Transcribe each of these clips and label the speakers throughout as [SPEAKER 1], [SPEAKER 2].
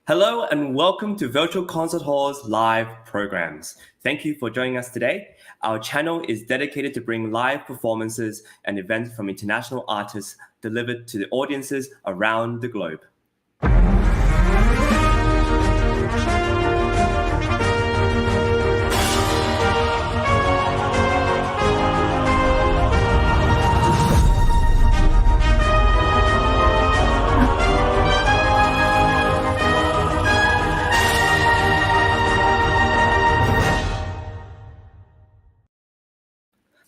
[SPEAKER 1] Hello and welcome to Virtual Concert Hall's live programs. Thank you for joining us today. Our channel is dedicated to bring live performances and events from international artists delivered to the audiences around the globe.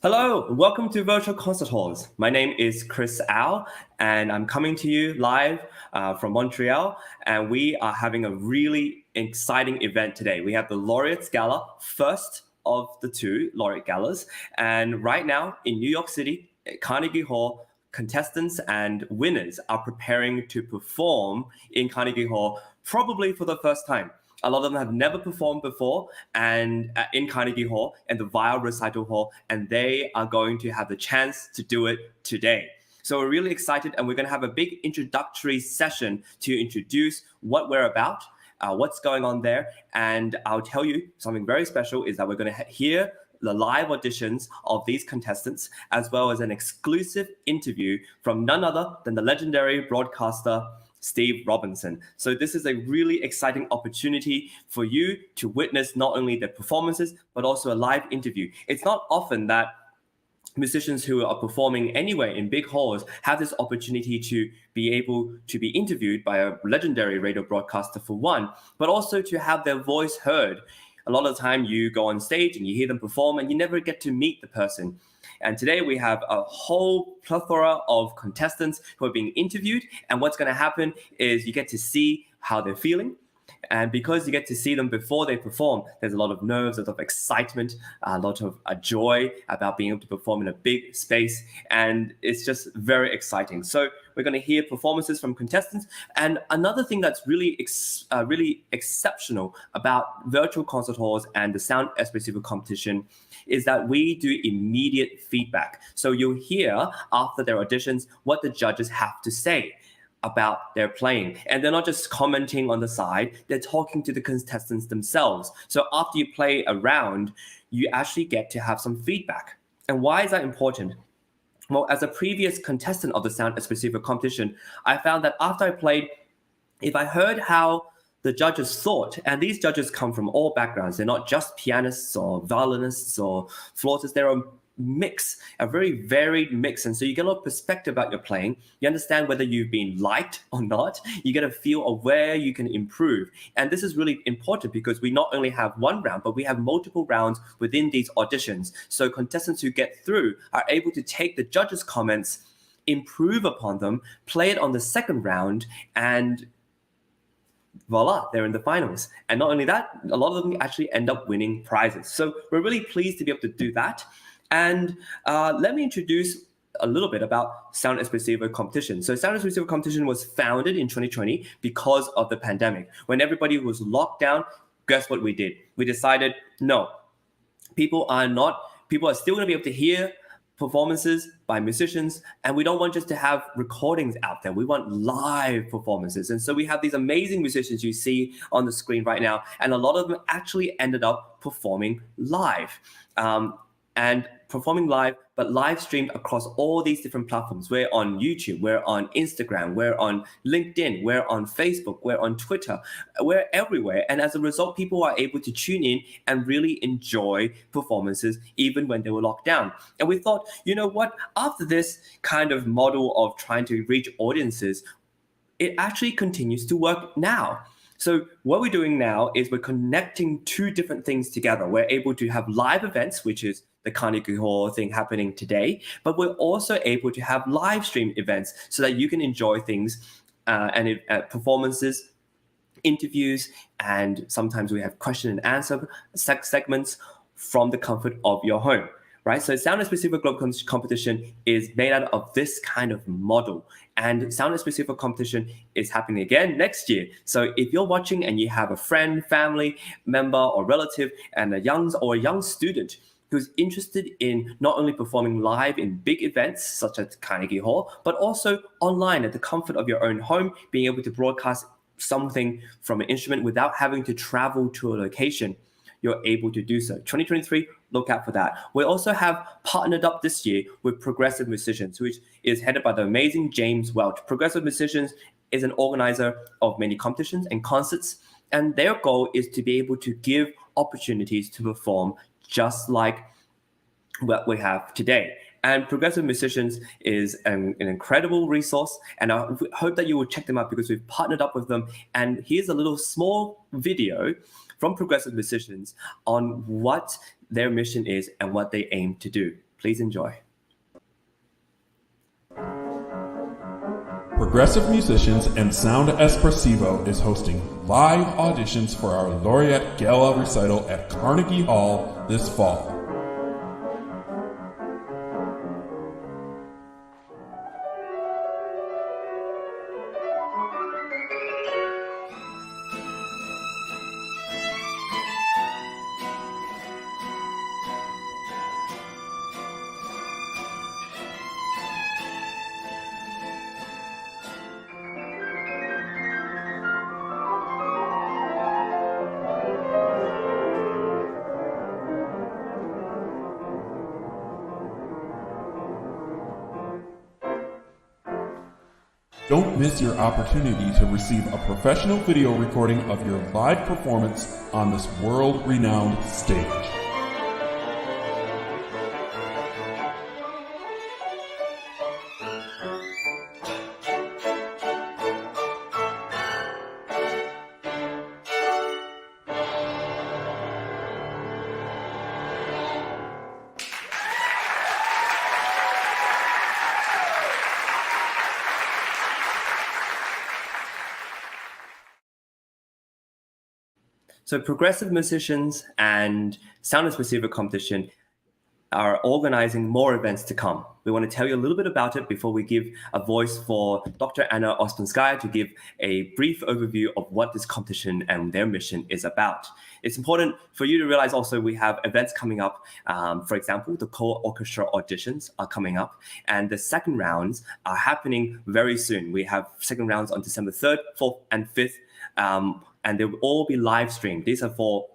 [SPEAKER 1] Hello, and welcome to Virtual Concert Halls. My name is Chris Au, and I'm coming to you live from Montreal, and we are having a really exciting event today. We have the Laureate Gala, first of the two Laureate Galas, and right now in New York City, at Carnegie Hall, contestants and winners are preparing to perform in Carnegie Hall, probably for the first time. A lot of them have never performed before and in Carnegie Hall and the Weill Recital Hall, and they are going to have the chance to do it today. So we're really excited, and we're going to have a big introductory session to introduce what we're about, what's going on there. And I'll tell you something very special is that we're going to hear the live auditions of these contestants, as well as an exclusive interview from none other than the legendary broadcaster, Steve Robinson. So this is a really exciting opportunity for you to witness not only their performances, but also a live interview. It's not often that musicians who are performing anywhere in big halls have this opportunity to be able to be interviewed by a legendary radio broadcaster for one, but also to have their voice heard. A lot of the time you go on stage and you hear them perform and you never get to meet the person. And today we have a whole plethora of contestants who are being interviewed. And what's going to happen is you get to see how they're feeling. And because you get to see them before they perform, there's a lot of nerves, a lot of excitement, a lot of joy about being able to perform in a big space. And it's just very exciting. So we're going to hear performances from contestants. And another thing that's really exceptional about virtual concert halls and the Sound Espressivo competition is that we do immediate feedback. So you'll hear after their auditions what the judges have to say about their playing. And they're not just commenting on the side, they're talking to the contestants themselves. So after you play a round, you actually get to have some feedback. And why is that important? Well, as a previous contestant of the Sound Espressivo competition, I found that after I played, if I heard how the judges thought, and these judges come from all backgrounds, they're not just pianists or violinists or flautists, they're a mix, a very varied mix. And so you get a lot of perspective about your playing. You understand whether you've been liked or not. You get a feel of where you can improve. And this is really important because we not only have one round, but we have multiple rounds within these auditions. So contestants who get through are able to take the judges' comments, improve upon them, play it on the second round, and voila, they're in the finals. And not only that, a lot of them actually end up winning prizes. So we're really pleased to be able to do that. And let me introduce a little bit about Sound Espressivo competition. So Sound Espressivo competition was founded in 2020 because of the pandemic. When everybody was locked down, guess what we did? We decided, no, people are still going to be able to hear performances by musicians, and we don't want just to have recordings out there. We want live performances. And so we have these amazing musicians you see on the screen right now, and a lot of them actually ended up performing live. And performing live, but live streamed across all these different platforms. We're on YouTube, we're on Instagram, we're on LinkedIn, we're on Facebook, we're on Twitter, we're everywhere. And as a result, people are able to tune in and really enjoy performances even when they were locked down. And we thought, you know what, after this kind of model of trying to reach audiences, it actually continues to work now. So what we're doing now is we're connecting two different things together. We're able to have live events, which is the Carnegie Hall thing happening today, but we're also able to have live stream events so that you can enjoy things and performances, interviews, and sometimes we have question and answer segments from the comfort of your home. Right? So Sound Espressivo Global Competition is made out of this kind of model. And Sound Espressivo Competition is happening again next year. So if you're watching and you have a friend, family member, or relative, and a young student who's interested in not only performing live in big events such as Carnegie Hall, but also online at the comfort of your own home, being able to broadcast something from an instrument without having to travel to a location, you're able to do so. 2023, look out for that. We also have partnered up this year with Progressive Musicians, which is headed by the amazing James Welch. Progressive Musicians is an organizer of many competitions and concerts, and their goal is to be able to give opportunities to perform just like what we have today. And Progressive Musicians is an incredible resource, and I hope that you will check them out because we've partnered up with them. And here's a little small video from Progressive Musicians on what their mission is and what they aim to do. Please enjoy.
[SPEAKER 2] Progressive Musicians and Sound Espressivo is hosting live auditions for our Laureate Gala recital at Carnegie Hall this fall. Don't miss your opportunity to receive a professional video recording of your live performance on this world-renowned stage.
[SPEAKER 1] So Progressive Musicians and Sound Espressivo competition are organizing more events to come. We want to tell you a little bit about it before we give a voice for Dr. Anna Ospenskaya to give a brief overview of what this competition and their mission is about. It's important for you to realize also we have events coming up. For example, the co-orchestra auditions are coming up, and the second rounds are happening very soon. We have second rounds on December 3rd, 4th, and 5th. And they will all be live streamed. These are for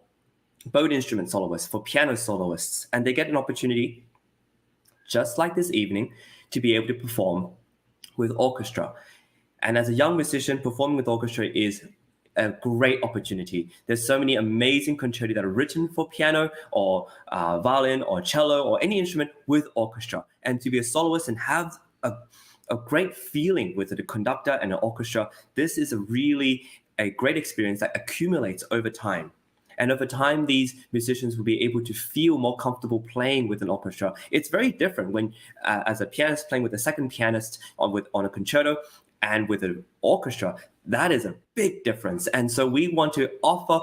[SPEAKER 1] both instrument soloists, for piano soloists, and they get an opportunity, just like this evening, to be able to perform with orchestra. And as a young musician, performing with orchestra is a great opportunity. There's so many amazing concerti that are written for piano or violin or cello or any instrument with orchestra. And to be a soloist and have a great feeling with the conductor and an orchestra, this is a great experience that accumulates over time. And over time, these musicians will be able to feel more comfortable playing with an orchestra. It's very different when, as a pianist playing with a second pianist on a concerto and with an orchestra, that is a big difference. And so we want to offer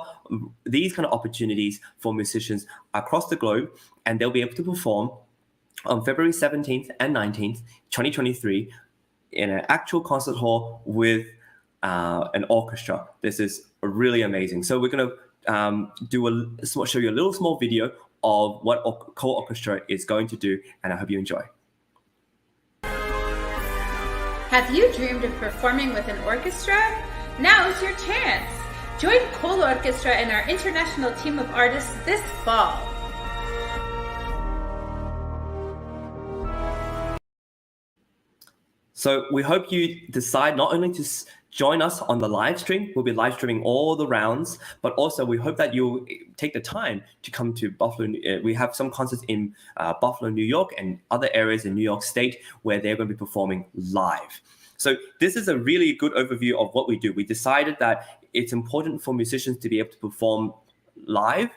[SPEAKER 1] these kind of opportunities for musicians across the globe, and they'll be able to perform on February 17th and 19th, 2023, in an actual concert hall with an orchestra. This is really amazing. So we're going to show you a little small video of what co-orchestra is going to do, and I hope you enjoy.
[SPEAKER 3] Have you dreamed of performing with an orchestra? Now's your chance. Join co-orchestra and our international team of artists this fall.
[SPEAKER 1] So we hope you decide not only to join us on the live stream. We'll be live streaming all the rounds, but also we hope that you'll take the time to come to Buffalo. We have some concerts in Buffalo, New York, and other areas in New York State where they're going to be performing live. So this is a really good overview of what we do. We decided that it's important for musicians to be able to perform live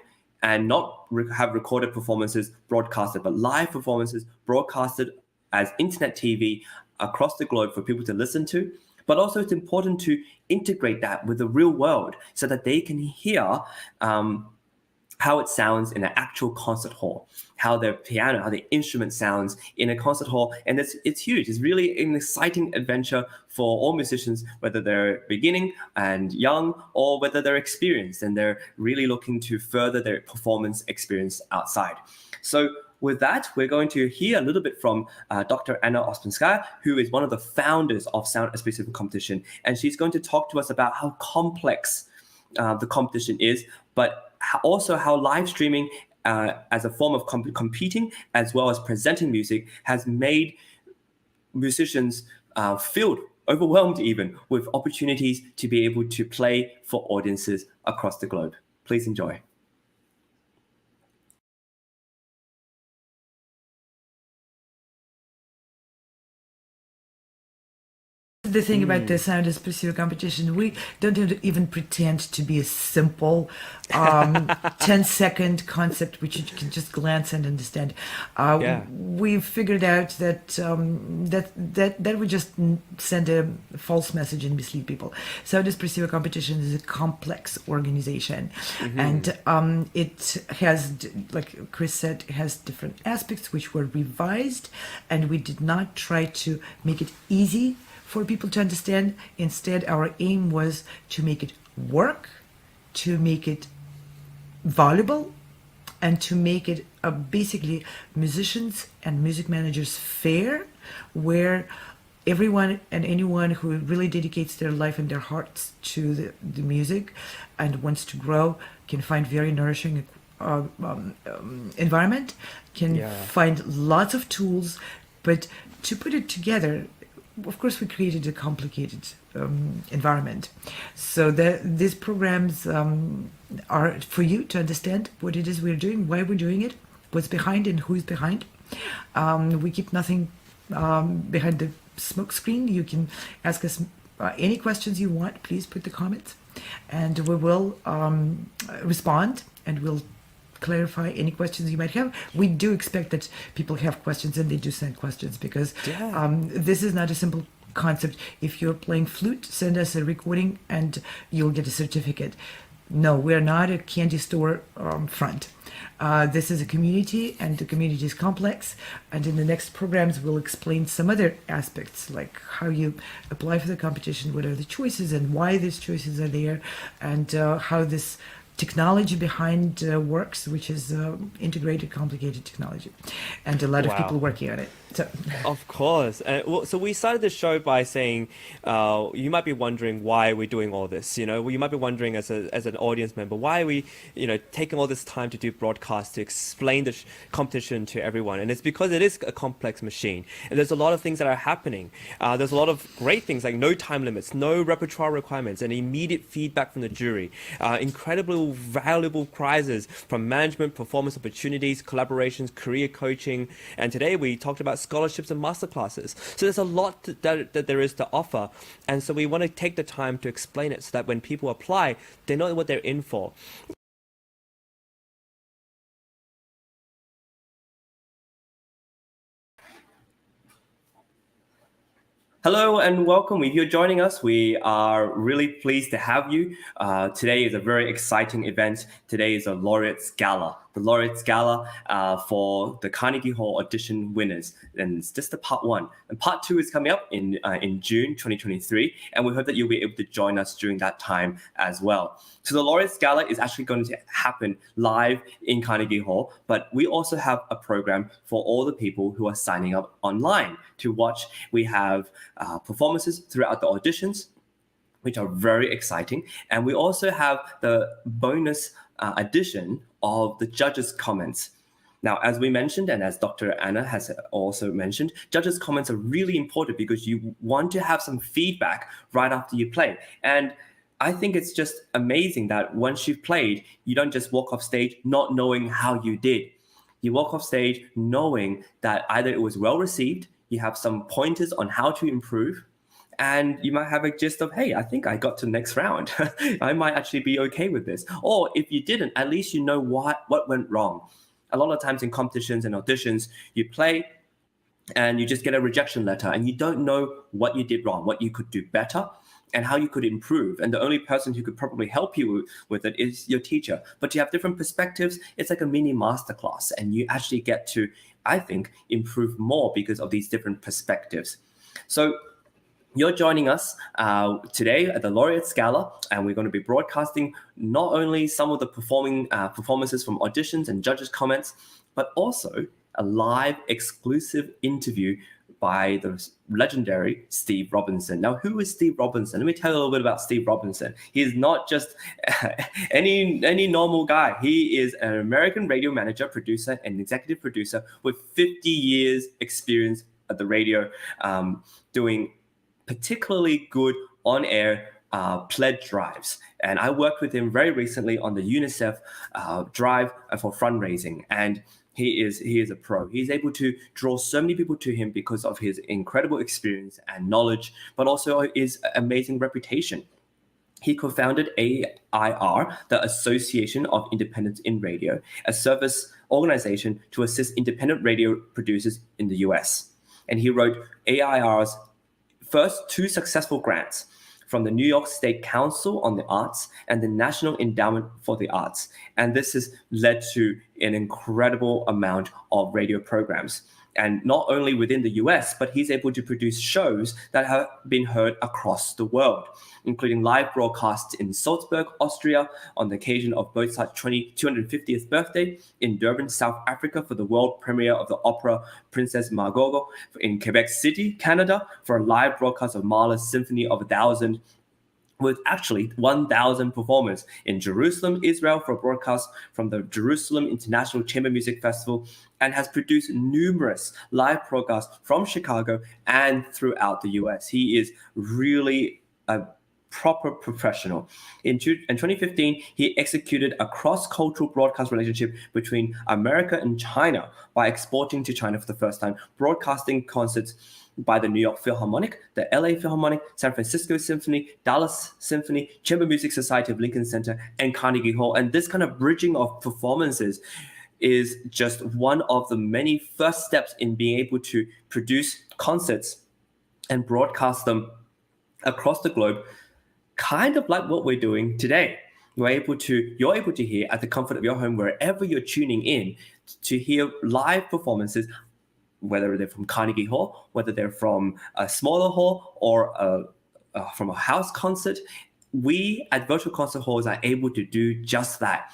[SPEAKER 1] and not have recorded performances broadcasted, but live performances broadcasted as internet TV across the globe for people to listen to. But also it's important to integrate that with the real world so that they can hear how it sounds in an actual concert hall, how the piano, how the instrument sounds in a concert hall. And it's huge. It's really an exciting adventure for all musicians, whether they're beginning and young or whether they're experienced and they're really looking to further their performance experience outside. So with that, we're going to hear a little bit from Dr. Anna Ospinskaya, who is one of the founders of Sound Espressivo competition. And she's going to talk to us about how complex the competition is, but also how live streaming as a form of competing as well as presenting music has made musicians filled, overwhelmed even, with opportunities to be able to play for audiences across the globe. Please enjoy.
[SPEAKER 4] The thing about the Sound Espressivo competition, we don't even pretend to be a simple 10-second concept which you can just glance and understand. We've figured out that that would just send a false message and mislead people. Sound Espressivo competition is a complex organization, and it has, like Chris said, has different aspects which were revised, and we did not try to make it easy for people to understand. Instead, our aim was to make it work, to make it valuable, and to make it basically musicians and music managers fair, where everyone and anyone who really dedicates their life and their hearts to the music and wants to grow can find very nourishing environment, can find lots of tools. But to put it together, of course, we created a complicated environment. So these programs are for you to understand what it is we're doing, why we're doing it, what's behind and who is behind. We keep nothing behind the smoke screen. You can ask us any questions you want. Please put the comments, and we will respond, and we'll clarify any questions you might have. We do expect that people have questions, and they do send questions, because this is not a simple concept. If you're playing flute, send us a recording and you'll get a certificate. No, we're not a candy store front. This is a community, and the community is complex. And in the next programs, we'll explain some other aspects, like how you apply for the competition, what are the choices and why these choices are there, and how this technology behind works, which is integrated, complicated technology, and a lot of people working on it. So,
[SPEAKER 1] of course. So we started the show by saying, you might be wondering why we're doing all this. You know, you might be wondering as an audience member, why are we, taking all this time to do broadcasts to explain the competition to everyone? And it's because it is a complex machine, and there's a lot of things that are happening. There's a lot of great things like no time limits, no repertoire requirements, and immediate feedback from the jury. Incredibly valuable prizes from management, performance opportunities, collaborations, career coaching, and today we talked about scholarships and masterclasses. So there's a lot that there is to offer, and so we want to take the time to explain it so that when people apply, they know what they're in for. Hello and welcome. If you're joining us, we are really pleased to have you. Today is a very exciting event. Today is a Laureate Gala. The Laureate Gala for the Carnegie Hall audition winners. And it's just the part one. And part two is coming up in June 2023. And we hope that you'll be able to join us during that time as well. So the Laureate Gala is actually going to happen live in Carnegie Hall, but we also have a program for all the people who are signing up online to watch. We have performances throughout the auditions, which are very exciting. And we also have the bonus addition of the judges' comments. Now, as we mentioned, and as Dr. Anna has also mentioned, judges' comments are really important because you want to have some feedback right after you play. And I think it's just amazing that once you've played, you don't just walk off stage not knowing how you did. You walk off stage knowing that either it was well received, you have some pointers on how to improve, and you might have a gist of, hey, I think I got to the next round. I might actually be okay with this. Or if you didn't, at least you know what went wrong. A lot of times in competitions and auditions, you play and you just get a rejection letter and you don't know what you did wrong, what you could do better, and how you could improve. And the only person who could probably help you with it is your teacher. But you have different perspectives. It's like a mini masterclass, and you actually get to, I think, improve more because of these different perspectives. So you're joining us today at the Laureate Gala, and we're going to be broadcasting not only some of the performances from auditions and judges' comments, but also a live exclusive interview by the legendary Steve Robinson. Now, who is Steve Robinson? Let me tell you a little bit about Steve Robinson. He is not just any normal guy. He is an American radio manager, producer, and executive producer with 50 years experience at the radio, doing particularly good on-air pledge drives. And I worked with him very recently on the UNICEF drive for fundraising. And he is a pro. He's able to draw so many people to him because of his incredible experience and knowledge, but also his amazing reputation. He co-founded AIR, the Association of Independents in Radio, a service organization to assist independent radio producers in the US. And he wrote AIR's first 2 successful grants from the New York State Council on the Arts and the National Endowment for the Arts. And this has led to an incredible amount of radio programs. And not only within the US, but he's able to produce shows that have been heard across the world, including live broadcasts in Salzburg, Austria, on the occasion of Mozart's 250th birthday, in Durban, South Africa, for the world premiere of the opera Princess Margot, in Quebec City, Canada, for a live broadcast of Mahler's Symphony of 1,000, with actually 1,000 performers in Jerusalem, Israel, for a broadcast from the Jerusalem International Chamber Music Festival, and has produced numerous live broadcasts from Chicago and throughout the US. He is really a proper professional. In 2015, he executed a cross-cultural broadcast relationship between America and China by exporting to China for the first time, broadcasting concerts by the New York Philharmonic, the LA Philharmonic, San Francisco Symphony, Dallas Symphony, Chamber Music Society of Lincoln Center, and Carnegie Hall. And this kind of bridging of performances is just one of the many first steps in being able to produce concerts and broadcast them across the globe, kind of like what we're doing today. You're able to hear at the comfort of your home, wherever you're tuning in, to hear live performances, whether they're from Carnegie Hall, whether they're from a smaller hall or from a house concert. We at Virtual Concert Halls are able to do just that.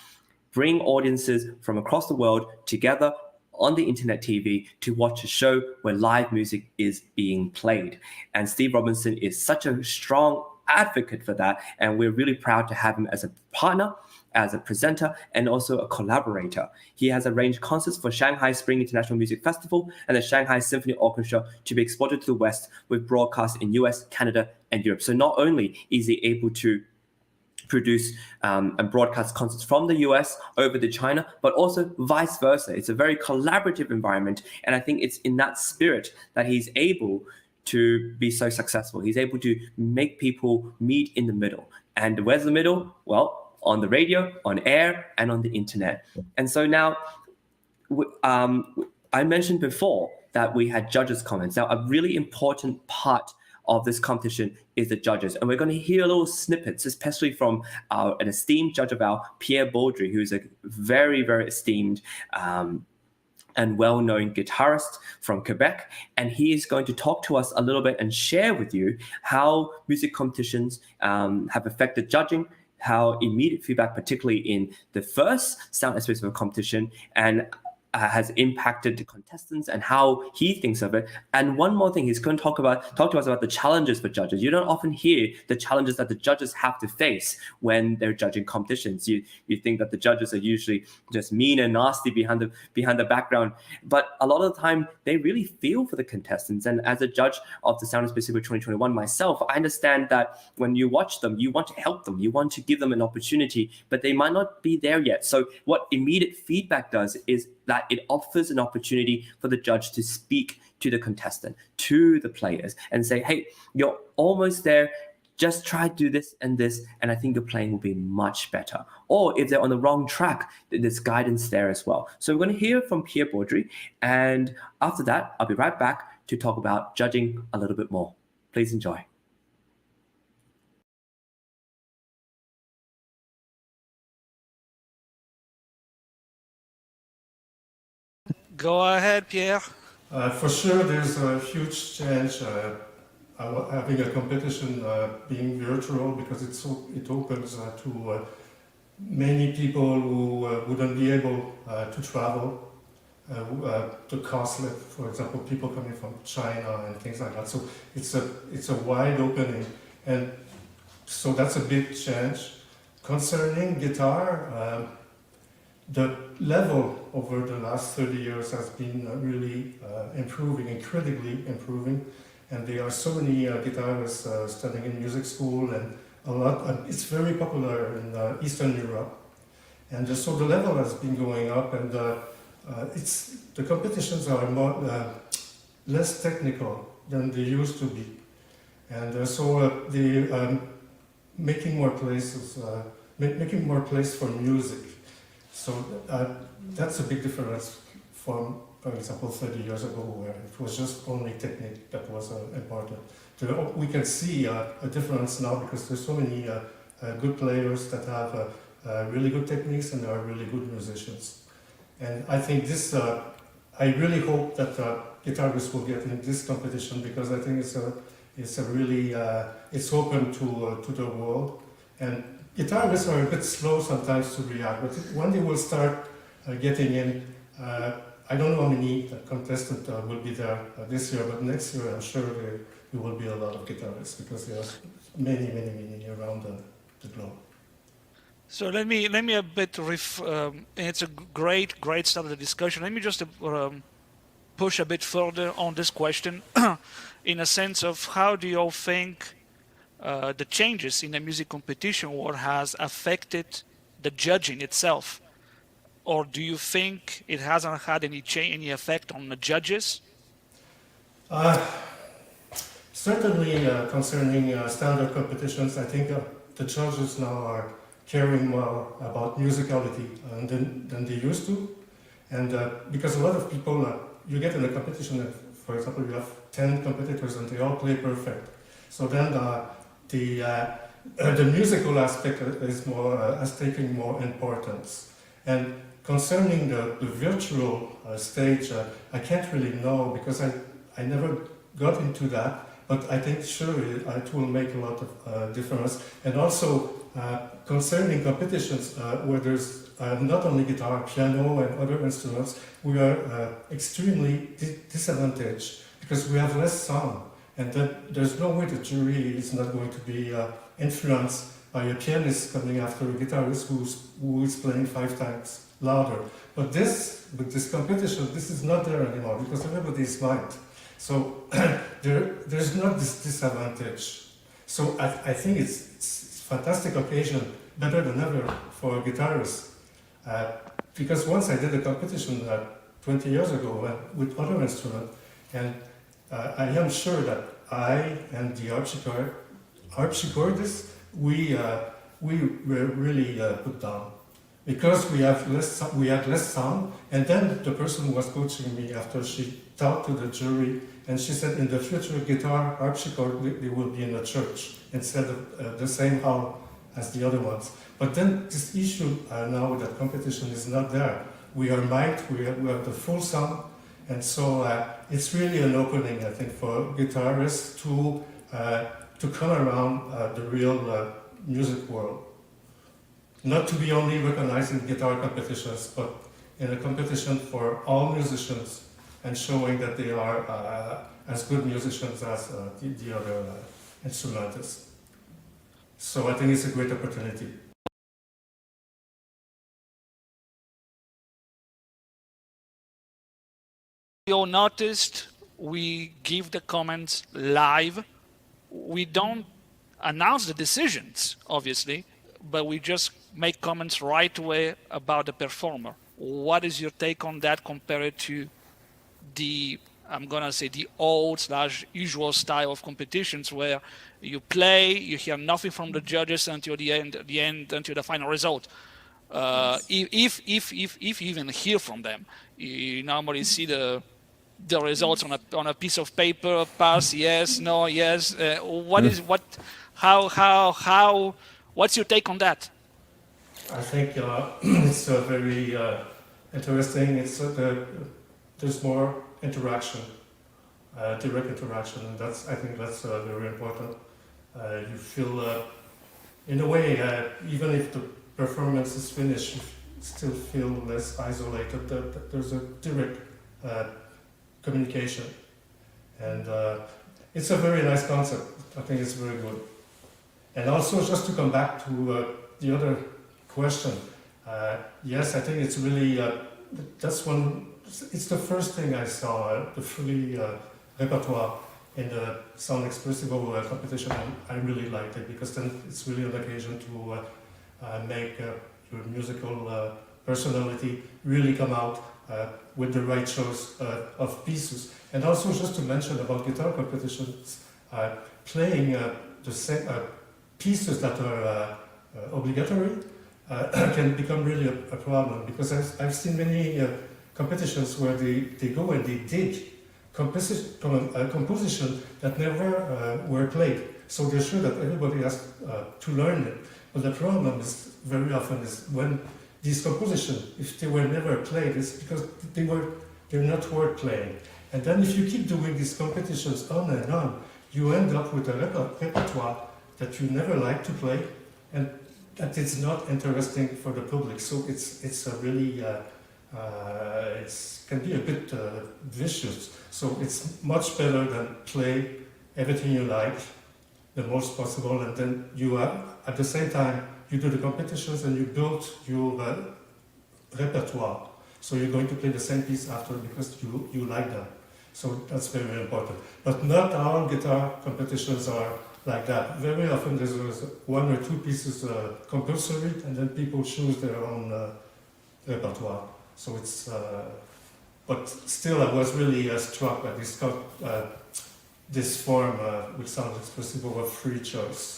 [SPEAKER 1] Bring audiences from across the world together on the internet TV to watch a show where live music is being played. And Steve Robinson is such a strong advocate for that. And we're really proud to have him as a partner, as a presenter, and also a collaborator. He has arranged concerts for Shanghai Spring International Music Festival and the Shanghai Symphony Orchestra to be exported to the West with broadcasts in US, Canada, and Europe. So not only is he able to produce and broadcast concerts from the US over to China, but also vice versa. It's a very collaborative environment. And I think it's in that spirit that he's able to be so successful. He's able to make people meet in the middle. And where's the middle? Well, on the radio, on air, and on the internet. And so now, I mentioned before that we had judges' comments. Now, a really important part of this competition is the judges. And we're going to hear little snippets, especially from an esteemed judge of ours, Pierre Baldry, who's a very, very esteemed and well-known guitarist from Quebec. And he is going to talk to us a little bit and share with you how music competitions have affected judging, how immediate feedback, particularly in the first Sound Espressivo competition, and has impacted the contestants and how he thinks of it. And one more thing, he's going to talk to us about the challenges for judges. You don't often hear the challenges that the judges have to face when they're judging competitions. You think that the judges are usually just mean and nasty behind the background, but a lot of the time they really feel for the contestants. And as a judge of the Sound Espressivo 2021 myself, I understand that when you watch them, you want to help them, you want to give them an opportunity, but they might not be there yet. So what immediate feedback does is that it offers an opportunity for the judge to speak to the contestant, to the players, and say, hey, you're almost there. Just try to do this, and I think your playing will be much better. Or if they're on the wrong track, there's guidance there as well. So we're going to hear from Pierre Baldry, and after that, I'll be right back to talk about judging a little bit more. Please enjoy.
[SPEAKER 5] Go ahead, Pierre.
[SPEAKER 6] For sure, there's a huge change having a competition being virtual, because it opens to many people who wouldn't be able to travel. the cost, like, for example, people coming from China and things like that. So it's a wide opening, and so that's a big change. Concerning guitar, the level over the last 30 years has been really improving, incredibly improving, and there are so many guitarists studying in music school, and a lot. It's very popular in Eastern Europe, and so the level has been going up, and the competitions are less technical than they used to be, and so they making more places, making more place for music. So that's a big difference from, for example, 30 years ago, where it was just only technique that was important. We can see a difference now because there's so many good players that have really good techniques and are really good musicians. And I think this, I really hope that guitarists will get in this competition, because I think it's a really, it's open to the world. And guitarists are a bit slow sometimes to react, but when they will start getting in, I don't know how many contestants will be there this year, but next year I'm sure there will be a lot of guitarists, because there are many, many, many around the globe.
[SPEAKER 5] So let me a bit it's a great start of the discussion. Let me just push a bit further on this question in a sense of how do you all think the changes in the music competition world has affected the judging itself, or do you think it hasn't had any effect on the judges?
[SPEAKER 6] Certainly, concerning standard competitions, I think the judges now are caring more about musicality than they used to, and because a lot of people, you get in a competition, and for example, you have 10 competitors and they all play perfect. So then the musical aspect is has taken more importance. And concerning the virtual stage, I can't really know, because I never got into that, but I think sure it will make a lot of difference. And also concerning competitions where there's not only guitar, piano and other instruments, we are extremely disadvantaged because we have less sound. And then there's no way the jury is not going to be influenced by a pianist coming after a guitarist who is playing 5 times louder. But with this competition, this is not there anymore, because everybody is smart. So there's not this disadvantage. So I think it's a fantastic occasion, better than ever for guitarists. Because once I did a competition 20 years ago with other instruments, and I am sure that I and the harpsichordist, we were really put down, because we had less sound. And then the person who was coaching me, after she talked to the jury, and she said, in the future, guitar, harpsichord, they will be in a church instead of the same hall as the other ones. But then this issue now that competition is not there. We are mic'd, we have the full sound, and so it's really an opening, I think, for guitarists to come around the real music world. Not to be only recognized in guitar competitions, but in a competition for all musicians, and showing that they are as good musicians as the other instrumentalists. So I think it's a great opportunity.
[SPEAKER 5] You all noticed we give the comments live. We don't announce the decisions, obviously, but we just make comments right away about the performer. What is your take on that compared to the, I'm gonna say, the old/usual style of competitions where you play, you hear nothing from the judges until the end, until the final result. If you even hear from them, you normally see the results on a piece of paper, pass, yes, no, yes. What's your take on that?
[SPEAKER 6] I think it's very interesting. There's more interaction, direct interaction, and I think that's very important. You feel, in a way, even if the performance is finished, still feel less isolated, that there's a direct communication. And it's a very nice concept. I think it's very good. And also, just to come back to the other question, yes, I think it's really, it's the first thing I saw, the free repertoire in the Sound Espressivo competition. I really liked it, because then it's really an occasion to make your musical personality really come out with the right choice of pieces. And also, just to mention about guitar competitions, playing the same pieces that are obligatory can become really a problem, because I've seen many competitions where they go and they dig composition that never were played. So they're sure that everybody has to learn it. But the problem is very often is when these compositions, if they were never played, it's because they're not worth playing. And then if you keep doing these competitions on and on, you end up with a repertoire that you never like to play, and that it's not interesting for the public. So it's a really can be a bit vicious. So it's much better than play everything you like, the most possible, and then you at the same time you do the competitions and you build your repertoire. So you're going to play the same piece after because you like them. So that's very important. But not all guitar competitions are like that. Very often there's one or two pieces compulsory, and then people choose their own repertoire. So it's, but still I was really struck by this form with Sound Espressivo of free choice.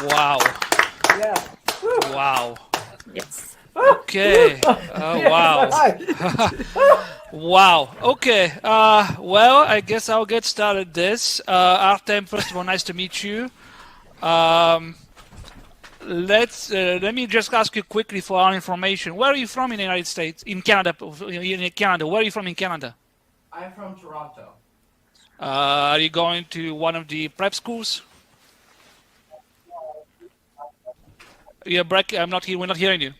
[SPEAKER 5] Wow.
[SPEAKER 7] Yeah.
[SPEAKER 5] Wow.
[SPEAKER 3] Yes.
[SPEAKER 5] Okay. Wow. Wow. Okay. Well, I guess I'll get started this. Artem, first of all, nice to meet you. Let me just ask you quickly for our information. Where are you from in the United States? In Canada? In Canada. Where are you from in Canada?
[SPEAKER 7] I'm from Toronto.
[SPEAKER 5] Are you going to one of the prep schools? Yeah, I'm not here. We're not hearing you.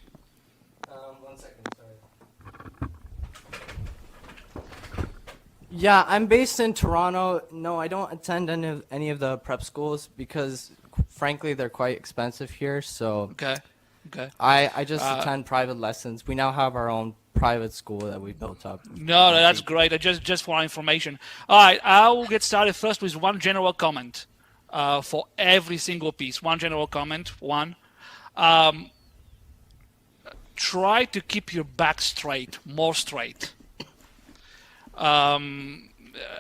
[SPEAKER 7] 1 second, sorry. Yeah, I'm based in Toronto. No, I don't attend any of the prep schools because, frankly, they're quite expensive here. So
[SPEAKER 5] Okay. Okay.
[SPEAKER 7] I just attend private lessons. We now have our own private school that we built up.
[SPEAKER 5] No, that's great. Just for our information. All right, I will get started first with one general comment for every single piece. One general comment. One. Try to keep your back straight, more straight. And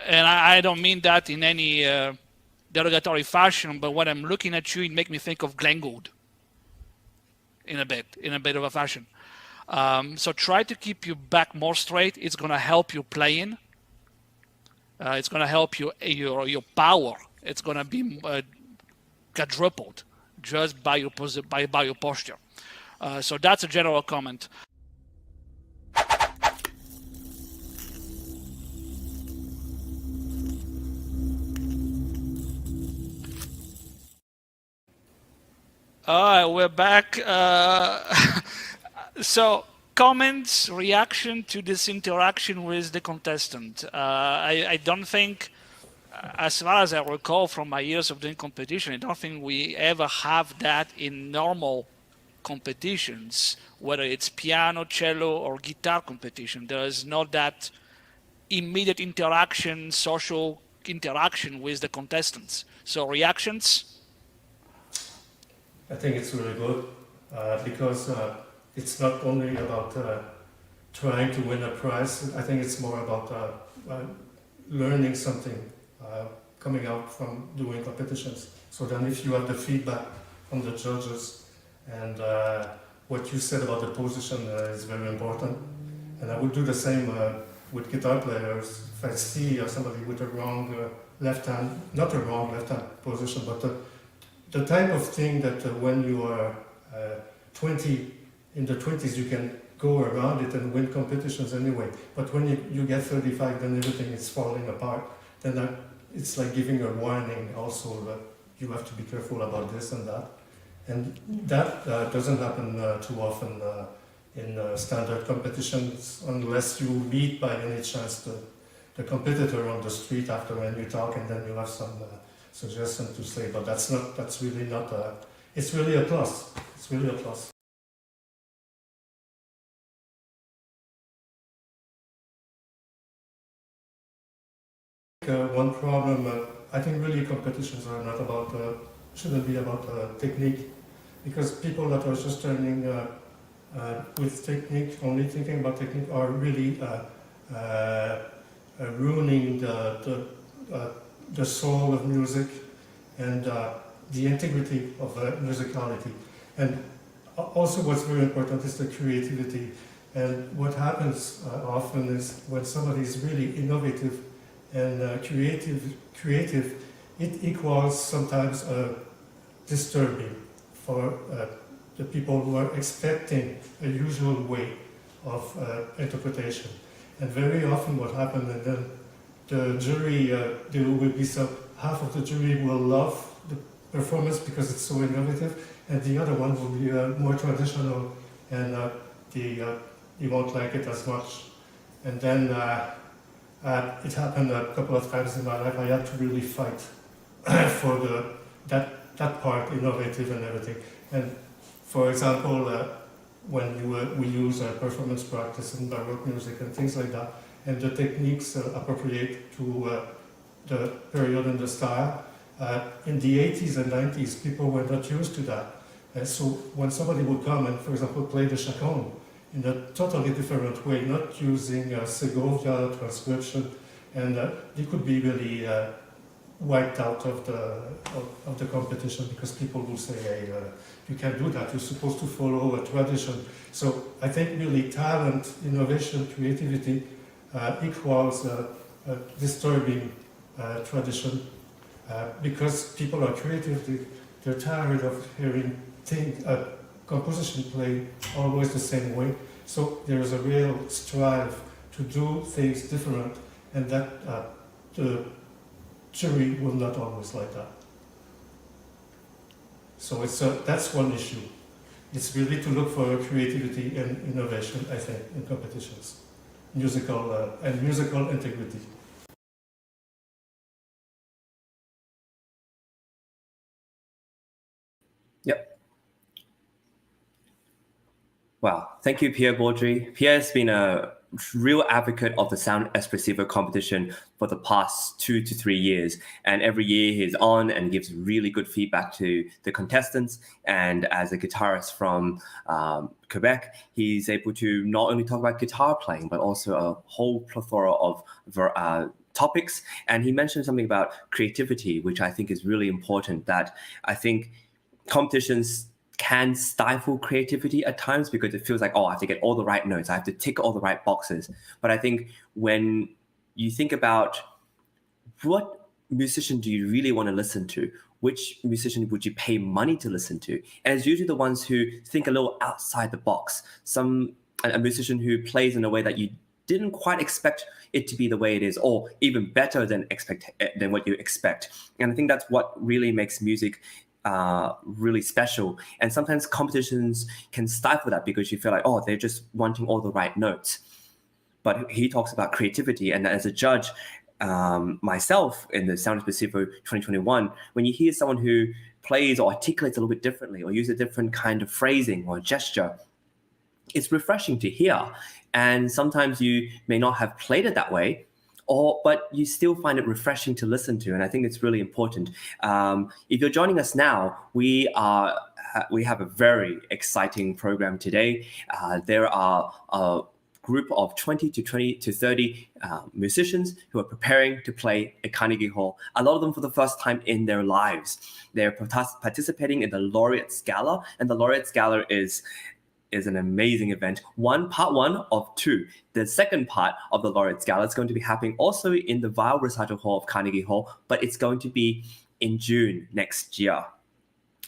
[SPEAKER 5] I don't mean that in any derogatory fashion, but when I'm looking at you, it makes me think of Glenn Gould in a bit of a fashion. So try to keep your back more straight. It's going to help you playing. It's going to help your power. It's going to be quadrupled just by your posture. So that's a general comment. All right, we're back. So comments, reaction to this interaction with the contestant. I don't think, as far as I recall from my years of doing competition, I don't think we ever have that in normal competitions, whether it's piano, cello, or guitar competition. There is not that immediate interaction, social interaction with the contestants. So reactions?
[SPEAKER 6] I think it's really good because it's not only about trying to win a prize. I think it's more about learning something coming out from doing competitions. So then if you have the feedback from the judges and what you said about the position is very important. And I would do the same with guitar players. If I see somebody with a wrong left hand, not a wrong left hand position, but the type of thing that when you are 20, in the 20s, you can go around it and win competitions anyway. But when you get 35, then everything is falling apart. Then it's like giving a warning also that you have to be careful about this and that. And that doesn't happen too often in standard competitions unless you meet by any chance the competitor on the street after and you talk and then you have some suggestion to say, but that's really not it's really a plus. It's really a plus. One problem, I think really competitions are not about, shouldn't be about technique, because people that are just turning with technique, only thinking about technique, are really ruining the soul of music and the integrity of musicality. And also what's very important is the creativity. And what happens often is when somebody is really innovative and creative, it equals sometimes disturbing for the people who are expecting a usual way of interpretation. And very often what happens, and then the jury, there will be half of the jury will love the performance because it's so innovative, and the other one will be more traditional, and they won't like it as much. And then it happened a couple of times in my life. I had to really fight for that part, innovative and everything. And for example, when we use performance practice in Baroque music and things like that, and the techniques appropriate to the period and the style, in the 80s and 90s, people were not used to that. So when somebody would come and, for example, play the chaconne in a totally different way, not using Segovia transcription, and they could be really wiped out of the competition because people will say, hey, you can't do that, you're supposed to follow a tradition. So I think really talent, innovation, creativity equals a disturbing tradition because people are creative, they're tired of hearing composition played always the same way. So there is a real strive to do things different, and that the jury will not always like that. So that's one issue. It's really to look for creativity and innovation, I think, in competitions, musical integrity.
[SPEAKER 1] Yep. Wow. Thank you, Pierre Baldry. Pierre has been a real advocate of the Sound Espressivo competition for the past 2 to 3 years. And every year he's on and gives really good feedback to the contestants. And as a guitarist from Quebec, he's able to not only talk about guitar playing, but also a whole plethora of topics. And he mentioned something about creativity, which I think is really important, that I think competitions can stifle creativity at times because it feels like, oh, I have to get all the right notes, I have to tick all the right boxes. But I think when you think about what musician do you really want to listen to, which musician would you pay money to listen to, and it's usually the ones who think a little outside the box. A musician who plays in a way that you didn't quite expect it to be the way it is, or even better than what you expect. And I think that's what really makes music really special. And sometimes competitions can stifle that because you feel like, oh, they're just wanting all the right notes. But he talks about creativity. And as a judge, myself in the Sound Espressivo 2021, when you hear someone who plays or articulates a little bit differently or uses a different kind of phrasing or gesture, it's refreshing to hear. And sometimes you may not have played it that way, but you still find it refreshing to listen to. And I think it's really important. If you're joining us now, we have a very exciting program today. There are group of 20 to 30 musicians who are preparing to play at Carnegie Hall. A lot of them for the first time in their lives. They're participating in the Laureate Gala, and the Laureate Gala is an amazing event. Part one of two. The second part of the Laureate Gala is going to be happening also in the Weill Recital Hall of Carnegie Hall, but it's going to be in June next year.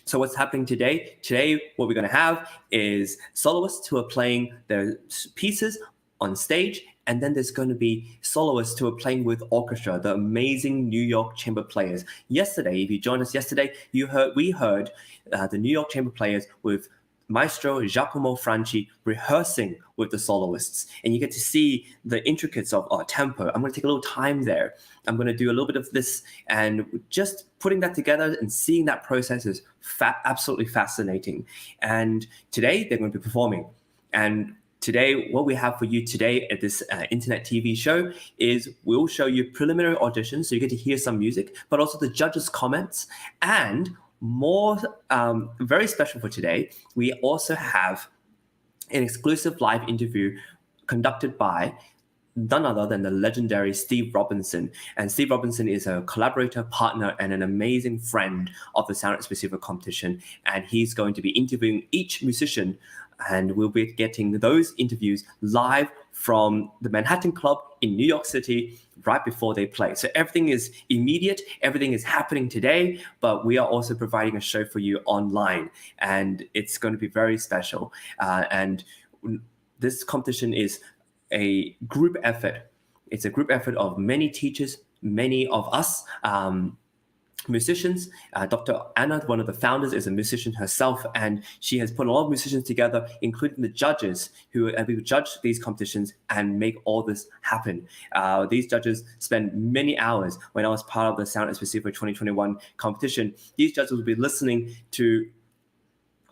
[SPEAKER 1] So what's happening today? Today, what we're going to have is soloists who are playing their pieces on stage, and then there's going to be soloists who are playing with orchestra, the amazing New York Chamber Players. Yesterday, if you joined us yesterday, we heard the New York Chamber Players with Maestro, Giacomo, Franchi rehearsing with the soloists, and you get to see the intricacies of tempo. I'm going to take a little time there. I'm going to do a little bit of this, and just putting that together and seeing that process is absolutely fascinating. And today they're going to be performing. And today, what we have for you today at this internet TV show is we'll show you preliminary auditions, so you get to hear some music, but also the judges' comments. And more very special for today, we also have an exclusive live interview conducted by none other than the legendary Steve Robinson. And Steve Robinson is a collaborator, partner, and an amazing friend of the Sound Espressivo competition. And he's going to be interviewing each musician, and we'll be getting those interviews live from the Manhattan Club in New York City right before they play. So everything is immediate, everything is happening today, but we are also providing a show for you online, and it's going to be very special. And this competition is a group effort. It's a group effort of many teachers, many of us, musicians. Dr. Anna, one of the founders, is a musician herself, and she has put a lot of musicians together, including the judges who judge these competitions and make all this happen. These judges spend many hours. When I was part of the Sound Espressivo 2021 competition, these judges will be listening to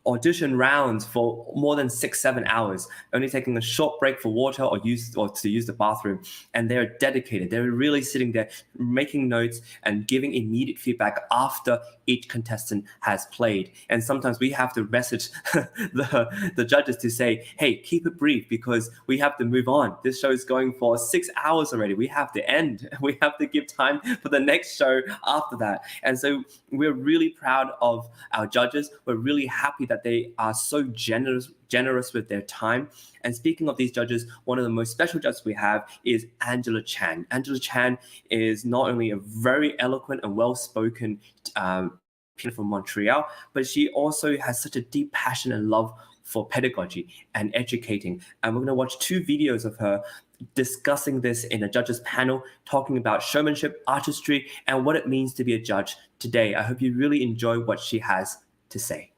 [SPEAKER 1] audition rounds for more than 6-7 hours, only taking a short break for water or to use the bathroom. And they're dedicated. They're really sitting there making notes and giving immediate feedback after each contestant has played. And sometimes we have to message the judges to say, hey, keep it brief because we have to move on. This show is going for 6 hours already. We have to end. We have to give time for the next show after that. And so we're really proud of our judges. We're really happy that they are so generous with their time. And speaking of these judges, one of the most special judges we have is Angela Chang. Angela Chang is not only a very eloquent and well-spoken pianist from Montreal, but she also has such a deep passion and love for pedagogy and educating. And we're going to watch 2 videos of her discussing this in a judges panel, talking about showmanship, artistry, and what it means to be a judge today. I hope you really enjoy what she has to say.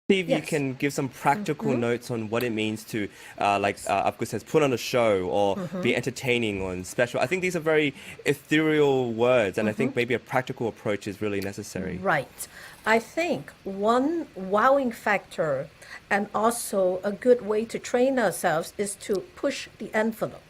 [SPEAKER 1] See if you can give some practical notes on what it means to, of course, says put on a show or be entertaining or special. I think these are very ethereal words, and I think maybe a practical approach is really necessary.
[SPEAKER 8] Right. I think one wowing factor and also a good way to train ourselves is to push the envelope.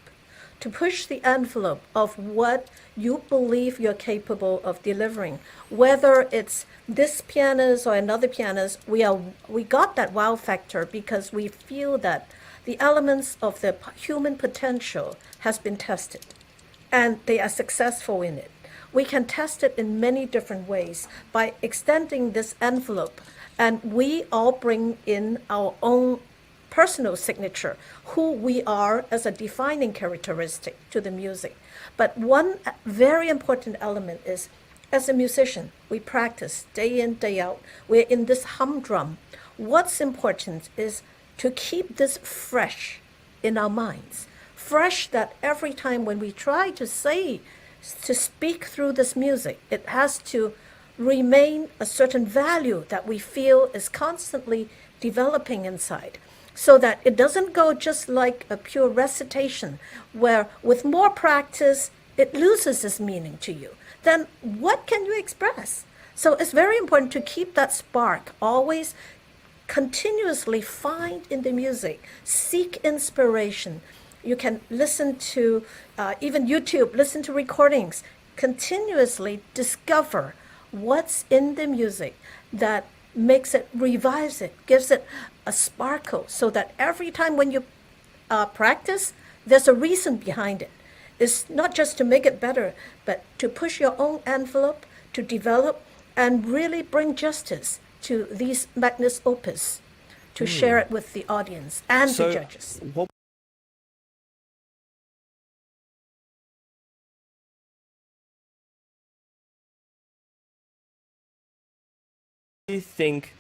[SPEAKER 8] To push the envelope of what you believe you're capable of delivering. Whether it's this pianist or another pianist, we got that wow factor because we feel that the elements of the human potential has been tested and they are successful in it. We can test it in many different ways by extending this envelope, and we all bring in our own personal signature, who we are as a defining characteristic to the music. But one very important element is, as a musician, we practice day in, day out. We're in this humdrum. What's important is to keep this fresh in our minds. Fresh that every time when we try to speak through this music, it has to remain a certain value that we feel is constantly developing inside, so that it doesn't go just like a pure recitation where with more practice it loses its meaning to you. Then what can you express? So it's very important to keep that spark, always continuously find in the music, seek inspiration. You can listen to even YouTube, listen to recordings, continuously discover what's in the music that makes it, revives it, gives it a sparkle, so that every time when you practice, there's a reason behind it. It's not just to make it better, but to push your own envelope, to develop and really bring justice to these magnus opus, to share it with the audience and the judges.
[SPEAKER 1] What do you think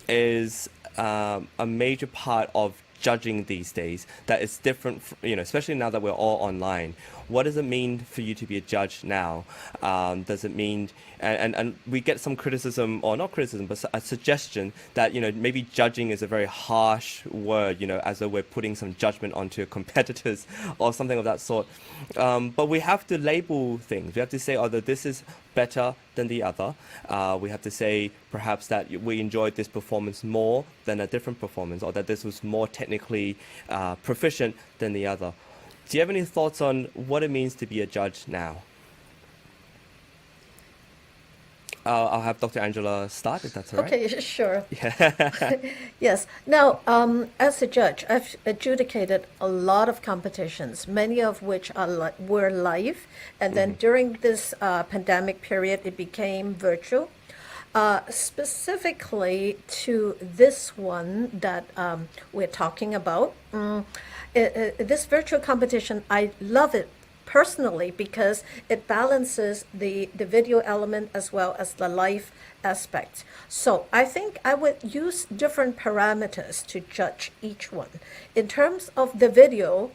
[SPEAKER 1] is a major part of judging these days that is different, especially now that we're all online? What does it mean for you to be a judge now? Does it mean, and we get some criticism, or not criticism, but a suggestion that, maybe judging is a very harsh word, as though we're putting some judgment onto competitors or something of that sort. But we have to label things. We have to say, that this is better than the other. We have to say perhaps that we enjoyed this performance more than a different performance, or that this was more technically proficient than the other. Do you have any thoughts on what it means to be a judge now? I'll have Dr. Angela start, if that's all right.
[SPEAKER 8] Okay, sure. Yes. Now, as a judge, I've adjudicated a lot of competitions, many of which were live, and then during this pandemic period, it became virtual. Specifically to this one that we're talking about, this virtual competition, I love it personally because it balances the video element as well as the live aspect. So I think I would use different parameters to judge each one. In terms of the video,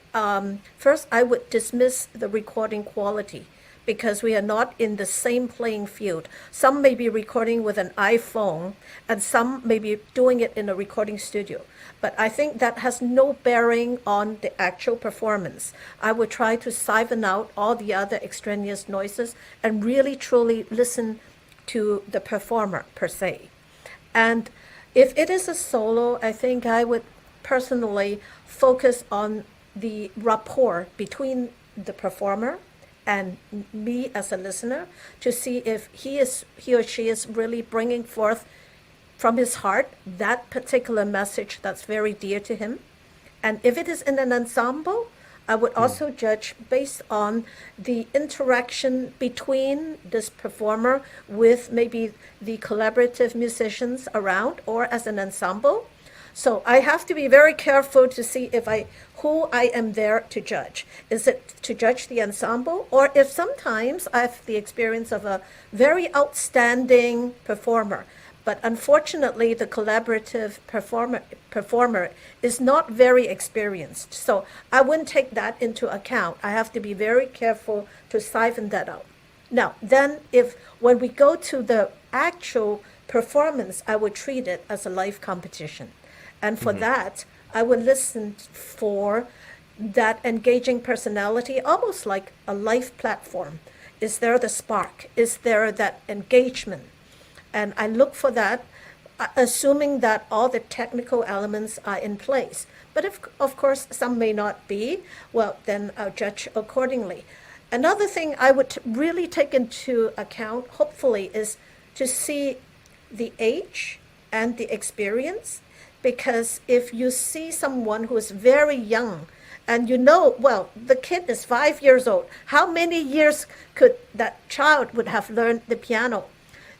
[SPEAKER 8] first I would dismiss the recording quality, because we are not in the same playing field. Some may be recording with an iPhone, and some may be doing it in a recording studio. But I think that has no bearing on the actual performance. I would try to siphon out all the other extraneous noises and really truly listen to the performer per se. And if it is a solo, I think I would personally focus on the rapport between the performer and me as a listener, to see if he or she is really bringing forth from his heart that particular message that's very dear to him. And if it is in an ensemble, I would also judge based on the interaction between this performer with maybe the collaborative musicians around, or as an ensemble. So I have to be very careful to see who I am there to judge. Is it to judge the ensemble? Or if sometimes I have the experience of a very outstanding performer, but unfortunately the collaborative performer is not very experienced. So I wouldn't take that into account. I have to be very careful to siphon that out. Now, then when we go to the actual performance, I would treat it as a live competition. And for that, I would listen for that engaging personality, almost like a live platform. Is there the spark? Is there that engagement? And I look for that, assuming that all the technical elements are in place. But if, of course, some may not be, well, then I'll judge accordingly. Another thing I would really take into account, hopefully, is to see the age and the experience. Because if you see someone who is very young, and well, the kid is 5 years old, how many years could that child would have learned the piano?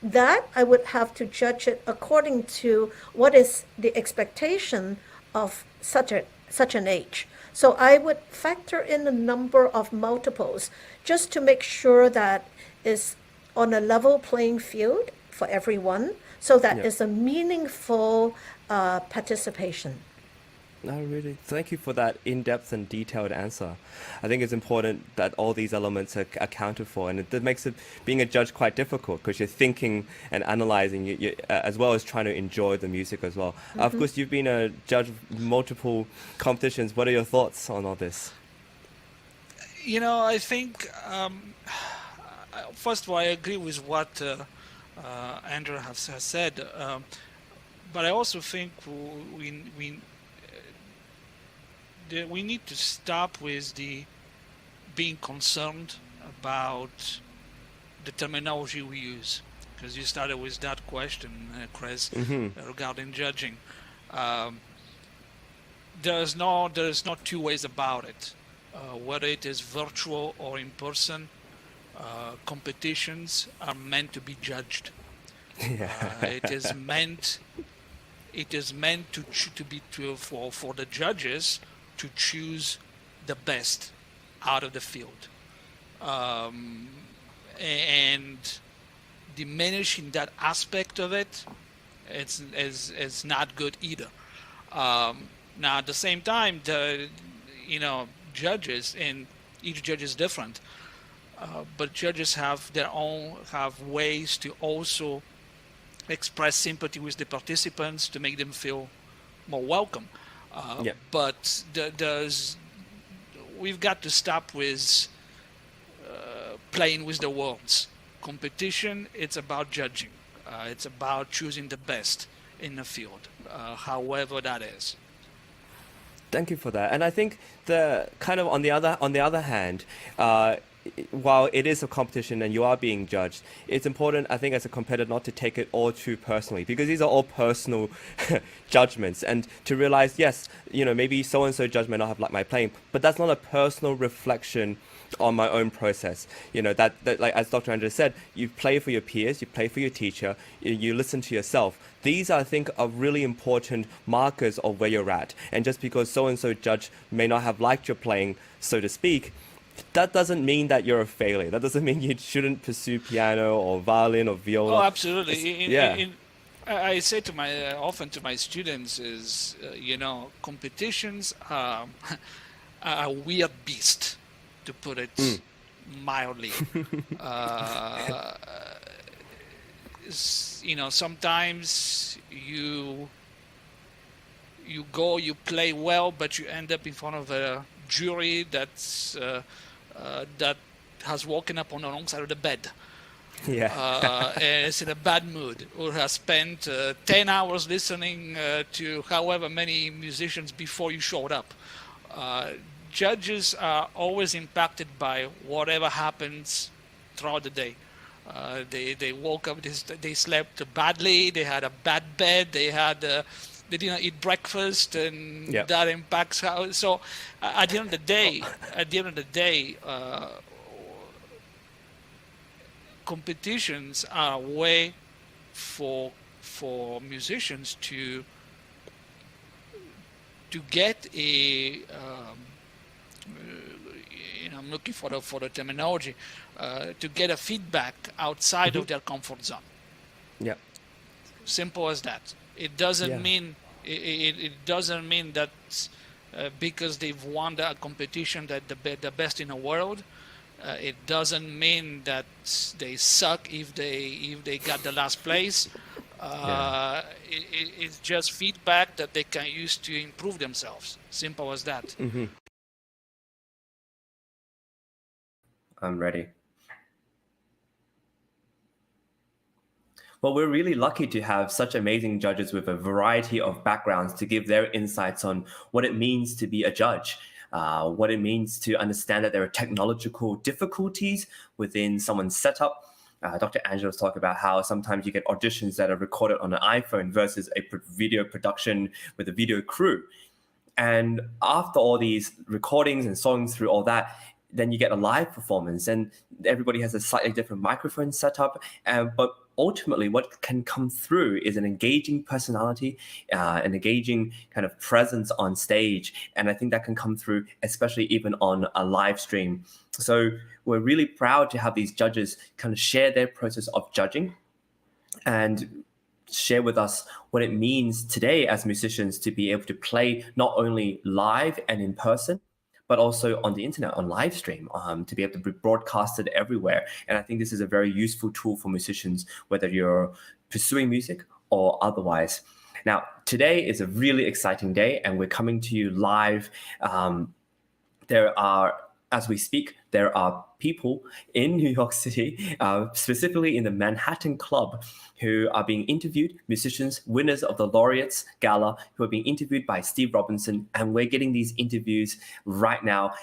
[SPEAKER 8] That I would have to judge it according to what is the expectation of such an age. So I would factor in a number of multiples just to make sure that is on a level playing field for everyone, so that is a meaningful participation.
[SPEAKER 1] No, really. Thank you for that in-depth and detailed answer. I think it's important that all these elements are accounted for, and it makes being a judge quite difficult, because you're thinking and analyzing, as well as trying to enjoy the music as well. Of course, you've been a judge of multiple competitions. What are your thoughts on all this?
[SPEAKER 5] I think, first of all, I agree with what Andrew has said, but I also think we need to stop with being concerned about the terminology we use. because you started with that question, Chris, regarding judging. There's no two ways about it. Whether it is virtual or in person, competitions are meant to be judged. It is meant for the judges to choose the best out of the field, and diminishing that aspect of it, it's not good either. Now at the same time, judges, and each judge is different, but judges have ways to also express sympathy with the participants to make them feel more welcome. But we've got to stop with playing with the words. Competition, it's about judging. It's about choosing the best in the field, however that is.
[SPEAKER 1] Thank you for that. And I think the kind of on the other hand, while it is a competition and you are being judged, it's important, I think, as a competitor, not to take it all too personally, because these are all personal judgments, and to realize, yes, maybe so-and-so judge may not have liked my playing, but that's not a personal reflection on my own process. That like as Dr. Andrew said, you play for your peers, you play for your teacher, you listen to yourself. These, I think, are really important markers of where you're at. And just because so-and-so judge may not have liked your playing, so to speak, that doesn't mean that you're a failure. That doesn't mean you shouldn't pursue piano or violin or viola.
[SPEAKER 5] Oh, absolutely. I say often to my students is, competitions are a weird beast, to put it mildly. Sometimes you play well, but you end up in front of a jury that has woken up on the wrong side of the bed. And is in a bad mood, or has spent 10 hours listening to however many musicians before you showed up. Judges are always impacted by whatever happens throughout the day. They woke up, they slept badly, they had a bad bed, they didn't eat breakfast, and that impacts how. So at the end of the day, competitions are a way for musicians to get a. I'm looking for the terminology, to get a feedback outside of their comfort zone. Simple as that. It doesn't mean that because they've won a competition that the best in the world. It doesn't mean that they suck if they got the last place. It's just feedback that they can use to improve themselves. Simple as that.
[SPEAKER 1] I'm ready. Well, we're really lucky to have such amazing judges with a variety of backgrounds to give their insights on what it means to be a judge, what it means to understand that there are technological difficulties within someone's setup. Dr. Angela was talking about how sometimes you get auditions that are recorded on an iPhone versus a video production with a video crew. And after all these recordings and songs through all that, then you get a live performance, and everybody has a slightly different microphone setup. But ultimately, what can come through is an engaging personality, an engaging kind of presence on stage. And I think that can come through, especially even on a live stream. So we're really proud to have these judges kind of share their process of judging and share with us what it means today as musicians to be able to play not only live and in person, but also on the internet, on live stream, to be able to be broadcasted everywhere. And I think this is a very useful tool for musicians, whether you're pursuing music or otherwise. Now, today is a really exciting day, and we're coming to you live. There are as we speak, there are people in New York City, specifically in the Manhattan Club, who are being interviewed, musicians, winners of the Laureates Gala, who are being interviewed by Steve Robinson. And we're getting these interviews right now.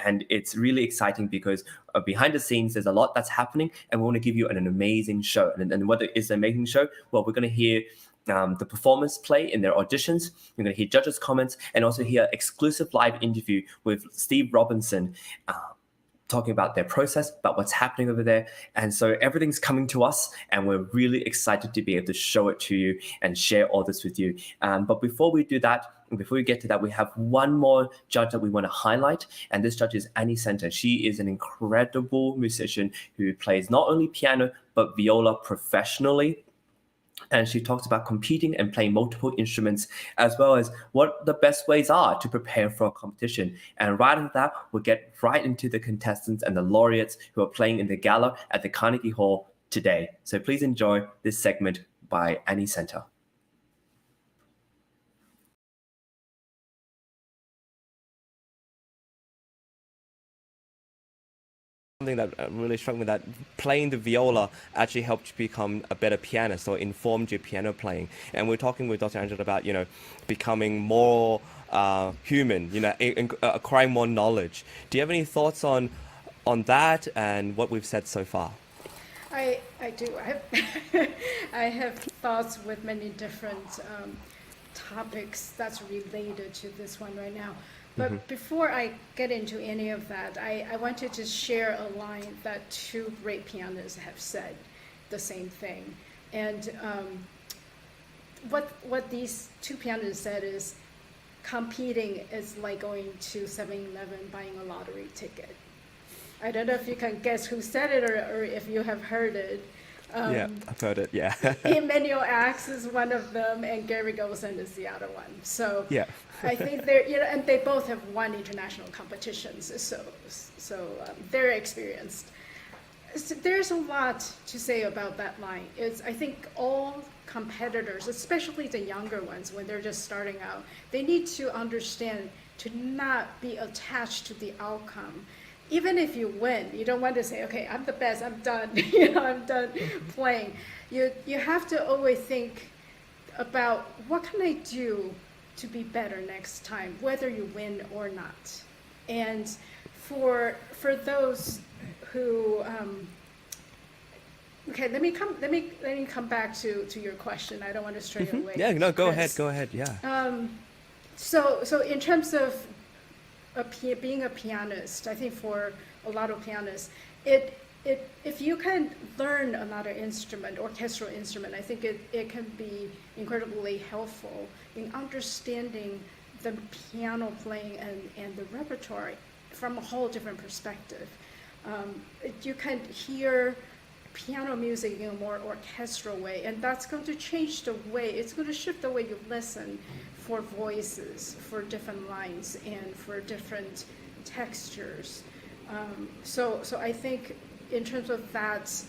[SPEAKER 1] And it's really exciting because behind the scenes, there's a lot that's happening, and we want to give you an amazing show. And what is an amazing show? Well, we're going to hear the performers play in their auditions. You're going to hear judges' comments and also hear exclusive live interview with Steve Robinson talking about their process, about what's happening over there. And so everything's coming to us, and we're really excited to be able to show it to you and share all this with you. But before we do that, before we get to that, we have one more judge that we want to highlight, and this judge is Annie Center. She is an incredible musician who plays not only piano, but viola professionally. And she talks about competing and playing multiple instruments, as well as what the best ways are to prepare for a competition. And right after that, we'll get right into the contestants and the laureates who are playing in the gala at the Carnegie Hall today. So please enjoy this segment by Annie Center. Something that really struck me, that playing the viola actually helped you become a better pianist, or informed your piano playing. And we're talking with Dr. Angela about, becoming more human, acquiring more knowledge. Do you have any thoughts on that and what we've said so far?
[SPEAKER 9] I do. I have thoughts with many different topics that's related to this one right now. But before I get into any of that, I wanted to share a line that two great pianists have said the same thing. And what these two pianists said is, competing is like going to 7-Eleven buying a lottery ticket. I don't know if you can guess who said it, or if you have heard it.
[SPEAKER 1] Yeah, I've heard it, yeah.
[SPEAKER 9] Emmanuel Ax is one of them, and Gary Golson is the other one. So
[SPEAKER 1] yeah.
[SPEAKER 9] I think they're, and they both have won international competitions, so they're experienced. So there's a lot to say about that line. I think all competitors, especially the younger ones, when they're just starting out, they need to understand to not be attached to the outcome. Even if you win, you don't want to say, okay, I'm the best, I'm done, I'm done playing. You have to always think about, what can I do to be better next time, whether you win or not. And for those who, okay, let me come back to your question. I don't want to stray away.
[SPEAKER 1] Yeah, no, go ahead, yeah.
[SPEAKER 9] So in terms of being a pianist, I think for a lot of pianists, if you can learn another instrument, orchestral instrument, I think it can be incredibly helpful in understanding the piano playing and the repertoire from a whole different perspective. You can hear piano music in a more orchestral way, and that's going to change the way, it's going to shift the way you listen for voices, for different lines, and for different textures. So I think in terms of that's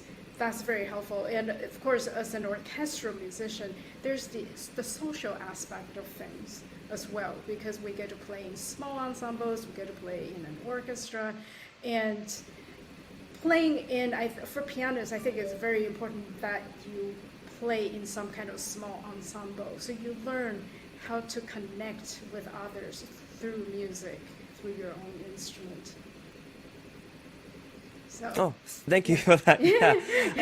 [SPEAKER 9] very helpful. And of course, as an orchestral musician, there's the social aspect of things as well, because we get to play in small ensembles, we get to play in an orchestra, and playing for pianists, I think it's very important that you play in some kind of small ensemble. So you learn how to connect with others through music, through your own instrument. So,
[SPEAKER 1] oh, thank you for that. Yeah.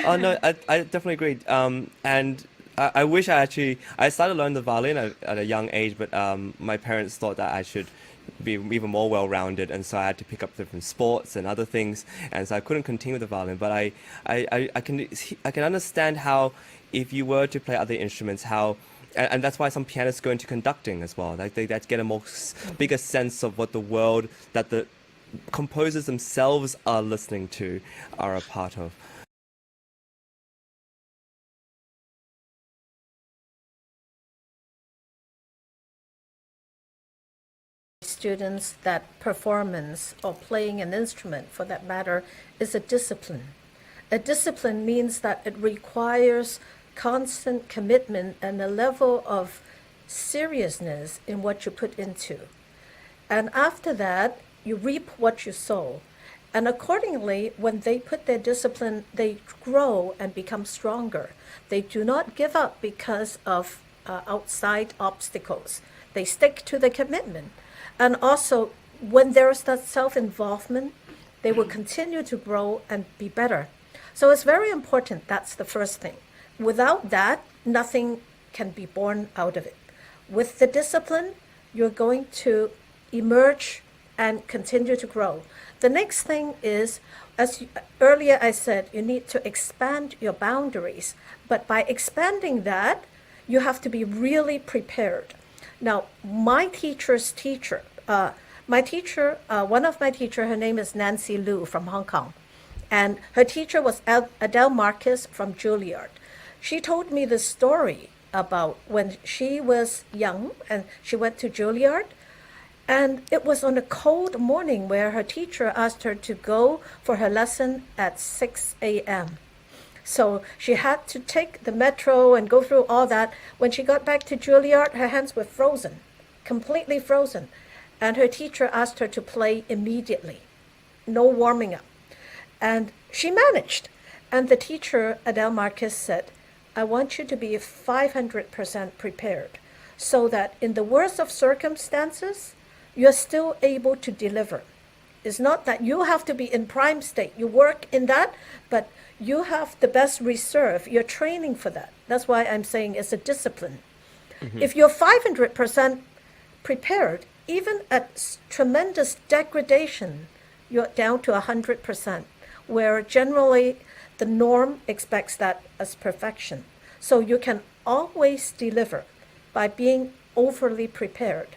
[SPEAKER 1] Oh no, I definitely agreed. And I wish I started learning the violin at a young age, but my parents thought that I should be even more well-rounded, and so I had to pick up different sports and other things, and so I couldn't continue with the violin. But I can understand how, if you were to play other instruments, how. And that's why some pianists go into conducting as well. Like they get a bigger sense of what the world that the composers themselves are listening to are a part of.
[SPEAKER 8] Students, that performance or playing an instrument, for that matter, is a discipline. A discipline means that it requires constant commitment and a level of seriousness in what you put into. And after that, you reap what you sow. And accordingly, when they put their discipline, they grow and become stronger. They do not give up because of outside obstacles. They stick to the commitment. And also, when there is that self-involvement, they will continue to grow and be better. So it's very important. That's the first thing. Without that, nothing can be born out of it. With the discipline, you're going to emerge and continue to grow. The next thing is, earlier I said, you need to expand your boundaries. But by expanding that, you have to be really prepared. Now, my teacher's teacher, one of my teachers, her name is Nancy Liu from Hong Kong. And her teacher was Adele Marcus from Juilliard. She told me the story about when she was young and she went to Juilliard. And it was on a cold morning where her teacher asked her to go for her lesson at 6 a.m. So she had to take the metro and go through all that. When she got back to Juilliard, her hands were frozen, completely frozen. And her teacher asked her to play immediately, no warming up. And she managed. And the teacher, Adele Marcus, said, I want you to be 500% prepared so that in the worst of circumstances, you're still able to deliver. It's not that you have to be in prime state. You work in that, but you have the best reserve. You're training for that. That's why I'm saying it's a discipline. Mm-hmm. If you're 500% prepared, even at tremendous degradation, you're down to 100%, where generally the norm expects that as perfection. So you can always deliver by being overly prepared.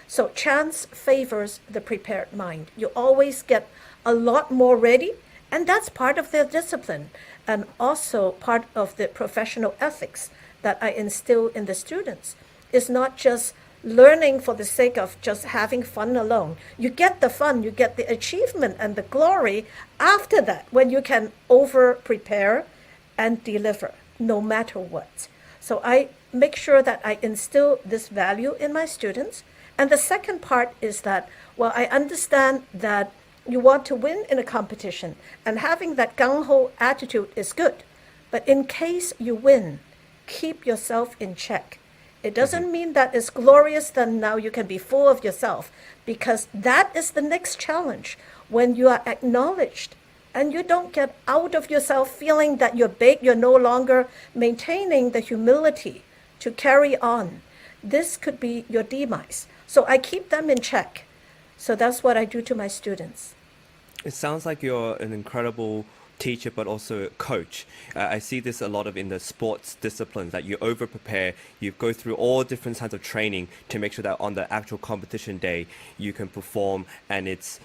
[SPEAKER 8] So chance favors the prepared mind. You always get a lot more ready, and that's part of their discipline and also part of the professional ethics that I instill in the students. It's not just learning for the sake of just having fun alone. You get the fun, you get the achievement and the glory after that when you can over-prepare and deliver no matter what. So I make sure that I instill this value in my students. And the second part is that, well, I understand that you want to win in a competition, and having that gung-ho attitude is good. But in case you win, keep yourself in check. It doesn't mean that it's glorious, then now you can be full of yourself, because that is the next challenge. When you are acknowledged and you don't get out of yourself feeling that you're big, you're no longer maintaining the humility to carry on. This could be your demise. So I keep them in check. So that's what I do to my students.
[SPEAKER 1] It sounds like you're an incredible teacher, but also a coach. I see this a lot of in the sports disciplines, that you over prepare, you go through all different kinds of training to make sure that on the actual competition day you can perform, and it's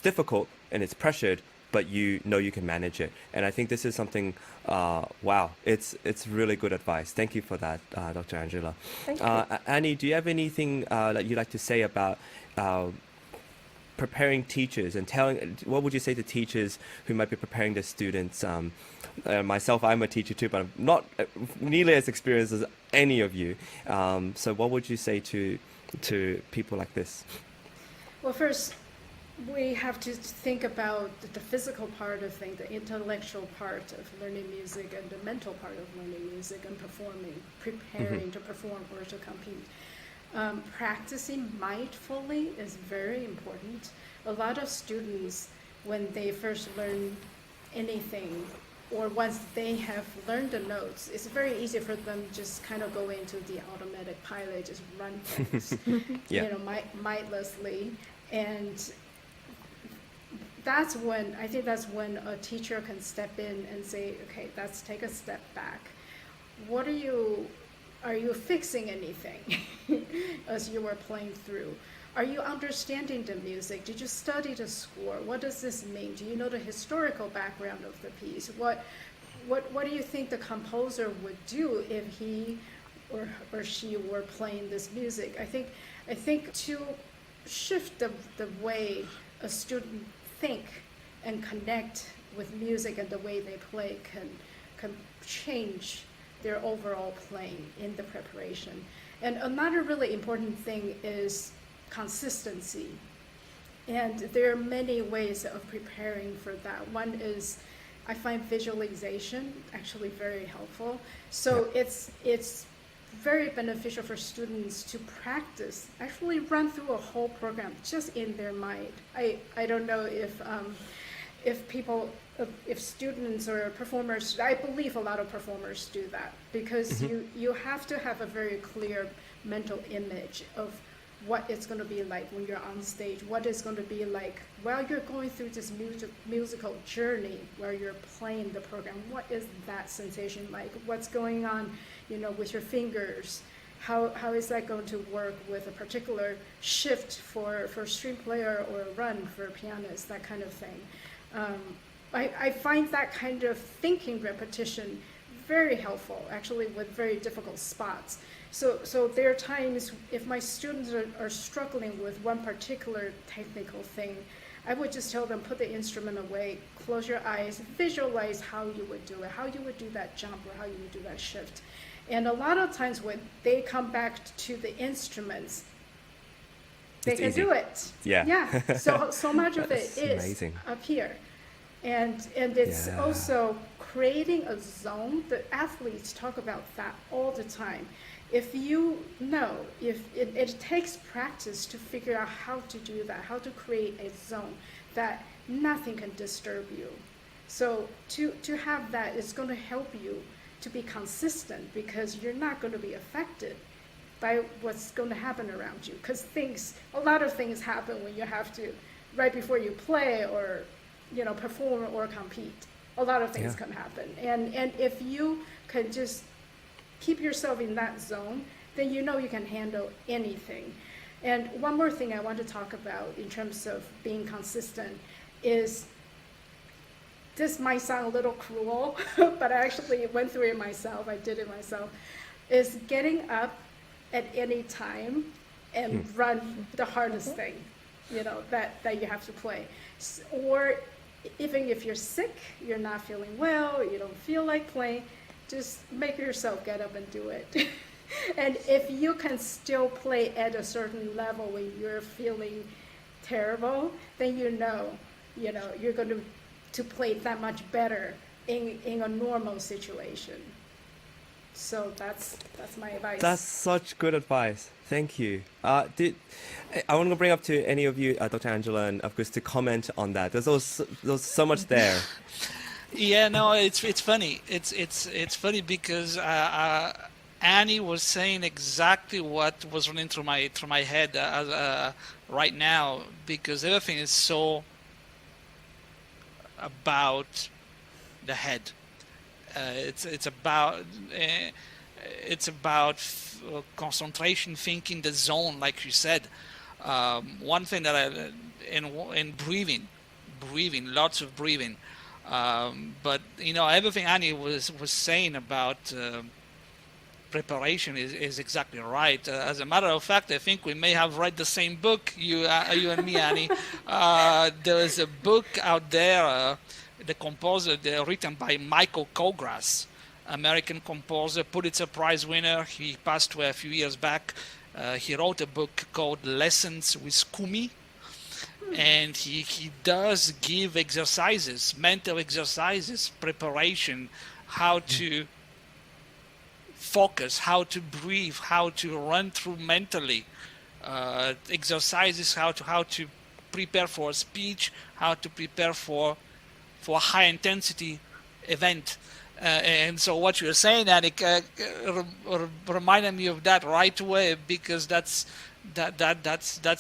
[SPEAKER 1] difficult and it's pressured, but you know you can manage it. And I think this is something, wow, it's really good advice. Thank you for that, Dr. Angela.
[SPEAKER 8] Thank you.
[SPEAKER 1] Annie, do you have anything that you'd like to say about preparing teachers and what would you say to teachers who might be preparing their students? Myself, I'm a teacher too, but I'm not nearly as experienced as any of you. So what would you say to people like this?
[SPEAKER 9] Well, first, we have to think about the physical part of things, the intellectual part of learning music, and the mental part of learning music and performing, preparing to perform or to compete. Practicing mindfully is very important. A lot of students, when they first learn anything, or once they have learned the notes, it's very easy for them just kind of go into the automatic pilot, just run things, mindlessly. And I think that's when a teacher can step in and say, okay, let's take a step back. Are you fixing anything as you were playing through? Are you understanding the music? Did you study the score? What does this mean? Do you know the historical background of the piece? What do you think the composer would do if he or she were playing this music? I think to shift the way a student think and connect with music and the way they play can change their overall playing in the preparation. And another really important thing is consistency. And there are many ways of preparing for that. One is, I find visualization actually very helpful. So it's very beneficial for students to practice, actually run through a whole program just in their mind. I don't know if people, if students or performers, I believe a lot of performers do that, because you have to have a very clear mental image of what it's going to be like when you're on stage, what it's going to be like while you're going through this musical journey where you're playing the program. What is that sensation like? What's going on, with your fingers? How is that going to work with a particular shift for a string player or a run for a pianist, that kind of thing. I find that kind of thinking repetition very helpful, actually, with very difficult spots. So there are times if my students are struggling with one particular technical thing, I would just tell them, put the instrument away, close your eyes, visualize how you would do it, how you would do that jump or how you would do that shift. And a lot of times when they come back to the instruments, they can do it. Yeah. So much of it is amazing. Up here. And it's also creating a zone. The athletes talk about that all the time. If you know, if it takes practice to figure out how to do that, how to create a zone that nothing can disturb you. So to have that is going to help you to be consistent, because you're not going to be affected by what's going to happen around you. Because a lot of things happen when you have to, right before you play or perform or compete. A lot of things can happen. And if you can just keep yourself in that zone, then you can handle anything. And one more thing I want to talk about in terms of being consistent is, this might sound a little cruel, but I actually went through it myself, I did it myself, is getting up at any time and run the hardest thing, that you have to play. Or even if you're sick, you're not feeling well, you don't feel like playing, just make yourself get up and do it. And if you can still play at a certain level when you're feeling terrible, then you're going to play that much better in a normal situation. So that's my advice.
[SPEAKER 1] That's such good advice. Thank you. I want to bring up to any of you, Dr. Angela and of course, to comment on that. There's so much there.
[SPEAKER 5] Yeah, no, it's funny. It's funny because Annie was saying exactly what was running through my head right now, because everything is so about the head. It's about concentration, thinking, the zone, like you said. One thing that in breathing, lots of breathing. But everything Annie was saying about preparation is exactly right. As a matter of fact, I think we may have read the same book, you and me, Annie. There is a book out there, the composer, written by Michael Colgrass, American composer, Pulitzer Prize winner. He passed away a few years back. He wrote a book called Lessons with Kumi. And he does give exercises, mental exercises, preparation, how to focus, how to breathe, how to run through mentally, exercises, how to prepare for a speech, how to prepare for a high intensity event. And so what you're saying, Annick, reminded me of that right away, because that's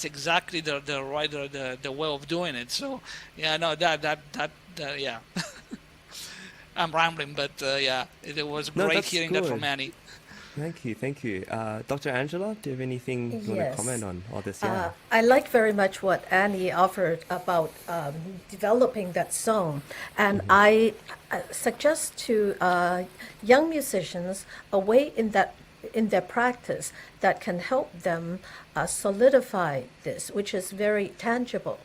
[SPEAKER 5] exactly the way of doing it. So yeah. I'm rambling, but it was great hearing that from Annie.
[SPEAKER 1] Thank you. Dr. Angela, do you have anything you want to comment on all this?
[SPEAKER 8] I like very much what Annie offered about developing that zone. And I suggest to young musicians a way in their practice that can help them solidify this, which is very tangible.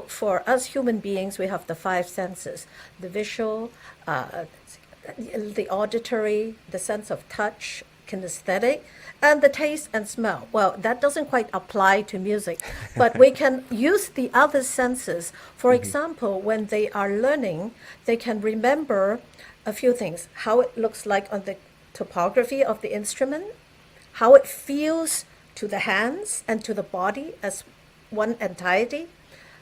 [SPEAKER 8] For us human beings, we have the five senses: the visual, the auditory, the sense of touch, kinesthetic, and the taste and smell. Well, that doesn't quite apply to music, but we can use the other senses. For example, when they are learning, they can remember a few things: how it looks like on the topography of the instrument, how it feels to the hands and to the body as one entirety,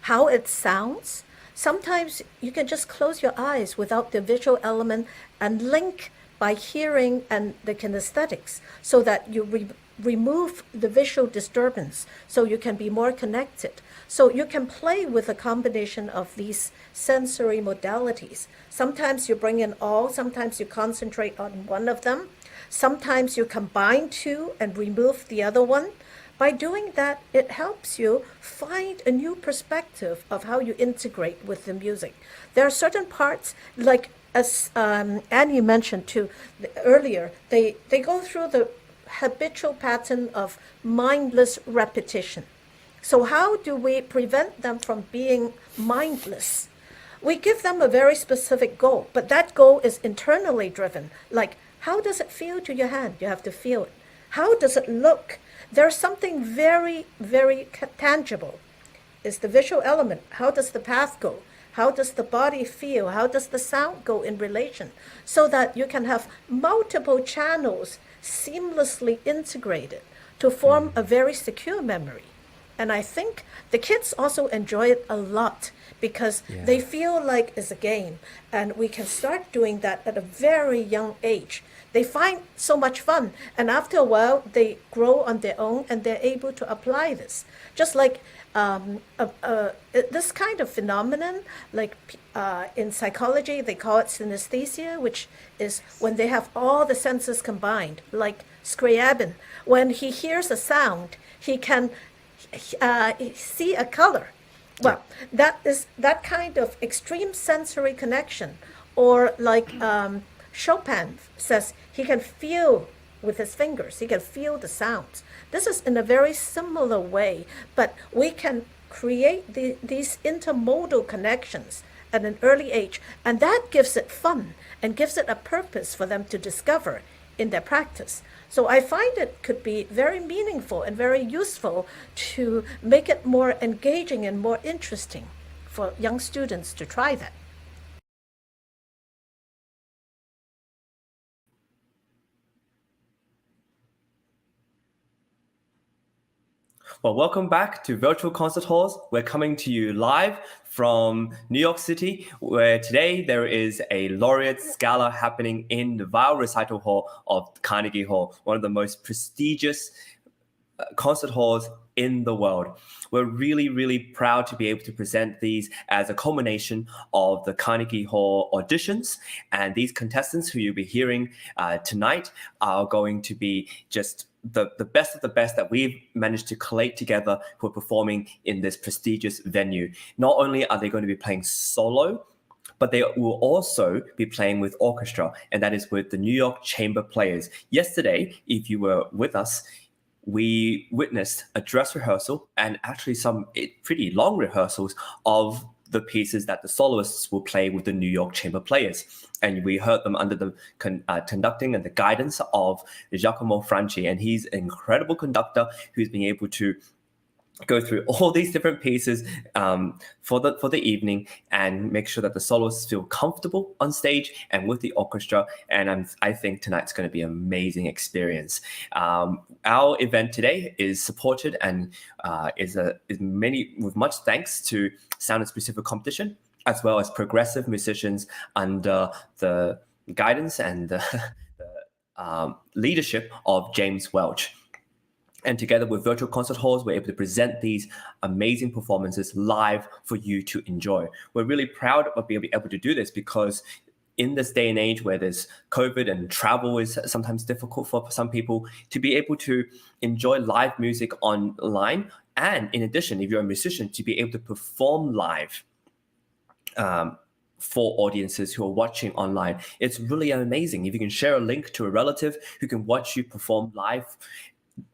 [SPEAKER 8] how it sounds. Sometimes you can just close your eyes without the visual element and link by hearing and the kinesthetics, so that you remove the visual disturbance, so you can be more connected. So you can play with a combination of these sensory modalities. Sometimes you bring in all, sometimes you concentrate on one of them, sometimes you combine two and remove the other one. By doing that, it helps you find a new perspective of how you integrate with the music. There are certain parts, like as Annie mentioned too earlier, they go through the habitual pattern of mindless repetition. So how do we prevent them from being mindless? We give them a very specific goal, but that goal is internally driven. Like, how does it feel to your hand? You have to feel it. How does it look? There's something very, very tangible. It's the visual element. How does the path go? How does the body feel? How does the sound go in relation? So that you can have multiple channels seamlessly integrated to form a very secure memory. And I think the kids also enjoy it a lot because they feel like it's a game. And we can start doing that at a very young age. They find so much fun. And after a while, they grow on their own and they're able to apply this. Just like this kind of phenomenon, like in psychology, they call it synesthesia, which is when they have all the senses combined, like Scriabin. When he hears a sound, he can see a color. Well, that is that kind of extreme sensory connection. Or like Chopin says, he can feel with his fingers, he can feel the sounds. This is in a very similar way, but we can create these intermodal connections at an early age, and that gives it fun and gives it a purpose for them to discover in their practice. So I find it could be very meaningful and very useful to make it more engaging and more interesting for young students to try that.
[SPEAKER 1] Well, welcome back to Virtual Concert Halls. We're coming to you live from New York City, where today there is a Laureate Gala happening in the Weill Recital Hall of Carnegie Hall, one of the most prestigious concert halls in the world. We're really, really proud to be able to present these as a culmination of the Carnegie Hall auditions. And these contestants who you'll be hearing tonight are going to be just the best of the best that we've managed to collate together who are performing in this prestigious venue. Not only are they going to be playing solo, but they will also be playing with orchestra, and that is with the New York Chamber Players. Yesterday, if you were with us, we witnessed a dress rehearsal and actually some pretty long rehearsals of the pieces that the soloists will play with the New York Chamber Players. And we heard them under the conducting and the guidance of Giacomo Franchi. And he's an incredible conductor who's been able to go through all these different pieces for the evening and make sure that the soloists feel comfortable on stage and with the orchestra. And I think tonight's going to be an amazing experience. Our event today is supported and is with much thanks to Sound Espressivo competition, as well as progressive musicians under the guidance and the leadership of James Welch. And together with Virtual Concert Halls, we're able to present these amazing performances live for you to enjoy. We're really proud of being able to do this because in this day and age where there's COVID and travel is sometimes difficult for some people, to be able to enjoy live music online. And in addition, if you're a musician, to be able to perform live for audiences who are watching online. It's really amazing. If you can share a link to a relative who can watch you perform live,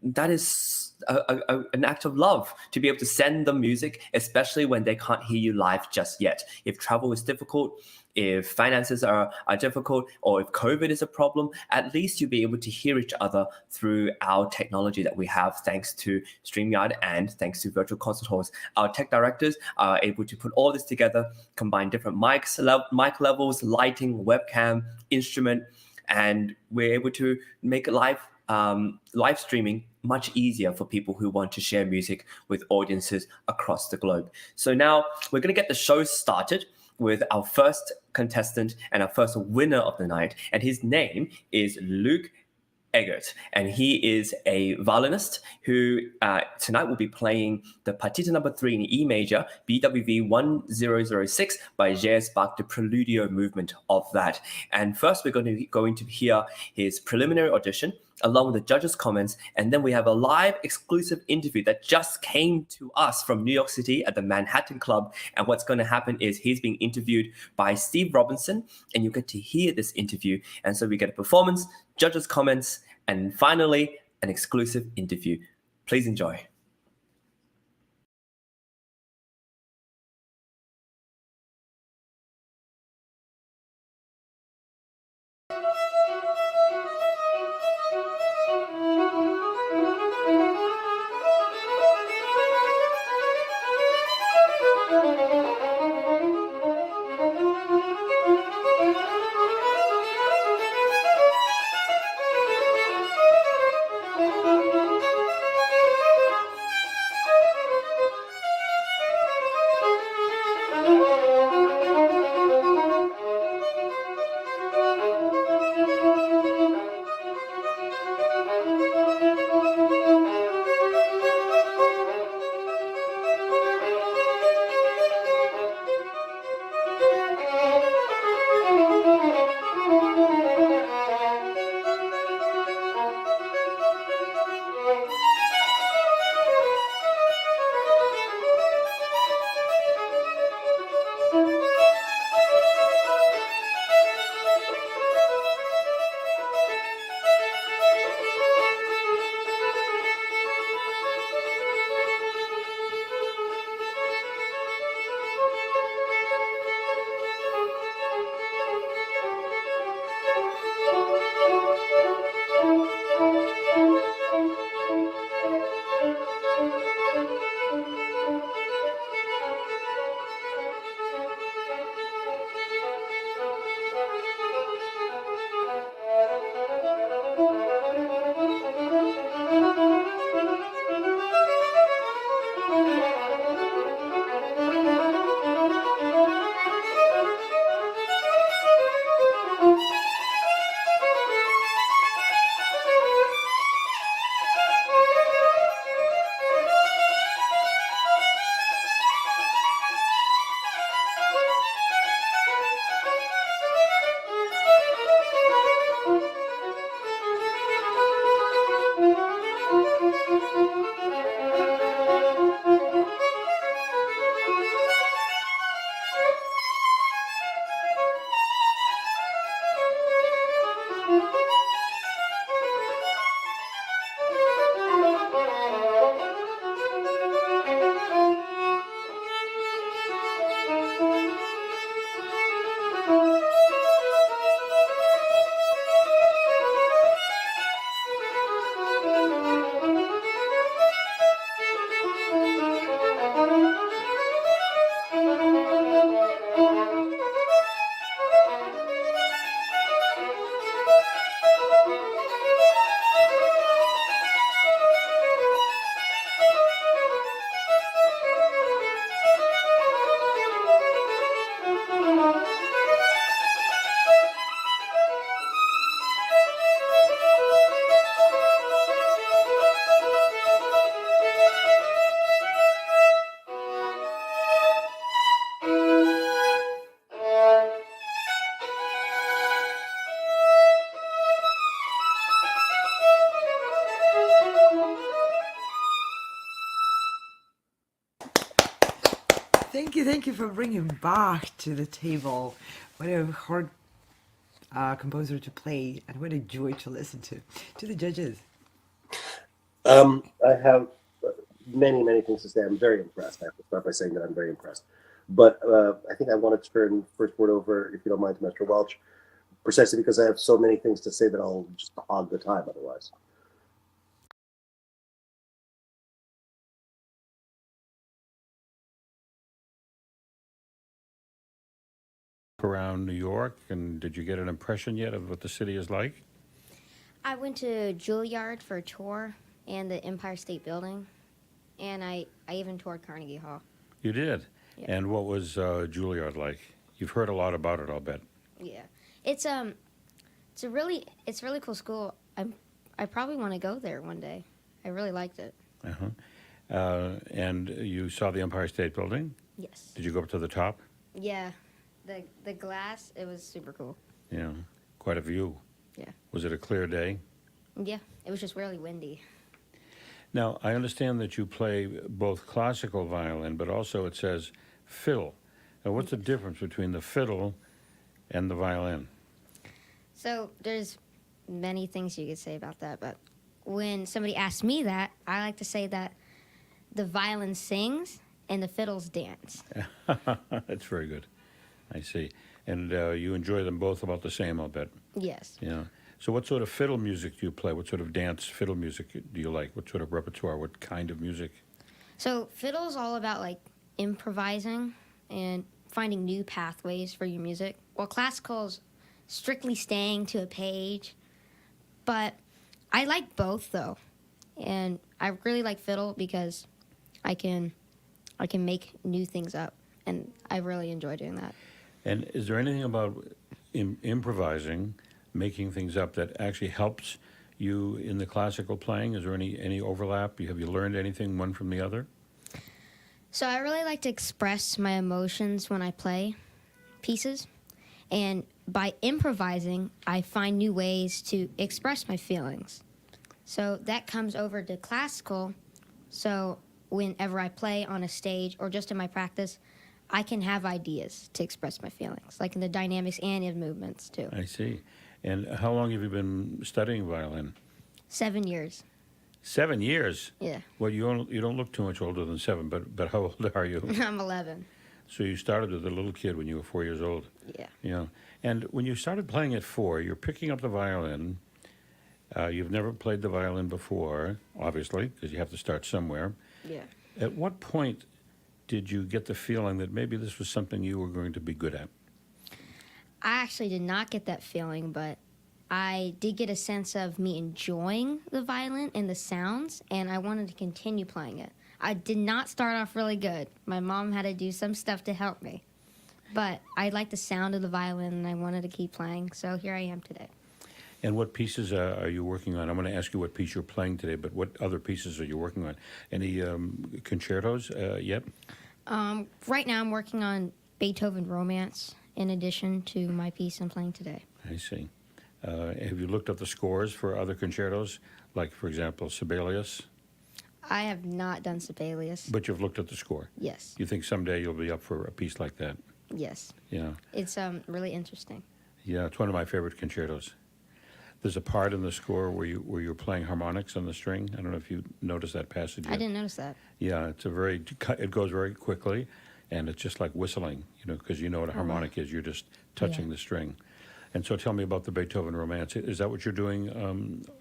[SPEAKER 1] that is an act of love to be able to send them music, especially when they can't hear you live just yet. If travel is difficult, if finances are difficult, or if COVID is a problem, at least you'll be able to hear each other through our technology that we have, thanks to StreamYard and thanks to virtual concert halls. Our tech directors are able to put all this together, combine different mic levels, lighting, webcam, instrument, and we're able to make live streaming much easier for people who want to share music with audiences across the globe. So now we're going to get the show started with our first contestant and our first winner of the night. And his name is Luke Eggert, and he is a violinist who tonight will be playing the Partita number 3 in E major, BWV 1006 by J.S. Bach, the Preludio movement of that. And first we're going to hear his preliminary audition along with the judges' comments, and then we have a live exclusive interview that just came to us from New York City at the Manhattan Club. And what's going to happen is he's being interviewed by Steve Robinson, and you get to hear this interview. And so we get a performance, judges' comments, and finally an exclusive interview. Please enjoy.
[SPEAKER 4] Thank you for bringing Bach to the table. What a hard composer to play, and what a joy to listen to. To the judges.
[SPEAKER 10] I have many things to say. I'm very impressed. I have to start by saying that I'm very impressed. But I think I want to turn first word over, if you don't mind, to Mr. Welch, precisely because I have so many things to say that I'll just hog the time otherwise.
[SPEAKER 11] Around New York, and did you get an impression yet of what the city is like?
[SPEAKER 12] I went to Juilliard for a tour and the Empire State Building, and I even toured Carnegie Hall.
[SPEAKER 11] You did?
[SPEAKER 12] Yeah.
[SPEAKER 11] And what was Juilliard like? You've heard a lot about it, I'll bet.
[SPEAKER 12] Yeah, it's really cool school. I probably want to go there one day. I really liked it.
[SPEAKER 11] And you saw the Empire State Building?
[SPEAKER 12] Yes.
[SPEAKER 11] Did you go up to the top?
[SPEAKER 12] Yeah, the glass, it was super cool.
[SPEAKER 11] Yeah, quite a view.
[SPEAKER 12] Yeah.
[SPEAKER 11] Was it a clear day?
[SPEAKER 12] Yeah, it was just really windy.
[SPEAKER 11] Now, I understand that you play both classical violin, but also it says fiddle. Now, what's the difference between the fiddle and the violin?
[SPEAKER 12] So there's many things you could say about that, but when somebody asks me that, I like to say that the violin sings and the fiddles dance.
[SPEAKER 11] That's very good. I see. And you enjoy them both about the same, I'll bet.
[SPEAKER 12] Yes.
[SPEAKER 11] Yeah. So what sort of fiddle music do you play? What sort of dance fiddle music do you like? What sort of repertoire? What kind of music?
[SPEAKER 12] So fiddle's all about like improvising and finding new pathways for your music. Well, classical's strictly staying to a page, but I like both though. And I really like fiddle because I can make new things up, and I really enjoy doing that.
[SPEAKER 11] And is there anything about improvising, making things up, that actually helps you in the classical playing? Is there any overlap? Have you learned anything one from the other?
[SPEAKER 12] So I really like to express my emotions when I play pieces, and by improvising, I find new ways to express my feelings. So that comes over to classical, so whenever I play on a stage or just in my practice, I can have ideas to express my feelings, like in the dynamics and in movements, too.
[SPEAKER 11] I see. And how long have you been studying violin?
[SPEAKER 12] 7 years.
[SPEAKER 11] 7 years?
[SPEAKER 12] Yeah.
[SPEAKER 11] Well, you don't look too much older than 7, but how old are you?
[SPEAKER 12] I'm 11.
[SPEAKER 11] So you started as a little kid when you were 4 years old?
[SPEAKER 12] Yeah.
[SPEAKER 11] Yeah. And when you started playing at 4, you're picking up the violin. You've never played the violin before, obviously, because you have to start somewhere.
[SPEAKER 12] Yeah.
[SPEAKER 11] At what point did you get the feeling that maybe this was something you were going to be good at?
[SPEAKER 12] I actually did not get that feeling, but I did get a sense of me enjoying the violin and the sounds, and I wanted to continue playing it. I did not start off really good. My mom had to do some stuff to help me. But I liked the sound of the violin, and I wanted to keep playing, so here I am today.
[SPEAKER 11] And what pieces are you working on? I'm going to ask you what piece you're playing today, but what other pieces are you working on? Any concertos yet?
[SPEAKER 12] Right now I'm working on Beethoven Romance in addition to my piece I'm playing today.
[SPEAKER 11] I see. Have you looked up the scores for other concertos, like, for example, Sibelius?
[SPEAKER 12] I have not done Sibelius.
[SPEAKER 11] But you've looked at the score?
[SPEAKER 12] Yes.
[SPEAKER 11] You think someday you'll be up for a piece like that?
[SPEAKER 12] Yes.
[SPEAKER 11] Yeah.
[SPEAKER 12] It's really interesting.
[SPEAKER 11] Yeah, it's one of my favorite concertos. There's a part in the score where you're playing harmonics on the string. I don't know if you noticed that passage yet.
[SPEAKER 12] I didn't notice that.
[SPEAKER 11] Yeah, it goes very quickly, and it's just like whistling, because you know what a harmonic is. You're just touching the string. And so tell me about the Beethoven Romance. Is that what you're doing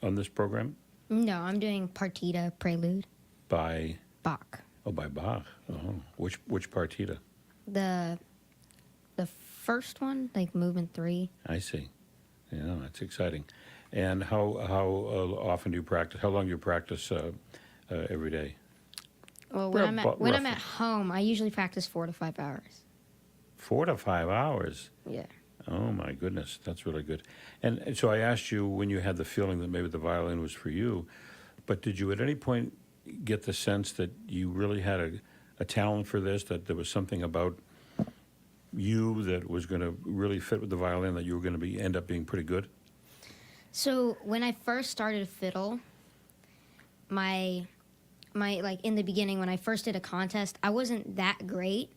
[SPEAKER 11] on this program?
[SPEAKER 12] No, I'm doing Partita Prelude.
[SPEAKER 11] By?
[SPEAKER 12] Bach.
[SPEAKER 11] Oh, by Bach. Oh, which partita?
[SPEAKER 12] The first one, like movement 3.
[SPEAKER 11] I see. Yeah, that's exciting. And how often do you practice? How long do you practice every day?
[SPEAKER 12] Well, when I'm at home, I usually practice 4 to 5 hours.
[SPEAKER 11] 4 to 5 hours?
[SPEAKER 12] Yeah.
[SPEAKER 11] Oh, my goodness. That's really good. And so I asked you when you had the feeling that maybe the violin was for you, but did you at any point get the sense that you really had a talent for this, that there was something about you that was going to really fit with the violin, that you were going to end up being pretty good?
[SPEAKER 12] So when I first started fiddle, my like in the beginning when I first did a contest, I wasn't that great,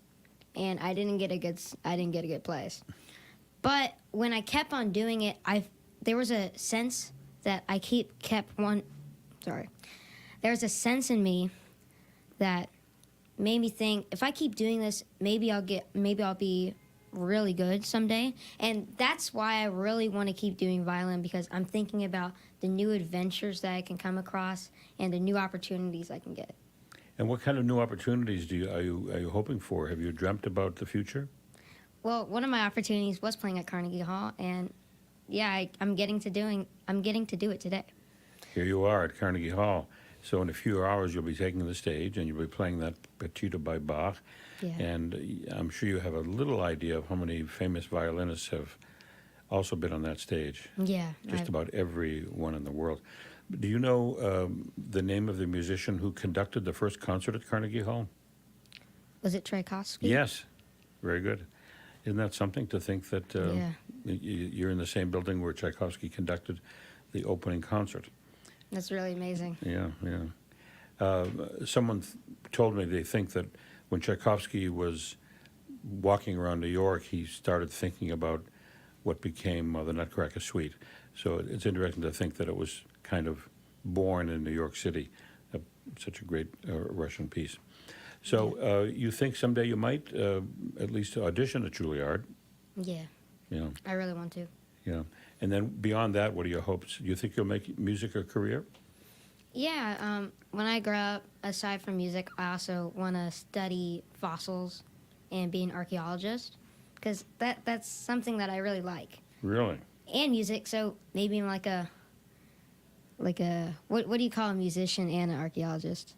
[SPEAKER 12] and I didn't get a good place. But when I kept on doing it, there was a sense that There's a sense in me that made me think, if I keep doing this, maybe I'll be really good someday. And that's why I really want to keep doing violin, because I'm thinking about the new adventures that I can come across and the new opportunities I can get.
[SPEAKER 11] And what kind of new opportunities are you hoping for? Have you dreamt about the future?
[SPEAKER 12] Well, one of my opportunities was playing at Carnegie Hall, and yeah, I'm getting to do it today.
[SPEAKER 11] Here you are at Carnegie Hall. So in a few hours, you'll be taking the stage and you'll be playing that Partita by Bach.
[SPEAKER 12] Yeah.
[SPEAKER 11] And I'm sure you have a little idea of how many famous violinists have also been on that stage.
[SPEAKER 12] Yeah.
[SPEAKER 11] Just about everyone in the world. Do you know the name of the musician who conducted the first concert at Carnegie Hall?
[SPEAKER 12] Was it Tchaikovsky?
[SPEAKER 11] Yes. Very good. Isn't that something to think that you're in the same building where Tchaikovsky conducted the opening concert?
[SPEAKER 12] That's really amazing.
[SPEAKER 11] Yeah, yeah. Someone told me they think that when Tchaikovsky was walking around New York, he started thinking about what became the Nutcracker Suite. So it's interesting to think that it was kind of born in New York City, such a great Russian piece. So you think someday you might at least audition at Juilliard?
[SPEAKER 12] Yeah.
[SPEAKER 11] Yeah.
[SPEAKER 12] I really want to.
[SPEAKER 11] Yeah. And then beyond that, what are your hopes? Do you think you'll make music a career?
[SPEAKER 12] Yeah. When I grow up, aside from music, I also want to study fossils and be an archaeologist, because that's something that I really like.
[SPEAKER 11] Really?
[SPEAKER 12] And music, so maybe I'm like a what do you call a musician and an archaeologist?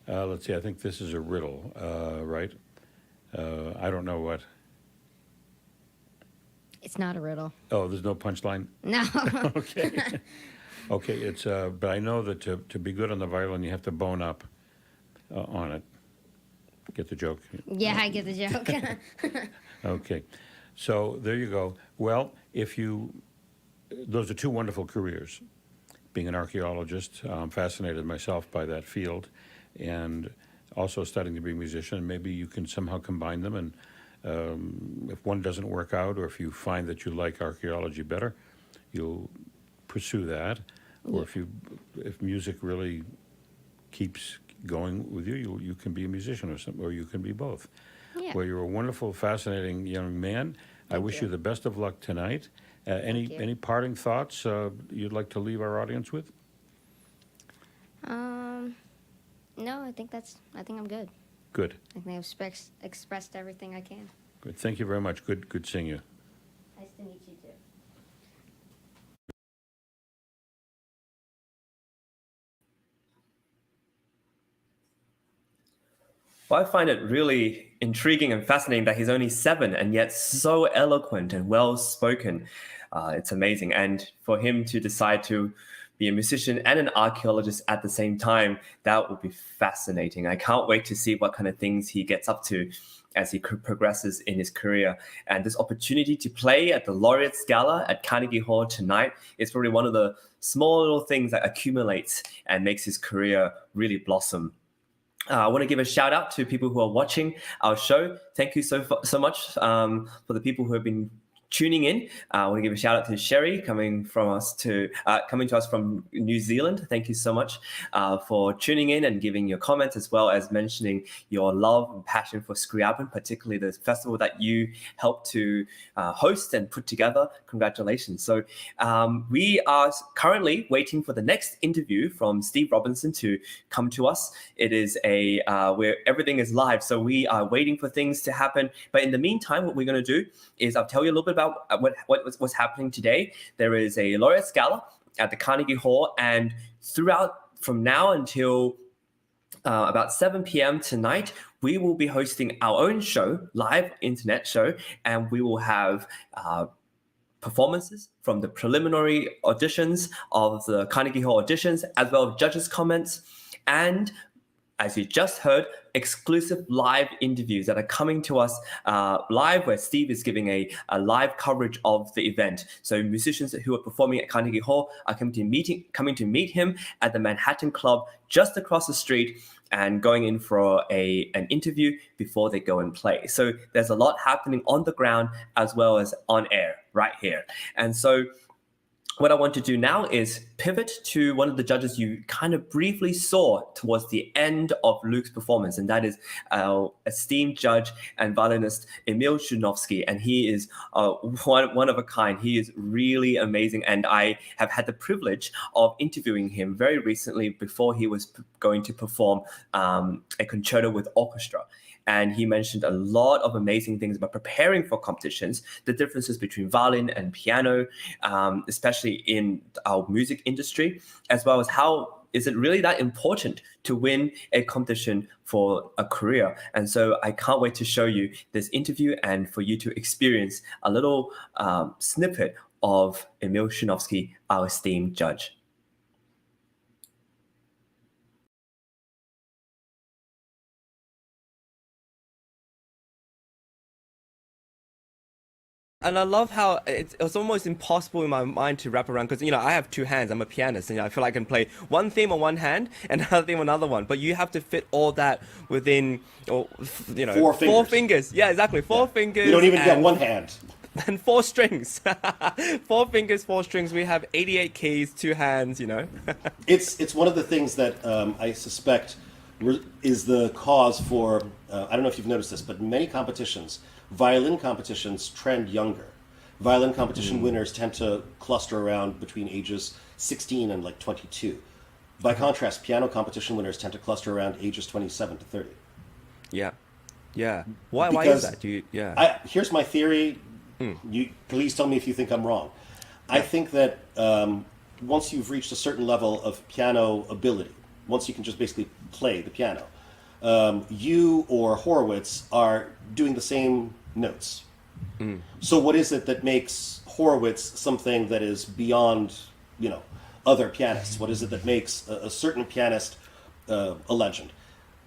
[SPEAKER 11] Let's see, I think this is a riddle, right? I don't know what.
[SPEAKER 12] It's not a riddle.
[SPEAKER 11] Oh, there's no punchline?
[SPEAKER 12] No.
[SPEAKER 11] Okay. Okay, it's but I know that to be good on the violin, you have to bone up on it. Get the joke?
[SPEAKER 12] Yeah, I get the joke.
[SPEAKER 11] Okay. So there you go. Well, those are two wonderful careers. Being an archaeologist, I'm fascinated myself by that field, and also studying to be a musician. Maybe you can somehow combine them, and if one doesn't work out, or if you find that you like archaeology better, you'll pursue that. Or if music really keeps going with you, you can be a musician or something, or you can be both.
[SPEAKER 12] Yeah.
[SPEAKER 11] Well, you're a wonderful, fascinating young man. I wish you the best of luck tonight. Any parting thoughts you'd like to leave our audience with?
[SPEAKER 12] No, I think I'm good.
[SPEAKER 11] Good.
[SPEAKER 12] I think I've expressed everything I can.
[SPEAKER 11] Good. Thank you very much. Good seeing you.
[SPEAKER 12] Nice to meet you too.
[SPEAKER 1] Well, I find it really intriguing and fascinating that he's only 7 and yet so eloquent and well-spoken. It's amazing. And for him to decide to be a musician and an archaeologist at the same time, that would be fascinating. I can't wait to see what kind of things he gets up to as he progresses in his career. And this opportunity to play at the Laureate Gala at Carnegie Hall tonight is probably one of the small little things that accumulates and makes his career really blossom. I want to give a shout out to people who are watching our show. Thank you so much for the people who have been tuning in. I want to give a shout out to Sherry coming to us from New Zealand. Thank you so much for tuning in and giving your comments, as well as mentioning your love and passion for Scriabin, particularly the festival that you helped to host and put together. Congratulations. So we are currently waiting for the next interview from Steve Robinson to come to us. It is where everything is live, so we are waiting for things to happen. But in the meantime, what we're going to do is I'll tell you a little bit about what's happening today. There is a Laureate Gala at the Carnegie Hall, and throughout from now until about 7 p.m. tonight, we will be hosting our own show, live internet show, and we will have performances from the preliminary auditions of the Carnegie Hall auditions, as well as judges' comments, and as you just heard, exclusive live interviews that are coming to us live, where Steve is giving a live coverage of the event. So musicians who are performing at Carnegie Hall are coming to meet him at the Manhattan Club just across the street and going in for an interview before they go and play. So there's a lot happening on the ground as well as on air right here. And so what I want to do now is pivot to one of the judges you kind of briefly saw towards the end of Luke's performance, and that is our esteemed judge and violinist Emil Shunovsky, and he is one of a kind. He is really amazing, and I have had the privilege of interviewing him very recently before he was going to perform a concerto with orchestra. And he mentioned a lot of amazing things about preparing for competitions, the differences between violin and piano, especially in our music industry, as well as how is it really that important to win a competition for a career. And so I can't wait to show you this interview and for you to experience a little snippet of Emil Shunovsky, our esteemed judge.
[SPEAKER 13] And I love how it's almost impossible in my mind to wrap around, because, you know, I have two hands. I'm a pianist, and I feel like I can play one theme on one hand and another theme on another one. But you have to fit all that within, you know, four fingers. Yeah, exactly. Four fingers.
[SPEAKER 10] You don't even get one hand.
[SPEAKER 13] And 4 strings. 4 fingers, 4 strings. We have 88 keys, 2 hands, you know.
[SPEAKER 10] It's one of the things that I suspect is the cause for, I don't know if you've noticed this, but many competitions, violin competitions trend younger. Violin competition winners tend to cluster around between ages 16 and like 22. By contrast, piano competition winners tend to cluster around ages 27 to 30.
[SPEAKER 13] Yeah. Why is that?
[SPEAKER 10] Here's my theory. You please tell me if you think I'm wrong. I think that once you've reached a certain level of piano ability, once you can just basically play the piano, you or Horowitz are doing the same notes. So what is it that makes Horowitz something that is beyond, you know, other pianists? What is it that makes a certain pianist a legend?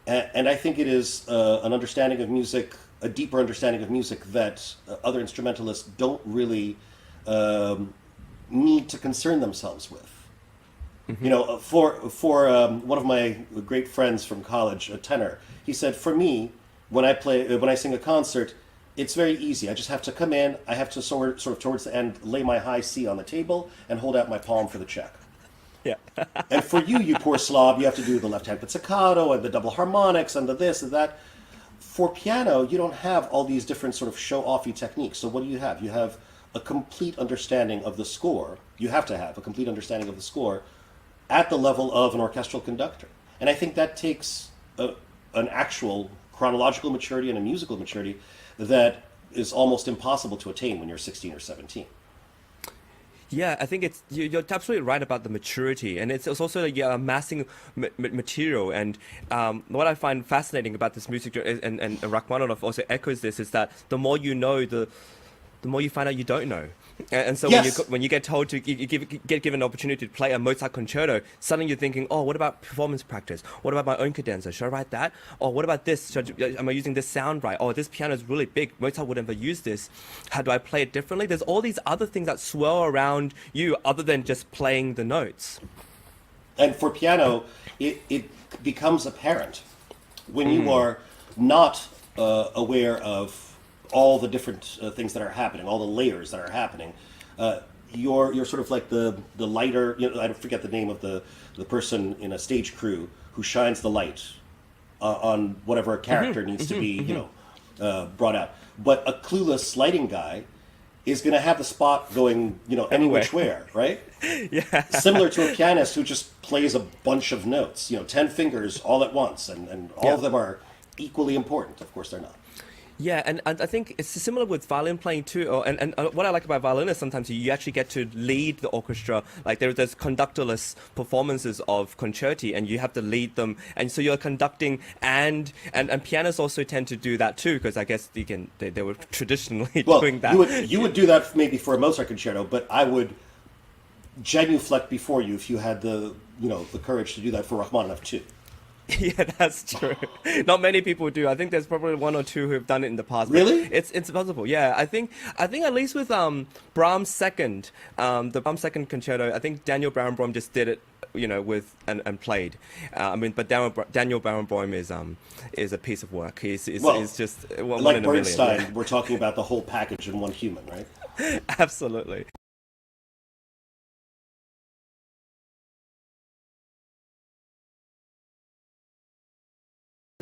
[SPEAKER 10] And I think it is an understanding of music, a deeper understanding of music that other instrumentalists don't really need to concern themselves with. You know, for one of my great friends from college, a tenor, he said, for me, when I sing a concert, it's very easy. I just have to come in, I have to sort of towards the end lay my high C on the table and hold out my palm for the check.
[SPEAKER 13] Yeah.
[SPEAKER 10] And for you poor slob, you have to do the left-hand pizzicato and the double harmonics and the this and that. For piano, you don't have all these different sort of show-offy techniques. So what do you have? You have a complete understanding of the score. You have to have a complete understanding of the score at the level of an orchestral conductor. And I think that takes an actual chronological maturity and a musical maturity that is almost impossible to attain when you're 16 or 17.
[SPEAKER 13] Yeah, I think you're absolutely right about the maturity, and it's also amassing material. And what I find fascinating about this music, and Rachmaninoff also echoes this, is that the more you know, the more you find out you don't know. And so when you get told to get given an opportunity to play a Mozart concerto, suddenly you're thinking, oh, what about performance practice? What about my own cadenza? Should I write that? Or what about this? Am I using this sound right? Oh, this piano is really big. Mozart would never use this. How do I play it differently? There's all these other things that swirl around you other than just playing the notes.
[SPEAKER 10] And for piano, it becomes apparent when you are not aware of all the different things that are happening, all the layers that are happening. You're sort of like the lighter, you know, I forget the name of the person in a stage crew who shines the light on whatever a character needs to be, you know, brought out. But a clueless lighting guy is going to have the spot going, you know, any which way, right?
[SPEAKER 13] Yeah.
[SPEAKER 10] Similar to a pianist who just plays a bunch of notes, you know, 10 fingers all at once, and all of them are equally important. Of course, they're not.
[SPEAKER 13] Yeah, and I think it's similar with violin playing too. And what I like about violin is sometimes you actually get to lead the orchestra. Like there's conductorless performances of concerti, and you have to lead them. And so you're conducting, and pianists also tend to do that too, because I guess they were traditionally doing that.
[SPEAKER 10] You would do that maybe for a Mozart concerto, but I would genuflect before you if you had the courage to do that for Rachmaninoff too.
[SPEAKER 13] Yeah, that's true. Not many people do. I think there's probably 1 or 2 who have done it in the past.
[SPEAKER 10] Really?
[SPEAKER 13] It's possible. Yeah, I think at least with Brahms' second, the Brahms' second concerto, I think Daniel Barenboim just did it, you know, with and played. But Daniel Barenboim is a piece of work. He's just one
[SPEAKER 10] like
[SPEAKER 13] in a million.
[SPEAKER 10] Bernstein. We're talking about the whole package in one human, right?
[SPEAKER 13] Absolutely.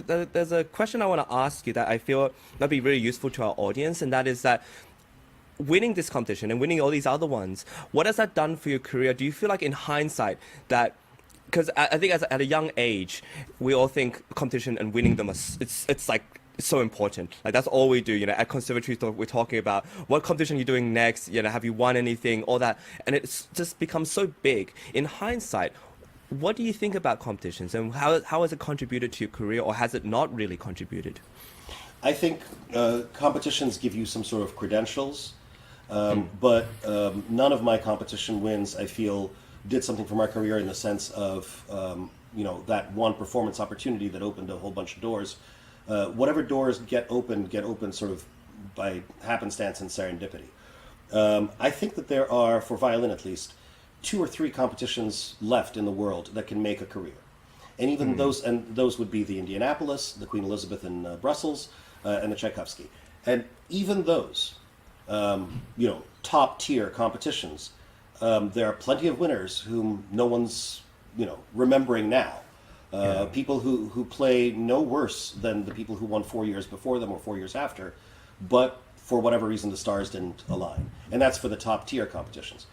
[SPEAKER 13] There's a question I want to ask you that I feel that'd be really useful to our audience, and that is that winning this competition and winning all these other ones, what has that done for your career? Do you feel like in hindsight that, because I think at a young age, we all think competition and winning them, it's like so important. Like that's all we do, at conservatory we're talking about what competition you're doing next, have you won anything, all that. And it's just become so big. In hindsight, what do you think about competitions and how has it contributed to your career, or has it not really contributed?
[SPEAKER 10] I think competitions give you some sort of credentials, but none of my competition wins, I feel, did something for my career in the sense of, that one performance opportunity that opened a whole bunch of doors. Whatever doors get opened sort of by happenstance and serendipity. I think that there are, for violin at least, 2 or 3 competitions left in the world that can make a career. And even those would be the Indianapolis, the Queen Elizabeth in Brussels, and the Tchaikovsky. And even those, top tier competitions, there are plenty of winners whom no one's, remembering now. People who play no worse than the people who won 4 years before them or 4 years after, but for whatever reason the stars didn't align. And that's for the top tier competitions.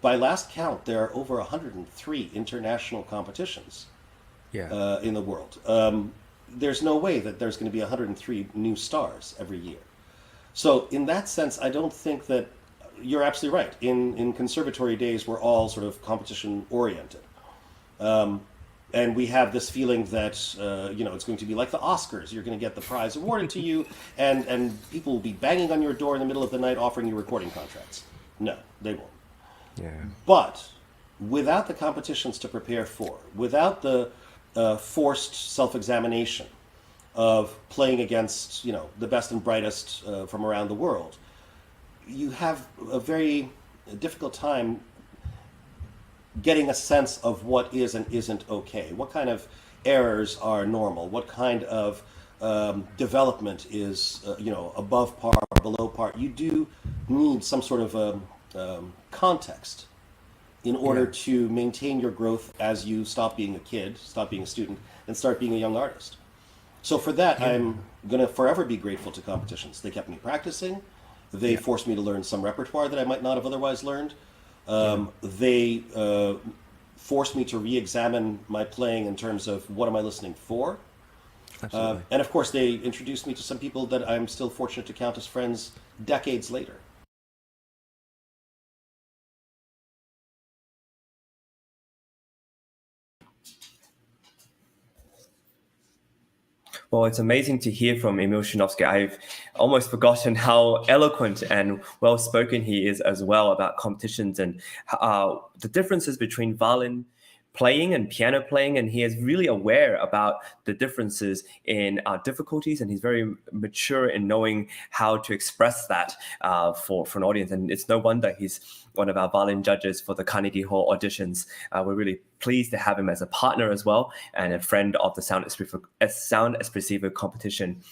[SPEAKER 10] By last count, there are over 103 international competitions in the world. There's no way that there's going to be 103 new stars every year. So in that sense, I don't think that you're absolutely right. In conservatory days, we're all sort of competition oriented. And we have this feeling that, it's going to be like the Oscars. You're going to get the prize awarded to you, and people will be banging on your door in the middle of the night offering you recording contracts. No, they won't.
[SPEAKER 13] Yeah.
[SPEAKER 10] But without the competitions to prepare for, without the forced self-examination of playing against, the best and brightest from around the world, you have a very difficult time getting a sense of what is and isn't okay. What kind of errors are normal? What kind of development is, above par, below par? You do need some sort of context in order to maintain your growth as you stop being a kid, stop being a student, and start being a young artist. So for that, I'm going to forever be grateful to competitions. They kept me practicing. They forced me to learn some repertoire that I might not have otherwise learned. They forced me to re-examine my playing in terms of what am I listening for. And of course, they introduced me to some people that I'm still fortunate to count as friends decades later.
[SPEAKER 1] Well, it's amazing to hear from Emil Shinovsky. I've almost forgotten how eloquent and well-spoken he is as well about competitions and the differences between violin playing and piano playing, and he is really aware about the differences in difficulties, and he's very mature in knowing how to express that for an audience. And it's no wonder he's one of our violin judges for the Carnegie Hall auditions. We're really pleased to have him as a partner as well, and a friend of the Sound Espressivo competition.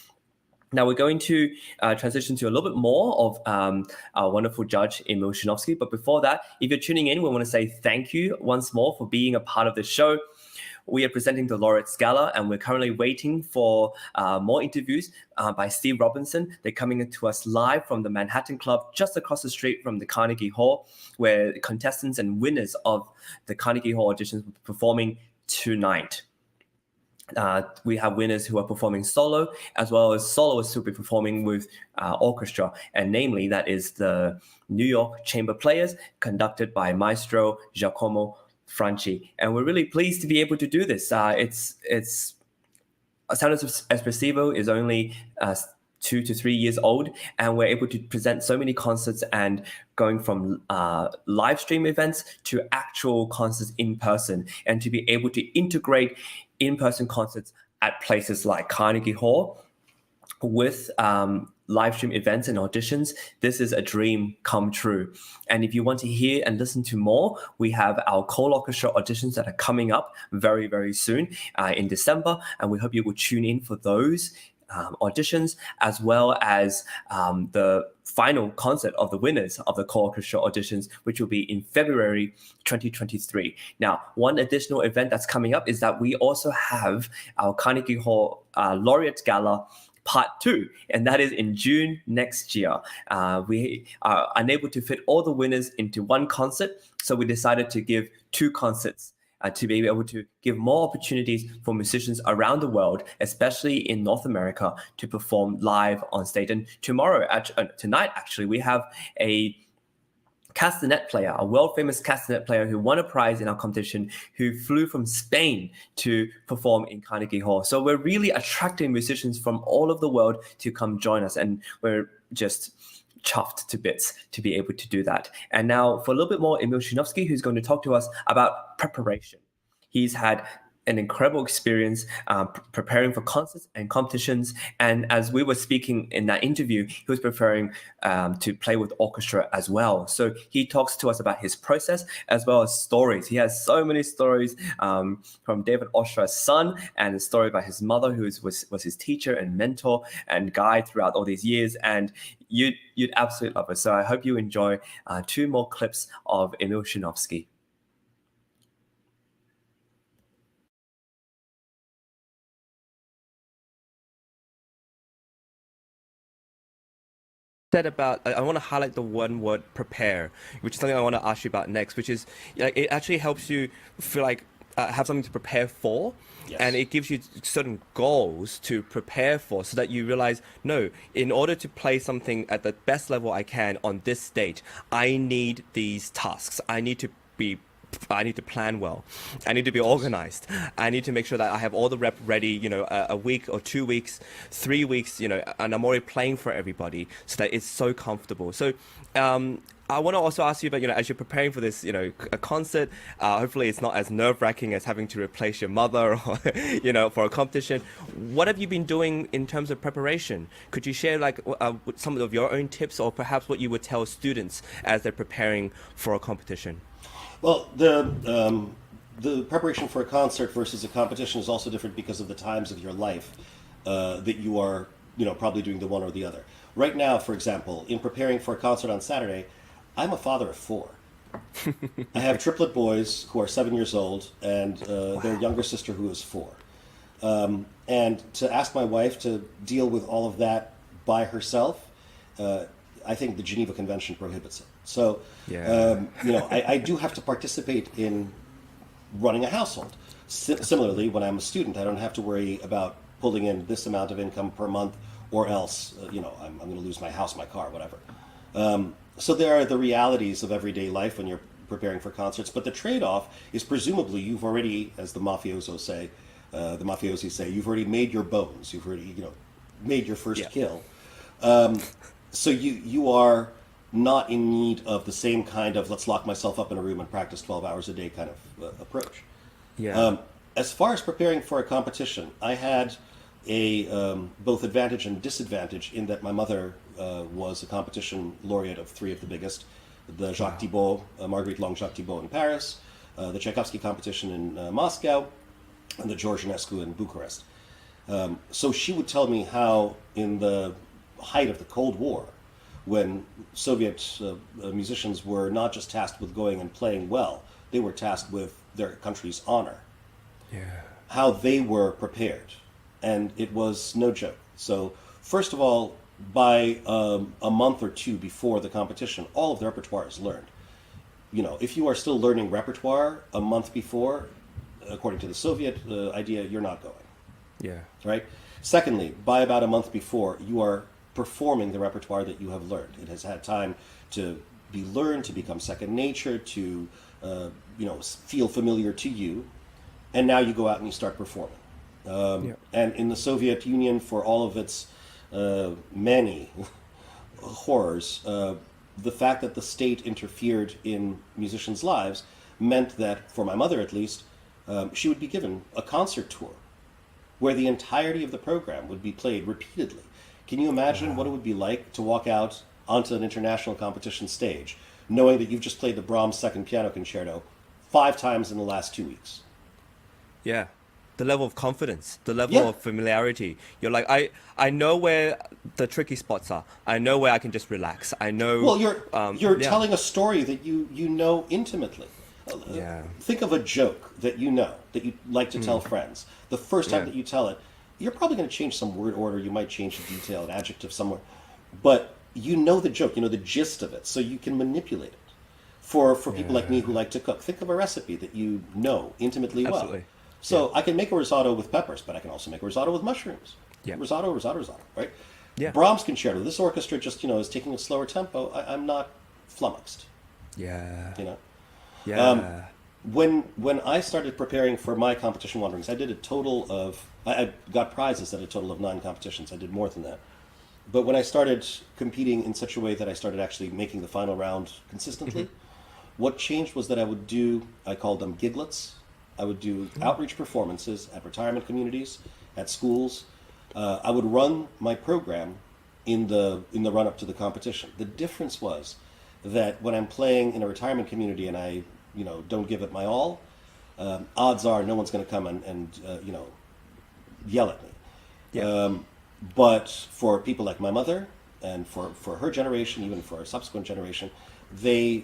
[SPEAKER 1] Now we're going to transition to a little bit more of our wonderful judge, Emil Shinovsky. But before that, if you're tuning in, we want to say thank you once more for being a part of the show. We are presenting the Laureate Gala, and we're currently waiting for more interviews by Steve Robinson. They're coming to us live from the Manhattan Club, just across the street from the Carnegie Hall, where contestants and winners of the Carnegie Hall auditions will be performing tonight. We have winners who are performing solo, as well as soloists who will be performing with orchestra, and namely that is the New York Chamber Players, conducted by Maestro, Giacomo, Franchi. And we're really pleased to be able to do this. It's Sound Espressivo is only 2 to 3 years old, and we're able to present so many concerts, and going from live stream events to actual concerts in person, and to be able to integrate in-person concerts at places like Carnegie Hall with live stream events and auditions. This is a dream come true. And if you want to hear and listen to more, we have our Cole Orchestra auditions that are coming up very, very soon in December, and we hope you will tune in for those auditions, as well as the final concert of the winners of the co-orchestral auditions, which will be in February 2023. Now, one additional event that's coming up is that we also have our Carnegie Hall Laureate Gala Part 2, and that is in June next year. We are unable to fit all the winners into one concert, so we decided to give 2 concerts to be able to give more opportunities for musicians around the world, especially in North America, to perform live on stage. And tonight, actually, we have a castanet player, a world-famous castanet player who won a prize in our competition, who flew from Spain to perform in Carnegie Hall. So we're really attracting musicians from all over the world to come join us, and we're just chuffed to bits to be able to do that. And now for a little bit more, Emil Shinovsky, who's going to talk to us about preparation. He's had an incredible experience preparing for concerts and competitions. And as we were speaking in that interview, he was preparing to play with orchestra as well. So he talks to us about his process as well as stories. He has so many stories from David Ostra's son, and a story about his mother, who was his teacher and mentor and guide throughout all these years. And you'd absolutely love it. So I hope you enjoy 2 more clips of Emil Shinovsky.
[SPEAKER 13] Said about, I want to highlight the one word prepare, which is something I want to ask you about next, which is it actually helps you feel like have something to prepare for. Yes. And it gives you certain goals to prepare for, so that you realize, no, in order to play something at the best level I can on this stage, I need these tasks. I need to plan well. I need to be organized. I need to make sure that I have all the rep ready, a week or 2 weeks, 3 weeks, and I'm already playing for everybody so that it's so comfortable. So I want to also ask you about, as you're preparing for this, a concert, hopefully it's not as nerve-wracking as having to replace your mother or, for a competition. What have you been doing in terms of preparation? Could you share some of your own tips, or perhaps what you would tell students as they're preparing for a competition?
[SPEAKER 10] Well, the preparation for a concert versus a competition is also different because of the times of your life that you are, probably doing the one or the other. Right now, for example, in preparing for a concert on Saturday, I'm a father of 4. I have triplet boys who are 7 years old, and their younger sister who is 4. And to ask my wife to deal with all of that by herself, I think the Geneva Convention prohibits it. So, I do have to participate in running a household. Similarly, when I'm a student, I don't have to worry about pulling in this amount of income per month, or else, I'm going to lose my house, my car, whatever. So there are the realities of everyday life when you're preparing for concerts, but the trade-off is presumably you've already, as the mafiosi say, you've already made your bones. You've already, made your first kill. So you are not in need of the same kind of let's lock myself up in a room and practice 12 hours a day kind of approach. As far as preparing for a competition, I had a both advantage and disadvantage in that my mother was a competition laureate of 3 of the biggest, the Jacques Thibault, Marguerite Long-Jacques Thibault in Paris, the Tchaikovsky competition in Moscow, and the George Enescu in Bucharest. So she would tell me how in the height of the Cold War, when Soviet musicians were not just tasked with going and playing well, they were tasked with their country's honor. How they were prepared. And it was no joke. So first of all, by a month or 2 before the competition, all of the repertoire is learned. If you are still learning repertoire a month before, according to the Soviet idea, you're not going. Right? Secondly, by about a month before, you are performing the repertoire that you have learned. It has had time to be learned, to become second nature, to feel familiar to you, and now you go out and you start performing. And in the Soviet Union, for all of its many horrors, the fact that the state interfered in musicians' lives meant that, for my mother at least, she would be given a concert tour where the entirety of the program would be played repeatedly. Can you imagine what it would be like to walk out onto an international competition stage knowing that you've just played the Brahms Second Piano Concerto 5 times in the last 2 weeks?
[SPEAKER 13] the level of confidence, the level of familiarity. You're like, I know where the tricky spots are. I know where I can just relax. I know.
[SPEAKER 10] Well, you're telling a story that you know intimately. Think of a joke that you know, that you like to tell friends. The first time that you tell it, you're probably going to change some word order. You might change a detail, an adjective somewhere. But you know the joke, you know the gist of it, so you can manipulate it. For people like me who like to cook, think of a recipe that you know intimately well. So I can make a risotto with peppers, but I can also make a risotto with mushrooms. Risotto, right?
[SPEAKER 13] Yeah.
[SPEAKER 10] Brahms concerto. This orchestra just, is taking a slower tempo. I'm not flummoxed.
[SPEAKER 13] Yeah.
[SPEAKER 10] Yeah. When I started preparing for my competition wanderings, I did a total of, I got prizes at a total of 9 competitions. I did more than that. But when I started competing in such a way that I started actually making the final round consistently, what changed was that I called them giglets. I would do outreach performances at retirement communities, at schools. I would run my program in the run-up to the competition. The difference was that when I'm playing in a retirement community and I don't give it my all, odds are no one's going to come and yell at me. But for people like my mother and for her generation, even for a subsequent generation, they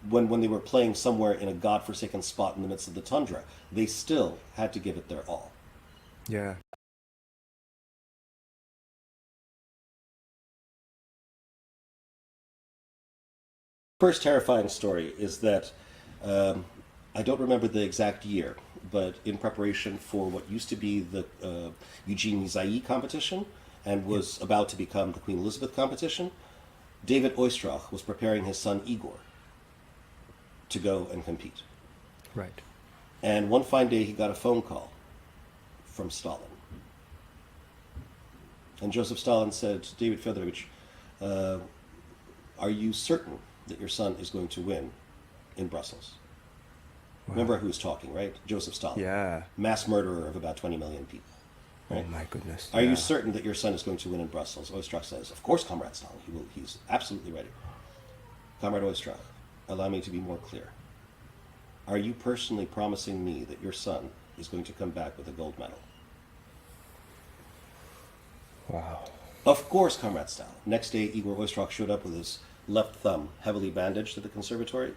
[SPEAKER 10] when they were playing somewhere in a godforsaken spot in the midst of the tundra, they still had to give it their all.
[SPEAKER 13] Yeah.
[SPEAKER 10] First terrifying story is that I don't remember the exact year, but in preparation for what used to be the Eugene Nizaï competition and was about to become the Queen Elizabeth competition, David Oistrakh was preparing his son Igor to go and compete.
[SPEAKER 13] Right.
[SPEAKER 10] And one fine day he got a phone call from Stalin. And Joseph Stalin said, David Fedorovich, are you certain that your son is going to win in Brussels? Wow. Remember who was talking, right? Joseph Stalin.
[SPEAKER 13] Yeah.
[SPEAKER 10] Mass murderer of about 20 million people. Right?
[SPEAKER 13] Oh my goodness.
[SPEAKER 10] Are you certain that your son is going to win in Brussels? Oistrakh says, of course, Comrade Stalin. He's absolutely ready. Comrade Oistrakh, allow me to be more clear. Are you personally promising me that your son is going to come back with a gold medal?
[SPEAKER 13] Wow.
[SPEAKER 10] Of course, Comrade Stalin. Next day, Igor Oistrakh showed up with his left thumb heavily bandaged at the conservatory.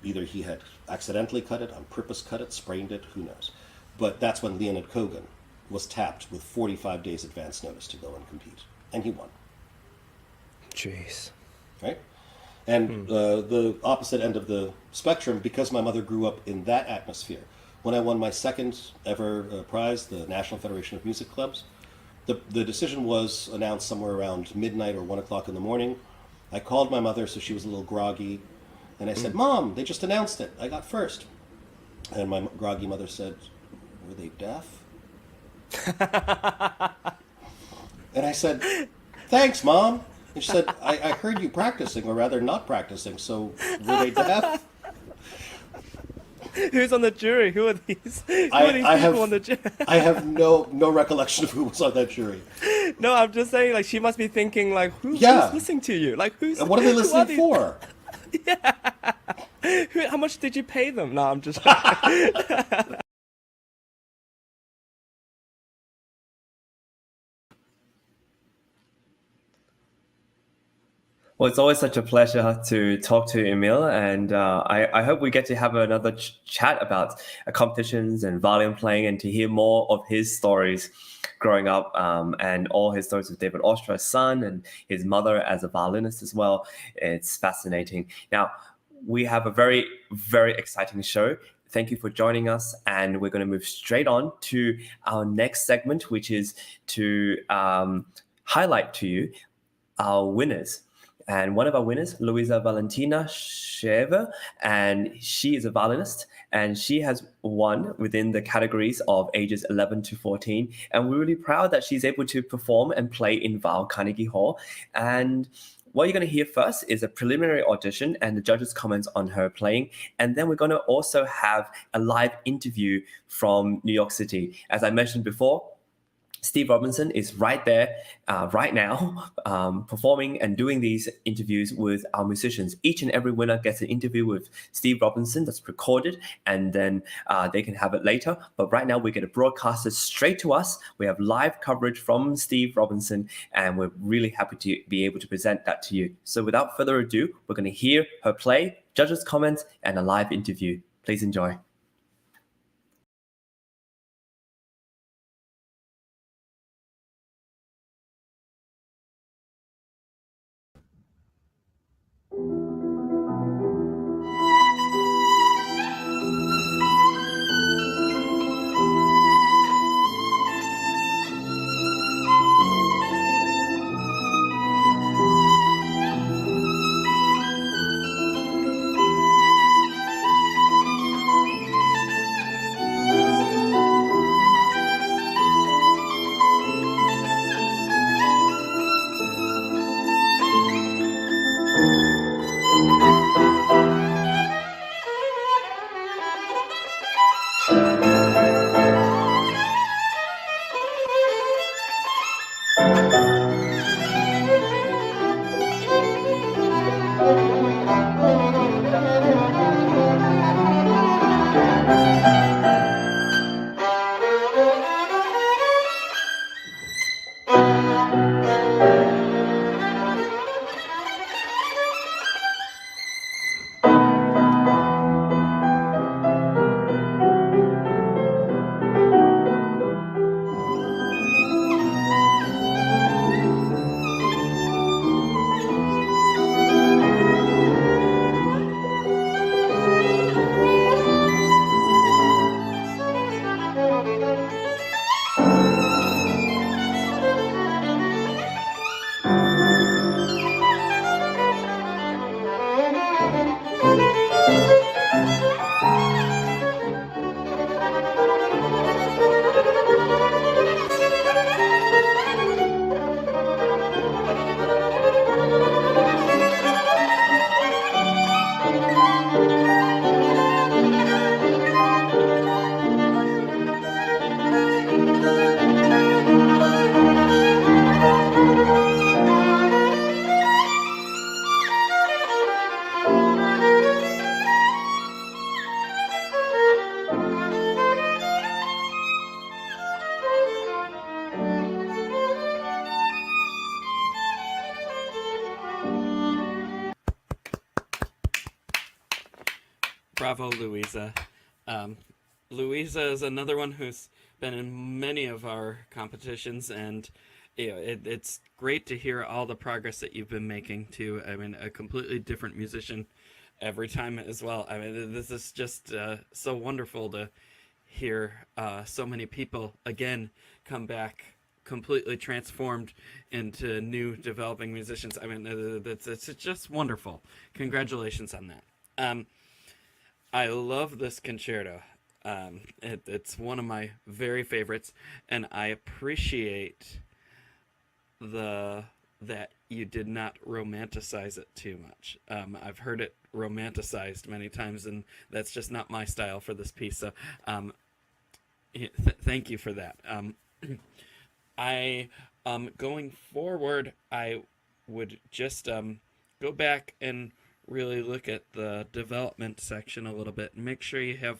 [SPEAKER 10] Either he had accidentally cut it, on purpose cut it, sprained it, who knows. But that's when Leonid Kogan was tapped with 45 days advance notice to go and compete. And he won.
[SPEAKER 13] Jeez.
[SPEAKER 10] Right? And the opposite end of the spectrum, because my mother grew up in that atmosphere, when I won my second ever prize, the National Federation of Music Clubs, the decision was announced somewhere around midnight or 1 o'clock in the morning. I called my mother, so she was a little groggy, and I said, Mom, they just announced it. I got first. And my groggy mother said, were they deaf? And I said, thanks, Mom. And she said, I heard you practicing, or rather not practicing, so were they deaf?
[SPEAKER 13] Who's on the jury? Who are these? People on the jury?
[SPEAKER 10] I have no recollection of who was on that jury.
[SPEAKER 13] No, I'm just saying, like, she must be thinking, like, who's listening to you? Like, who's?
[SPEAKER 10] And what are they listening for?
[SPEAKER 13] Yeah. How much did you pay them? No, I'm just.
[SPEAKER 1] Well, it's always such a pleasure to talk to Emil, and I hope we get to have another chat about competitions and violin playing, and to hear more of his stories growing up, and all his stories with David Oistrakh's son and his mother as a violinist as well. It's fascinating. Now, we have a very, very exciting show. Thank you for joining us, and we're going to move straight on to our next segment, which is to highlight to you our winners. And one of our winners, Louisa Valentina Schever, and she is a violinist, and she has won within the categories of ages 11 to 14. And we're really proud that she's able to perform and play in Weill Carnegie Hall. And what you're going to hear first is a preliminary audition and the judges' comments on her playing. And then we're going to also have a live interview from New York City. As I mentioned before, Steve Robinson is right there, right now, performing and doing these interviews with our musicians. Each and every winner gets an interview with Steve Robinson that's recorded, and then they can have it later. But right now, we get it broadcasted straight to us. We have live coverage from Steve Robinson, and we're really happy to be able to present that to you. So without further ado, we're going to hear her play, judges' comments, and a live interview. Please enjoy.
[SPEAKER 14] Bravo, Louisa. Louisa is another one who's been in many of our competitions, and it's great to hear all the progress that you've been making too. I mean, a completely different musician every time as well. I mean, this is just so wonderful to hear so many people again come back completely transformed into new developing musicians. I mean, it's just wonderful. Congratulations on that. I love this concerto. It's one of my very favorites, and I appreciate that you did not romanticize it too much. I've heard it romanticized many times, and that's just not my style for this piece. So, thank you for that. Going forward, I would just go back and really look at the development section a little bit and make sure you have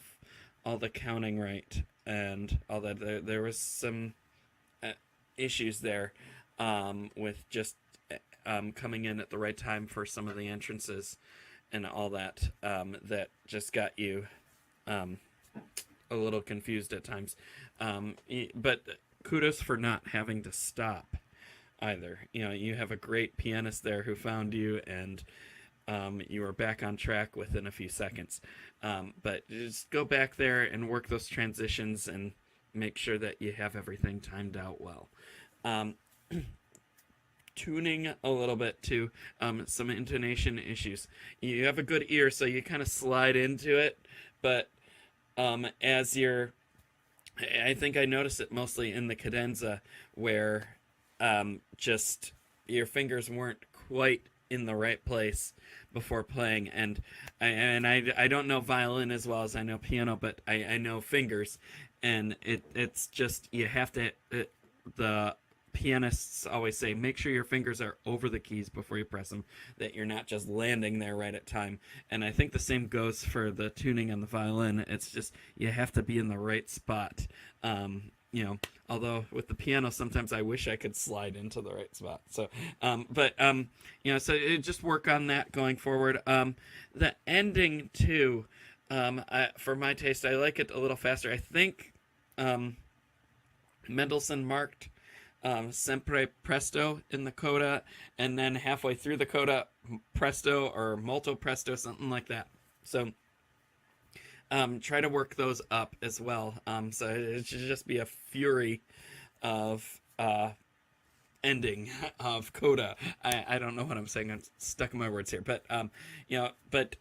[SPEAKER 14] all the counting right and all that. There was some issues there with just coming in at the right time for some of the entrances and all that that just got you a little confused at times. But kudos for not having to stop either. You know, you have a great pianist there who found you, and you were back on track within a few seconds. But just go back there and work those transitions and make sure that you have everything timed out well. Tuning a little bit to some intonation issues. You have a good ear, so you kind of slide into it, but as you're, I think I noticed it mostly in the cadenza where just your fingers weren't quite in the right place before playing, and I don't know violin as well as I know piano, but I know fingers, and it's just you have to the pianists always say, make sure your fingers are over the keys before you press them, that you're not just landing there right at time. And I think the same goes for the tuning on the violin. It's just you have to be in the right spot. You know, although with the piano, sometimes I wish I could slide into the right spot. So, you know, so just work on that going forward. The ending too, for my taste, I like it a little faster. I think Mendelssohn marked sempre presto in the coda, and then halfway through the coda, presto or molto presto, something like that. So try to work those up as well. So it should just be a fury of ending of coda. I don't know what I'm saying. I'm stuck in my words here, but you know, but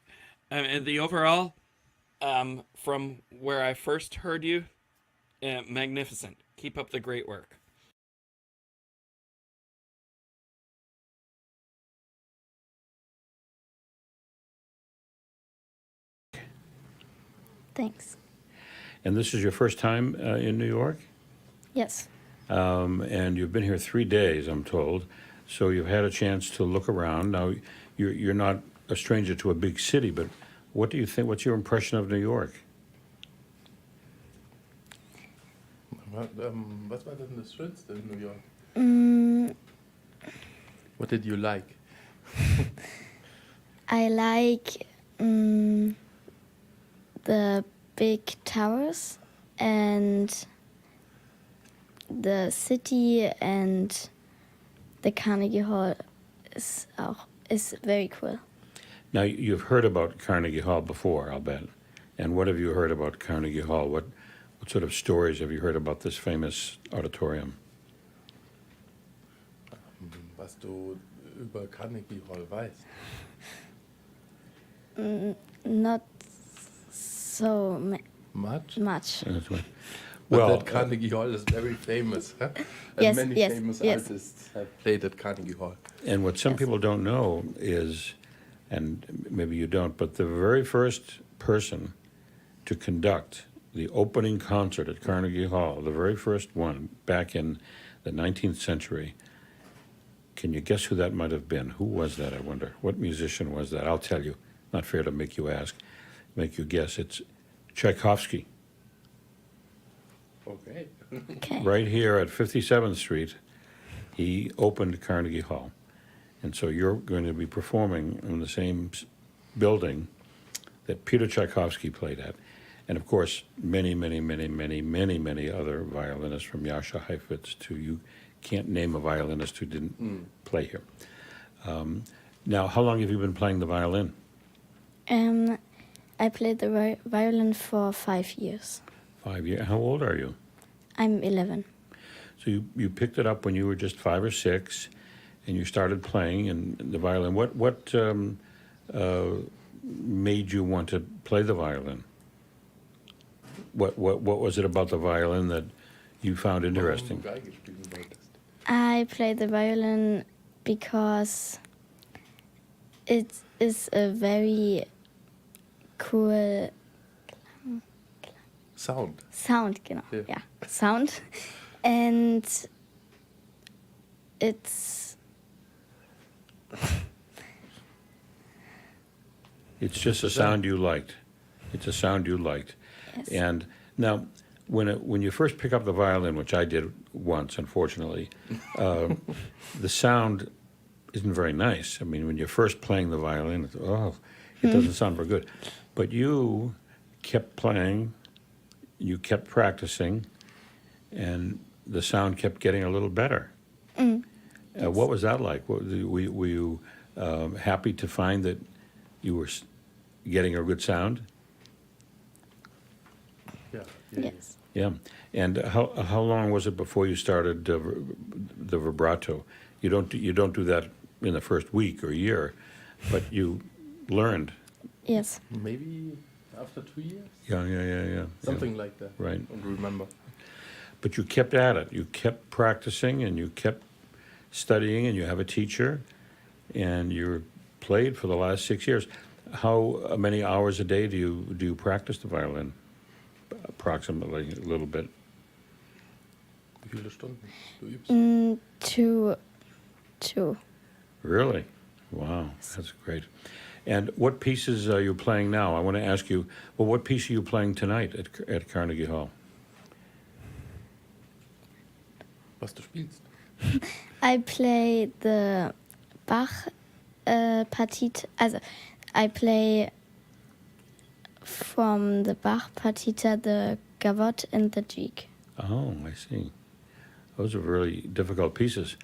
[SPEAKER 14] the overall, from where I first heard you, magnificent. Keep up the great work.
[SPEAKER 15] Thanks.
[SPEAKER 11] And this is your first time in New York?
[SPEAKER 15] Yes.
[SPEAKER 11] And you've been here 3 days, I'm told. So you've had a chance to look around. Now, you're not a stranger to a big city, but what do you think? What's your impression of New York?
[SPEAKER 16] Was war denn das Schönste in New York? What did you like?
[SPEAKER 15] I like the big towers and the city, and the Carnegie Hall is very cool.
[SPEAKER 11] Now, you've heard about Carnegie Hall before, I'll bet. And what have you heard about Carnegie Hall? What sort of stories have you heard about this famous auditorium?
[SPEAKER 16] Was du über Carnegie Hall weißt?
[SPEAKER 15] Not so
[SPEAKER 16] much.
[SPEAKER 11] Well,
[SPEAKER 16] but that Carnegie Hall is very famous, huh? And
[SPEAKER 15] Yes,
[SPEAKER 16] many
[SPEAKER 15] yes,
[SPEAKER 16] famous
[SPEAKER 15] yes.
[SPEAKER 16] artists have played at Carnegie Hall.
[SPEAKER 11] And what some people don't know is, and maybe you don't, but the very first person to conduct the opening concert at Carnegie Hall, the very first one back in the 19th century, can you guess who that might have been? Who was that, I wonder? What musician was that? I'll tell you. Not fair to make you ask, make you guess. It's Tchaikovsky.
[SPEAKER 16] Okay.
[SPEAKER 11] Right here at 57th Street, he opened Carnegie Hall. And so you're going to be performing in the same building that Peter Tchaikovsky played at. And of course, many other violinists, from Jascha Heifetz to, you can't name a violinist who didn't play here. Now, how long have you been playing the violin?
[SPEAKER 15] I played the violin for 5 years.
[SPEAKER 11] 5 years. How old are you?
[SPEAKER 15] I'm 11.
[SPEAKER 11] So you picked it up when you were just 5 or 6, and you started playing in the violin. What made you want to play the violin? What was it about the violin that you found interesting?
[SPEAKER 15] I play the violin because it is a very cool
[SPEAKER 16] sound.
[SPEAKER 15] Genau.
[SPEAKER 16] Yeah.
[SPEAKER 15] Yeah, sound, and it's
[SPEAKER 11] just a sound you liked. It's a sound you liked.
[SPEAKER 15] Yes.
[SPEAKER 11] And now, when you first pick up the violin, which I did once, unfortunately, the sound isn't very nice. I mean, when you're first playing the violin, it doesn't sound very good. But you kept playing, you kept practicing, and the sound kept getting a little better.
[SPEAKER 15] Yes.
[SPEAKER 11] What was that like? Were you happy to find that you were getting a good sound?
[SPEAKER 15] Yes.
[SPEAKER 11] Yeah. And how long was it before you started the vibrato? You don't do that in the first week or year, but you learned.
[SPEAKER 15] Yes.
[SPEAKER 16] Maybe after 2 years?
[SPEAKER 11] Yeah.
[SPEAKER 16] Something like that.
[SPEAKER 11] Right.
[SPEAKER 16] I don't remember.
[SPEAKER 11] But you kept at it. You kept practicing, and you kept studying, and you have a teacher, and you played for the last 6 years. How many hours a day do you practice the violin? Approximately, a little bit.
[SPEAKER 16] Wie viele Stunden du übst?
[SPEAKER 15] Two.
[SPEAKER 11] Really? Wow, that's great. And what pieces are you playing now? I want to ask you, well, what piece are you playing tonight at Carnegie Hall?
[SPEAKER 16] Was du spielst?
[SPEAKER 15] I play the Bach Partita. Also, I play from the Bach Partita the Gavotte and the Jig.
[SPEAKER 11] Oh, I see. Those are really difficult pieces.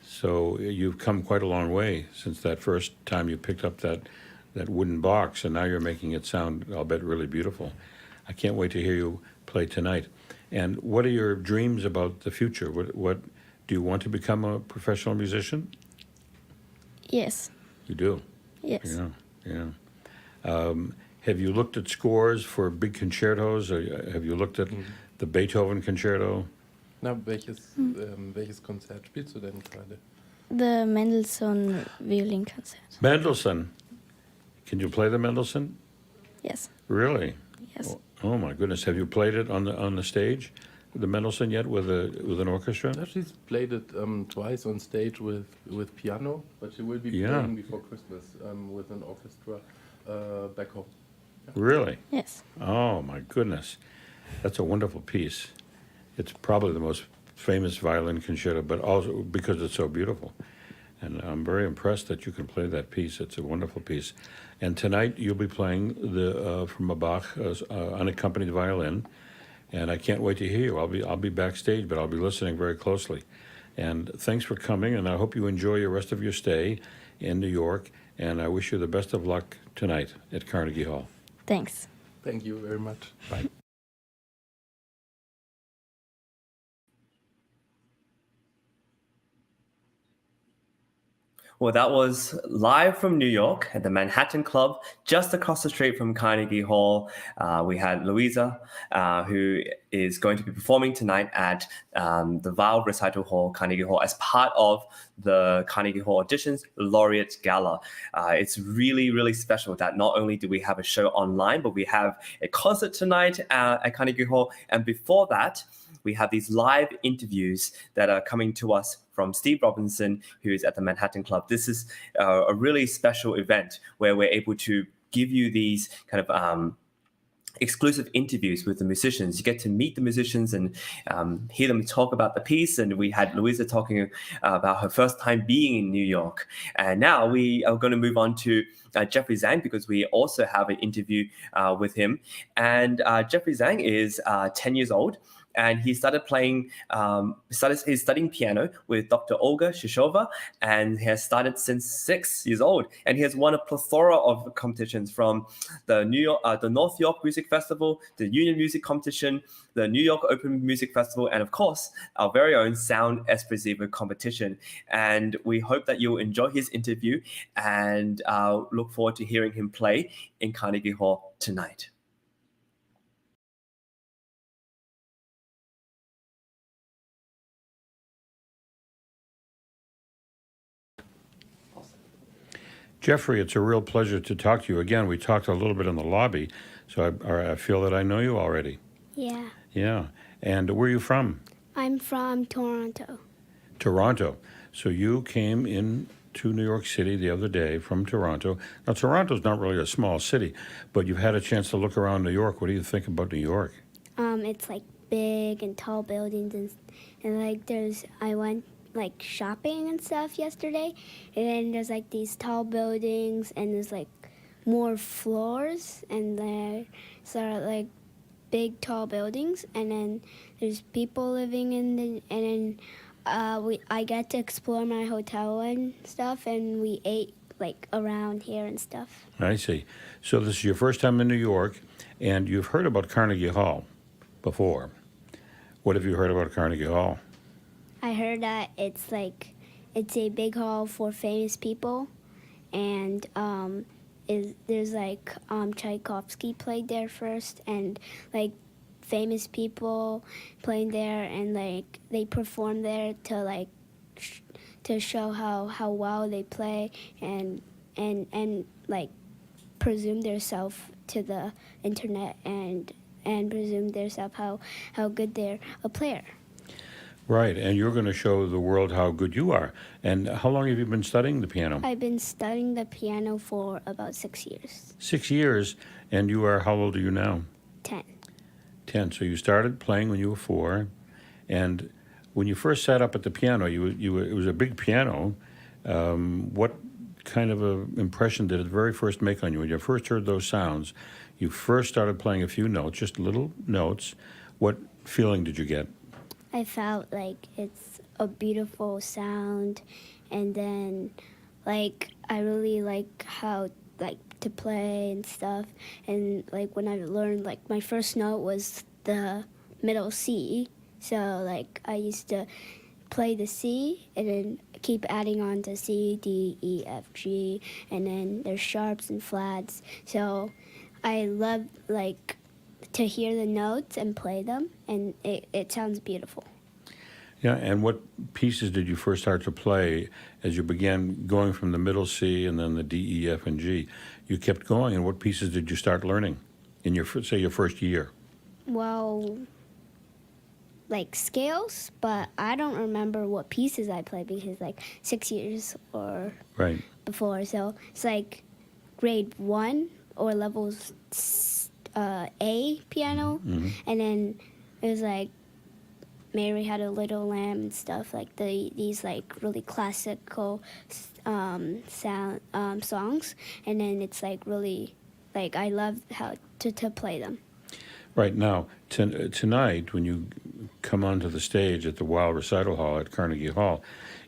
[SPEAKER 11] So you've come quite a long way since that first time you picked up that wooden box, and now you're making it sound, I'll bet, really beautiful. I can't wait to hear you play tonight. And what are your dreams about the future? What do you want to become a professional musician?
[SPEAKER 15] Yes.
[SPEAKER 11] You do?
[SPEAKER 15] Yes.
[SPEAKER 11] Yeah. Have you looked at scores for big concertos? Or have you looked at the Beethoven concerto?
[SPEAKER 16] Na, welches Konzert spielst du denn gerade?
[SPEAKER 15] The Mendelssohn Violinkonzert.
[SPEAKER 11] Mendelssohn. Can you play the Mendelssohn?
[SPEAKER 15] Yes.
[SPEAKER 11] Really?
[SPEAKER 15] Yes.
[SPEAKER 11] Oh my goodness! Have you played it on the stage, the Mendelssohn yet with an orchestra?
[SPEAKER 16] No, she's played it twice on stage with piano, but she will be playing before Christmas with an orchestra back home. Yeah.
[SPEAKER 11] Really?
[SPEAKER 15] Yes.
[SPEAKER 11] Oh my goodness, that's a wonderful piece. It's probably the most famous violin concerto, but also because it's so beautiful. And I'm very impressed that you can play that piece. It's a wonderful piece. And tonight you'll be playing from a Bach unaccompanied violin, and I can't wait to hear you. I'll be backstage, but I'll be listening very closely. And thanks for coming, and I hope you enjoy the rest of your stay in New York. And I wish you the best of luck tonight at Carnegie Hall.
[SPEAKER 15] Thanks.
[SPEAKER 16] Thank you very much.
[SPEAKER 11] Bye.
[SPEAKER 1] Well, that was live from New York at the Manhattan Club, just across the street from Carnegie Hall. We had Louisa, who is going to be performing tonight at the Weill Recital Hall, Carnegie Hall, as part of the Carnegie Hall Auditions Laureate Gala. It's really, really special that not only do we have a show online, but we have a concert tonight at Carnegie Hall. And before that, we have these live interviews that are coming to us from Steve Robinson, who is at the Manhattan Club. This is a really special event where we're able to give you these kind of exclusive interviews with the musicians. You get to meet the musicians and hear them talk about the piece. And we had Louisa talking about her first time being in New York. And now we are going to move on to Jeffrey Zhang, because we also have an interview with him. And Jeffrey Zhang is 10 years old. And he started playing, he's studying piano with Dr. Olga Shishova, and he has started since 6 years old. And he has won a plethora of competitions from the North York Music Festival, the Union Music Competition, the New York Open Music Festival, and of course, our very own Sound Espressivo competition. And we hope that you'll enjoy his interview and look forward to hearing him play in Carnegie Hall tonight.
[SPEAKER 11] Jeffrey, it's a real pleasure to talk to you again. We talked a little bit in the lobby, so I feel that I know you already.
[SPEAKER 15] Yeah.
[SPEAKER 11] Yeah. And where are you from?
[SPEAKER 15] I'm from Toronto.
[SPEAKER 11] Toronto. So you came in to New York City the other day from Toronto. Now, Toronto's not really a small city, but you've had a chance to look around New York. What do you think about New York?
[SPEAKER 15] It's like big and tall buildings and like I went like shopping and stuff yesterday, and then there's like these tall buildings and there's like more floors, and there's like big tall buildings, and then there's people living in the, and then I get to explore my hotel and stuff, and we ate like around here and stuff.
[SPEAKER 11] I see. So this is your first time in New York, and you've heard about Carnegie Hall before. What have you heard about Carnegie Hall?
[SPEAKER 15] I heard that it's a big hall for famous people, and there's like Tchaikovsky played there first, and like famous people playing there, and like they perform there to to show how well they play, and like presume themselves to the internet, and presume themselves how good they're a player.
[SPEAKER 11] Right, and you're going to show the world how good you are. And how long have you been studying the piano?
[SPEAKER 15] I've been studying the piano for about 6 years.
[SPEAKER 11] 6 years, and you are, how old are you now?
[SPEAKER 15] 10.
[SPEAKER 11] 10. So you started playing when you were 4, and when you first sat up at the piano, it was a big piano. What kind of a impression did it very first make on you? When you first heard those sounds, you first started playing a few notes, just little notes. What feeling did you get?
[SPEAKER 15] I felt like it's a beautiful sound, and then like I really like how like to play and stuff. And like when I learned, like my first note was the middle C, so like I used to play the C and then keep adding on to C, D, E, F, G, and then there's sharps and flats. So I love like to hear the notes and play them, and it sounds beautiful.
[SPEAKER 11] Yeah, and what pieces did you first start to play as you began going from the middle C and then the D, E, F, and G? You kept going, and what pieces did you start learning in your first year?
[SPEAKER 15] Well, like scales, but I don't remember what pieces I played because like 6 years or
[SPEAKER 11] right
[SPEAKER 15] before. So it's like grade 1 or levels A piano, and then it was like Mary Had a Little Lamb and stuff like these like really classical songs, and then it's like really like I love how to play them.
[SPEAKER 11] Right now, tonight, when you come onto the stage at the Weill Recital Hall at Carnegie Hall,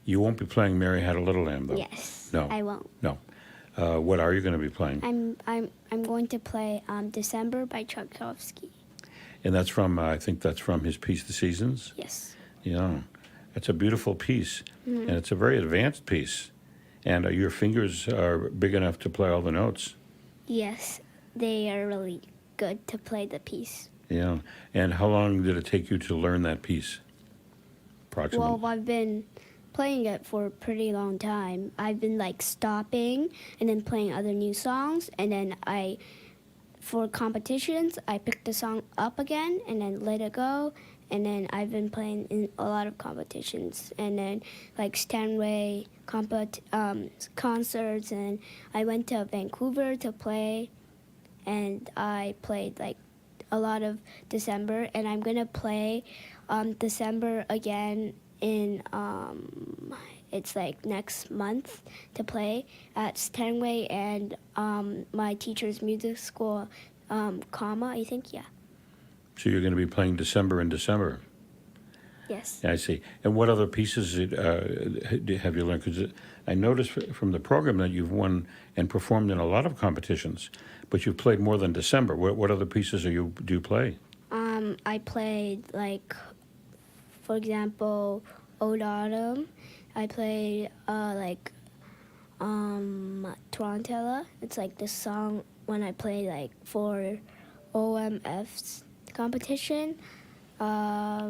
[SPEAKER 11] you won't be playing Mary Had a Little Lamb, though.
[SPEAKER 15] Yes.
[SPEAKER 11] No.
[SPEAKER 15] I won't.
[SPEAKER 11] No. What are you going to be playing?
[SPEAKER 15] I'm going to play December by Tchaikovsky.
[SPEAKER 11] And that's from, I think that's from his piece, The Seasons?
[SPEAKER 15] Yes.
[SPEAKER 11] Yeah. It's a beautiful piece, and it's a very advanced piece. And your fingers are big enough to play all the notes.
[SPEAKER 15] Yes, they are really good to play the piece.
[SPEAKER 11] Yeah. And how long did it take you to learn that piece? Approximately.
[SPEAKER 15] Well, I've been playing it for a pretty long time. I've been like stopping and then playing other new songs, and then for competitions, I pick the song up again and then let it go, and then I've been playing in a lot of competitions, and then like Stanway concerts, and I went to Vancouver to play, and I played like a lot of December, and I'm gonna play December again in it's like next month to play at Stanway and my teacher's music school, Comma, I think, yeah.
[SPEAKER 11] So you're going to be playing December in December?
[SPEAKER 15] Yes.
[SPEAKER 11] I see. And what other pieces have you learned? Because I noticed from the program that you've won and performed in a lot of competitions, but you've played more than December. What other pieces do you play?
[SPEAKER 15] I played, like, for example, Ode Autumn. I played, Tarantella. It's like the song when I played, like, for OMF's competition. I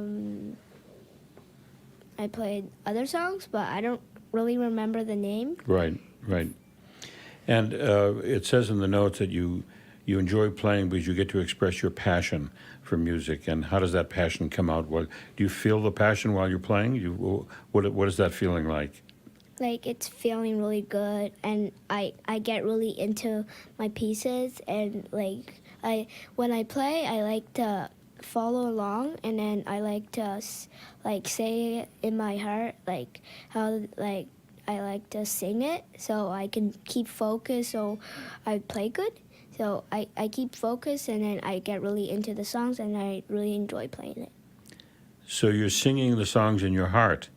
[SPEAKER 15] played other songs, but I don't really remember the name.
[SPEAKER 11] Right. And it says in the notes that you enjoy playing because you get to express your passion for music. And how does that passion come out? Do you feel the passion while you're playing? What is that feeling like?
[SPEAKER 15] Like, it's feeling really good, and I get really into my pieces, and like when I play, I like to follow along, and then I like to like say it in my heart, like how like I like to sing it so I can keep focus so I play good. So I keep focus, and then I get really into the songs, and I really enjoy playing it.
[SPEAKER 11] So you're singing the songs in your heart.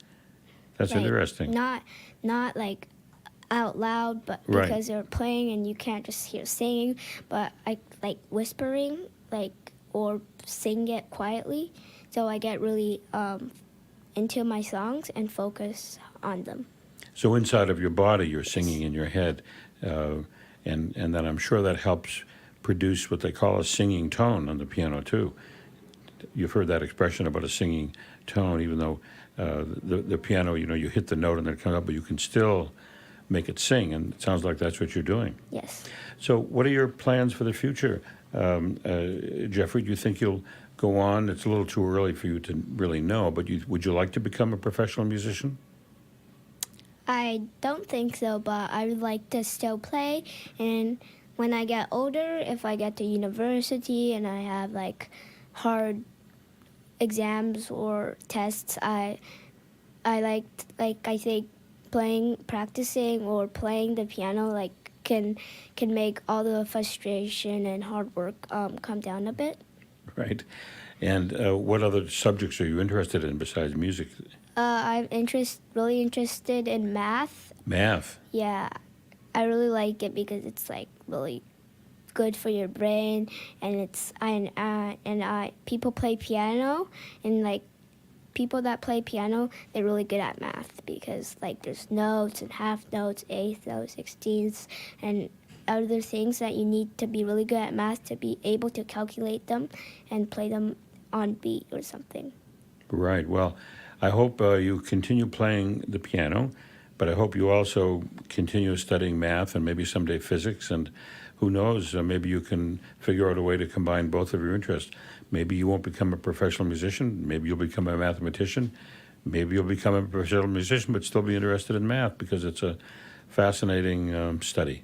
[SPEAKER 11] That's
[SPEAKER 15] like,
[SPEAKER 11] interesting.
[SPEAKER 15] Not like out loud, but because they're playing and you can't just hear singing, but I like whispering, like, or sing it quietly. So I get really into my songs and focus on them.
[SPEAKER 11] So inside of your body, you're singing in your head, and then I'm sure that helps produce what they call a singing tone on the piano too. You've heard that expression about a singing tone, even though the piano, you hit the note and then it comes up, but you can still make it sing, and it sounds like that's what you're doing.
[SPEAKER 15] Yes.
[SPEAKER 11] So what are your plans for the future? Jeffrey, do you think you'll go on? It's a little too early for you to really know, but would you like to become a professional musician?
[SPEAKER 15] I don't think so, but I would like to still play. And when I get older, if I get to university and I have like hard exams or tests, I think practicing or playing the piano can make all the frustration and hard work come down a bit.
[SPEAKER 11] Right. And what other subjects are you interested in besides music?
[SPEAKER 15] I'm really interested in math.
[SPEAKER 11] Math?
[SPEAKER 15] Yeah, I really like it because it's like really good for your brain, and people play piano, and like people that play piano, they're really good at math because like there's notes and half notes, eighths, notes, sixteenths, and other things that you need to be really good at math to be able to calculate them and play them on beat or something.
[SPEAKER 11] Right. Well, I hope you continue playing the piano, but I hope you also continue studying math and maybe someday physics, and who knows, maybe you can figure out a way to combine both of your interests. Maybe you won't become a professional musician, maybe you'll become a mathematician, maybe you'll become a professional musician but still be interested in math because it's a fascinating study.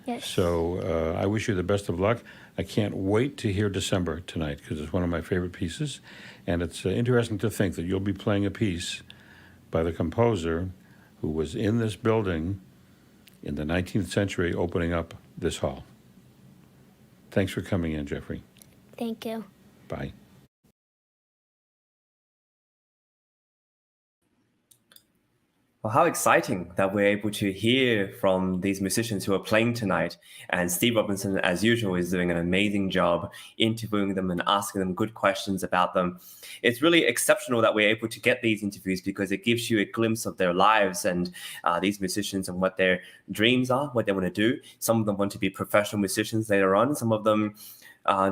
[SPEAKER 15] Yes.
[SPEAKER 11] So I wish you the best of luck. I can't wait to hear December tonight because it's one of my favorite pieces. And it's interesting to think that you'll be playing a piece by the composer who was in this building in the 19th century opening up this hall. Thanks for coming in, Jeffrey.
[SPEAKER 15] Thank you.
[SPEAKER 11] Bye.
[SPEAKER 1] Well, how exciting that we're able to hear from these musicians who are playing tonight. And Steve Robinson, as usual, is doing an amazing job interviewing them and asking them good questions about them. It's really exceptional that we're able to get these interviews because it gives you a glimpse of their lives and these musicians and what their dreams are, what they want to do. Some of them want to be professional musicians later on. Some of them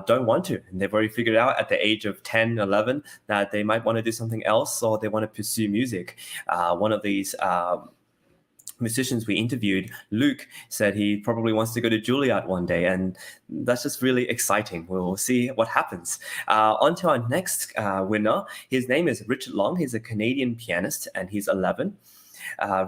[SPEAKER 1] don't want to. And they've already figured out at the age of 10, 11 that they might want to do something else or they want to pursue music. One of these musicians we interviewed, Luke, said he probably wants to go to Juilliard one day, and that's just really exciting. We'll see what happens. On to our next winner. His name is Richard Long. He's a Canadian pianist, and he's 11.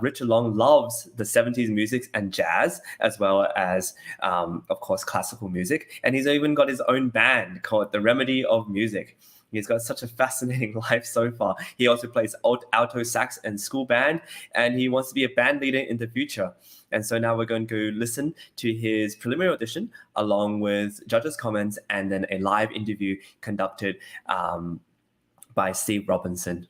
[SPEAKER 1] Richard Long loves the 70s music and jazz, as well as, of course, classical music. And he's even got his own band called The Remedy of Music. He's got such a fascinating life so far. He also plays alto sax and school band, and he wants to be a band leader in the future. And so now we're going to listen to his preliminary audition along with judges' comments and then a live interview conducted by Steve Robinson.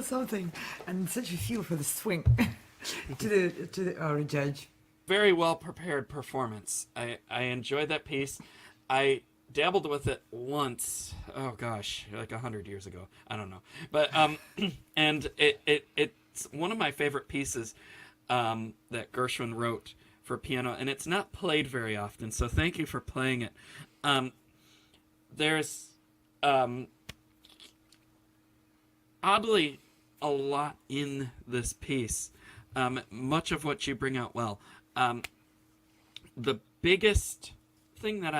[SPEAKER 4] Something and such a feel for the swing to the judge.
[SPEAKER 14] Very well prepared performance. I enjoyed that piece. I dabbled with it once. Oh gosh, like 100 years ago. I don't know, but and it's one of my favorite pieces that Gershwin wrote for piano, and it's not played very often. So thank you for playing it. There's oddly a lot in this piece, much of what you bring out well. The biggest thing that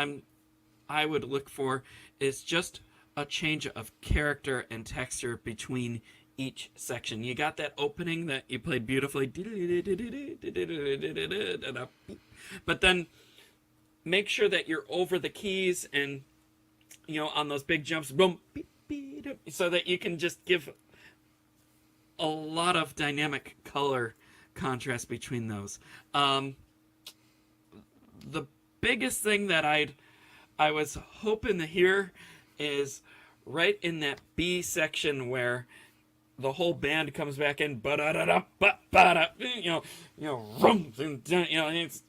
[SPEAKER 14] I would look for is just a change of character and texture between each section. You got that opening that you played beautifully, but then make sure that you're over the keys and, you know, on those big jumps, boom, so that you can just give a lot of dynamic color contrast between those. The biggest thing that I was hoping to hear is right in that B section where the whole band comes back in,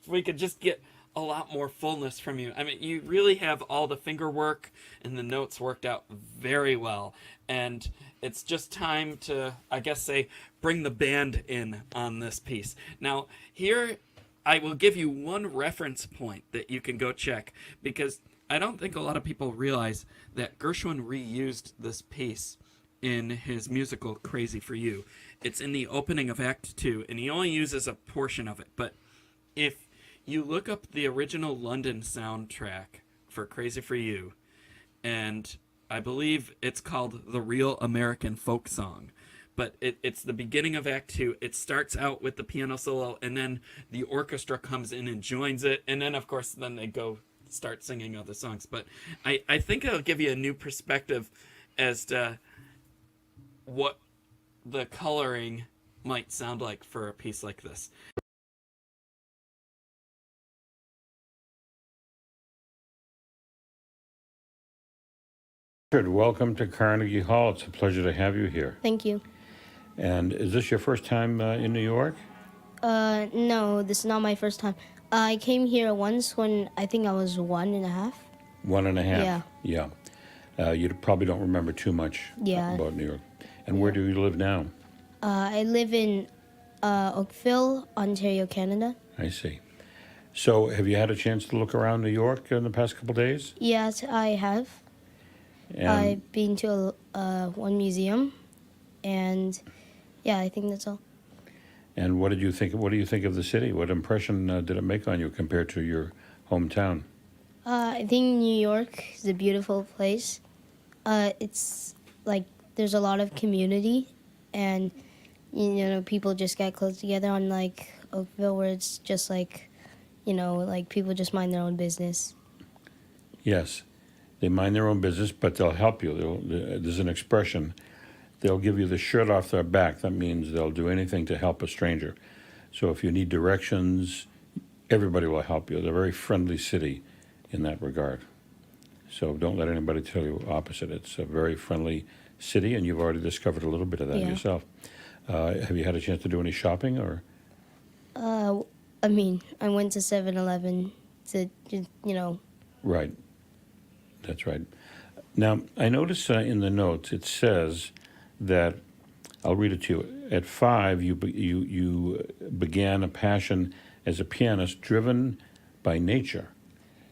[SPEAKER 14] we could just get a lot more fullness from you. I mean, you really have all the finger work and the notes worked out very well. And it's just time to, I guess, say, bring the band in on this piece. Now, here, I will give you one reference point that you can go check, because I don't think a lot of people realize that Gershwin reused this piece in his musical Crazy for You. It's in the opening of Act 2, and he only uses a portion of it. But if you look up the original London soundtrack for Crazy for You, and I believe it's called The Real American Folk Song, but it's the beginning of Act 2. It starts out with the piano solo, and then the orchestra comes in and joins it, and then, of course, then they go start singing other songs. But I think it'll give you a new perspective as to what the coloring might sound like for a piece like this.
[SPEAKER 11] Welcome to Carnegie Hall. It's a pleasure to have you here.
[SPEAKER 12] Thank you.
[SPEAKER 11] And is this your first time in New York?
[SPEAKER 12] No, this is not my first time. I came here once when I think I was 1.5.
[SPEAKER 11] 1.5? Yeah. You probably don't remember too much about New York. And where do you live now?
[SPEAKER 12] I live in Oakville, Ontario, Canada.
[SPEAKER 11] I see. So have you had a chance to look around New York in the past couple days?
[SPEAKER 12] Yes, I have.
[SPEAKER 11] And
[SPEAKER 12] I've been to one museum, and yeah, I think that's all.
[SPEAKER 11] And what did you think? What do you think of the city? What impression did it make on you compared to your hometown?
[SPEAKER 12] I think New York is a beautiful place. It's like there's a lot of community, and you know, people just get close together. Unlike Oakville, where it's just like, you know, like people just mind their own business.
[SPEAKER 11] Yes, they mind their own business, but they'll help you. There's an expression. They'll give you the shirt off their back. That means they'll do anything to help a stranger. So if you need directions, everybody will help you. They're a very friendly city in that regard. So don't let anybody tell you opposite. It's a very friendly city, and you've already discovered a little bit of that yourself. Have you had a chance to do any shopping, or?
[SPEAKER 12] I mean, I went to 7-Eleven to, you know.
[SPEAKER 11] Right. That's right. Now, I notice in the notes it says that, I'll read it to you. At 5, you began a passion as a pianist driven by nature.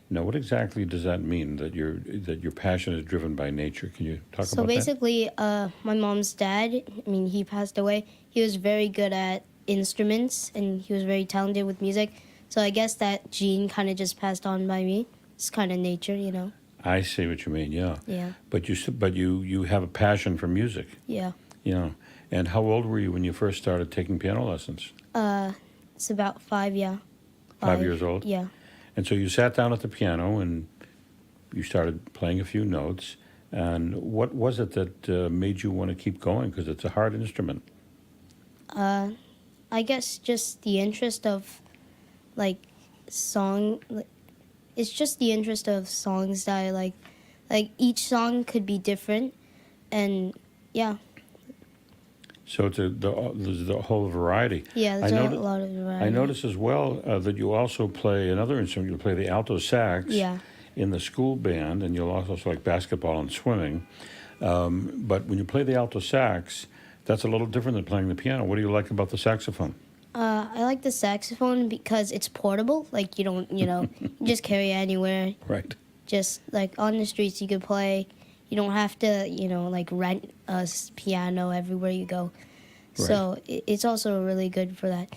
[SPEAKER 11] Now, what exactly does that mean, that your passion is driven by nature? Can you talk about that?
[SPEAKER 12] So basically, my mom's dad, I mean, he passed away. He was very good at instruments, and he was very talented with music. So I guess that gene kind of just passed on by me. It's kind of nature, you know.
[SPEAKER 11] I see what you mean. Yeah.
[SPEAKER 12] Yeah.
[SPEAKER 11] But you have a passion for music.
[SPEAKER 12] Yeah.
[SPEAKER 11] Yeah. And how old were you when you first started taking piano lessons?
[SPEAKER 12] It's about 5, yeah.
[SPEAKER 11] 5 years old?
[SPEAKER 12] Yeah.
[SPEAKER 11] And so you sat down at the piano and you started playing a few notes. And what was it that made you want to keep going? Because it's a hard instrument.
[SPEAKER 12] I guess just the interest of, like, it's just the interest of songs that I like. Like, each song could be different, and yeah.
[SPEAKER 11] So there's the whole variety.
[SPEAKER 12] Yeah, there's a lot of variety.
[SPEAKER 11] I notice as well that you also play another instrument. You play the alto sax in the school band, and you'll also like basketball and swimming. But when you play the alto sax, that's a little different than playing the piano. What do you like about the saxophone?
[SPEAKER 12] I like the saxophone because it's portable. Like, you don't, you know, you just carry it anywhere.
[SPEAKER 11] Right.
[SPEAKER 12] Just, like, on the streets you could play. You don't have to, you know, like, rent a piano everywhere you go. Right. So it's also really good for that.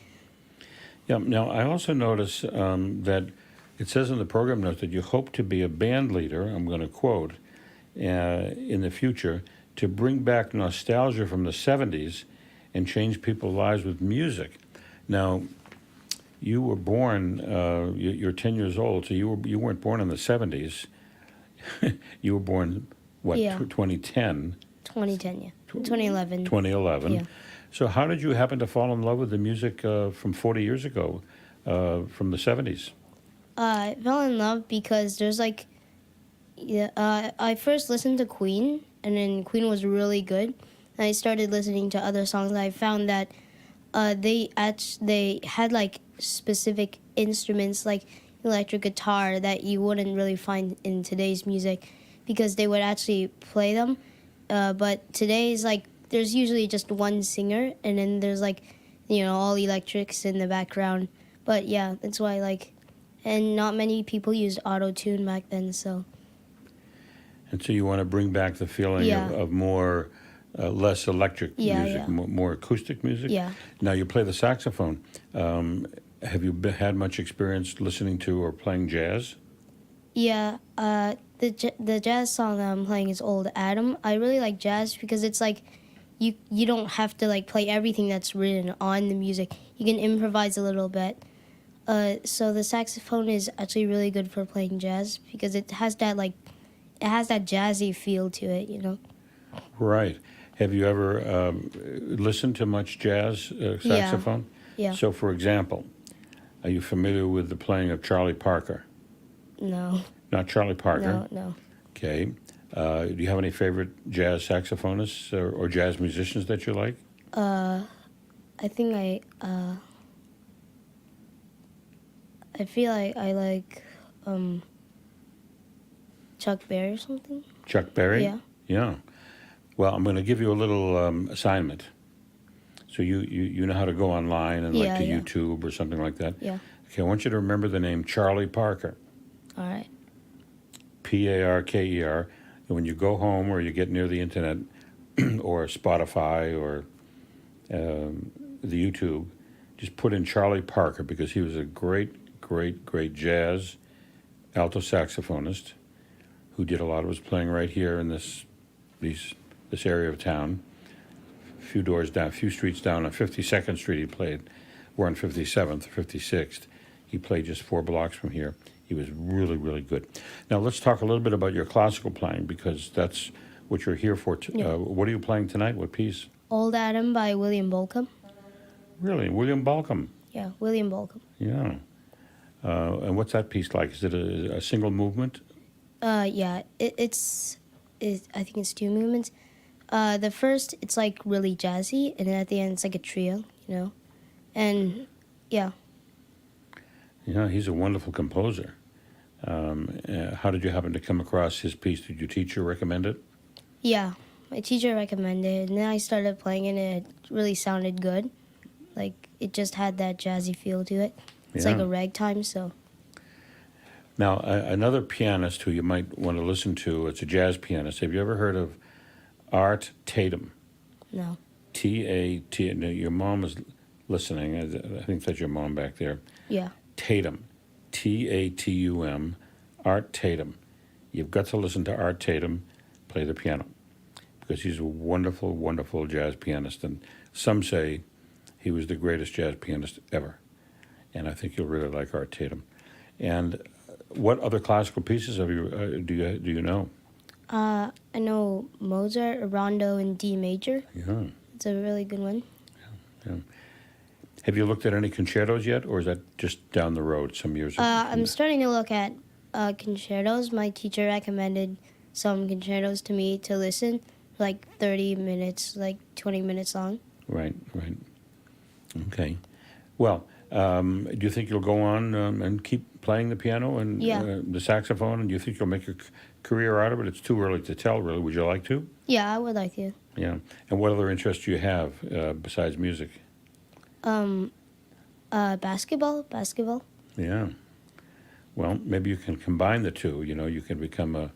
[SPEAKER 11] Yeah. Now, I also notice that it says in the program notes that you hope to be a band leader, I'm going to quote, in the future. to bring back nostalgia from the 70s and change people's lives with music. Now, you were born, you're 10 years old, so you weren't born in the 70s. You were born, what,
[SPEAKER 12] Yeah.
[SPEAKER 11] 2010?
[SPEAKER 12] 2010, yeah. 2011.
[SPEAKER 11] 2011.
[SPEAKER 12] Yeah.
[SPEAKER 11] So how did you happen to fall in love with the music from 40 years ago, from the 70s?
[SPEAKER 12] I fell in love because there's like, I first listened to Queen, and then Queen was really good. And I started listening to other songs, and I found that they had like specific instruments, like electric guitar, that you wouldn't really find in today's music, because they would actually play them. But today's like, there's usually just one singer, and then there's like, all electrics in the background. But yeah, that's why and not many people used auto-tune back then, so.
[SPEAKER 11] And so you want to bring back the feeling
[SPEAKER 12] Yeah.
[SPEAKER 11] of more, less electric
[SPEAKER 12] Yeah,
[SPEAKER 11] music,
[SPEAKER 12] yeah.
[SPEAKER 11] More acoustic music?
[SPEAKER 12] Yeah.
[SPEAKER 11] Now you play the saxophone. Have you had much experience listening to or playing jazz?
[SPEAKER 12] Yeah, the jazz song that I'm playing is Old Adam. I really like jazz because it's like you don't have to like play everything that's written on the music. You can improvise a little bit. So the saxophone is actually really good for playing jazz because it has that jazzy feel to it.
[SPEAKER 11] Right. Have you ever listened to much jazz saxophone?
[SPEAKER 12] Yeah.
[SPEAKER 11] So, for example, are you familiar with the playing of Charlie Parker?
[SPEAKER 12] No.
[SPEAKER 11] Not Charlie Parker?
[SPEAKER 12] No.
[SPEAKER 11] Okay. Do you have any favorite jazz saxophonists or jazz musicians that you like?
[SPEAKER 12] I think I feel like I like Chuck Berry or something.
[SPEAKER 11] Chuck Berry?
[SPEAKER 12] Yeah.
[SPEAKER 11] Yeah. Well, I'm going to give you a little assignment. So you know how to go online and
[SPEAKER 12] Yeah,
[SPEAKER 11] to
[SPEAKER 12] yeah.
[SPEAKER 11] YouTube or something like that?
[SPEAKER 12] Yeah.
[SPEAKER 11] Okay, I want you to remember the name Charlie Parker.
[SPEAKER 12] All right.
[SPEAKER 11] Parker. And when you go home or you get near the internet or Spotify or the YouTube, just put in Charlie Parker, because he was a great jazz alto saxophonist who did a lot of his playing right here in this area of town. A few streets down on 52nd Street he played. We're on 57th, 56th. He played just 4 blocks from here. He was really good. Now let's talk a little bit about your classical playing, because that's what you're here for.
[SPEAKER 12] Yeah.
[SPEAKER 11] What are you playing tonight? What piece?
[SPEAKER 12] Old Adam by William Bolcom.
[SPEAKER 11] Really? William Balcom?
[SPEAKER 12] Yeah, William Bolcom.
[SPEAKER 11] Yeah. And what's that piece like? Is it a single movement?
[SPEAKER 12] Yeah, I think it's 2 movements. The first, it's like really jazzy, and then at the end, it's like a trio, And yeah.
[SPEAKER 11] Yeah, he's a wonderful composer. How did you happen to come across his piece? Did your teacher recommend it?
[SPEAKER 12] Yeah, my teacher recommended it, and then I started playing it, and it really sounded good. Like, it just had that jazzy feel to it. It's like
[SPEAKER 11] Yeah.
[SPEAKER 12] a ragtime, so.
[SPEAKER 11] Now, another pianist who you might want to listen to, it's a jazz pianist. Have you ever heard of Art Tatum?
[SPEAKER 12] No.
[SPEAKER 11] T-A-T. No, your mom is listening. I think that's your mom back there.
[SPEAKER 12] Yeah.
[SPEAKER 11] Tatum. T-A-T-U-M. Art Tatum. You've got to listen to Art Tatum play the piano, because he's a wonderful jazz pianist. And some say he was the greatest jazz pianist ever. And I think you'll really like Art Tatum. And what other classical pieces have you do you know?
[SPEAKER 12] I know Mozart, a rondo in D major.
[SPEAKER 11] Yeah.
[SPEAKER 12] It's a really good one.
[SPEAKER 11] Yeah. Have you looked at any concertos yet, or is that just down the road some years ago?
[SPEAKER 12] I'm starting to look at concertos. My teacher recommended some concertos to me to listen, like 30 minutes, like 20 minutes long.
[SPEAKER 11] Right. Okay. Well, do you think you'll go on and keep playing the piano and
[SPEAKER 12] Yeah.
[SPEAKER 11] the saxophone, and do you think you'll make a career out of it? It's too early to tell, really. Would you like to?
[SPEAKER 12] Yeah, I would like to.
[SPEAKER 11] Yeah. And what other interests do you have besides music?
[SPEAKER 12] Basketball.
[SPEAKER 11] Yeah. Well, maybe you can combine the two. You can become a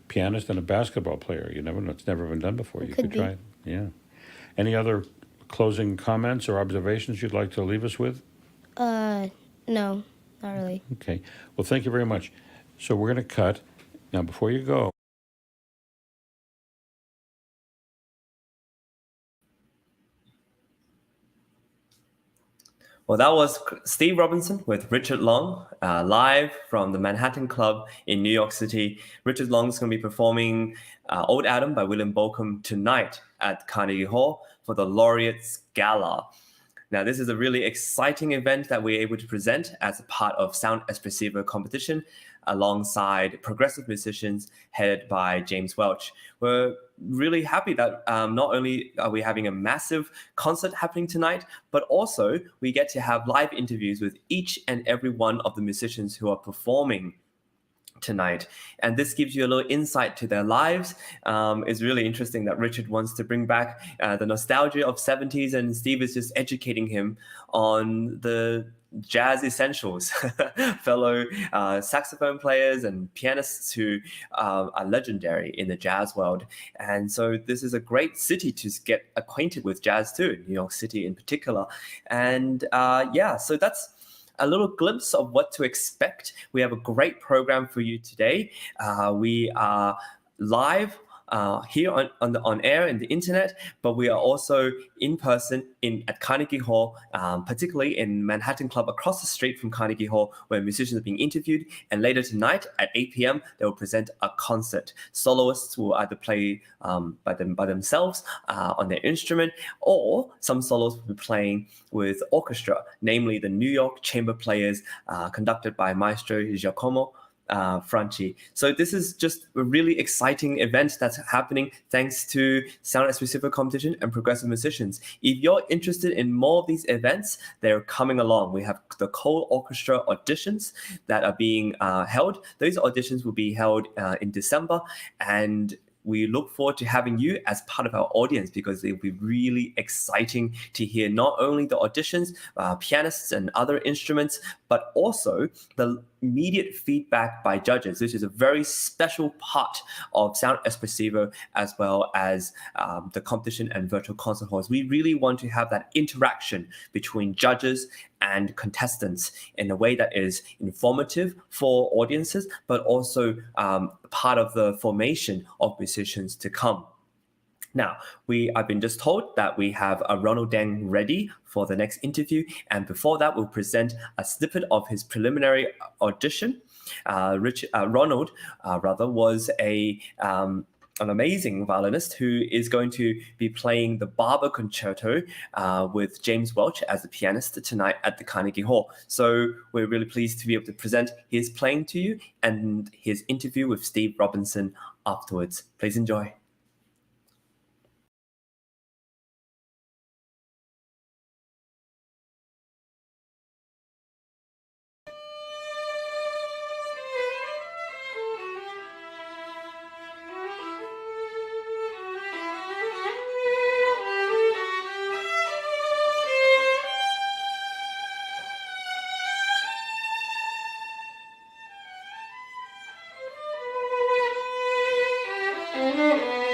[SPEAKER 11] pianist and a basketball player. You never know. It's never been done before. You could try it. Yeah. Any other closing comments or observations you'd like to leave us with?
[SPEAKER 12] No, not really.
[SPEAKER 11] Okay. Well, thank you very much. So we're going to cut. Now, before you go,
[SPEAKER 1] Well, that was Steve Robinson with Richard Long, live from the Manhattan Club in New York City. Richard Long is going to be performing Old Adam by William Bolcom tonight at Carnegie Hall for the Laureate Gala. Now, this is a really exciting event that we're able to present as a part of Sound Espressivo competition alongside progressive musicians headed by James Welch. We're really happy that not only are we having a massive concert happening tonight, but also we get to have live interviews with each and every one of the musicians who are performing tonight. And this gives you a little insight to their lives. It's really interesting that Richard wants to bring back the nostalgia of 70s, and Steve is just educating him on the jazz essentials, fellow saxophone players and pianists who are legendary in the jazz world. And so this is a great city to get acquainted with jazz too, New York City in particular. And so that's a little glimpse of what to expect. We have a great program for you today. We are live here on air in the internet, but we are also in person at Carnegie Hall, particularly in Manhattan Club across the street from Carnegie Hall, where musicians are being interviewed. And later tonight at 8 p.m., they will present a concert. Soloists will either play by themselves on their instrument, or some soloists will be playing with orchestra, namely the New York Chamber Players, conducted by Maestro Giacomo, Franchi. So this is just a really exciting event that's happening thanks to Sound Espressivo competition and progressive musicians. If you're interested in more of these events, they're coming along. We have the Cole Orchestra auditions that are being held. Those auditions will be held in December, and we look forward to having you as part of our audience, because it will be really exciting to hear not only the auditions, pianists and other instruments, but also the immediate feedback by judges. This is a very special part of Sound Espressivo, as well as the competition and virtual concert halls. We really want to have that interaction between judges and contestants in a way that is informative for audiences, but also part of the formation of musicians to come. Now, I've been just told that we have a Ronald Deng ready for the next interview, and before that, we'll present a snippet of his preliminary audition. Ronald was an amazing violinist who is going to be playing the Barber Concerto with James Welch as the pianist tonight at the Carnegie Hall. So we're really pleased to be able to present his playing to you and his interview with Steve Robinson afterwards. Please enjoy.
[SPEAKER 17] Mm-hmm.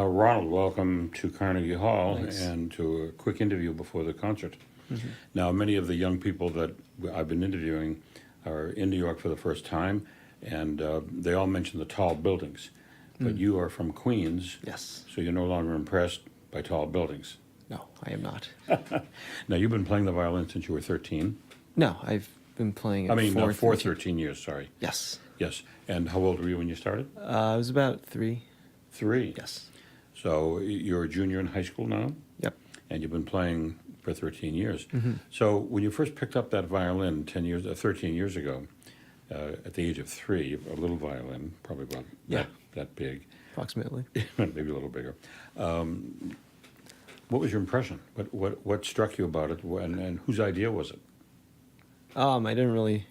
[SPEAKER 11] Ronald, welcome to Carnegie Hall.
[SPEAKER 17] Thanks.
[SPEAKER 11] And to a quick interview before the concert.
[SPEAKER 17] Mhm.
[SPEAKER 11] Now, many of the young people that I've been interviewing are in New York for the first time, and they all mention the tall buildings. But
[SPEAKER 17] Mm.
[SPEAKER 11] you are from Queens.
[SPEAKER 17] Yes.
[SPEAKER 11] So you're no longer impressed by tall buildings.
[SPEAKER 17] No, I am not.
[SPEAKER 11] Now, you've been playing the violin since you were 13.
[SPEAKER 17] No, I've been playing it
[SPEAKER 11] for 13 years, sorry.
[SPEAKER 17] Yes.
[SPEAKER 11] Yes. And how old were you when you started?
[SPEAKER 17] I was about 3.
[SPEAKER 11] 3?
[SPEAKER 17] Yes.
[SPEAKER 11] So you're a junior in high school now?
[SPEAKER 17] Yep.
[SPEAKER 11] And you've been playing for 13 years.
[SPEAKER 17] Mhm.
[SPEAKER 11] So when you first picked up that violin 13 years ago, at the age of 3, a little violin, probably about that big.
[SPEAKER 17] Approximately.
[SPEAKER 11] Maybe a little bigger. What was your impression? What struck you about it, and whose idea was it?
[SPEAKER 17] I didn't really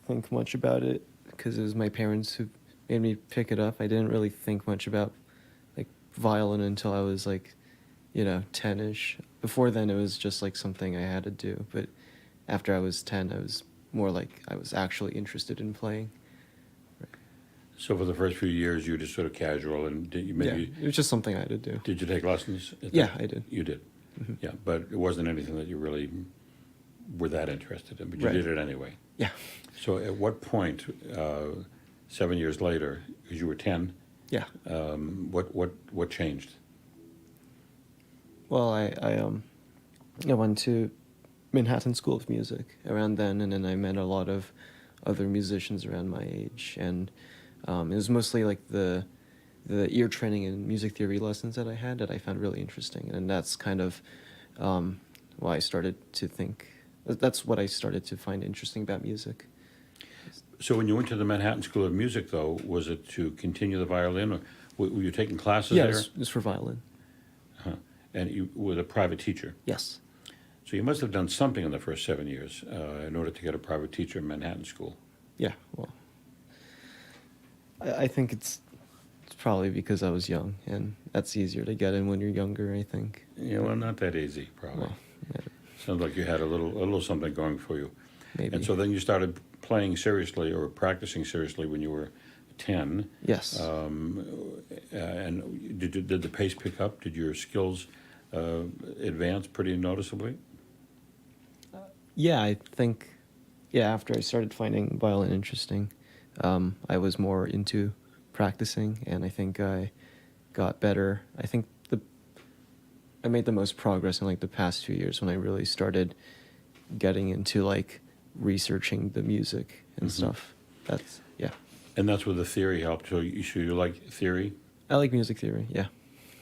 [SPEAKER 17] think much about it because it was my parents who made me pick it up. I didn't really think much about like violin until I was like, 10-ish. Before then, it was just like something I had to do. But after I was 10, I was more like I was actually interested in playing.
[SPEAKER 11] So for the first few years, you were just sort of casual, and did you maybe?
[SPEAKER 17] Yeah, it was just something I had to do.
[SPEAKER 11] Did you take lessons?
[SPEAKER 17] Yeah, I did.
[SPEAKER 11] You did.
[SPEAKER 17] Mhm.
[SPEAKER 11] Yeah, but it wasn't anything that you really were that interested in, but you
[SPEAKER 17] Right.
[SPEAKER 11] did it anyway.
[SPEAKER 17] Yeah.
[SPEAKER 11] So at what point, 7 years later, because you were 10,
[SPEAKER 17] Yeah.
[SPEAKER 11] What changed?
[SPEAKER 17] Well, I went to Manhattan School of Music around then, and then I met a lot of other musicians around my age, and it was mostly like the ear training and music theory lessons that I had that I found really interesting, and that's kind of why I started to think. That's what I started to find interesting about music.
[SPEAKER 11] So when you went to the Manhattan School of Music, though, was it to continue the violin, or were you taking classes
[SPEAKER 17] Yeah,
[SPEAKER 11] there?
[SPEAKER 17] it was for violin.
[SPEAKER 11] Uh-huh. And you were a private teacher?
[SPEAKER 17] Yes.
[SPEAKER 11] So you must have done something in the first 7 years in order to get a private teacher in Manhattan School.
[SPEAKER 17] Yeah, well, I think it's probably because I was young, and that's easier to get in when you're younger, I think.
[SPEAKER 11] Yeah, well, not that easy, probably.
[SPEAKER 17] Well, yeah.
[SPEAKER 11] Sounds like you had a little something going for you.
[SPEAKER 17] Maybe.
[SPEAKER 11] And so then you started playing seriously or practicing seriously when you were 10.
[SPEAKER 17] Yes.
[SPEAKER 11] And did the pace pick up? Did your skills advance pretty noticeably?
[SPEAKER 17] Yeah, I think, after I started finding violin interesting, I was more into practicing, and I think I got better. I think I made the most progress in like the past 2 years when I really started getting into like researching the music and stuff.
[SPEAKER 11] And that's where the theory helped. So you like theory?
[SPEAKER 17] I like music theory, yeah.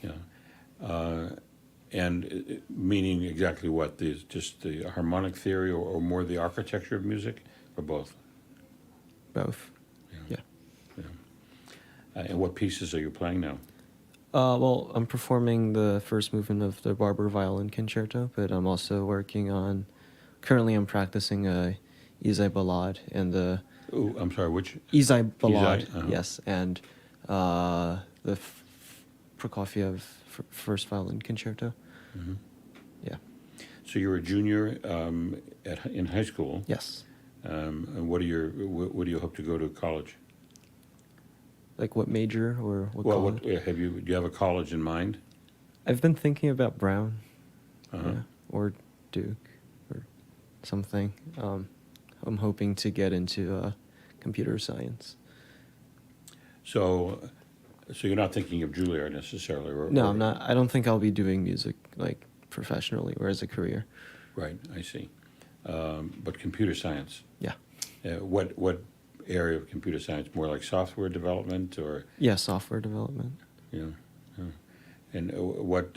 [SPEAKER 11] Yeah. And meaning exactly what? Just the harmonic theory, or more the architecture of music, or both?
[SPEAKER 17] Both. Yeah.
[SPEAKER 11] And what pieces are you playing now?
[SPEAKER 17] Well, I'm performing the first movement of the Barber Violin Concerto, but I'm also working on, currently I'm practicing a Izai Ballade and the...
[SPEAKER 11] Oh, I'm sorry, which?
[SPEAKER 17] Izai Ballade,
[SPEAKER 11] Izai, uh-huh.
[SPEAKER 17] yes, and the Prokofiev First Violin Concerto.
[SPEAKER 11] Mhm.
[SPEAKER 17] Yeah.
[SPEAKER 11] So you're a junior in high school.
[SPEAKER 17] Yes.
[SPEAKER 11] And what do you hope to go to college?
[SPEAKER 17] Like what major or what
[SPEAKER 11] Well,
[SPEAKER 17] college?
[SPEAKER 11] do you have a college in mind?
[SPEAKER 17] I've been thinking about Brown,
[SPEAKER 11] Uh-huh.
[SPEAKER 17] or Duke, or something. I'm hoping to get into computer science.
[SPEAKER 11] So you're not thinking of Juilliard necessarily,
[SPEAKER 17] No, I'm not. I don't think I'll be doing music like professionally or as a career.
[SPEAKER 11] Right, I see. But computer science.
[SPEAKER 17] Yeah.
[SPEAKER 11] What area of computer science? More like software development, or?
[SPEAKER 17] Yeah, software development.
[SPEAKER 11] Yeah. And what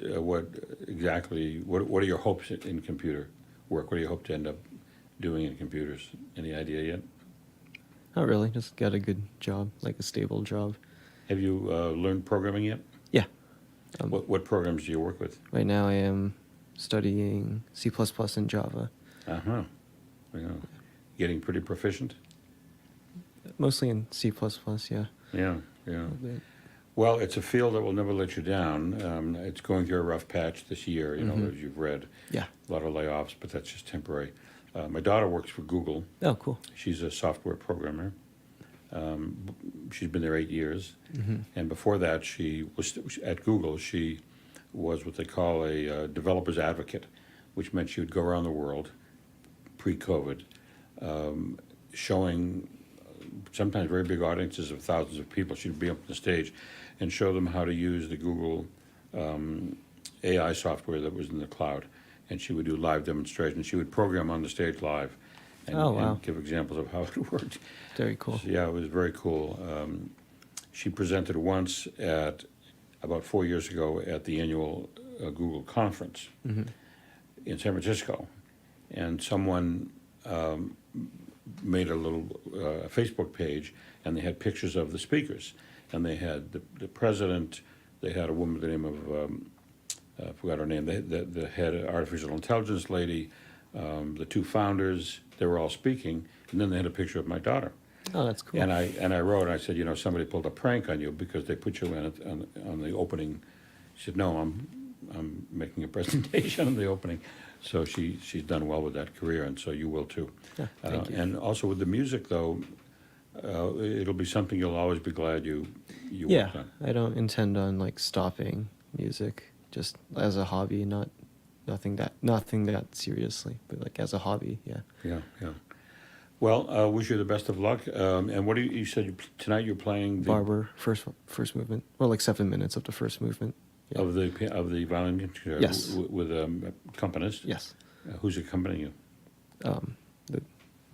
[SPEAKER 11] exactly? What are your hopes in computer work? What do you hope to end up doing in computers? Any idea yet?
[SPEAKER 17] Not really. Just get a good job, like a stable job.
[SPEAKER 11] Have you learned programming yet?
[SPEAKER 17] Yeah.
[SPEAKER 11] What programs do you work with?
[SPEAKER 17] Right now I am studying C++ and Java.
[SPEAKER 11] Uh-huh. Yeah. Getting pretty proficient?
[SPEAKER 17] Mostly in C++, yeah.
[SPEAKER 11] Yeah. Well, it's a field that will never let you down. It's going through a rough patch this year,
[SPEAKER 17] Mhm.
[SPEAKER 11] as you've read.
[SPEAKER 17] Yeah.
[SPEAKER 11] A lot of layoffs, but that's just temporary. My daughter works for Google.
[SPEAKER 17] Oh, cool.
[SPEAKER 11] She's a software programmer. She's been there 8 years.
[SPEAKER 17] Mhm.
[SPEAKER 11] And before that, she was at Google. She was what they call a developer's advocate, which meant she would go around the world pre-COVID, showing sometimes very big audiences of thousands of people. She'd be up on the stage and show them how to use the Google AI software that was in the cloud. And she would do live demonstrations. She would program on the stage live and,
[SPEAKER 17] Oh, wow.
[SPEAKER 11] and give examples of how it worked.
[SPEAKER 17] Very cool.
[SPEAKER 11] So, yeah, it was very cool. She presented once about 4 years ago at the annual Google conference
[SPEAKER 17] Mhm.
[SPEAKER 11] in San Francisco. And someone made a little Facebook page, and they had pictures of the speakers. And they had the president, they had a woman by the name of, I forgot her name, the head artificial intelligence lady, the two founders, they were all speaking, and then they had a picture of my daughter.
[SPEAKER 17] Oh, that's cool.
[SPEAKER 11] And I wrote, I said, somebody pulled a prank on you because they put you in on the opening. She said, no, I'm making a presentation on the opening. So she's done well with that career, and so you will too.
[SPEAKER 17] Yeah, thank you.
[SPEAKER 11] And also with the music, though, it'll be something you'll always be glad you
[SPEAKER 17] Yeah,
[SPEAKER 11] worked on.
[SPEAKER 17] I don't intend on like stopping music just as a hobby, nothing that seriously, but like as a hobby, yeah.
[SPEAKER 11] Yeah. Well, wish you the best of luck. And what do you said tonight you're playing the
[SPEAKER 17] Barber first movement, well, like 7 minutes of the first movement. Yeah.
[SPEAKER 11] of the violin concerto
[SPEAKER 17] Yes.
[SPEAKER 11] with a accompanist.
[SPEAKER 17] Yes.
[SPEAKER 11] Who's accompanying you?
[SPEAKER 17] The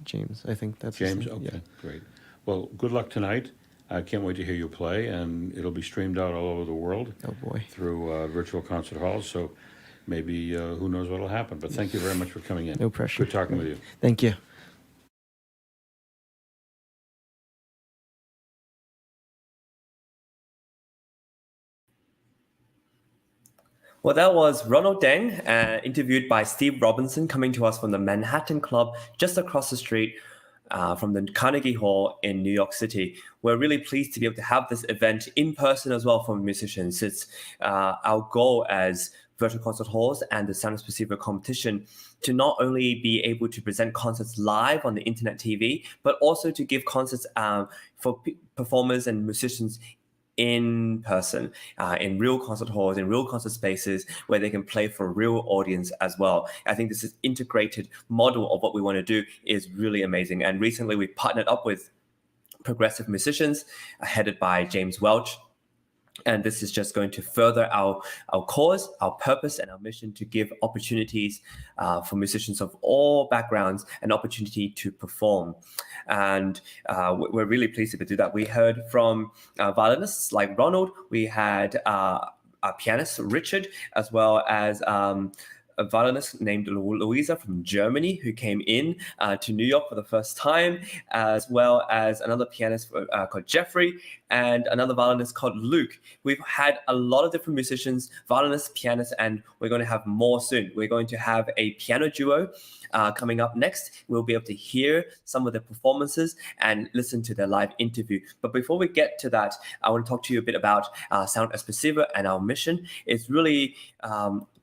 [SPEAKER 17] James, I think that's his
[SPEAKER 11] James.
[SPEAKER 17] name.
[SPEAKER 11] Okay,
[SPEAKER 17] Yeah.
[SPEAKER 11] great. Well, good luck tonight. I can't wait to hear you play, and it'll be streamed out all over the world.
[SPEAKER 17] Oh boy.
[SPEAKER 11] Through virtual concert halls. So maybe who knows what'll happen. But thank you very much for coming in.
[SPEAKER 17] No pressure.
[SPEAKER 11] Good talking with you.
[SPEAKER 17] Thank you.
[SPEAKER 1] Well, that was Ronald Deng, interviewed by Steve Robinson, coming to us from the Manhattan Club just across the street from the Carnegie Hall in New York City. We're really pleased to be able to have this event in person as well for musicians. It's our goal as virtual concert halls and the Sound Espressivo competition to not only be able to present concerts live on the internet TV, but also to give concerts for performers and musicians in person, in real concert halls, in real concert spaces where they can play for a real audience as well. I think this integrated model of what we want to do is really amazing. And recently we partnered up with progressive musicians headed by James Welch. And this is just going to further our cause, our purpose, and our mission to give opportunities for musicians of all backgrounds an opportunity to perform. And we're really pleased to do that. We heard from violinists like Ronald. We had our pianist, Richard, as well as a violinist named Louisa from Germany who came in to New York for the first time, as well as another pianist called Jeffrey and another violinist called Luke. We've had a lot of different musicians, violinists, pianists, and we're going to have more soon. We're going to have a piano duo coming up next. We'll be able to hear some of their performances and listen to their live interview. But before we get to that, I want to talk to you a bit about Sound Espressivo and our mission. It's really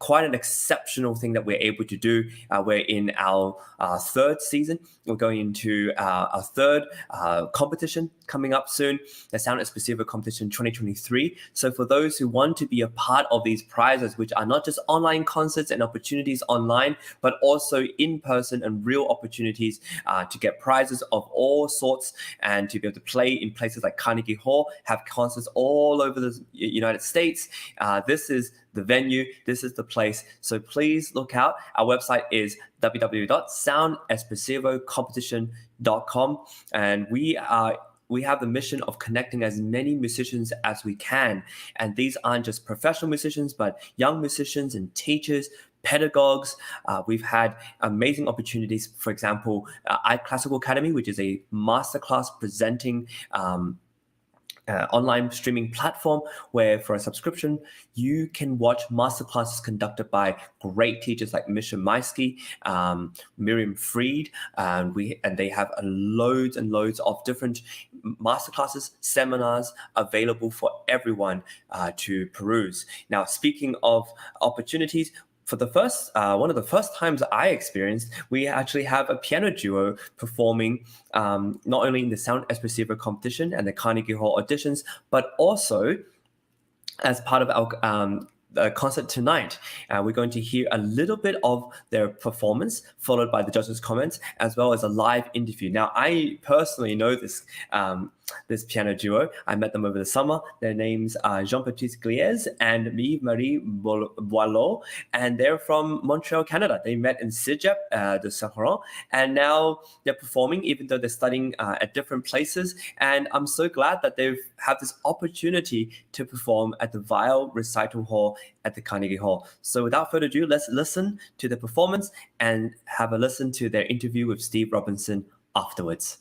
[SPEAKER 1] quite an exceptional thing that we're able to do. We're in our third season. We're going into our third competition coming up soon, the Sound Espressivo competition 2023. So for those who want to be a part of these prizes, which are not just online concerts and opportunities online, but also in person and real opportunities to get prizes of all sorts and to be able to play in places like Carnegie Hall, have concerts all over the United States. This is the venue, this is the place. So please look out. Our website is www.soundespressivocompetition.com, and we have the mission of connecting as many musicians as we can. And these aren't just professional musicians, but young musicians and teachers, pedagogues. We've had amazing opportunities. For example, iClassical Academy, which is a masterclass presenting online streaming platform where for a subscription, you can watch masterclasses conducted by great teachers like Misha Maisky, Miriam Fried, and they have loads and loads of different masterclasses, seminars available for everyone to peruse. Now, speaking of opportunities, for the first one of the first times I experienced, we actually have a piano duo performing not only in the Sound Espressivo competition and the Carnegie Hall auditions, but also as part of our concert tonight. We're going to hear a little bit of their performance, followed by the judges' comments, as well as a live interview. Now, I personally know this piano duo. I met them over the summer. Their names are Jean-Baptiste Gliez and Marie Boileau, and they're from Montreal, Canada. They met in Cégep de Saint-Laurent, and now they're performing, even though they're studying at different places. And I'm so glad that they've had this opportunity to perform at the Weill Recital Hall at the Carnegie Hall. So without further ado, let's listen to the performance and have a listen to their interview with Steve Robinson afterwards.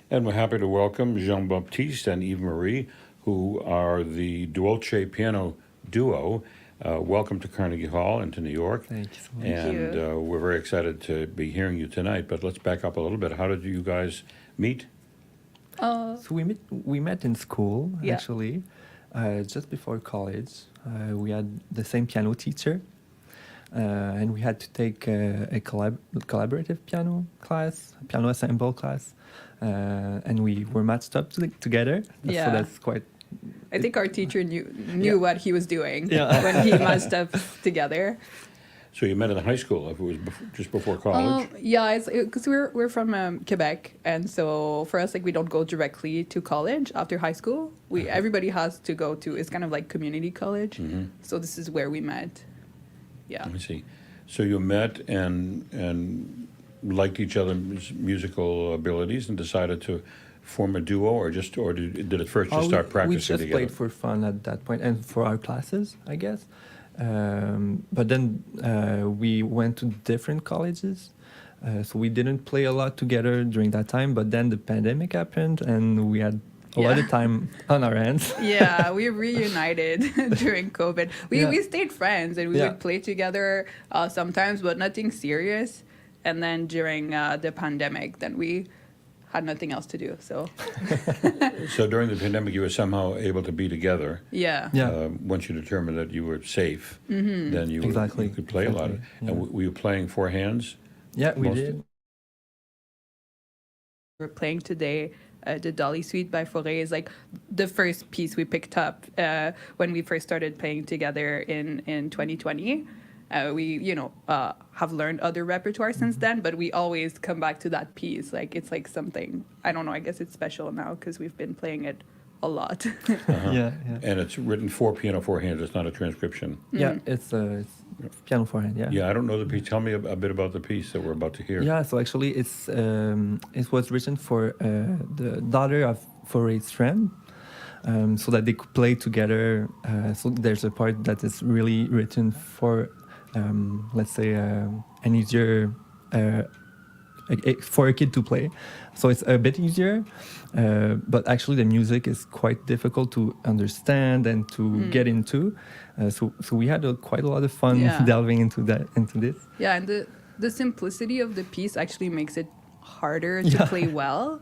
[SPEAKER 11] And we're happy to welcome Jean-Baptiste and Yves-Marie, who are the Dolce piano duo. Welcome to Carnegie Hall and to New York.
[SPEAKER 18] Thank you so much.
[SPEAKER 11] And we're very excited to be hearing you tonight. But let's back up a little bit. How did you guys meet?
[SPEAKER 18] So we met in school,
[SPEAKER 19] Yeah.
[SPEAKER 18] actually, just before college. We had the same piano teacher, and we had to take a collaborative piano class, piano ensemble class, and we were matched up together.
[SPEAKER 19] Yeah.
[SPEAKER 18] So that's quite.
[SPEAKER 19] I think our teacher knew
[SPEAKER 18] Yeah.
[SPEAKER 19] what he was doing
[SPEAKER 18] Yeah.
[SPEAKER 19] when he matched up together.
[SPEAKER 11] So you met in high school, if it was just before college?
[SPEAKER 19] Yeah, because we're from Quebec, and so for us, like, we don't go directly to college after high school. Everybody has to go to, it's kind of like community college.
[SPEAKER 11] Mhm.
[SPEAKER 19] So this is where we met. Yeah.
[SPEAKER 11] Let me see. So you met and liked each other's musical abilities and decided to form a duo, or did it first just start practicing
[SPEAKER 18] We just
[SPEAKER 11] together?
[SPEAKER 18] played for fun at that point and for our classes, I guess. But then we went to different colleges, so we didn't play a lot together during that time. But then the pandemic happened, and we had a lot of time on our hands.
[SPEAKER 19] Yeah, we reunited during COVID. We stayed friends, and we would play together sometimes, but nothing serious. And then during the pandemic, then we had nothing else to do. So
[SPEAKER 11] So during the pandemic, you were somehow able to be together.
[SPEAKER 19] Yeah.
[SPEAKER 11] Once you determined that you were safe,
[SPEAKER 19] Mhm.
[SPEAKER 11] then you could play a lot. And were you playing four hands?
[SPEAKER 18] Yeah, we
[SPEAKER 11] Most-
[SPEAKER 18] did.
[SPEAKER 19] we're playing today. The Dolly Suite by Fauré is like the first piece we picked up when we first started playing together in 2020. We have learned other repertoire since then, but we always come back to that piece. Like, it's like something, I don't know, I guess it's special now because we've been playing it a lot.
[SPEAKER 11] Uh-huh. And it's written for piano, four hands. It's not a transcription.
[SPEAKER 18] Yeah, it's piano forehand. Yeah.
[SPEAKER 11] Yeah, I don't know the piece. Tell me a bit about the piece that we're about to hear.
[SPEAKER 18] Yeah, so actually it was written for the daughter of Fauré's friend, so that they could play together. So there's a part that is really written for, let's say, an easier, for a kid to play. So it's a bit easier, but actually the music is quite difficult to understand and to get into. So we had quite a lot of fun delving into this.
[SPEAKER 19] Yeah, and the simplicity of the piece actually makes it harder to play well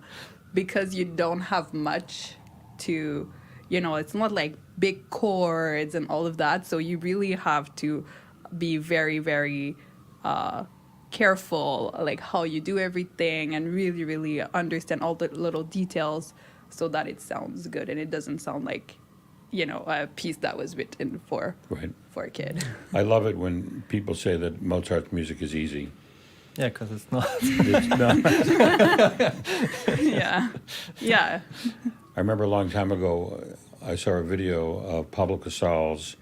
[SPEAKER 19] because you don't have much to, it's not like big chords and all of that. So you really have to be very, very careful, like how you do everything, and really, really understand all the little details so that it sounds good and it doesn't sound like, a piece that was written for a kid.
[SPEAKER 11] I love it when people say that Mozart's music is easy.
[SPEAKER 18] Yeah, because it's not.
[SPEAKER 11] It's not.
[SPEAKER 19] Yeah.
[SPEAKER 11] I remember a long time ago, I saw a video of Pablo Casals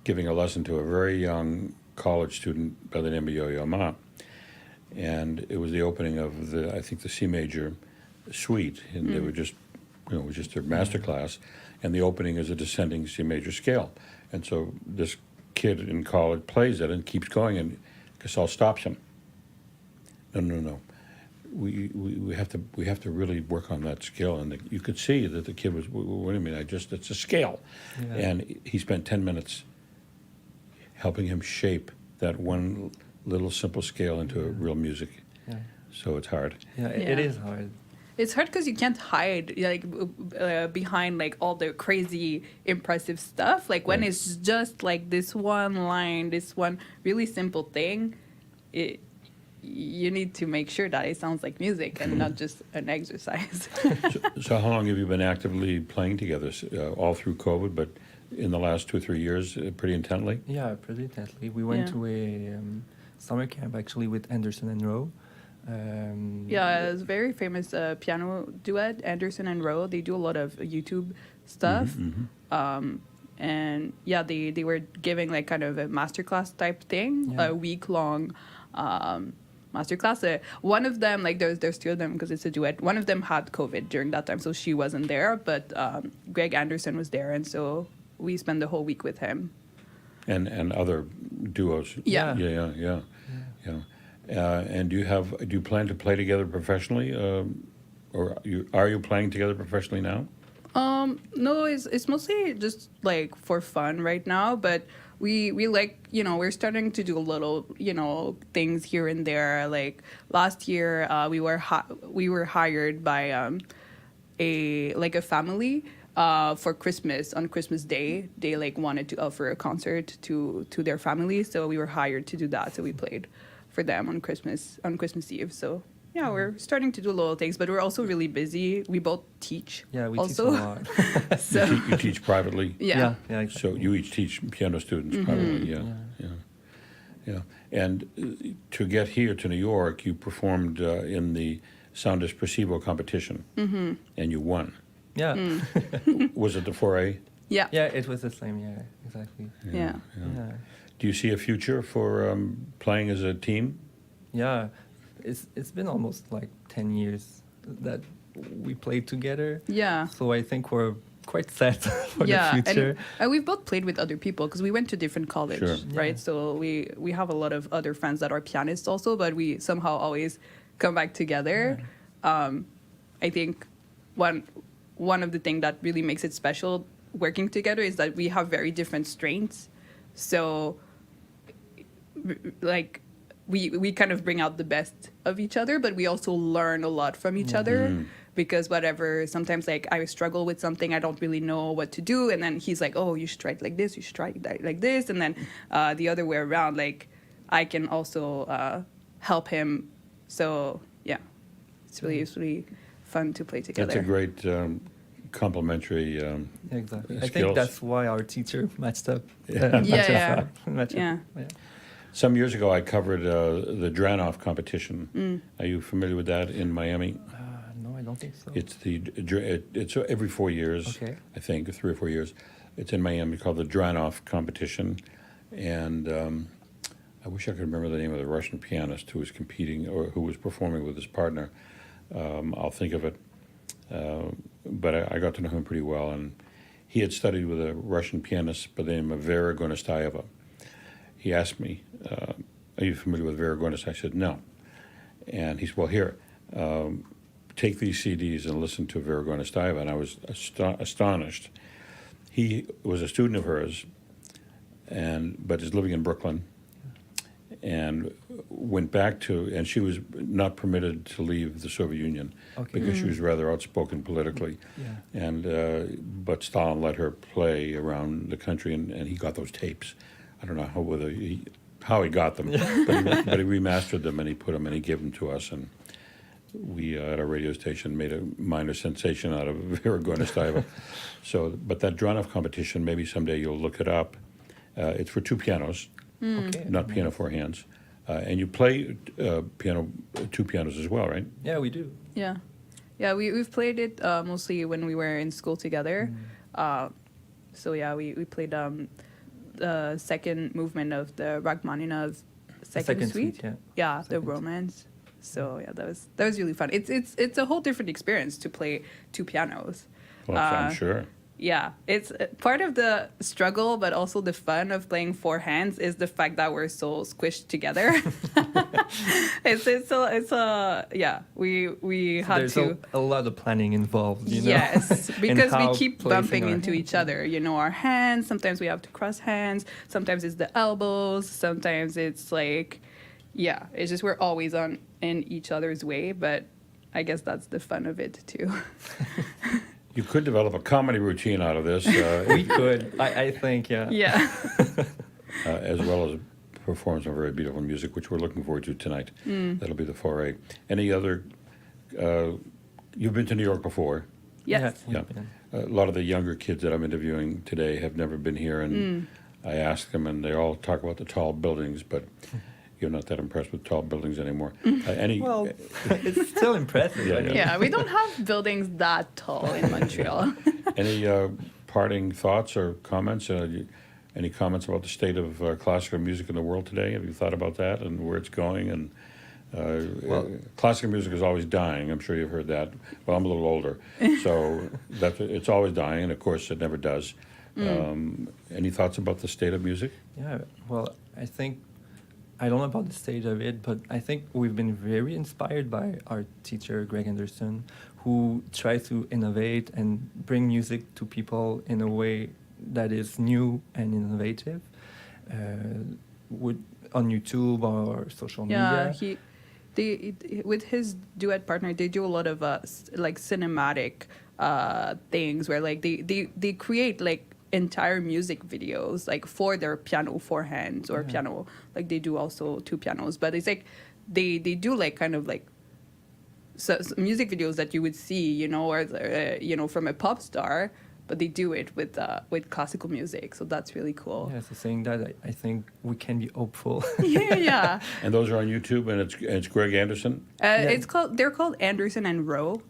[SPEAKER 11] giving a lesson to a very young college student by the name of Yo-Yo Ma. And it was the opening of the C major suite, and they were just, it was just their master class, and the opening is a descending C major scale. And so this kid in college plays it and keeps going, and Casals stops him. No. We have to really work on that skill. And you could see that the kid was, what do you mean? It's a scale. Yeah. And he spent 10 minutes helping him shape that one little simple scale into a real music. Yeah. So it's hard.
[SPEAKER 18] Yeah, it is hard.
[SPEAKER 19] It's hard because you can't hide behind like all the crazy impressive stuff. Like when it's just like this one line, this one really simple thing, you need to make sure that it sounds like music and not just an exercise.
[SPEAKER 11] So how long have you been actively playing together? All through COVID, but in the last 2 or 3 years, pretty intently?
[SPEAKER 18] Yeah, pretty intently. We went to a summer camp actually with Anderson and Rowe.
[SPEAKER 19] Yeah, it's a very famous piano duet, Anderson and Rowe. They do a lot of YouTube stuff.
[SPEAKER 11] Mm-hmm.
[SPEAKER 19] And yeah, they were giving like kind of a masterclass type thing, a week-long masterclass. One of them, like there's two of them because it's a duet. One of them had COVID during that time, so she wasn't there. But Greg Anderson was there, and so we spent the whole week with him.
[SPEAKER 11] And other duos.
[SPEAKER 19] Yeah.
[SPEAKER 11] Yeah. And do you plan to play together professionally, or are you playing together professionally now?
[SPEAKER 19] No, it's mostly just like for fun right now, but we like, we're starting to do little, things here and there. Like last year, we were hired by a family for Christmas. On Christmas Day, they like wanted to offer a concert to their family, so we were hired to do that. So we played for them on Christmas Eve. So yeah, we're starting to do little things, but we're also really busy. We both teach.
[SPEAKER 18] Yeah, we
[SPEAKER 19] also.
[SPEAKER 18] teach a lot.
[SPEAKER 19] So
[SPEAKER 11] You teach privately?
[SPEAKER 19] Yeah.
[SPEAKER 11] So you each teach piano students privately, yeah. And to get here to New York, you performed in the Sound Espressivo competition, and you won.
[SPEAKER 18] Yeah.
[SPEAKER 11] Was it the foray?
[SPEAKER 19] Yeah.
[SPEAKER 18] Yeah, it was the same. Yeah, exactly.
[SPEAKER 19] Yeah.
[SPEAKER 11] Do you see a future for playing as a team?
[SPEAKER 18] Yeah, it's been almost like 10 years that we played together.
[SPEAKER 19] Yeah.
[SPEAKER 18] So I think we're quite set for the future.
[SPEAKER 19] And we've both played with other people because we went to different college,
[SPEAKER 11] Sure.
[SPEAKER 19] right? So we have a lot of other friends that are pianists also, but we somehow always come back together. I think one of the things that really makes it special working together is that we have very different strengths. So like we kind of bring out the best of each other, but we also learn a lot from each other, because sometimes like I struggle with something, I don't really know what to do, and then he's like, oh, you should try it like this, you should try it like this, and then the other way around, like I can also help him. So yeah, it's really fun to play together.
[SPEAKER 11] That's a great complementary
[SPEAKER 18] Exactly.
[SPEAKER 11] skills.
[SPEAKER 18] I think that's why our teacher matched up. Matched up.
[SPEAKER 11] Some years ago, I covered the Dranoff competition. Are you familiar with that in Miami?
[SPEAKER 18] No, I don't think so.
[SPEAKER 11] It's every 4 years,
[SPEAKER 18] Okay.
[SPEAKER 11] I think, 3 or 4 years. It's in Miami called the Dranoff competition, and I wish I could remember the name of the Russian pianist who was competing or who was performing with his partner. I'll think of it, but I got to know him pretty well, and he had studied with a Russian pianist by the name of Vera Gornastayeva. He asked me, are you familiar with Vera Gornastayeva? I said, no. And he said, well, here, take these CDs and listen to Vera Gornastayeva. And I was astonished. He was a student of hers, but is living in Brooklyn, and went back and she was not permitted to leave the Soviet Union because she was rather outspoken politically. But Stalin let her play around the country, and he got those tapes. I don't know how he got them, but he remastered them and he put them and he gave them to us, and we at our radio station made a minor sensation out of Vera Gornastayeva. But that Dranoff competition, maybe someday you'll look it up. It's for 2 pianos, not piano 4 hands, and you play 2 pianos as well, right?
[SPEAKER 18] Yeah, we do.
[SPEAKER 19] Yeah, we've played it mostly when we were in school together. So yeah, we played the second movement of the Rachmaninoff's second suite. The romance. So yeah, that was really fun. It's a whole different experience to play 2 pianos.
[SPEAKER 11] Well, I'm sure.
[SPEAKER 19] Yeah, it's part of the struggle, but also the fun of playing 4 hands is the fact that we're so squished together. We had
[SPEAKER 18] There's a lot of planning involved.
[SPEAKER 19] Yes, because we keep bumping into each other. Our hands. Sometimes we have to cross hands. Sometimes it's the elbows. Sometimes it's like, it's just we're always in each other's way. But I guess that's the fun of it too.
[SPEAKER 11] You could develop a comedy routine out of this.
[SPEAKER 18] We could, I think,
[SPEAKER 19] Yeah.
[SPEAKER 11] As well as perform some very beautiful music, which we're looking forward to tonight. That'll be the foray. Any other? You've been to New York before.
[SPEAKER 19] Yes.
[SPEAKER 11] Yeah. A lot of the younger kids that I'm interviewing today have never been here, and I ask them, and they all talk about the tall buildings, but you're not that impressed with tall buildings anymore.
[SPEAKER 18] Well, it's still impressive.
[SPEAKER 19] Yeah, we don't have buildings that tall in Montreal.
[SPEAKER 11] Any parting thoughts or comments? Any comments about the state of classical music in the world today? Have you thought about that and where it's going? And classical music is always dying. I'm sure you've heard that. Well, I'm a little older, so it's always dying, and of course it never does. Any thoughts about the state of music?
[SPEAKER 18] Yeah, well, I think, I don't know about the stage of it, but I think we've been very inspired by our teacher, Greg Anderson, who tries to innovate and bring music to people in a way that is new and innovative, on YouTube or social media.
[SPEAKER 19] With his duet partner, they do a lot of like cinematic things where like they create like entire music videos like for their piano four hands or piano, like they do also two pianos, but it's like they do like kind of like so music videos that you would see, you know, or from a pop star, but they do it with classical music, so that's really cool.
[SPEAKER 18] Yeah, so saying that, I think we can be hopeful.
[SPEAKER 19] Yeah.
[SPEAKER 11] And those are on YouTube, and it's Greg Anderson?
[SPEAKER 19] They're called Anderson and Rowe.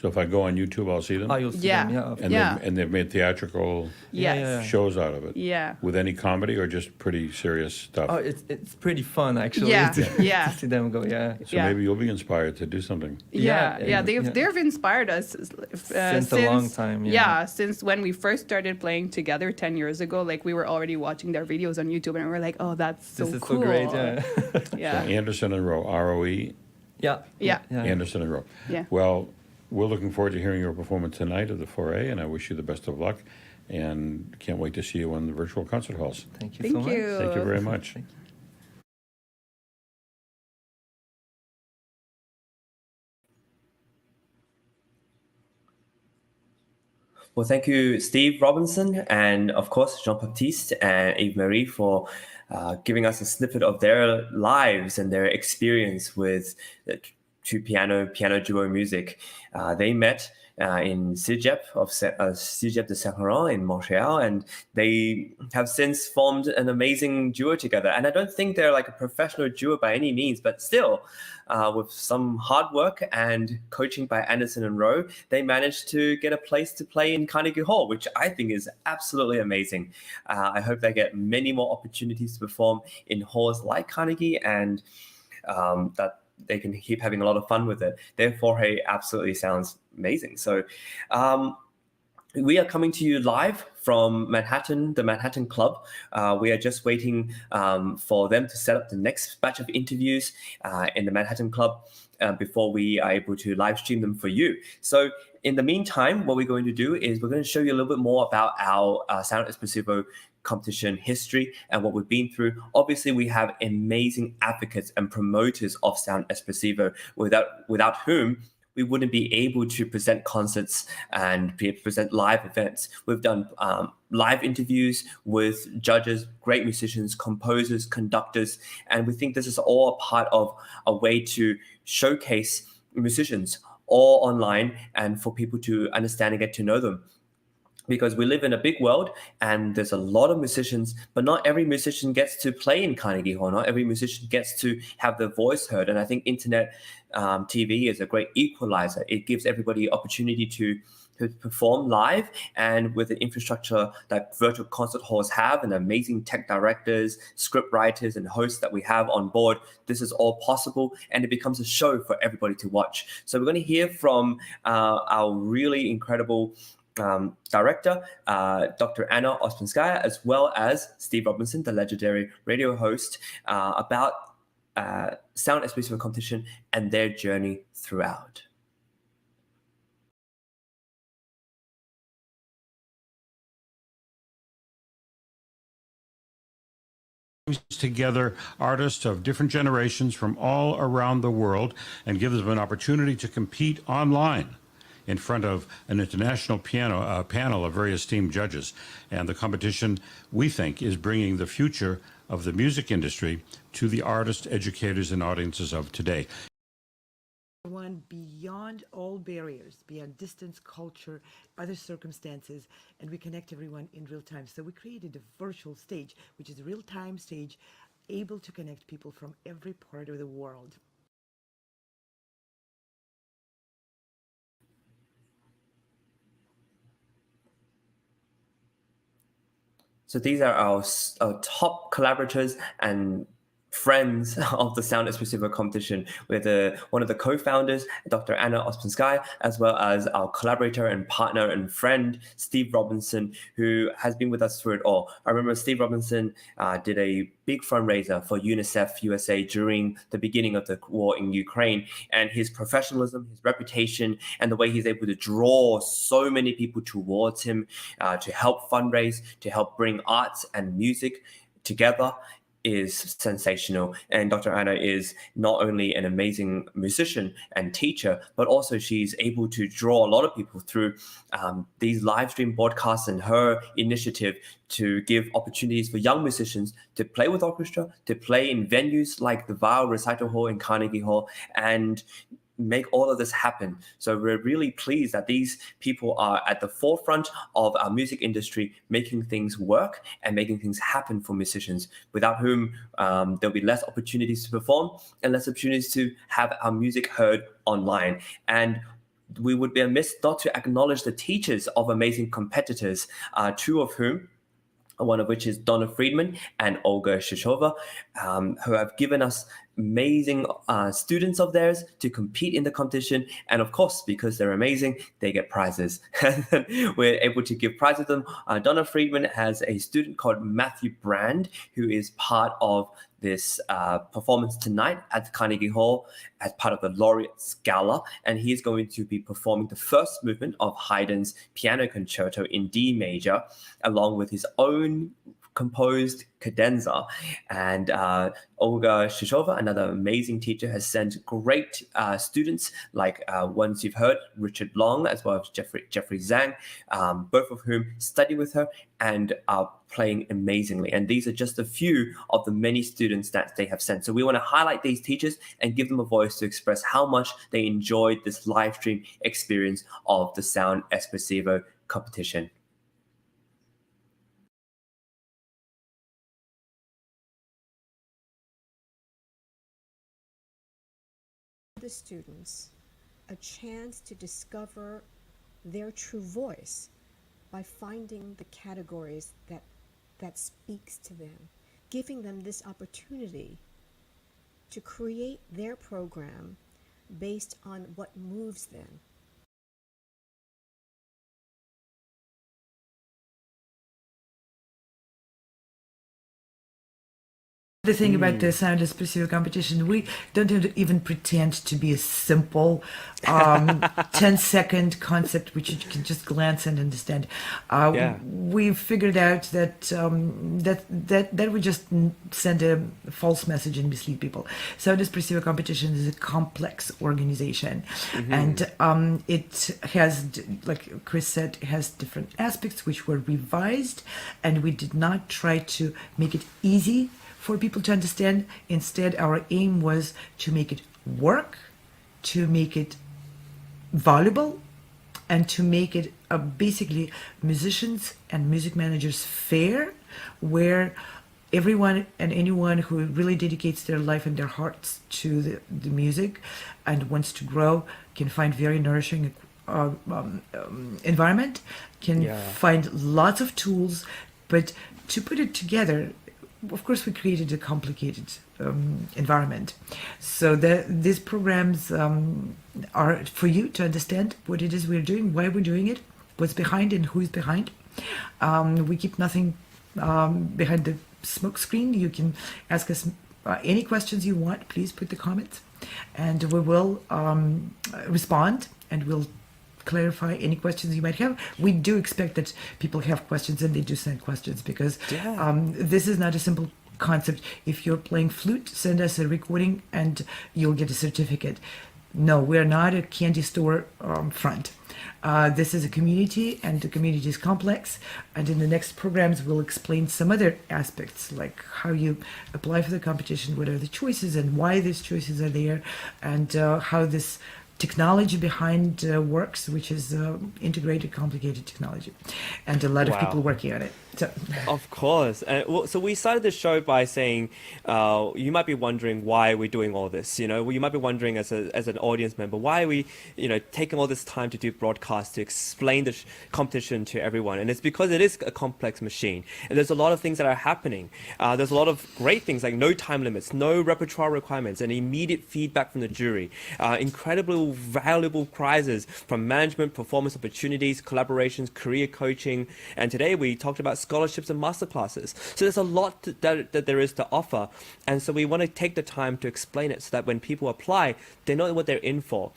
[SPEAKER 11] So if I go on YouTube, I'll see them?
[SPEAKER 18] Oh, you'll see them, yeah.
[SPEAKER 11] And they've made theatrical shows out of it?
[SPEAKER 19] Yeah.
[SPEAKER 11] With any comedy or just pretty serious stuff?
[SPEAKER 18] Oh, it's pretty fun, actually.
[SPEAKER 19] Yeah,
[SPEAKER 18] to see them go,
[SPEAKER 11] So maybe you'll be inspired to do something.
[SPEAKER 19] They've inspired us
[SPEAKER 18] since a long time.
[SPEAKER 19] Yeah, since when we first started playing together 10 years ago, like we were already watching their videos on YouTube, and we were like, oh, that's so cool.
[SPEAKER 18] This is so great,
[SPEAKER 19] yeah.
[SPEAKER 11] So Anderson and Rowe, R-O-E?
[SPEAKER 19] Yeah.
[SPEAKER 11] Anderson and Rowe.
[SPEAKER 19] Yeah.
[SPEAKER 11] Well, we're looking forward to hearing your performance tonight of the Foray, and I wish you the best of luck, and can't wait to see you in the virtual concert halls.
[SPEAKER 18] Thank you so much.
[SPEAKER 11] Thank you very much.
[SPEAKER 18] Thank you.
[SPEAKER 1] Well, thank you, Steve Robinson, and of course, Jean-Baptiste and Yves-Marie for giving us a snippet of their lives and their experience with piano duo music. They met in Cégep Cégep de Saint-Laurent in Montreal, and they have since formed an amazing duo together. And I don't think they're like a professional duo by any means, but still, with some hard work and coaching by Anderson and Rowe, they managed to get a place to play in Carnegie Hall, which I think is absolutely amazing. I hope they get many more opportunities to perform in halls like Carnegie, and that they can keep having a lot of fun with it. Therefore, hey, absolutely sounds amazing. So we are coming to you live from Manhattan, the Manhattan Club. We are just waiting for them to set up the next batch of interviews in the Manhattan Club before we are able to live stream them for you. So in the meantime, what we're going to do is we're going to show you a little bit more about our Sound Espressivo competition history and what we've been through. Obviously, we have amazing advocates and promoters of Sound Espressivo, without whom we wouldn't be able to present concerts and present live events. We've done live interviews with judges, great musicians, composers, conductors, and we think this is all a part of a way to showcase musicians all online and for people to understand and get to know them. Because we live in a big world and there's a lot of musicians, but not every musician gets to play in Carnegie Hall. Not every musician gets to have their voice heard. And I think internet TV is a great equalizer. It gives everybody opportunity to perform live, and with the infrastructure that virtual concert halls have and amazing tech directors, script writers, and hosts that we have on board, this is all possible, and it becomes a show for everybody to watch. So we're going to hear from our really incredible director, Dr. Anna Ospenskaya, as well as Steve Robinson, the legendary radio host, about Sound Espressivo competition and their journey throughout.
[SPEAKER 11] Together artists of different generations from all around the world and gives them an opportunity to compete online in front of an international panel of very esteemed judges. And the competition, we think, is bringing the future of the music industry to the artists, educators, and audiences of today.
[SPEAKER 4] One beyond all barriers, beyond distance, culture, other circumstances, and we connect everyone in real time. So we created a virtual stage, which is a real-time stage, able to connect people from every part of the world.
[SPEAKER 1] So these are our top collaborators and friends of the Sound Espressivo competition, with one of the co-founders, Dr. Anna Ospensky, as well as our collaborator and partner and friend, Steve Robinson, who has been with us through it all. I remember Steve Robinson did a big fundraiser for UNICEF USA during the beginning of the war in Ukraine, and his professionalism, his reputation, and the way he's able to draw so many people towards him to help fundraise, to help bring arts and music together is sensational. And Dr. Anna is not only an amazing musician and teacher, but also she's able to draw a lot of people through these live stream broadcasts and her initiative to give opportunities for young musicians to play with orchestra, to play in venues like the Weill Recital Hall in Carnegie Hall, and make all of this happen. So we're really pleased that these people are at the forefront of our music industry, making things work and making things happen for musicians, without whom there'll be less opportunities to perform and less opportunities to have our music heard online. And we would be amiss not to acknowledge the teachers of amazing competitors, two of whom, one of which is Donna Friedman and Olga Shishova, who have given us amazing students of theirs to compete in the competition. And of course, because they're amazing, they get prizes. We're able to give prizes to them. Donna Friedman has a student called Matthew Brand, who is part of this performance tonight at the Carnegie Hall as part of the Laureate Gala, and he's going to be performing the first movement of Haydn's Piano Concerto in D major, along with his own composed cadenza. And Olga Shishova, another amazing teacher, has sent great students like ones you've heard, Richard Long, as well as Jeffrey Zhang, both of whom study with her and are playing amazingly. And these are just a few of the many students that they have sent. So we want to highlight these teachers and give them a voice to express how much they enjoyed this live stream experience of the Sound Espressivo competition.
[SPEAKER 20] The students a chance to discover their true voice by finding the categories that speaks to them, giving them this opportunity to create their program based on what moves them.
[SPEAKER 4] The thing about the Sound Espressivo competition, we don't even pretend to be a simple 10-second concept which you can just glance and understand. We've figured out that that would just send a false message and mislead people. Sound Espressivo competition is a complex organization, and it has, like Chris said, has different aspects which were revised, and we did not try to make it easy for people to understand. Instead, our aim was to make it work, to make it valuable, and to make it basically musicians and music managers fair, where everyone and anyone who really dedicates their life and their hearts to the music and wants to grow can find very nourishing environment, can find lots of tools. But to put it together, of course, we created a complicated environment. So these programs are for you to understand what it is we're doing, why we're doing it, what's behind and who's behind. We keep nothing behind the smoke screen. You can ask us any questions you want. Please put the comments, and we will respond, and we'll clarify any questions you might have. We do expect that people have questions, and they do send questions, because this is not a simple concept. If you're playing flute, send us a recording and you'll get a certificate. No, we're not a candy store front. This is a community, and the community is complex, and in the next programs we'll explain some other aspects, like how you apply for the competition, what are the choices and why these choices are there, and how this technology behind works, which is integrated, complicated technology, and a lot of people working on it.
[SPEAKER 13] Of course. So we started the show by saying, you might be wondering why we're doing all this. You know, you might be wondering as an audience member, why are we, taking all this time to do broadcasts to explain the competition to everyone? And it's because it is a complex machine, and there's a lot of things that are happening. There's a lot of great things like no time limits, no repertoire requirements, and immediate feedback from the jury. Incredibly valuable prizes from management, performance opportunities, collaborations, career coaching, and today we talked about scholarships and masterclasses. So there's a lot that there is to offer, and so we want to take the time to explain it so that when people apply, they know what they're in for.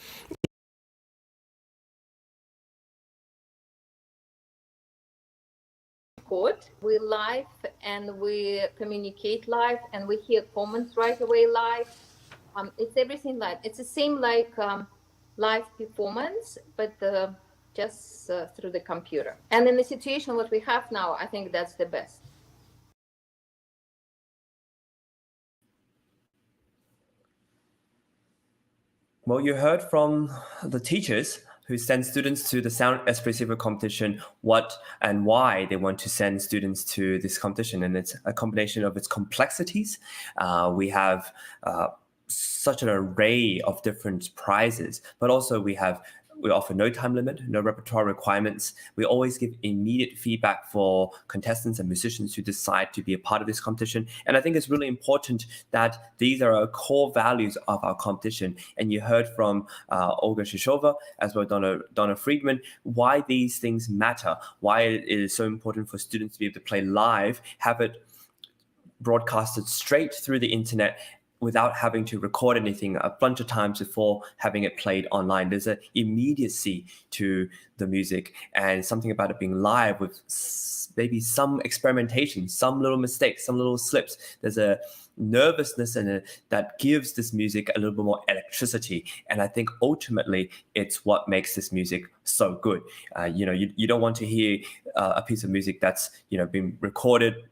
[SPEAKER 21] We live and we communicate live and we hear comments right away live. It's everything live. It's the same like live performance, but just through the computer. And in the situation what we have now, I think that's the best.
[SPEAKER 1] Well, you heard from the teachers who send students to the Sound Espressivo competition what and why they want to send students to this competition. And it's a combination of its complexities. We have such an array of different prizes, but also we offer no time limit, no repertoire requirements. We always give immediate feedback for contestants and musicians who decide to be a part of this competition. And I think it's really important that these are our core values of our competition. And you heard from Olga Shishova, as well as Donna Friedman, why these things matter, why it is so important for students to be able to play live, have it broadcasted straight through the internet, without having to record anything a bunch of times before having it played online. There's an immediacy to the music and something about it being live with maybe some experimentation, some little mistakes, some little slips. There's a nervousness in it that gives this music a little bit more electricity. And I think ultimately it's what makes this music so good. You don't want to hear a piece of music that's been recorded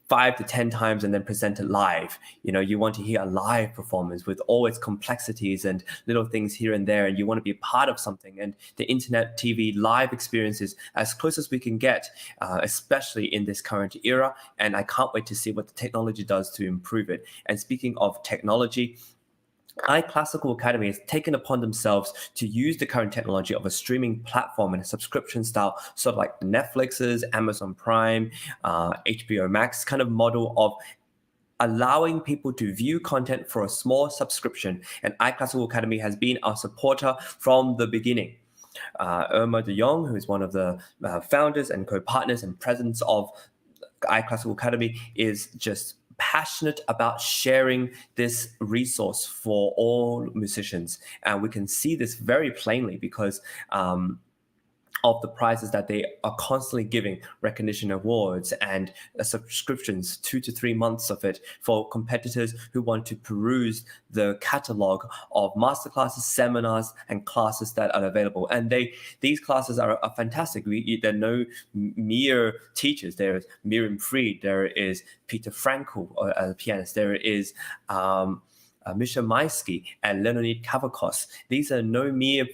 [SPEAKER 1] 5 to 10 times and then presented live. You want to hear a live performance with all its complexities and little things here and there, and you want to be a part of something. And the internet, TV, live experiences as close as we can get, especially in this current era. And I can't wait to see what the technology does to improve it. And speaking of technology, iClassical Academy has taken upon themselves to use the current technology of a streaming platform and a subscription style, sort of like the Netflix's, Amazon Prime, HBO Max kind of model of allowing people to view content for a small subscription. And iClassical Academy has been our supporter from the beginning. Irma de Jong, who is one of the founders and co-partners and presidents of iClassical Academy, is just passionate about sharing this resource for all musicians. And we can see this very plainly because of the prizes that they are constantly giving, recognition awards and subscriptions, 2 to 3 months of it for competitors who want to peruse the catalog of masterclasses, seminars, and classes that are available. And these classes are fantastic. There are no mere teachers. There is Miriam Fried, there is Peter Frankel, a pianist, there is Misha Maisky and Leonid Kavakos. These are no mere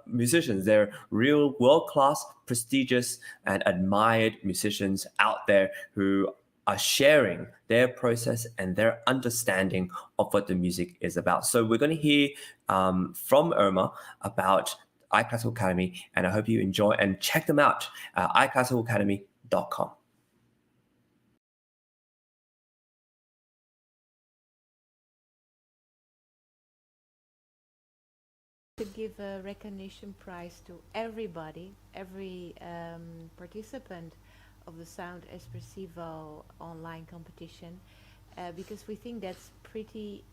[SPEAKER 1] musicians. They're real world-class, prestigious, and admired musicians out there who are sharing their process and their understanding of what the music is about. So we're going to hear from Irma about iClassical Academy, and I hope you enjoy and check them out at iClassicalacademy.com.
[SPEAKER 22] To give a recognition prize to everybody, every participant of the Sound Espressivo online competition, because we think that's pretty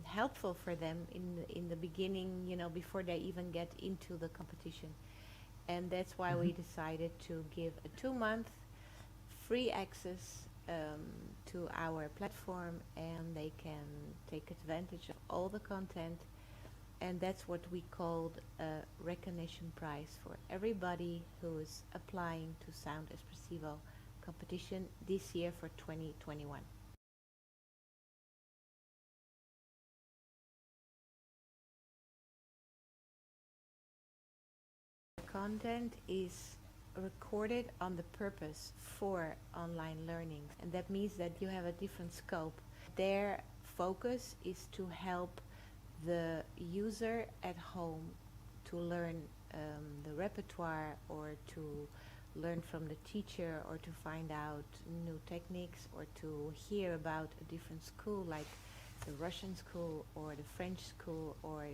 [SPEAKER 22] helpful for them in the beginning, before they even get into the competition. And that's why we decided to give a 2-month free access to our platform, and they can take advantage of all the content. And that's what we called a recognition prize for everybody who is applying to Sound Espressivo competition this year for 2021. The content is recorded on the purpose for online learning. And that means that you have a different scope. Their focus is to help the user at home to learn the repertoire, or to learn from the teacher, or to find out new techniques, or to hear about a different school, like the Russian school or the French school, or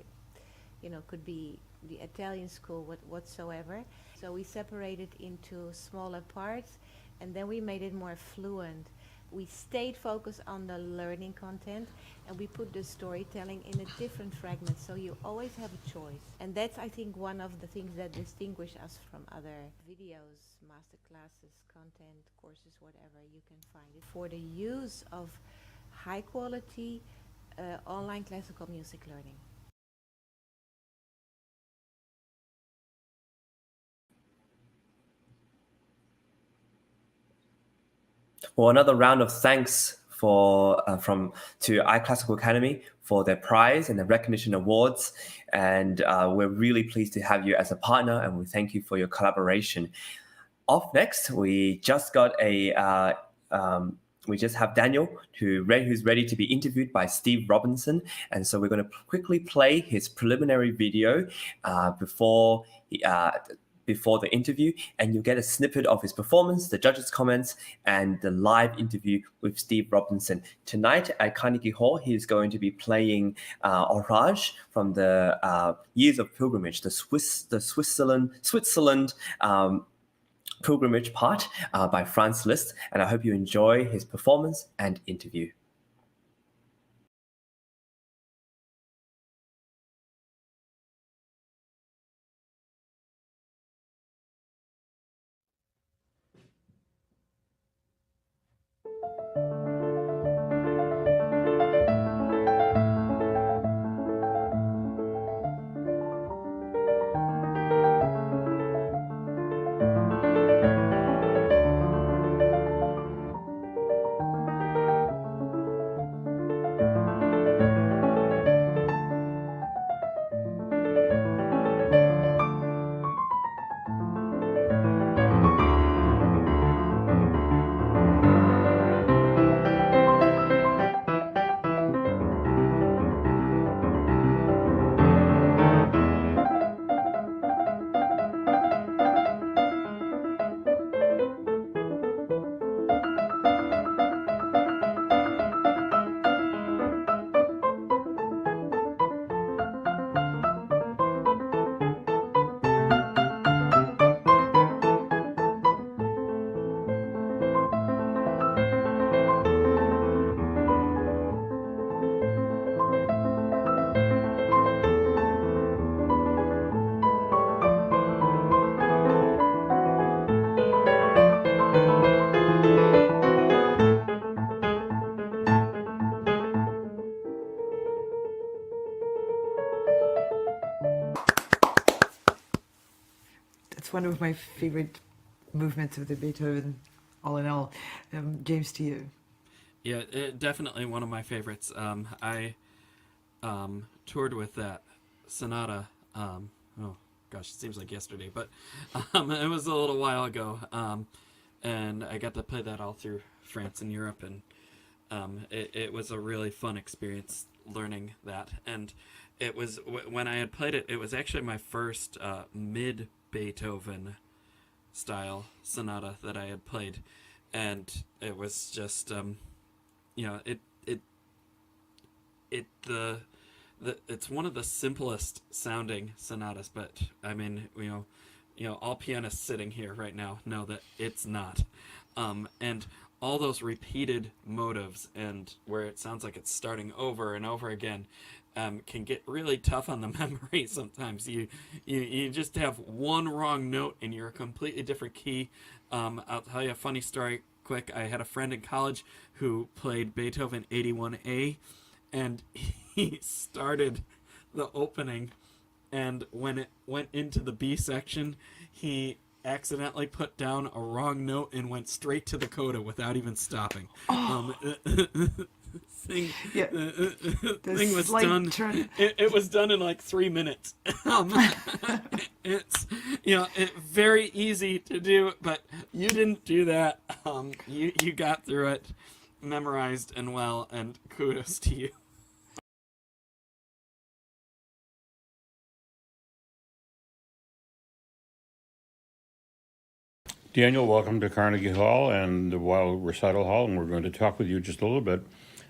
[SPEAKER 22] could be the Italian school, whatsoever. So we separated into smaller parts, and then we made it more fluent. We stayed focused on the learning content, and we put the storytelling in a different fragment, so you always have a choice. And that's, I think, one of the things that distinguish us from other videos, master classes, content, courses, whatever you can find it. For the use of high quality online classical music learning.
[SPEAKER 1] Well, another round of thanks to iClassical Academy for their prize and the recognition awards. And we're really pleased to have you as a partner, and we thank you for your collaboration. Up next, we just got we just have Daniel, who's ready to be interviewed by Steve Robinson. And so we're going to quickly play his preliminary video before the interview, and you'll get a snippet of his performance, the judges' comments, and the live interview with Steve Robinson. Tonight at Carnegie Hall, he is going to be playing Orage from the Years of Pilgrimage, the Switzerland pilgrimage part by Franz Liszt, and I hope you enjoy his performance and interview.
[SPEAKER 4] It's one of my favorite movements of the Beethoven, all in all. James, to you.
[SPEAKER 14] Yeah, definitely one of my favorites. I toured with that sonata. Oh gosh, it seems like yesterday, but it was a little while ago. And I got to play that all through France and Europe, and it was a really fun experience learning that. And it was when I had played it, it was actually my first mid-Beethoven style sonata that I had played, and it was just it's one of the simplest sounding sonatas, but I mean, all pianists sitting here right now know that it's not. And all those repeated motives, and where it sounds like it's starting over and over again, can get really tough on the memory sometimes. You just have one wrong note and you're a completely different key. I'll tell you a funny story quick. I had a friend in college who played Beethoven 81A, and he started the opening, and when it went into the B section, he accidentally put down a wrong note and went straight to the coda without even stopping. thing,
[SPEAKER 4] Yeah.
[SPEAKER 14] the
[SPEAKER 4] The
[SPEAKER 14] thing was
[SPEAKER 4] slight
[SPEAKER 14] done.
[SPEAKER 4] turn.
[SPEAKER 14] It was done in like 3 minutes. It's very easy to do, but you didn't do that. You got through it, memorized and well, and kudos to you.
[SPEAKER 11] Daniel, welcome to Carnegie Hall and the Weill Recital Hall, and we're going to talk with you just a little bit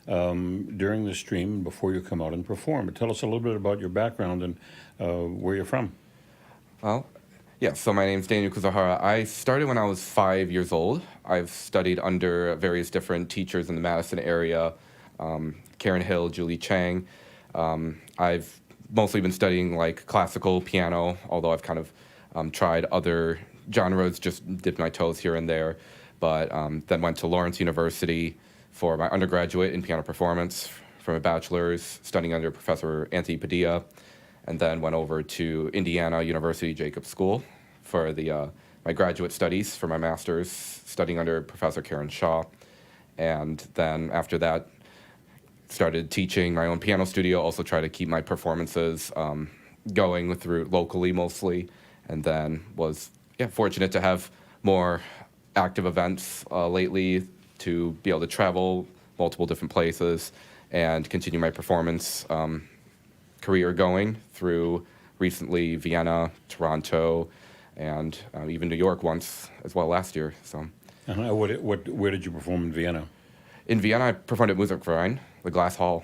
[SPEAKER 11] during the stream before you come out and perform. But tell us a little bit about your background and where you're from.
[SPEAKER 2] Well, yeah, so my name's Daniel Kazahara. I started when I was 5 years old. I've studied under various different teachers in the Madison area, Karen Hill, Julie Chang. I've mostly been studying like classical piano, although I've kind of tried other genres, just dipped my toes here and there. But then went to Lawrence University for my undergraduate in piano performance from a bachelor's, studying under Professor Anthea Padilla, and then went over to Indiana University Jacobs School for the my graduate studies for my master's, studying under Professor Karen Shaw. And then after that, started teaching my own piano studio, also try to keep my performances going through locally mostly, and then was fortunate to have more active events lately to be able to travel multiple different places and continue my performance career going through recently Vienna, Toronto, and even New York once as well last year. So,
[SPEAKER 11] where did you perform in Vienna?
[SPEAKER 2] In Vienna, I performed at Musikverein, the Glass Hall.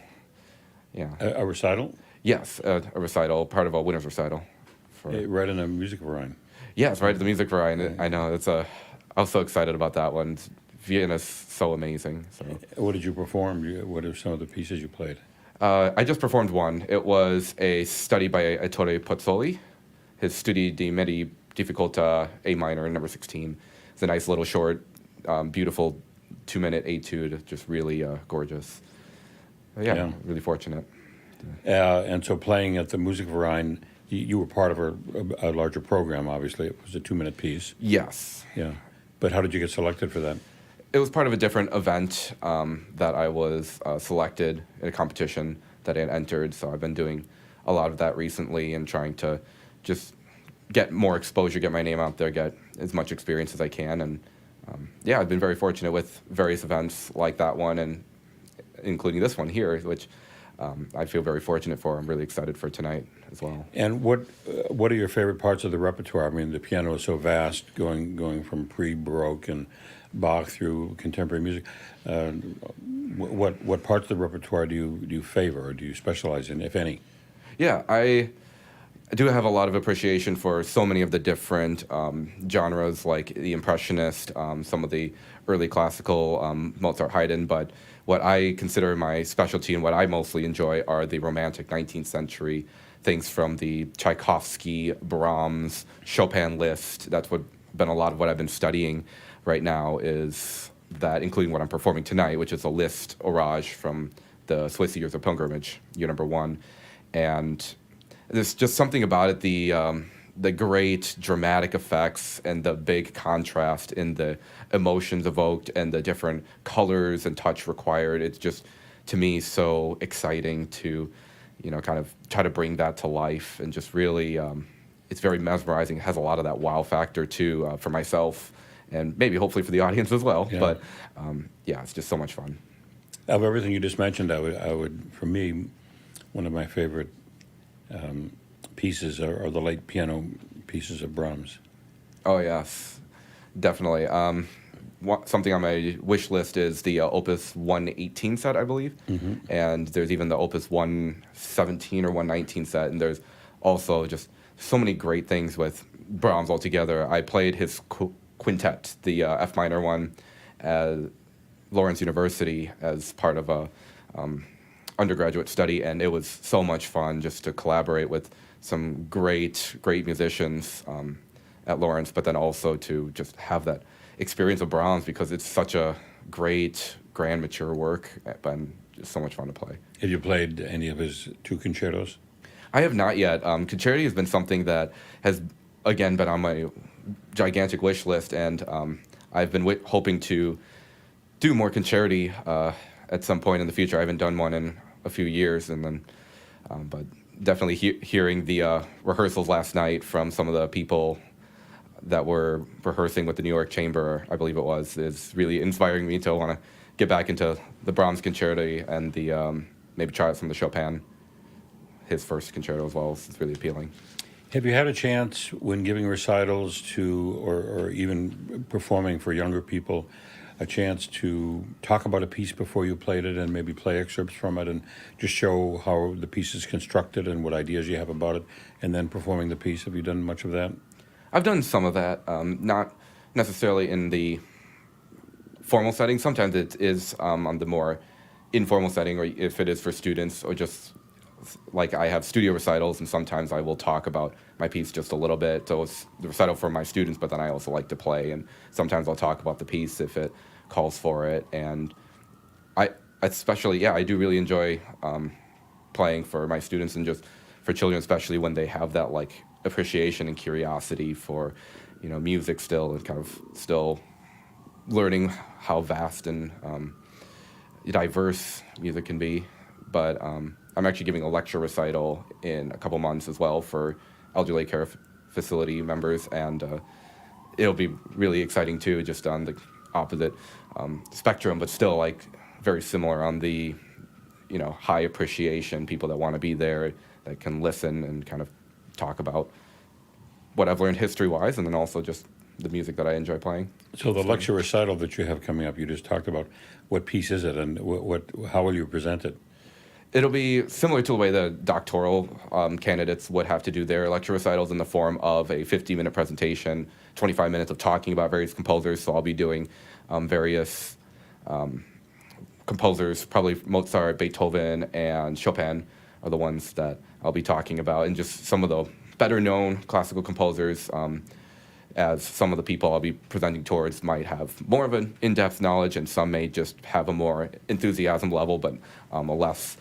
[SPEAKER 2] Yeah.
[SPEAKER 11] A recital?
[SPEAKER 2] Yes, a recital, part of a winner's recital.
[SPEAKER 11] Right in a Musikverein.
[SPEAKER 2] Yes, right at the Musikverein. I know I was so excited about that one. Vienna's so amazing. So.
[SPEAKER 11] What did you perform? What are some of the pieces you played?
[SPEAKER 2] I just performed one. It was a study by Ettore Pozzoli, his Studi di Medi Difficoltà A minor, number 16. It's a nice little short, beautiful 2-minute etude, just really gorgeous. Really fortunate.
[SPEAKER 11] And so playing at the Musikverein, you were part of a larger program, obviously. It was a 2-minute piece.
[SPEAKER 2] Yes.
[SPEAKER 11] Yeah. But how did you get selected for that?
[SPEAKER 2] It was part of a different event that I was selected in a competition that I had entered. So I've been doing a lot of that recently and trying to just get more exposure, get my name out there, get as much experience as I can. And I've been very fortunate with various events like that one, and including this one here, which I feel very fortunate for. I'm really excited for tonight as well.
[SPEAKER 11] And what are your favorite parts of the repertoire? I mean, the piano is so vast, going from pre-Baroque and Bach through contemporary music. What parts of the repertoire do you favor, or do you specialize in, if any?
[SPEAKER 2] Yeah, I do have a lot of appreciation for so many of the different genres, like the Impressionist, some of the early classical, Mozart, Haydn, but what I consider my specialty and what I mostly enjoy are the Romantic 19th century things from the Tchaikovsky, Brahms, Chopin list. That's been a lot of what I've been studying right now, is that, including what I'm performing tonight, which is a Liszt Orage from the Swiss Years of Pilgrimage, year number 1. And there's just something about it, the great dramatic effects and the big contrast in the emotions evoked and the different colors and touch required. It's just, to me, so exciting to, kind of try to bring that to life, and just really, it's very mesmerizing. It has a lot of that wow factor too, for myself, and maybe hopefully for the audience as well.
[SPEAKER 11] Yeah.
[SPEAKER 2] But it's just so much fun.
[SPEAKER 11] Of everything you just mentioned, I would, for me, one of my favorite pieces are the late piano pieces of Brahms.
[SPEAKER 2] Oh yes, definitely. Something on my wish list is the Opus 118 set, I believe, and there's even the Opus 117 or 119 set, and there's also just so many great things with Brahms altogether. I played his quintet, the F minor one, at Lawrence University as part of a undergraduate study, and it was so much fun just to collaborate with some great musicians at Lawrence, but then also to just have that experience of Brahms, because it's such a great, grand, mature work, and it's so much fun to play.
[SPEAKER 11] Have you played any of his 2 concertos?
[SPEAKER 2] I have not yet. Concerti has been something that has, again, been on my gigantic wish list, and I've been hoping to do more concerti at some point in the future. I haven't done one in a few years, and then, but definitely hearing the rehearsals last night from some of the people that were rehearsing with the New York Chamber, I believe it was, is really inspiring me to want to get back into the Brahms concerto and the maybe try out some of the Chopin, his first concerto as well. It's really appealing.
[SPEAKER 11] Have you had a chance when giving recitals to, or even performing for younger people, a chance to talk about a piece before you played it and maybe play excerpts from it and just show how the piece is constructed and what ideas you have about it, and then performing the piece? Have you done much of that?
[SPEAKER 2] I've done some of that, not necessarily in the formal setting. Sometimes it is on the more informal setting, or if it is for students, or just like I have studio recitals, and sometimes I will talk about my piece just a little bit. So it's the recital for my students, but then I also like to play, and sometimes I'll talk about the piece if it calls for it. And I especially, I do really enjoy playing for my students, and just for children, especially when they have that like appreciation and curiosity for, music still, and kind of still learning how vast and diverse music can be. But I'm actually giving a lecture recital in a couple months as well for elderly care facility members, and it'll be really exciting too, just on the opposite spectrum, but still like very similar on the high appreciation, people that want to be there, that can listen and kind of talk about what I've learned history-wise, and then also just the music that I enjoy playing.
[SPEAKER 11] So the lecture recital that you have coming up, you just talked about, what piece is it, and how will you present it?
[SPEAKER 2] It'll be similar to the way the doctoral candidates would have to do their lecture recitals, in the form of a 50-minute presentation, 25 minutes of talking about various composers. So I'll be doing various composers, probably Mozart, Beethoven, and Chopin are the ones that I'll be talking about, and just some of the better-known classical composers, as some of the people I'll be presenting towards might have more of an in-depth knowledge, and some may just have a more enthusiasm level, but a less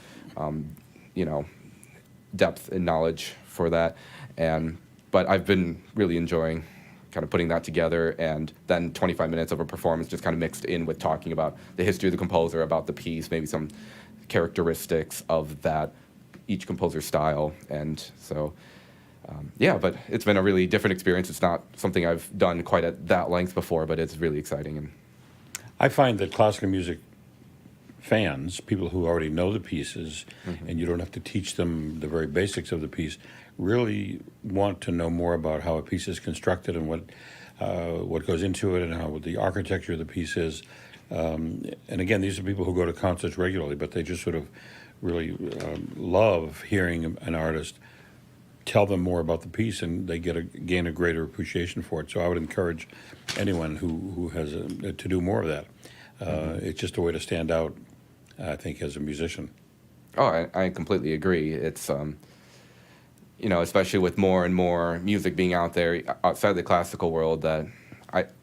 [SPEAKER 2] depth in knowledge for that. But I've been really enjoying kind of putting that together, and then 25 minutes of a performance just kind of mixed in with talking about the history of the composer, about the piece, maybe some characteristics of that, each composer's style. And so, but it's been a really different experience. It's not something I've done quite at that length before, but it's really exciting. And
[SPEAKER 11] I find that classical music fans, people who already know the pieces, and you don't have to teach them the very basics of the piece, really want to know more about how a piece is constructed and what goes into it, and how the architecture of the piece is. And again, these are people who go to concerts regularly, but they just sort of really love hearing an artist tell them more about the piece, and they gain a greater appreciation for it. So I would encourage anyone who has to do more of that. It's just a way to stand out, I think, as a musician.
[SPEAKER 2] Oh, I completely agree. It's, especially with more and more music being out there outside the classical world, that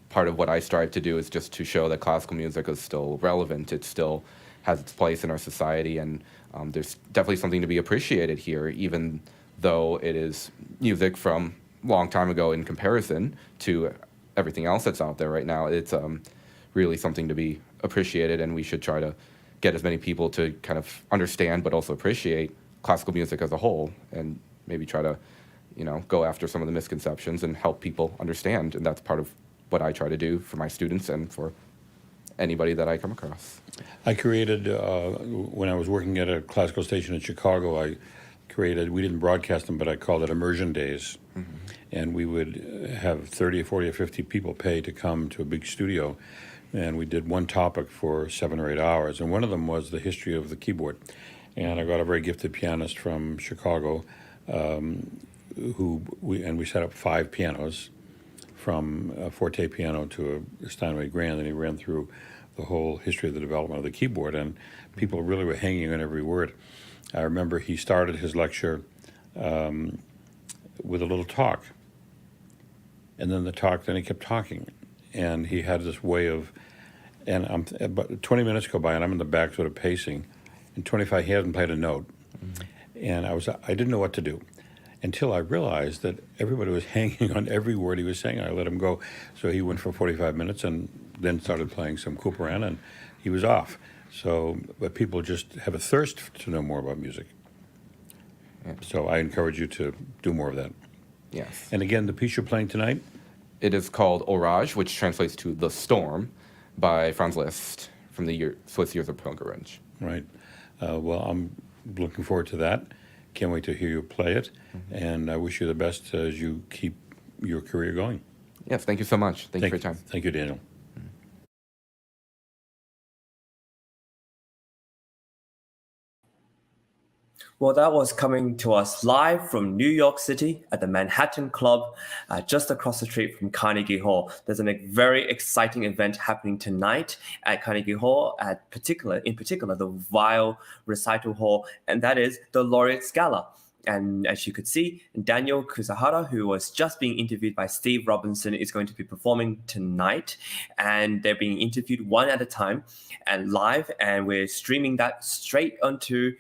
[SPEAKER 2] part of what I strive to do is just to show that classical music is still relevant. It still has its place in our society, and there's definitely something to be appreciated here, even though it is music from a long time ago in comparison to everything else that's out there right now. It's really something to be appreciated, and we should try to get as many people to kind of understand but also appreciate classical music as a whole, and maybe try to go after some of the misconceptions and help people understand. And that's part of what I try to do for my students and for anybody that I come across.
[SPEAKER 11] I created, when I was working at a classical station in Chicago, we didn't broadcast them, but I called it Immersion Days. And we would have 30 or 40 or 50 people pay to come to a big studio, and we did one topic for 7 or 8 hours, and one of them was the history of the keyboard. And I got a very gifted pianist from Chicago, we set up 5 pianos, from a forte piano to a Steinway Grand, and he ran through the whole history of the development of the keyboard, and people really were hanging on every word. I remember he started his lecture with a little talk, and then he kept talking, and he had this way of, and about 20 minutes go by, and I'm in the back sort of pacing, and 25, he hadn't played a note, and I didn't know what to do, until I realized that everybody was hanging on every word he was saying. I let him go, so he went for 45 minutes, and then started playing some Couperin, and he was off. So, but people just have a thirst to know more about music. So I encourage you to do more of that.
[SPEAKER 2] Yes.
[SPEAKER 11] And again, the piece you're playing tonight?
[SPEAKER 2] It is called Orage, which translates to The Storm, by Franz Liszt from the Swiss Years of Pilgrimage.
[SPEAKER 11] Right. Well, I'm looking forward to that. Can't wait to hear you play it. And I wish you the best as you keep your career going.
[SPEAKER 2] Yes, thank you so much. Thank you for your time.
[SPEAKER 11] Thank you, Daniel.
[SPEAKER 1] Well, that was coming to us live from New York City at the Manhattan Club, just across the street from Carnegie Hall. There's a very exciting event happening tonight at Carnegie Hall, in particular, the Weill Recital Hall, and that is the Laureate Gala. And as you could see, Daniel Kazahara, who was just being interviewed by Steve Robinson, is going to be performing tonight. And they're being interviewed one at a time and live. And we're streaming that straight onto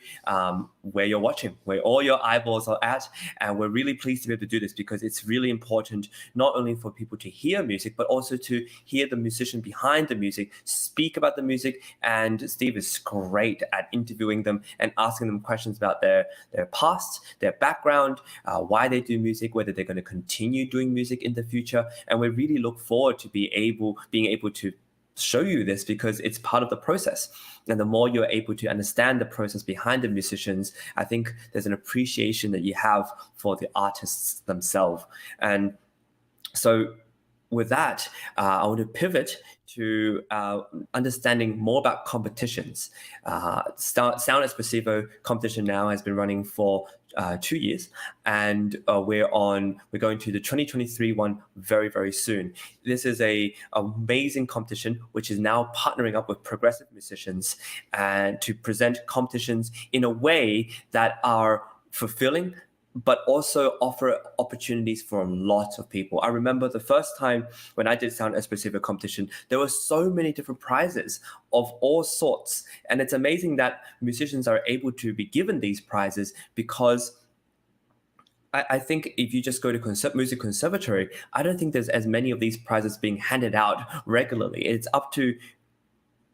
[SPEAKER 1] where you're watching, where all your eyeballs are at. And we're really pleased to be able to do this because it's really important, not only for people to hear music, but also to hear the musician behind the music, speak about the music. And Steve is great at interviewing them and asking them questions about their past, their background, why they do music, whether they're going to continue doing music in the future. And we really look forward to being able to show you this because it's part of the process. And the more you're able to understand the process behind the musicians, I think there's an appreciation that you have for the artists themselves. And so with that, I want to pivot to understanding more about competitions. Sound Espressivo competition now has been running for 2 years, and we're going to the 2023 one very, very soon. This is a amazing competition which is now partnering up with progressive musicians and to present competitions in a way that are fulfilling, but also offer opportunities for a lot of people. I remember the first time when I did Sound Espressivo competition, there were so many different prizes of all sorts. And it's amazing that musicians are able to be given these prizes because I think if you just go to music conservatory, I don't think there's as many of these prizes being handed out regularly. It's up to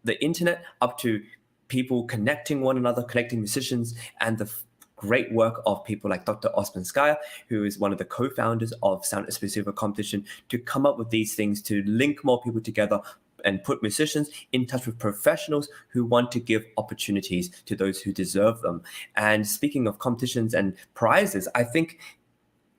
[SPEAKER 1] the internet, up to people connecting one another, connecting musicians, and the great work of people like Dr. Osmanskaya, who is one of the co-founders of Sound Espressivo competition, to come up with these things to link more people together and put musicians in touch with professionals who want to give opportunities to those who deserve them. And speaking of competitions and prizes, I think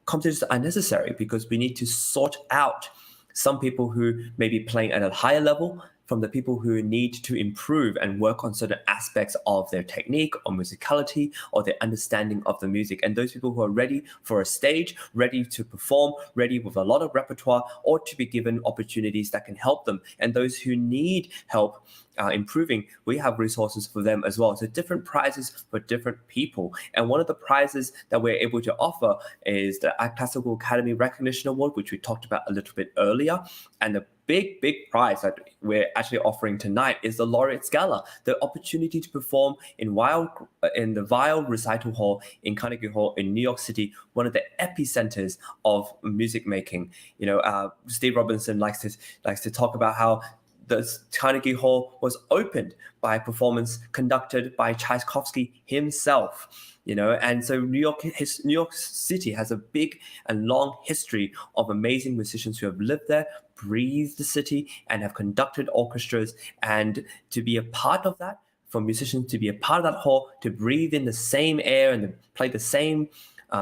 [SPEAKER 1] competitions are necessary because we need to sort out some people who may be playing at a higher level from the people who need to improve and work on certain aspects of their technique or musicality or their understanding of the music. And those people who are ready for a stage, ready to perform, ready with a lot of repertoire, or to be given opportunities that can help them. And those who need help improving, we have resources for them as well. So different prizes for different people. And one of the prizes that we're able to offer is the Classical Academy Recognition Award, which we talked about a little bit earlier. And the big prize that we're actually offering tonight is the Laureate Gala, the opportunity to perform in the Weill Recital Hall in Carnegie Hall in New York City, one of the epicenters of music making. Steve Robinson likes to talk about how the Carnegie Hall was opened by a performance conducted by Tchaikovsky himself. And so New York City has a big and long history of amazing musicians who have lived there, breathed the city, and have conducted orchestras. And to be a part of that, for musicians to be a part of that hall, to breathe in the same air and play the same,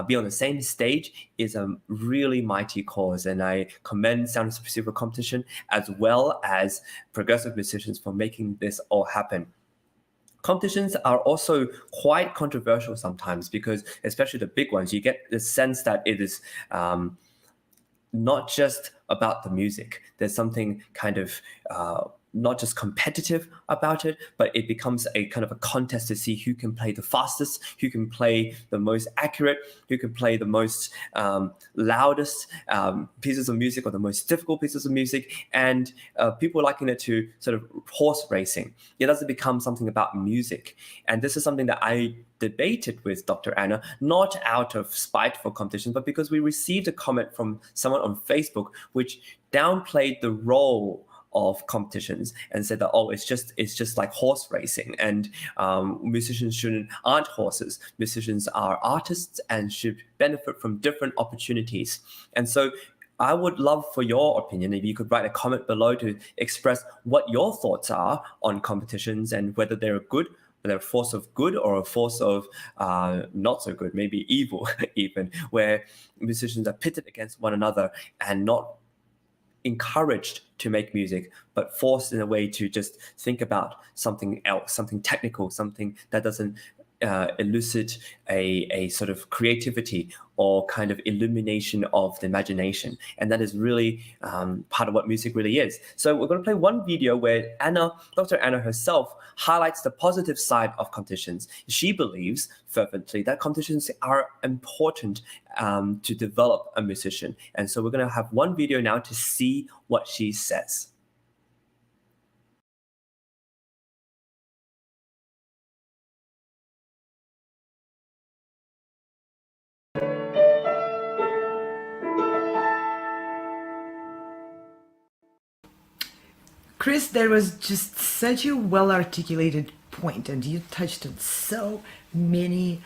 [SPEAKER 1] be on the same stage is a really mighty cause. And I commend Sound Espressivo competition as well as progressive musicians for making this all happen. Competitions are also quite controversial sometimes because, especially the big ones, you get the sense that it is not just about the music. There's something kind of not just competitive about it, but it becomes a kind of a contest to see who can play the fastest, who can play the most accurate, who can play the most loudest pieces of music or the most difficult pieces of music. And people liken it to sort of horse racing. It doesn't become something about music. And this is something that I debated with Dr. Anna, not out of spite for competition, but because we received a comment from someone on Facebook which downplayed the role of competitions and said that, oh, it's just like horse racing, and musicians aren't horses. Musicians are artists and should benefit from different opportunities. And so I would love for your opinion, if you could write a comment below to express what your thoughts are on competitions and whether they're a force of good or a force of not so good, maybe evil even, where musicians are pitted against one another and not encouraged to make music, but forced in a way to just think about something else, something technical, something that doesn't elicit a sort of creativity or kind of illumination of the imagination. And that is really part of what music really is. So we're going to play one video where Dr. Anna herself highlights the positive side of competitions. She believes fervently that competitions are important to develop a musician. And so we're going to have one video now to see what she says.
[SPEAKER 4] Chris, there was just such a well-articulated point, and you touched on so many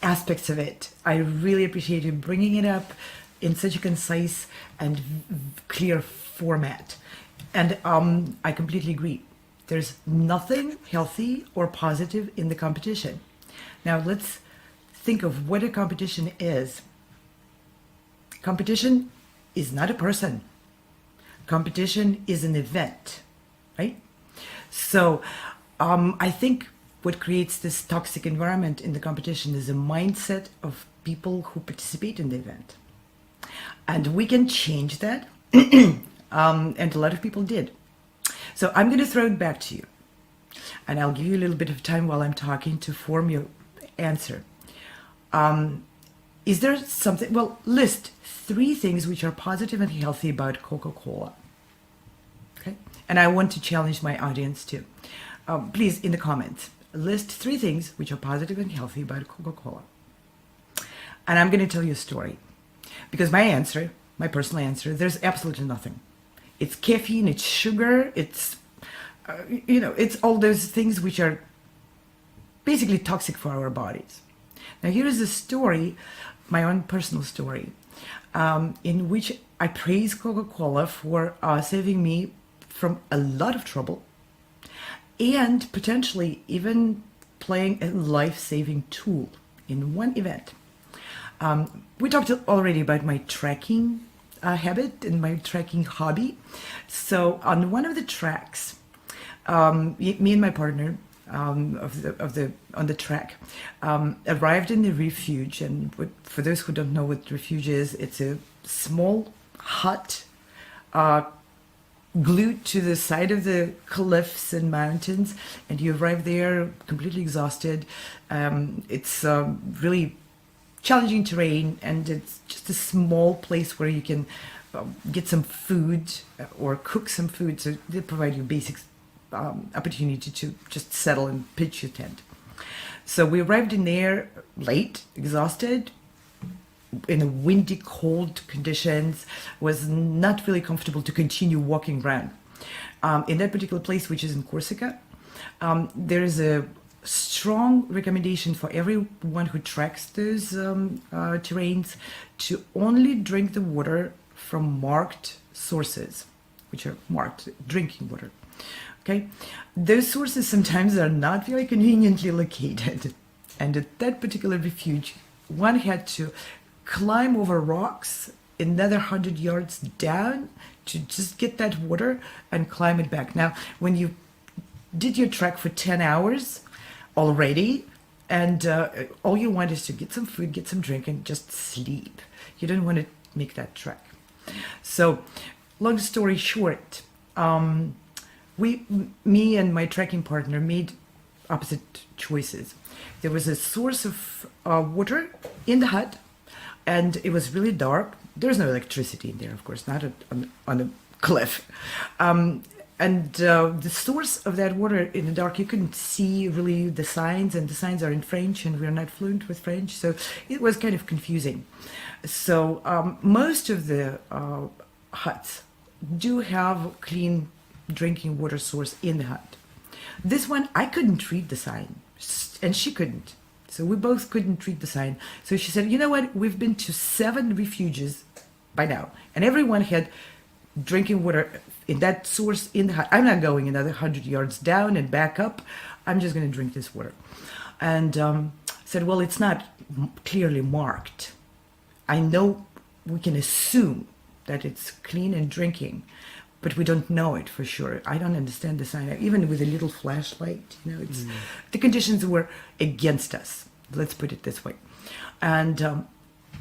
[SPEAKER 4] aspects of it. I really appreciate you bringing it up in such a concise and clear format. And I completely agree. There's nothing healthy or positive in the competition. Now let's think of what a competition is. Competition is not a person. Competition is an event, right? So I think what creates this toxic environment in the competition is a mindset of people who participate in the event. And we can change that, and a lot of people did. So I'm going to throw it back to you, and I'll give you a little bit of time while I'm talking to form your answer. Is there something, well, list 3 things which are positive and healthy about Coca-Cola. Okay? And I want to challenge my audience too. Please, in the comments, list 3 things which are positive and healthy about Coca-Cola. And I'm going to tell you a story. Because my answer, my personal answer, there's absolutely nothing. It's caffeine, it's sugar, it's, it's all those things which are basically toxic for our bodies. Now here is a story, my own personal story, in which I praise Coca-Cola for saving me from a lot of trouble and potentially even playing a life-saving tool in one event. We talked already about my trekking habit and my trekking hobby. So on one of the tracks, me and my partner on the track arrived in the refuge. And for those who don't know what refuge is, it's a small hut glued to the side of the cliffs and mountains, and you arrive there completely exhausted. It's really challenging terrain, and it's just a small place where you can get some food or cook some food. So they provide you basic opportunity to just settle and pitch your tent. So we arrived in there late, exhausted, in a windy, cold conditions, was not really comfortable to continue walking around. In that particular place, which is in Corsica, there is a strong recommendation for everyone who treks those terrains to only drink the water from marked sources, which are marked drinking water. Okay, those sources sometimes are not very conveniently located, and at that particular refuge, one had to climb over rocks another 100 yards down to just get that water and climb it back. Now, when you did your trek for 10 hours already, and all you want is to get some food, get some drink, and just sleep. You don't want to make that trek. So, long story short, me and my trekking partner made opposite choices. There was a source of water in the hut, and it was really dark. There's no electricity in there, of course, not on a cliff. And the source of that water in the dark, you couldn't see really the signs, and the signs are in French, and we're not fluent with French, so it was kind of confusing. So most of the huts do have clean drinking water source in the hut. This one, I couldn't read the sign, and she couldn't. So we both couldn't read the sign. So she said, you know what? We've been to 7 refuges by now, and everyone had drinking water in that source in the hut. I'm not going another 100 yards down and back up. I'm just going to drink this water. And said, well, it's not clearly marked. I know we can assume that it's clean and drinking, but we don't know it for sure. I don't understand the sign. Even with a little flashlight, it's the conditions were against us. Let's put it this way. And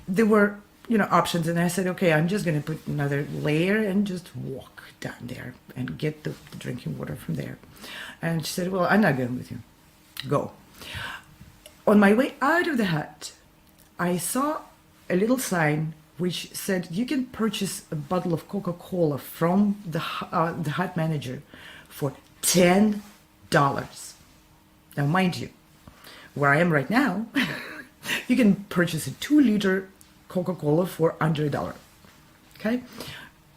[SPEAKER 4] there were, options. And I said, okay, I'm just going to put another layer and just walk down there and get the drinking water from there. And she said, well, I'm not going with you. Go. On my way out of the hut, I saw a little sign which said you can purchase a bottle of Coca-Cola from the hut manager for $10. Now, mind you, where I am right now, you can purchase a 2-liter Coca-Cola for under $1. Okay?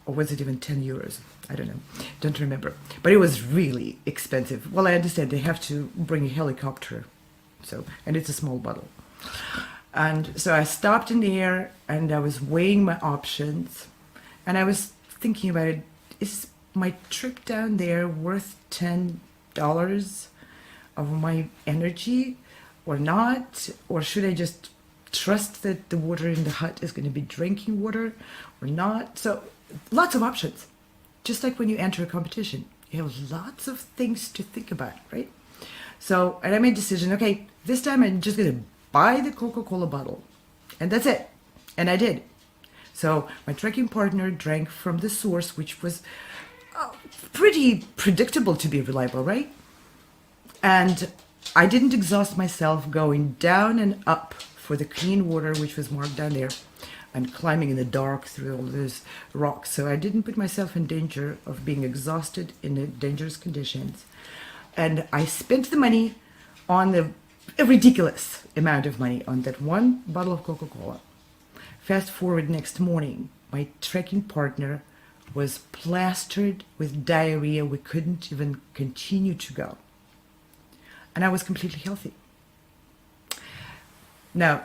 [SPEAKER 4] Or was it even 10 euros? I don't know. Don't remember. But it was really expensive. Well, I understand they have to bring a helicopter. And it's a small bottle. And so I stopped in there and I was weighing my options. And I was thinking about it. Is my trip down there worth $10 of my energy or not? Or should I just trust that the water in the hut is going to be drinking water or not? So lots of options. Just like when you enter a competition, you have lots of things to think about, right? So, and I made a decision, okay, this time I'm just going to buy the Coca-Cola bottle. And that's it. And I did. So my trekking partner drank from the source, which was pretty predictable to be reliable, right? And I didn't exhaust myself going down and up for the clean water, which was marked down there, and climbing in the dark through all those rocks. So I didn't put myself in danger of being exhausted in the dangerous conditions. And I spent the money on a ridiculous amount of money on that one bottle of Coca-Cola. Fast forward next morning, my trekking partner was plastered with diarrhea. We couldn't even continue to go. And I was completely healthy. Now,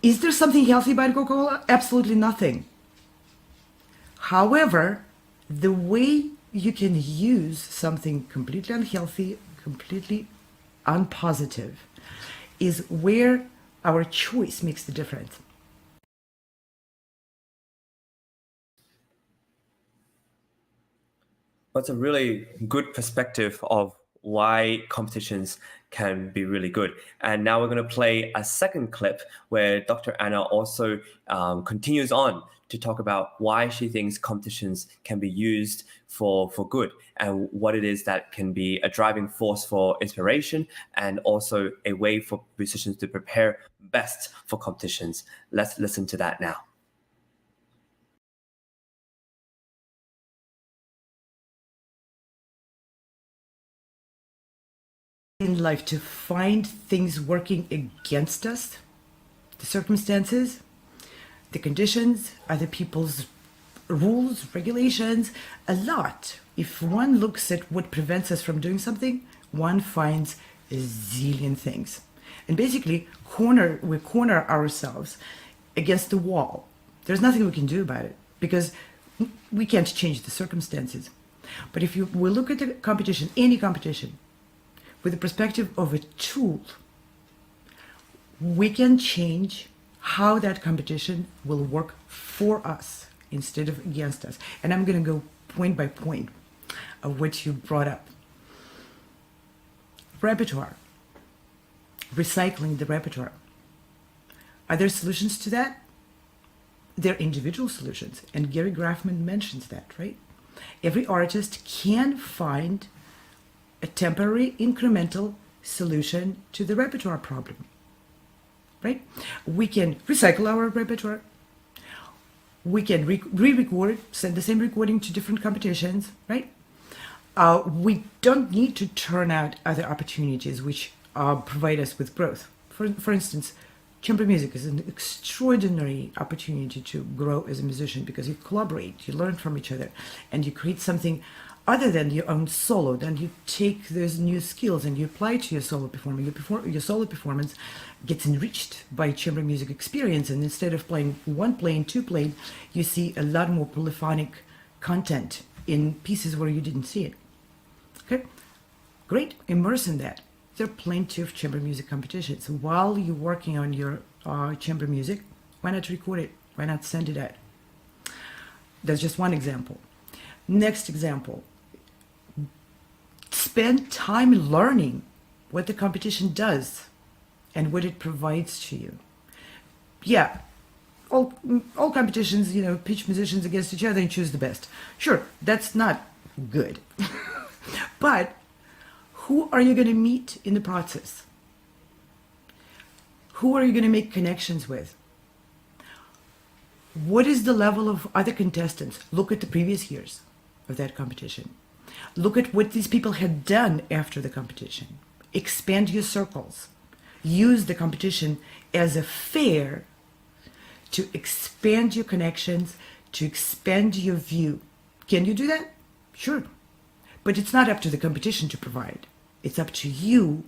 [SPEAKER 4] is there something healthy about Coca-Cola? Absolutely nothing. However, the way you can use something completely unhealthy, completely unpositive, is where our choice makes the difference.
[SPEAKER 1] That's a really good perspective of why competitions can be really good. And now we're going to play a second clip where Dr. Anna also continues on to talk about why she thinks competitions can be used for good and what it is that can be a driving force for inspiration and also a way for musicians to prepare best for competitions. Let's listen to that now.
[SPEAKER 4] In life, to find things working against us, the circumstances, the conditions, other people's rules, regulations, a lot. If one looks at what prevents us from doing something, one finds a zillion things. And basically, we corner ourselves against the wall. There's nothing we can do about it because we can't change the circumstances. But if we look at the competition, any competition, with the perspective of a tool, we can change how that competition will work for us instead of against us. And I'm going to go point by point of what you brought up. Repertoire. Recycling the repertoire. Are there solutions to that? There are individual solutions, and Gary Graffman mentions that, right? Every artist can find a temporary incremental solution to the repertoire problem, right? We can recycle our repertoire. We can re-record, send the same recording to different competitions, right? We don't need to turn out other opportunities which provide us with growth. For instance, chamber music is an extraordinary opportunity to grow as a musician because you collaborate, you learn from each other, and you create something other than your own solo, then you take those new skills and you apply to your solo performance. Your solo performance gets enriched by chamber music experience, and instead of playing one playing, two playing, you see a lot more polyphonic content in pieces where you didn't see it. Okay, great, immerse in that. There are plenty of chamber music competitions. While you're working on your chamber music, why not record it? Why not send it out? That's just one example. Next example, spend time learning what the competition does and what it provides to you. Yeah, all competitions, pitch musicians against each other and choose the best. Sure, that's not good. But who are you going to meet in the process? Who are you going to make connections with? What is the level of other contestants? Look at the previous years of that competition. Look at what these people had done after the competition. Expand your circles. Use the competition as a fair to expand your connections, to expand your view. Can you do that? Sure. But it's not up to the competition to provide. It's up to you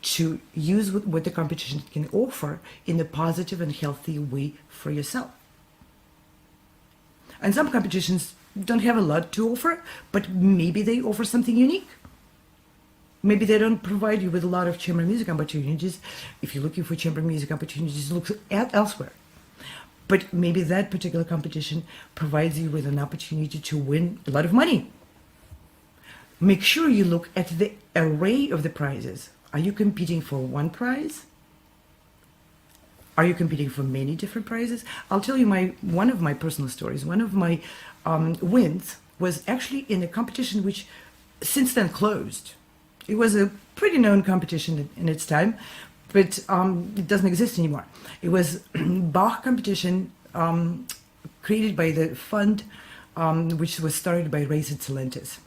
[SPEAKER 4] to use what the competition can offer in a positive and healthy way for yourself. And some competitions don't have a lot to offer, but maybe they offer something unique. Maybe they don't provide you with a lot of chamber music opportunities. If you're looking for chamber music opportunities, look at elsewhere. But maybe that particular competition provides you with an opportunity to win a lot of money. Make sure you look at the array of the prizes. Are you competing for one prize? Are you competing for many different prizes? I'll tell you one of my personal stories. One of my wins was actually in a competition which since then closed. It was a pretty known competition in its time, but it doesn't exist anymore. It was Bach competition created by the fund which was started by Res Excelentes.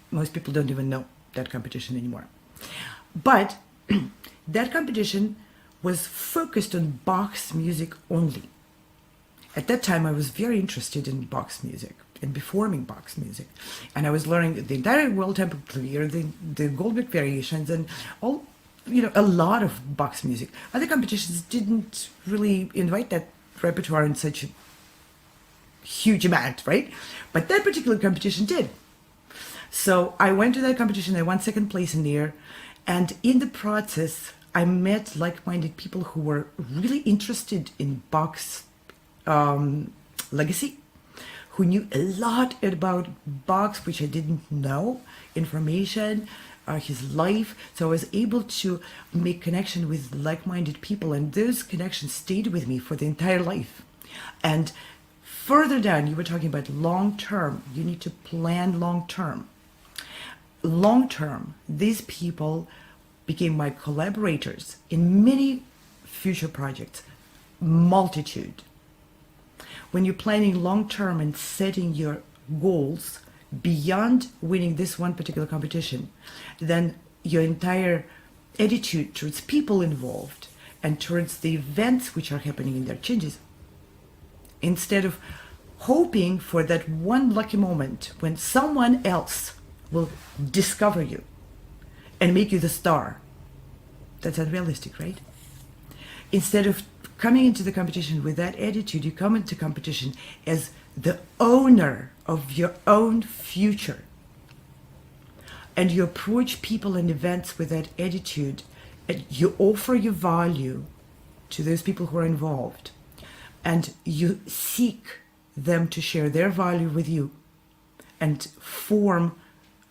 [SPEAKER 4] Most people don't even know that competition anymore. But that competition was focused on Bach's music only. At that time, I was very interested in Bach's music and performing Bach's music. And I was learning the entire World Tempo Clavier, the Goldberg variations, and all, a lot of Bach's music. Other competitions didn't really invite that repertoire in such a huge amount, right? But that particular competition did. So I went to that competition, I won second place in there, and in the process, I met like-minded people who were really interested in Bach's legacy, who knew a lot about Bach, which I didn't know, information, his life. So I was able to make connection with like-minded people, and those connections stayed with me for the entire life. And further down, you were talking about long-term. You need to plan long-term. Long-term, these people became my collaborators in many future projects, multitude. When you're planning long-term and setting your goals beyond winning this one particular competition, then your entire attitude towards people involved and towards the events which are happening in there changes. Instead of hoping for that one lucky moment when someone else will discover you and make you the star. That's unrealistic, right? Instead of coming into the competition with that attitude, you come into competition as the owner of your own future. And you approach people and events with that attitude, and you offer your value to those people who are involved. And you seek them to share their value with you and form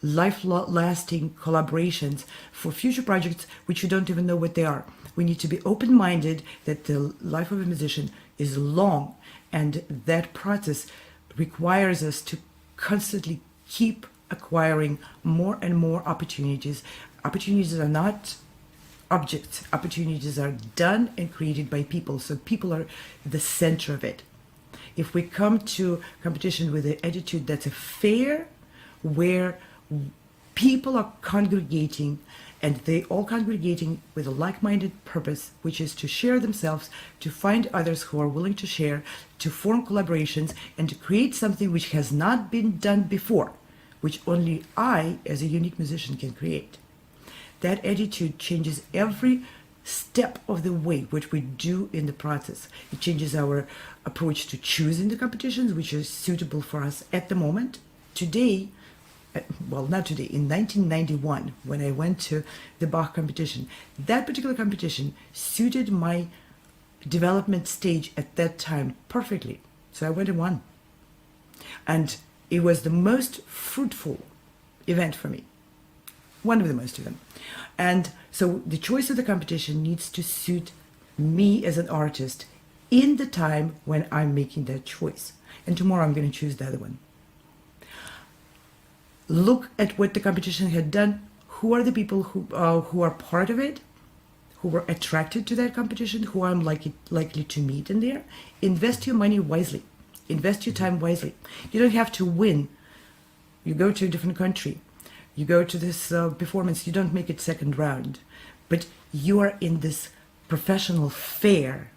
[SPEAKER 4] life-lasting collaborations for future projects which you don't even know what they are. We need to be open-minded that the life of a musician is long, and that process requires us to constantly keep acquiring more and more opportunities. Opportunities are not objects. Opportunities are done and created by people, so people are the center of it. If we come to competition with the attitude that's a fair, where people are congregating, and they all congregating with a like-minded purpose, which is to share themselves, to find others who are willing to share, to form collaborations, and to create something which has not been done before. which only I, as a unique musician, can create. That attitude changes every step of the way what we do in the process. It changes our approach to choosing the competitions which are suitable for us at the moment. Today, well, not today, in 1991, when I went to the Bach competition, that particular competition suited my development stage at that time perfectly. So I went and won. And it was the most fruitful event for me. One of the most of them. And so the choice of the competition needs to suit me as an artist in the time when I'm making that choice. And tomorrow I'm going to choose the other one. Look at what the competition had done. Who are the people who are part of it, who were attracted to that competition, who I'm likely to meet in there. Invest your money wisely. Invest your time wisely. You don't have to win. You go to a different country. You go to this performance. You don't make it second round. But you are in this professional fair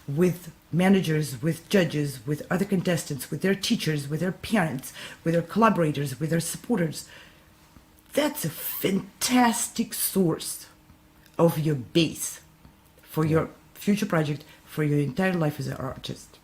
[SPEAKER 4] with managers, with judges, with other contestants, with their teachers, with their parents, with their collaborators, with their supporters. That's a fantastic source of your base for your future project, for your entire life as an artist.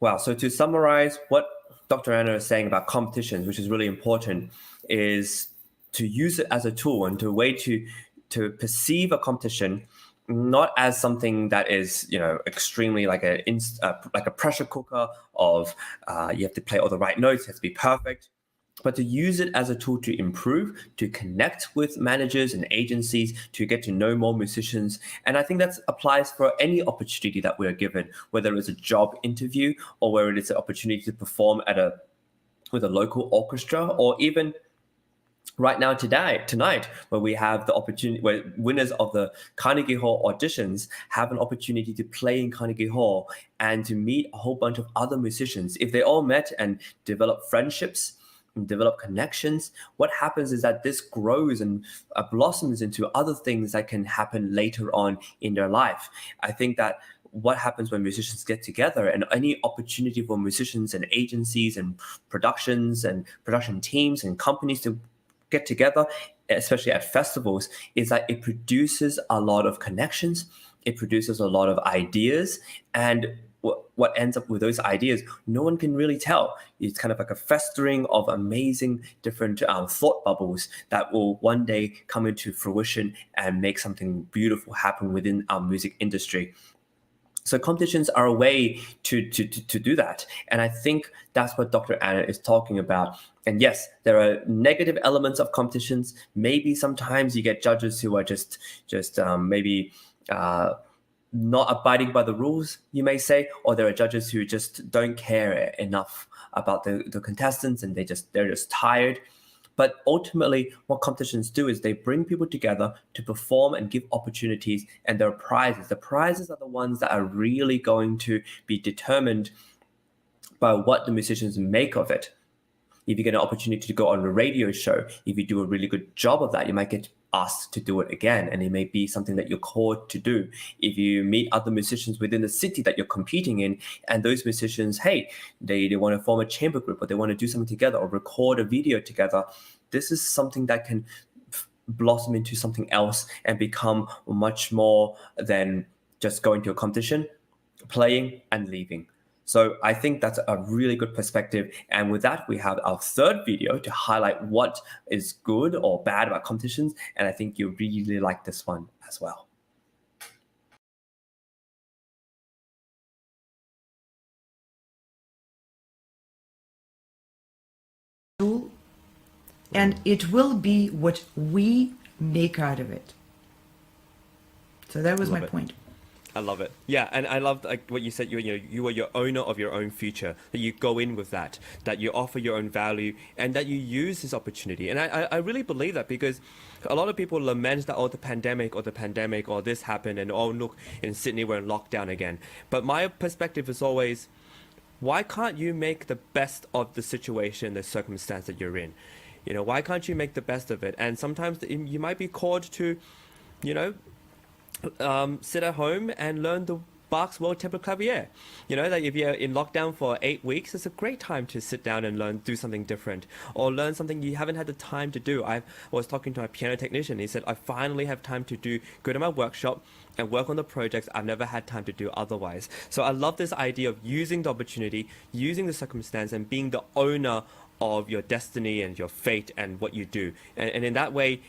[SPEAKER 1] Wow. So to summarize what Dr. Anna is saying about competitions, which is really important, is to use it as a tool and to a way to perceive a competition not as something that is, extremely like a pressure cooker of you have to play all the right notes, it has to be perfect, but to use it as a tool to improve, to connect with managers and agencies, to get to know more musicians. And I think that applies for any opportunity that we're given, whether it's a job interview or whether it's an opportunity to perform with a local orchestra, or even right now tonight, where we have the opportunity, where winners of the Carnegie Hall auditions have an opportunity to play in Carnegie Hall and to meet a whole bunch of other musicians. If they all met and developed friendships and develop connections, what happens is that this grows and blossoms into other things that can happen later on in their life. I think that what happens when musicians get together, and any opportunity for musicians and agencies and productions and production teams and companies to get together, especially at festivals, is that it produces a lot of connections, it produces a lot of ideas, and what ends up with those ideas, no one can really tell. It's kind of like a festering of amazing different thought bubbles that will one day come into fruition and make something beautiful happen within our music industry. So competitions are a way to do that. And I think that's what Dr. Anna is talking about. And yes, there are negative elements of competitions. Maybe sometimes you get judges who are just maybe not abiding by the rules, you may say, or there are judges who just don't care enough about the contestants and they're just tired. But ultimately, what competitions do is they bring people together to perform and give opportunities, and there are prizes. The prizes are the ones that are really going to be determined by what the musicians make of it. If you get an opportunity to go on a radio show, if you do a really good job of that, you might get asked to do it again, and it may be something that you're called to do. If you meet other musicians within the city that you're competing in, and those musicians, hey, they want to form a chamber group, or they want to do something together, or record a video together, this is something that can blossom into something else and become much more than just going to a competition, playing and leaving. So I think that's a really good perspective. And with that, we have our third video to highlight what is good or bad about competitions. And I think you really like this one as well.
[SPEAKER 4] And it will be what we make out of it. So that was my point.
[SPEAKER 13] I love it. Yeah, and I love like what you said. You are your owner of your own future. That you go in with that you offer your own value, and that you use this opportunity. And I really believe that, because a lot of people lament that the pandemic, or this happened, and look, in Sydney we're in lockdown again. But my perspective is always, why can't you make the best of the situation, the circumstance that you're in? Why can't you make the best of it? And sometimes you might be called to, sit at home and learn the Bach's World Tempo Clavier. You know, that if you're in lockdown for 8 weeks, it's a great time to sit down and do something different, or learn something you haven't had the time to do. I was talking to my piano technician. He said, I finally have time to go to my workshop and work on the projects I've never had time to do otherwise. So I love this idea of using the opportunity, using the circumstance, and being the owner of your destiny and your fate and what you do. And in that way,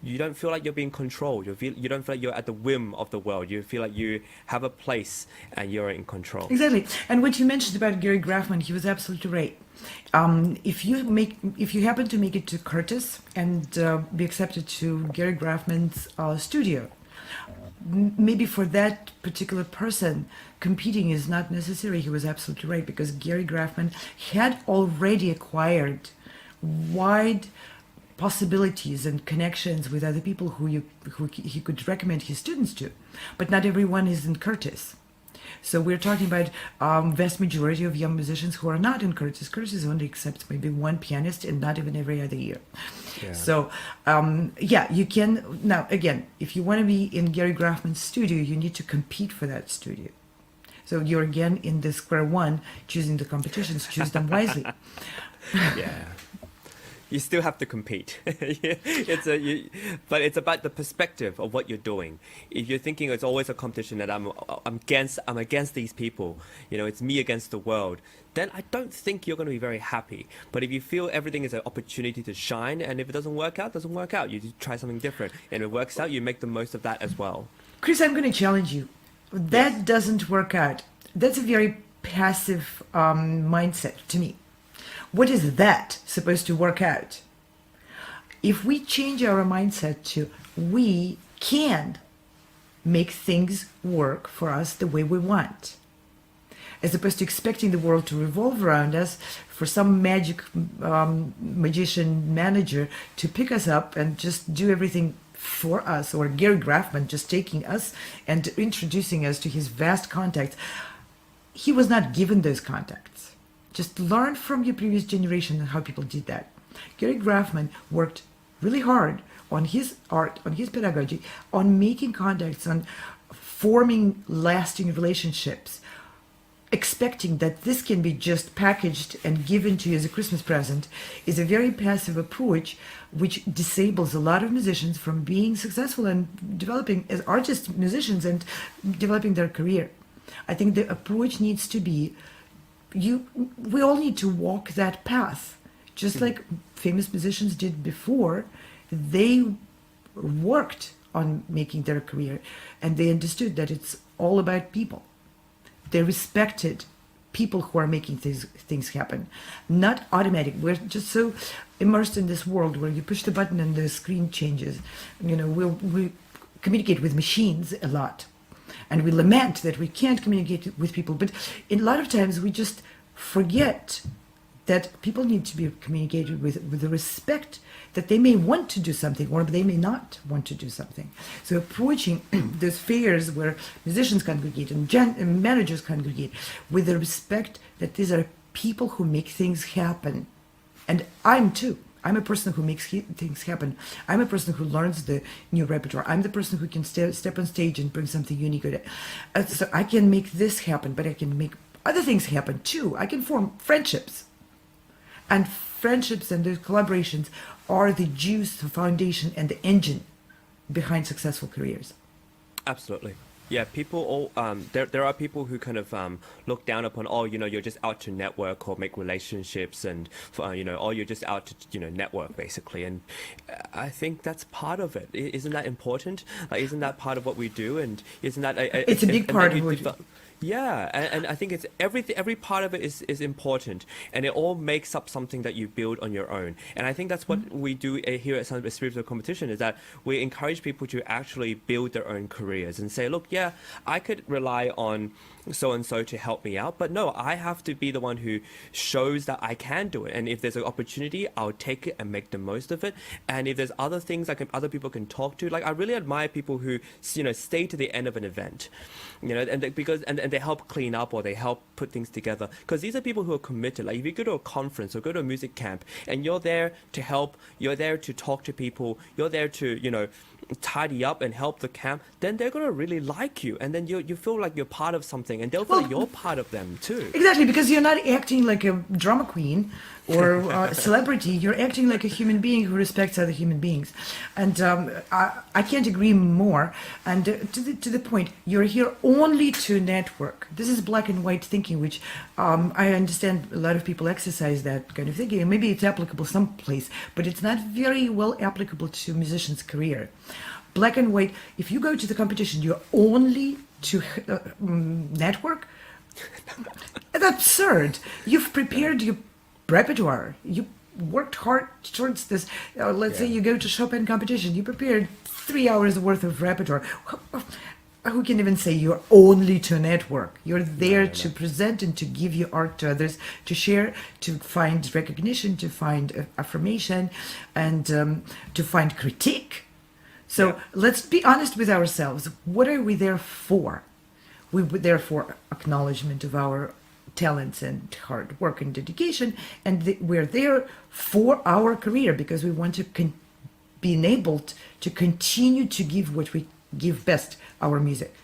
[SPEAKER 13] you don't feel like you're being controlled. You don't feel like you're at the whim of the world. You feel like you have a place and you're in control.
[SPEAKER 4] Exactly. And what you mentioned about Gary Graffman, he was absolutely right. If you happen to make it to Curtis and be accepted to Gary Graffman's studio, maybe for that particular person, competing is not necessary. He was absolutely right, because Gary Graffman had already acquired wide possibilities and connections with other people who he could recommend his students to, but not everyone is in Curtis. So we're talking about vast majority of young musicians who are not in Curtis. Curtis only accepts maybe one pianist, and not even every other year. Yeah. So you can, now again, if you want to be in Gary Graffman's studio, you need to compete for that studio. So you're again in the square one, choosing the competitions, choose them wisely.
[SPEAKER 13] Yeah. You still have to compete. But it's about the perspective of what you're doing. If you're thinking it's always a competition that I'm against these people, you know, it's me against the world, then I don't think you're going to be very happy. But if you feel everything is an opportunity to shine, and if it doesn't work out, doesn't work out. You try something different, and if it works out, you make the most of that as well.
[SPEAKER 4] Chris, I'm going to challenge you. That doesn't work out. That's a very passive mindset to me. What is that supposed to work out? If we change our mindset to we can make things work for us the way we want, as opposed to expecting the world to revolve around us, for some magic magician manager to pick us up and just do everything for us, or Gary Graffman just taking us and introducing us to his vast contacts. He was not given those contacts. Just learn from your previous generation how people did that. Gary Graffman worked really hard on his art, on his pedagogy, on making contacts, on forming lasting relationships, expecting that this can be just packaged and given to you as a Christmas present is a very passive approach, which disables a lot of musicians from being successful and developing as artists, musicians, and developing their career. I think the approach needs to be, we all need to walk that path, just like famous musicians did before. They worked on making their career, and they understood that it's all about people. They respected people who are making things happen, not automatic. We're just so immersed in this world where you push the button and the screen changes. You know, we communicate with machines a lot. And we lament that we can't communicate with people. But a lot of times we just forget that people need to be communicated with the respect that they may want to do something or they may not want to do something. So approaching those fairs where musicians congregate and managers congregate with the respect that these are people who make things happen. And I'm too. I'm a person who makes things happen. I'm a person who learns the new repertoire. I'm the person who can step on stage and bring something unique with it. So I can make this happen, but I can make other things happen too. I can form friendships. And friendships and the collaborations are the juice, the foundation, and the engine behind successful careers.
[SPEAKER 13] Absolutely. Yeah, people all there are people who kind of look down upon, oh, you know, you're just out to network or make relationships, and you know, oh, you're just out to, you know, network basically. And I think that's part of it. Isn't that important? Like, isn't that part of what we do? And isn't that
[SPEAKER 4] it's a big part of what we do.
[SPEAKER 13] Yeah, and I think it's every part of it is important, and it all makes up something that you build on your own. And I think that's what we do here at Sound Espressivo Competition, is that we encourage people to actually build their own careers and say, look, yeah, I could rely on so and so to help me out. But no, I have to be the one who shows that I can do it. And if there's an opportunity, I'll take it and make the most of it. And if there's other things other people can talk to, like I really admire people who, you know, stay to the end of an event, you know, and they help clean up or they help put things together. Because these are people who are committed. Like if you go to a conference or go to a music camp and you're there to help, you're there to talk to people, you're there to, you know, tidy up and help the camp, then they're going to really like you, and then you feel like you're part of something, and they'll feel like you're part of them too.
[SPEAKER 4] Exactly, because you're not acting like a drama queen or a celebrity. You're acting like a human being who respects other human beings, and I can't agree more. And to the point, you're here only to network. This is black and white thinking, which I understand a lot of people exercise that kind of thinking, and maybe it's applicable someplace, but it's not very well applicable to musicians' career. Black and white, if you go to the competition, you're only to network. It's absurd. You've prepared your repertoire. You worked hard towards this. Let's say you go to Chopin competition. You prepared 3 hours worth of repertoire. Who can even say you're only to network? You're there to present and to give your art to others, to share, to find recognition, to find affirmation, and to find critique. So let's be honest with ourselves. What are we there for? We're there for acknowledgement of our talents and hard work and dedication, and we're there for our career because we want to be enabled to continue to give what we give best, our music.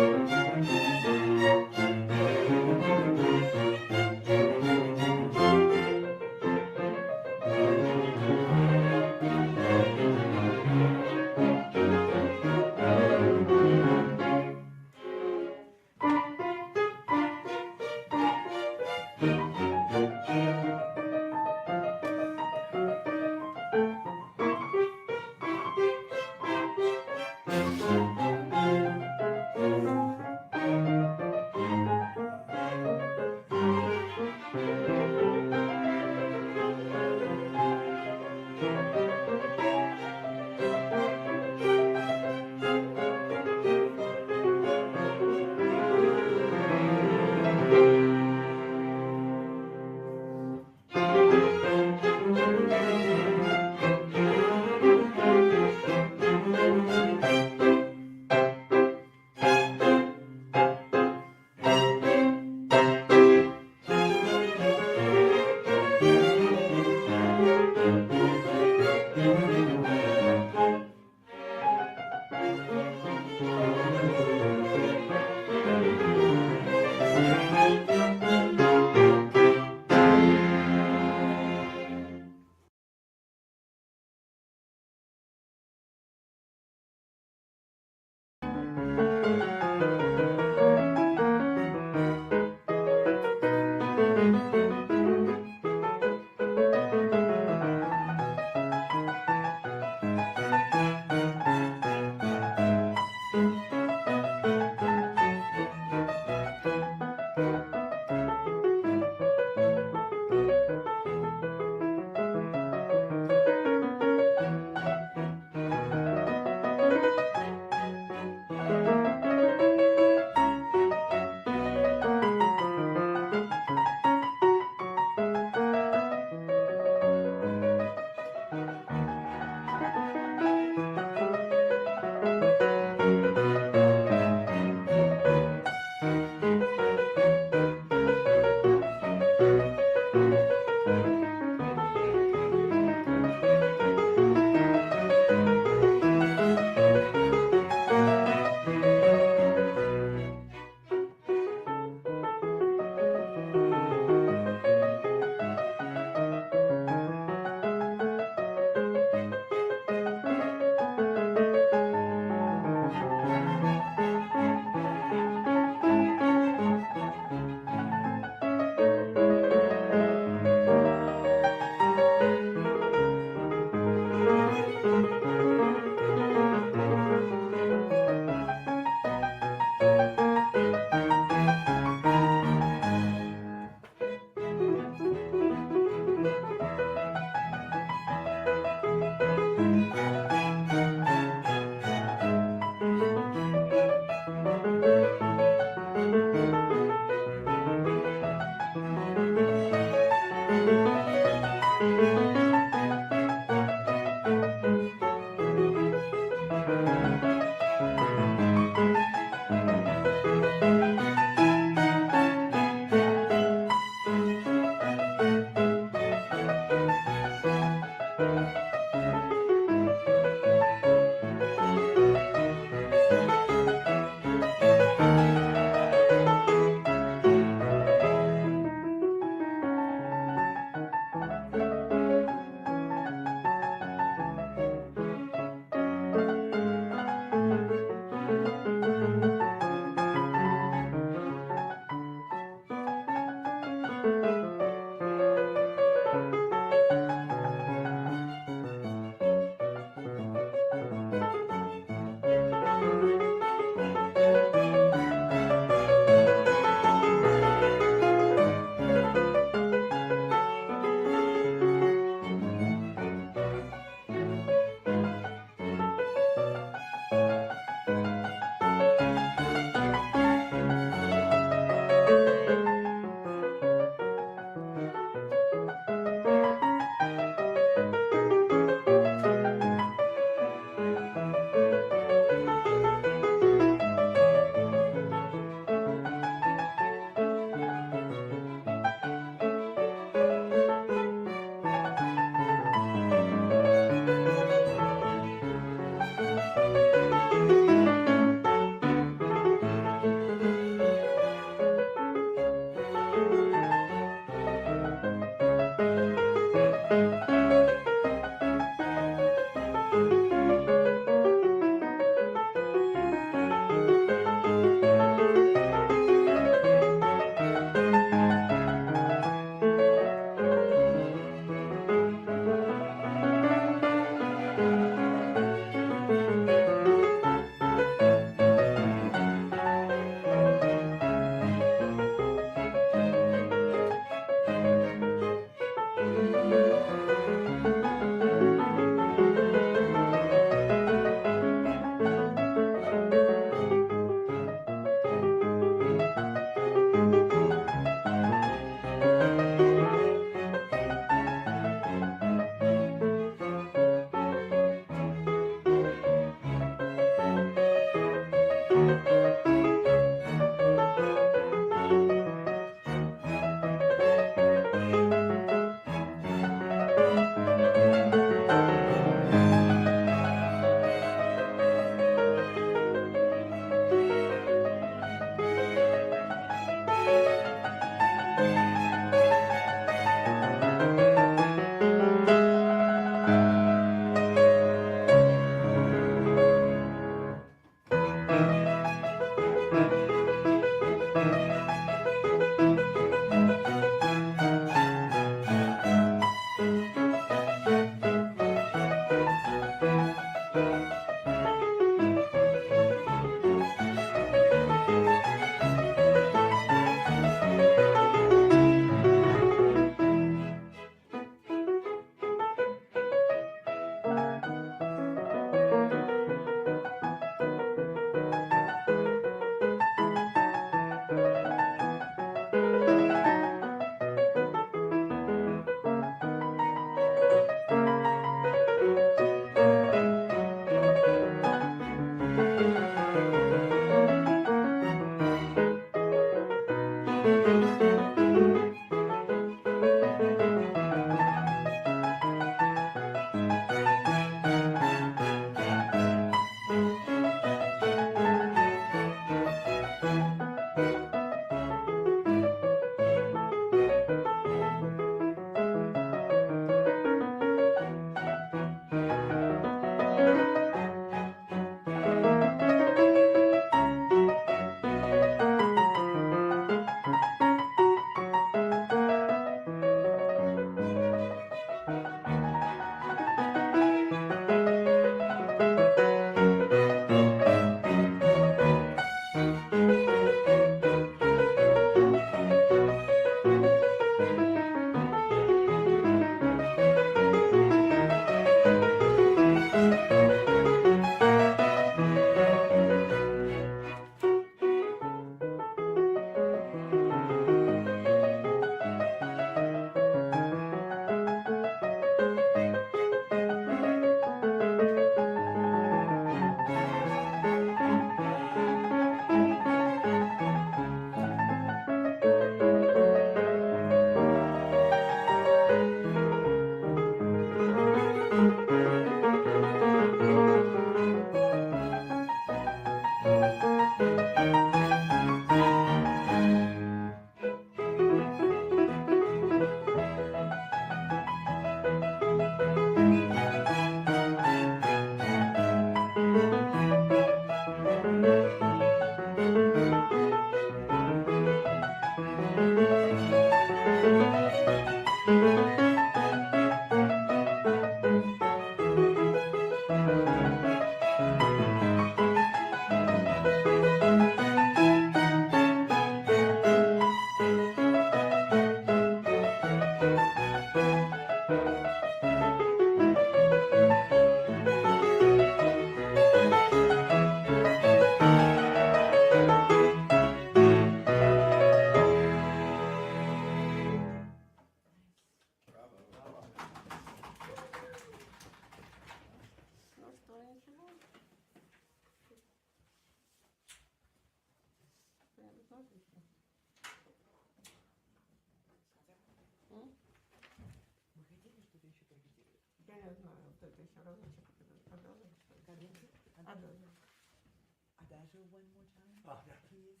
[SPEAKER 3] Adagio one more time, please.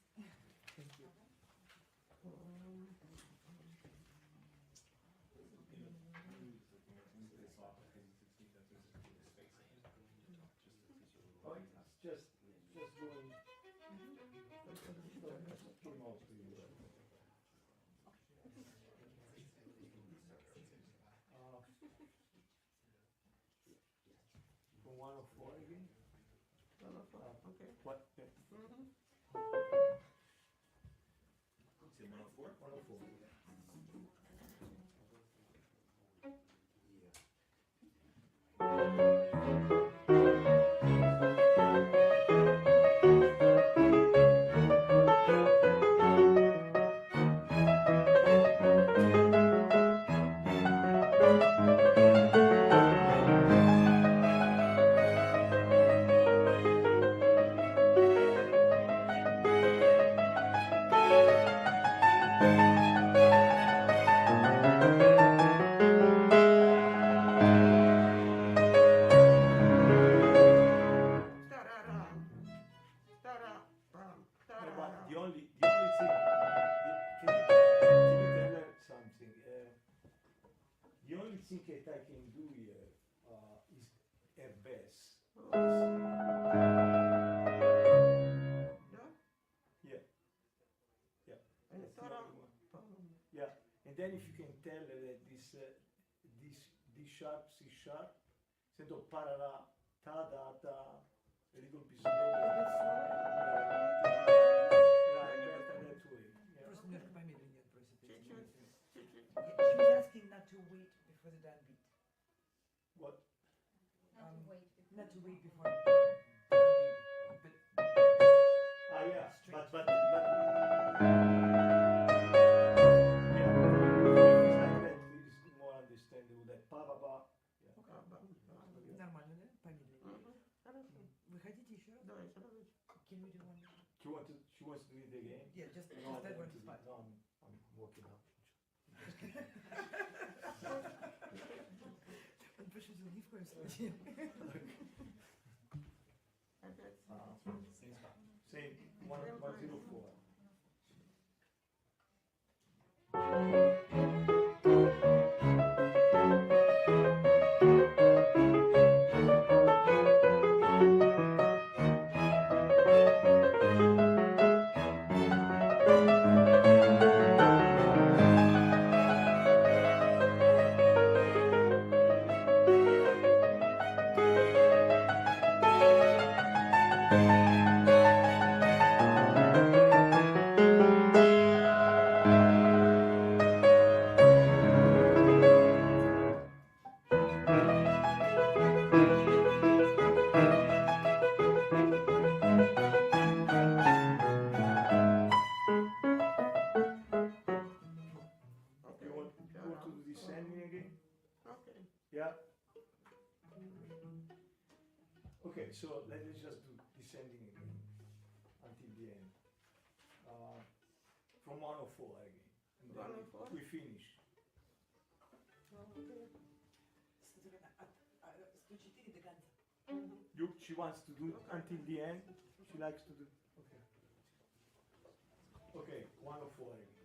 [SPEAKER 3] Thank you.
[SPEAKER 7] Oh, it's just going. From 104 again? 104, okay. What?
[SPEAKER 23] Say 104?
[SPEAKER 7] 104. Thing that I can do here is a bass. Yeah. Yeah. That's the only one. Yeah. And then if you can tell that this D sharp, C sharp, instead of parara, ta da da, a little bit slower. Right, better that way.
[SPEAKER 3] Просто немножко помедленнее просит. She was asking not to wait before the downbeat.
[SPEAKER 7] What?
[SPEAKER 3] Not to wait before the downbeat. But
[SPEAKER 7] yeah, but yeah, it's like that. It's more understandable. That pa ba ba.
[SPEAKER 3] Нормально, да? Помедленнее. Хорошо. Вы хотите еще раз? Давай, еще раз. Can we do one more?
[SPEAKER 7] She wants to do it again?
[SPEAKER 3] Yeah, just
[SPEAKER 7] no,
[SPEAKER 3] that one spot.
[SPEAKER 7] No, walking up. Same 104. Descending again? Okay. Yeah. Okay, so let's just do descending again until the end. From 104 again. And then
[SPEAKER 3] 104?
[SPEAKER 7] we finish. She wants to do until the end. She likes to do. Okay. Okay, 104 again.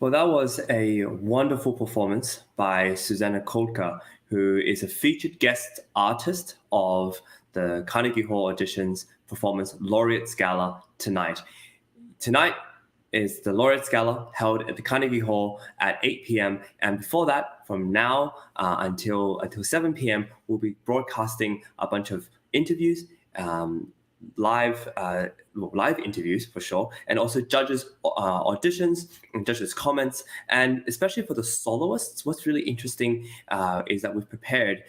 [SPEAKER 1] Well, that was a wonderful performance by Susanna Kolka, who is a featured guest artist of the Carnegie Hall Auditions performance Laureate Gala tonight. Tonight is the Laureate Gala held at the Carnegie Hall at 8 p.m. And before that, from now until 7 p.m., we'll be broadcasting a bunch of interviews, live interviews for sure, and also judges' auditions and judges' comments. And especially for the soloists, what's really interesting is that we've prepared,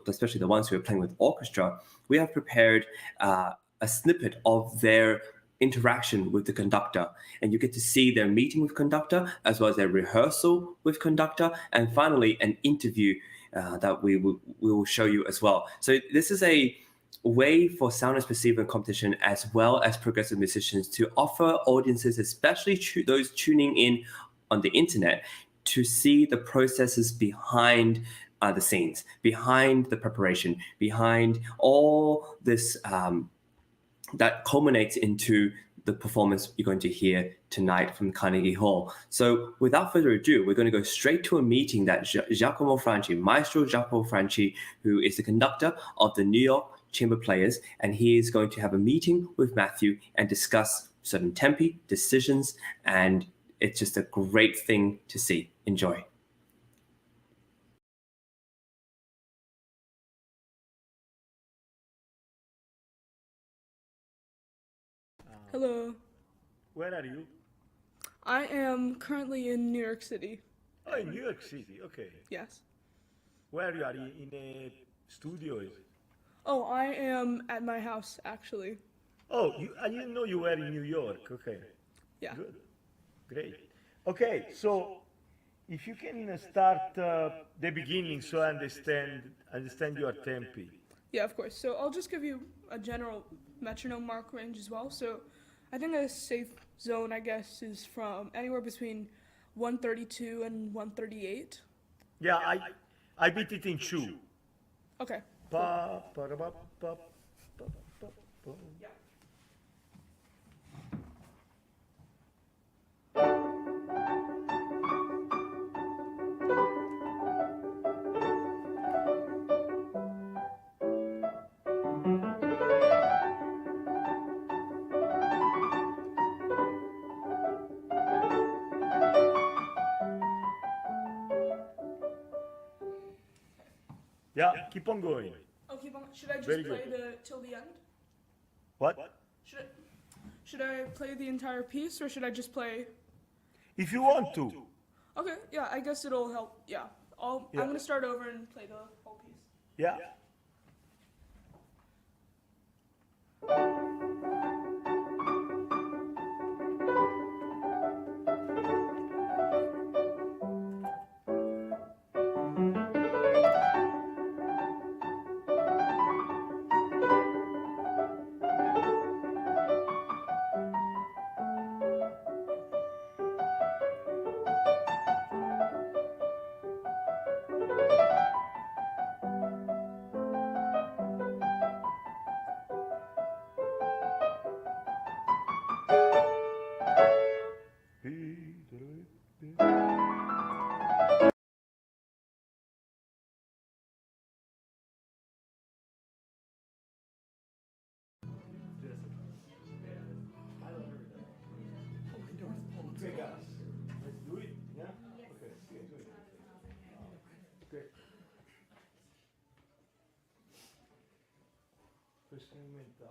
[SPEAKER 1] especially the ones who are playing with orchestra, we have prepared a snippet of their interaction with the conductor, and you get to see their meeting with conductor as well as their rehearsal with conductor, and finally an interview that we will show you as well. So this is a way for Sound Espressivo competition as well as progressive musicians to offer audiences, especially those tuning in on the internet, to see the processes behind the scenes, behind the preparation, behind all this that culminates into the performance you're going to hear tonight from Carnegie Hall. So without further ado, we're going to go straight to a meeting that Giacomo Franchi, Maestro Giacomo Franchi, who is the conductor of the New York Chamber Players, and he is going to have a meeting with Matthew and discuss certain tempi, decisions, and it's just a great thing to see. Enjoy.
[SPEAKER 5] Hello.
[SPEAKER 7] Where are you?
[SPEAKER 5] I am currently in New York City.
[SPEAKER 7] Oh, in New York City, okay.
[SPEAKER 5] Yes.
[SPEAKER 7] Where you are? In a studio?
[SPEAKER 5] Oh, I am at my house, actually.
[SPEAKER 7] Oh, I didn't know you were in New York, okay.
[SPEAKER 5] Yeah.
[SPEAKER 7] Good, great. Okay, so if you can start the beginning so I understand your tempi.
[SPEAKER 5] Yeah, of course. So I'll just give you a general metronome mark range as well. So I think a safe zone, I guess, is from anywhere between 132 and 138.
[SPEAKER 7] Yeah, I beat it in 2.
[SPEAKER 5] Okay.
[SPEAKER 7] Pa, pa, da, ba, pa, pa, pa, pa.
[SPEAKER 5] Yeah.
[SPEAKER 7] Yeah, keep on going.
[SPEAKER 5] Oh, keep on. Should I just
[SPEAKER 7] Very
[SPEAKER 5] play
[SPEAKER 7] good.
[SPEAKER 5] till the end?
[SPEAKER 7] What?
[SPEAKER 5] Should I play the entire piece, or should I just play?
[SPEAKER 7] If you want to.
[SPEAKER 5] Okay, yeah, I guess it'll help. Yeah, I'm gonna start over and play the whole piece.
[SPEAKER 7] Yeah. Okay, guys, let's do it. Yeah? Okay, do it. Great. Procedimental.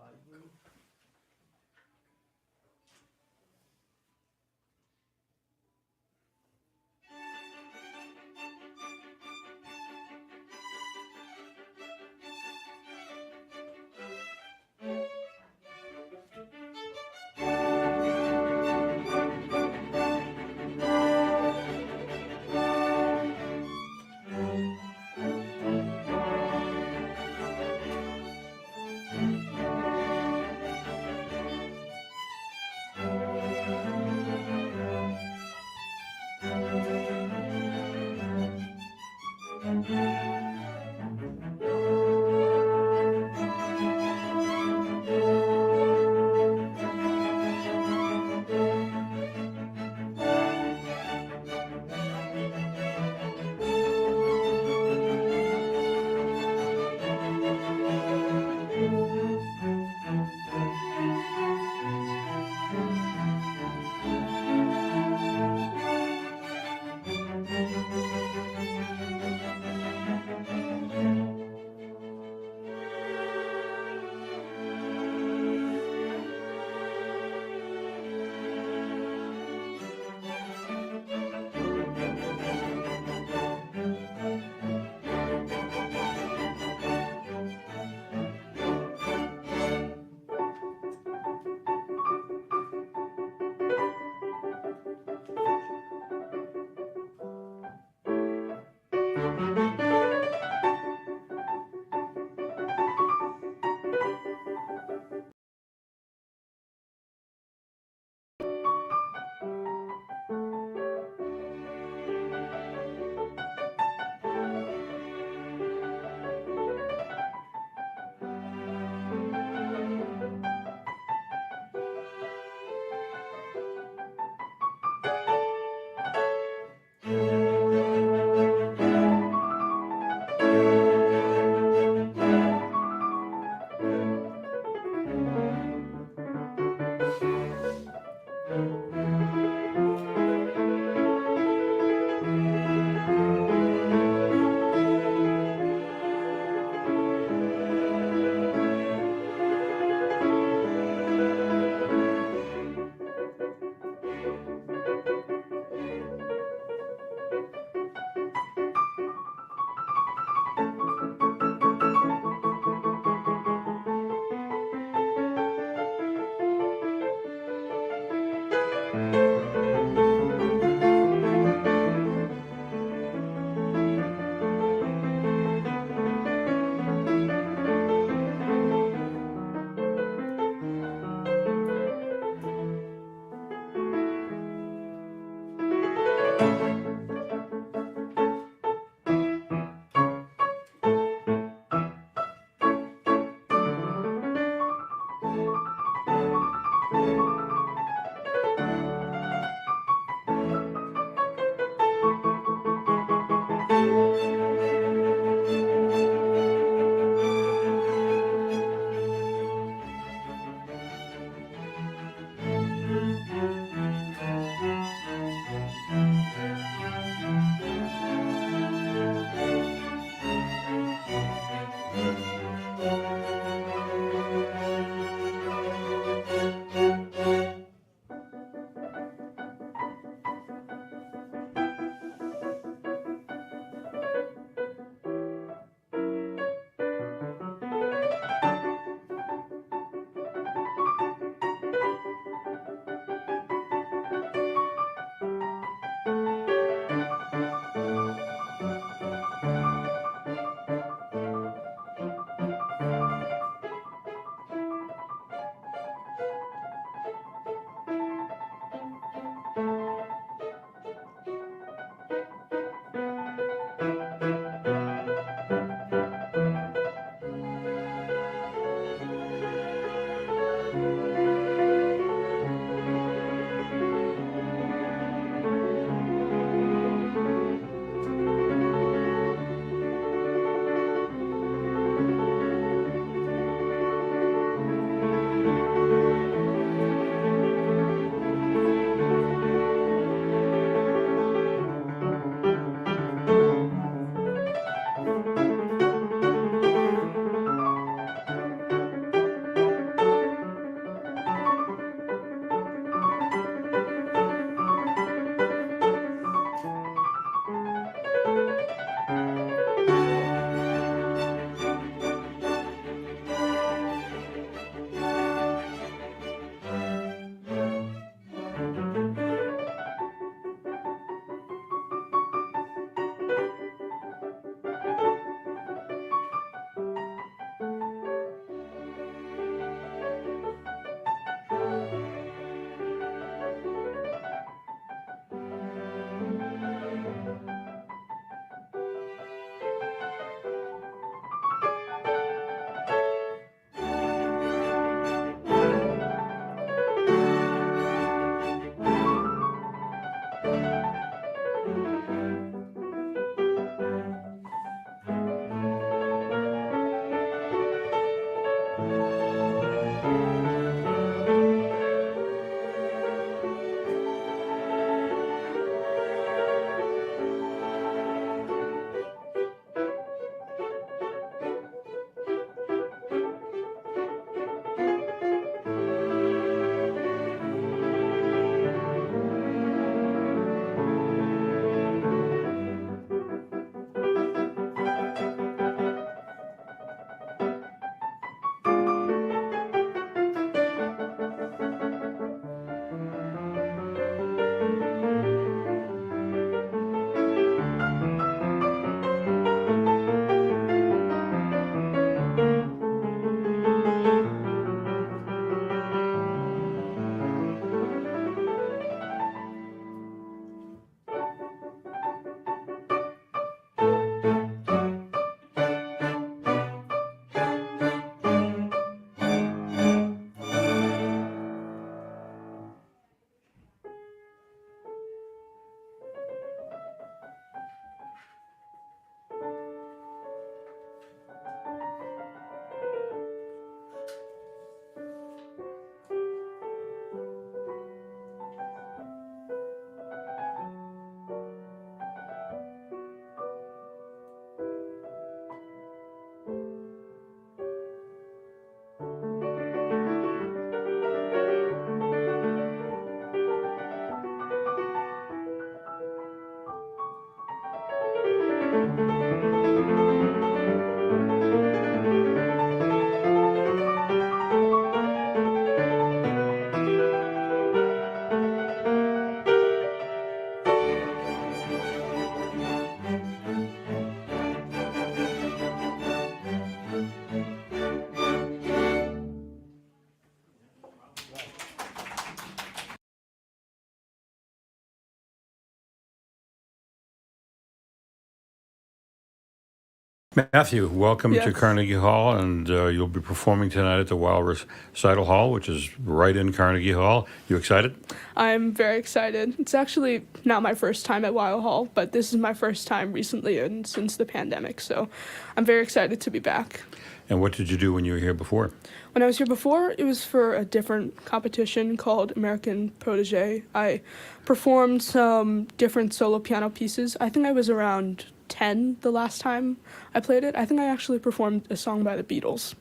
[SPEAKER 11] Matthew, welcome to
[SPEAKER 5] Yes.
[SPEAKER 11] Carnegie Hall, and you'll be performing tonight at the Weill Recital Hall, which is right in Carnegie Hall. You excited?
[SPEAKER 5] I'm very excited. It's actually not my first time at Weill Hall, but this is my first time recently and since the pandemic, so I'm very excited to be back.
[SPEAKER 11] And what did you do when you were here before?
[SPEAKER 5] When I was here before, it was for a different competition called American Protégé. I performed some different solo piano pieces. I think I was around 10 the last time I played it. I think I actually performed a song by the Beatles.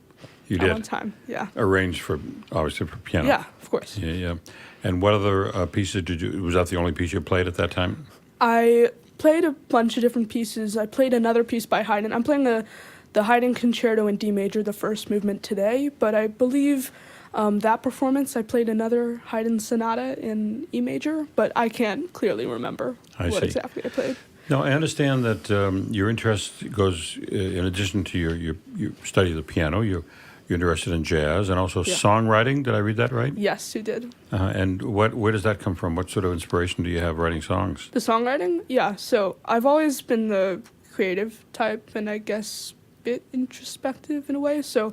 [SPEAKER 11] You
[SPEAKER 5] at
[SPEAKER 11] did?
[SPEAKER 5] one time, yeah.
[SPEAKER 11] Arranged for, obviously, for piano.
[SPEAKER 5] Yeah, of course.
[SPEAKER 11] Yeah, yeah. And what other pieces did you, was that the only piece you played at that time?
[SPEAKER 5] I played a bunch of different pieces. I played another piece by Haydn. I'm playing the Haydn Concerto in D major, the first movement today, but I believe that performance, I played another Haydn sonata in E major, but I can't clearly remember what
[SPEAKER 11] see.
[SPEAKER 5] exactly I played.
[SPEAKER 11] Now, I understand that your interest goes, in addition to your study of the piano, you're interested in jazz and also
[SPEAKER 5] Yeah.
[SPEAKER 11] songwriting. Did I read that right?
[SPEAKER 5] Yes, you did.
[SPEAKER 11] And where does that come from? What sort of inspiration do you have writing songs?
[SPEAKER 5] The songwriting? Yeah, so I've always been the creative type and I guess a bit introspective in a way. So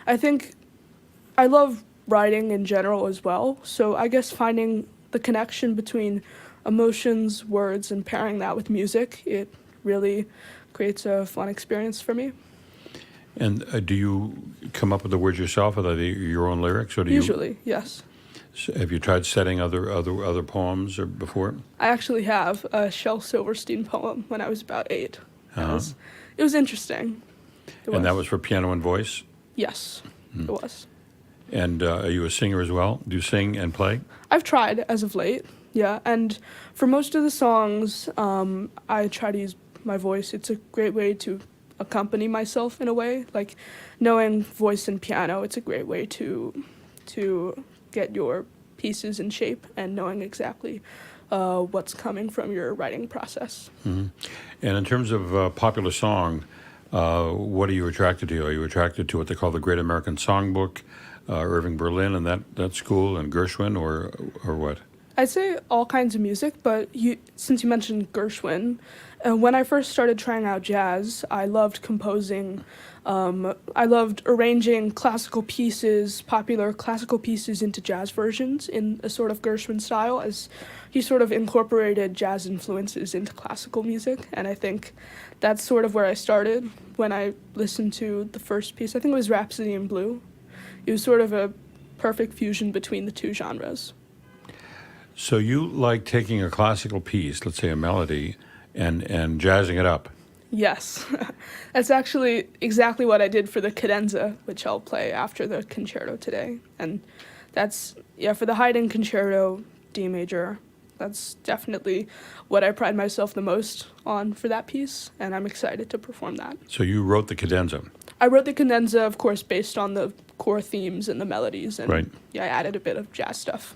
[SPEAKER 5] I think I love writing in general as well. So I guess finding the connection between emotions, words, and pairing that with music, it really creates a fun experience for me.
[SPEAKER 11] And do you come up with the words yourself, or are they your own lyrics, or do
[SPEAKER 5] Usually, yes.
[SPEAKER 11] have you tried setting other poems or before?
[SPEAKER 5] I actually have a Shel Silverstein poem when I was about 8.
[SPEAKER 11] Uh-huh.
[SPEAKER 5] It was interesting.
[SPEAKER 11] And that was for piano and voice?
[SPEAKER 5] Yes, it was.
[SPEAKER 11] And are you a singer as well? Do you sing and play?
[SPEAKER 5] I've tried as of late, yeah. And for most of the songs, I try to use my voice. It's a great way to accompany myself in a way. Like knowing voice and piano, it's a great way to get your pieces in shape and knowing exactly what's coming from your writing process.
[SPEAKER 11] Mm-hmm. And in terms of popular song, what are you attracted to? Are you attracted to what they call the Great American Songbook, Irving Berlin and that school, and Gershwin, or what?
[SPEAKER 5] I'd say all kinds of music, but since you mentioned Gershwin, when I first started trying out jazz, I loved composing. I loved arranging classical pieces, popular classical pieces into jazz versions in a sort of Gershwin style, as he sort of incorporated jazz influences into classical music. And I think that's sort of where I started when I listened to the first piece. I think it was Rhapsody in Blue. It was sort of a perfect fusion between the two genres.
[SPEAKER 11] So you like taking a classical piece, let's say a melody, and jazzing it up.
[SPEAKER 5] Yes, that's actually exactly what I did for the cadenza, which I'll play after the concerto today. And that's, for the Haydn Concerto D major, that's definitely what I pride myself the most on for that piece, and I'm excited to perform that.
[SPEAKER 11] So you wrote the cadenza.
[SPEAKER 5] I wrote the cadenza, of course, based on the core themes and the melodies, and
[SPEAKER 11] Right.
[SPEAKER 5] I added a bit of jazz stuff.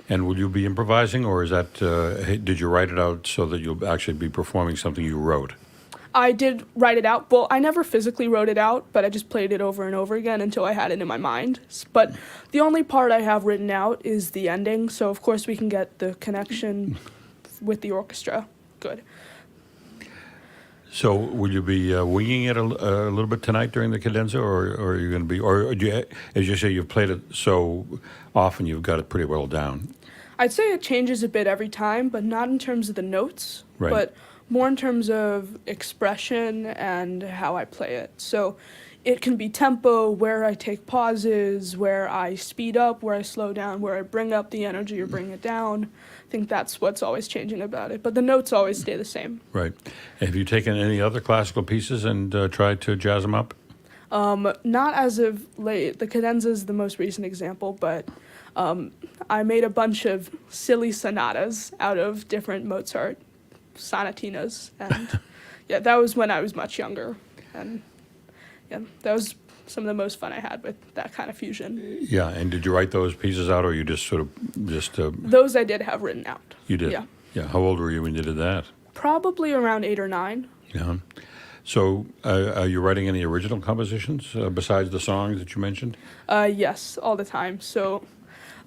[SPEAKER 11] And will you be improvising, or is that, did you write it out so that you'll actually be performing something you wrote?
[SPEAKER 5] I did write it out. Well, I never physically wrote it out, but I just played it over and over again until I had it in my mind. But the only part I have written out is the ending, so of course we can get the connection with the orchestra. Good.
[SPEAKER 11] So will you be winging it a little bit tonight during the cadenza, or are you going to be, or do you, as you say, you've played it so often, you've got it pretty well down?
[SPEAKER 5] I'd say it changes a bit every time, but not in terms of the notes,
[SPEAKER 11] Right.
[SPEAKER 5] but more in terms of expression and how I play it. So it can be tempo, where I take pauses, where I speed up, where I slow down, where I bring up the energy or bring it down. I think that's what's always changing about it, but the notes always stay the same.
[SPEAKER 11] Right. Have you taken any other classical pieces and tried to jazz them up?
[SPEAKER 5] Not as of late. The cadenza is the most recent example, but I made a bunch of silly sonatas out of different Mozart sonatinas, and that was when I was much younger, and that was some of the most fun I had with that kind of fusion.
[SPEAKER 11] Yeah, and did you write those pieces out, or you just sort of
[SPEAKER 5] Those I did have written out.
[SPEAKER 11] You did? Yeah. How old were you when you did that?
[SPEAKER 5] Probably around 8 or 9.
[SPEAKER 11] Yeah. So are you writing any original compositions besides the songs that you mentioned?
[SPEAKER 5] Yes, all the time. So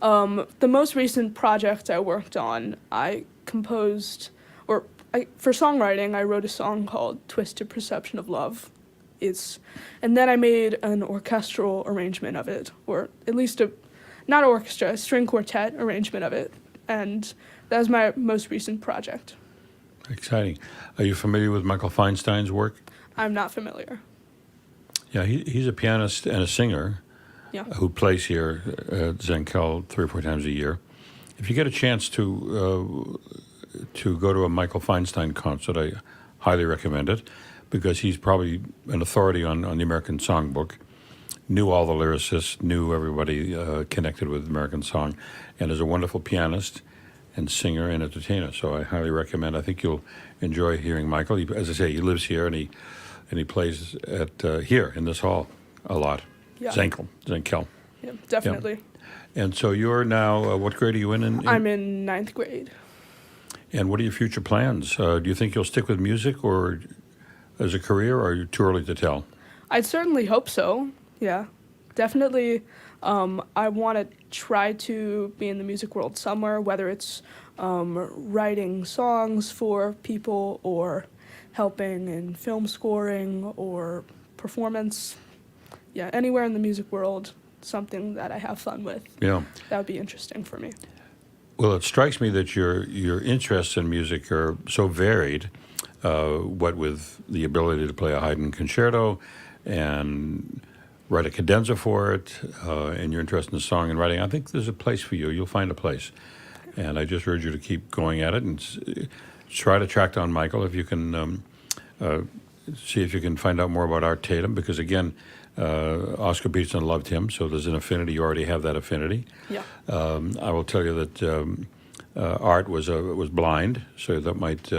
[SPEAKER 5] the most recent project I worked on, I composed, for songwriting, I wrote a song called Twisted Perception of Love, and then I made an orchestral arrangement of it, or at least not an orchestra, a string quartet arrangement of it, and that was my most recent project.
[SPEAKER 11] Exciting. Are you familiar with Michael Feinstein's work?
[SPEAKER 5] I'm not familiar.
[SPEAKER 11] Yeah, he's a pianist and a singer who plays here at Zenkel 3 or 4 times a year. If you get a chance to go to a Michael Feinstein concert, I highly recommend it, because he's probably an authority on the American songbook, knew all the lyricists, knew everybody connected with American song, and is a wonderful pianist and singer and entertainer. So I highly recommend. I think you'll enjoy hearing Michael. As I say, he lives here and he plays at here in this hall a lot.
[SPEAKER 5] Yeah.
[SPEAKER 11] Zenkel.
[SPEAKER 5] Yeah, definitely.
[SPEAKER 11] Yeah. And so you're now, what grade are you in?
[SPEAKER 5] I'm in 9th grade.
[SPEAKER 11] And what are your future plans? Do you think you'll stick with music or as a career, or are you too early to tell?
[SPEAKER 5] I'd certainly hope so. Yeah, definitely. I want to try to be in the music world somewhere, whether it's writing songs for people or helping in film scoring or performance. Yeah, anywhere in the music world, something that I have fun with.
[SPEAKER 11] Yeah.
[SPEAKER 5] That would be interesting for me.
[SPEAKER 11] Well, it strikes me that your interests in music are so varied, what with the ability to play a Haydn concerto and write a cadenza for it, and your interest in song and writing. I think there's a place for you. You'll find a place. And I just urge you to keep going at it and try to track down Michael if you can, see if you can find out more about Art Tatum, because again, Oscar Peterson loved him, so there's an affinity. You already have that affinity.
[SPEAKER 5] Yeah.
[SPEAKER 11] I will tell you that Art was blind, so that might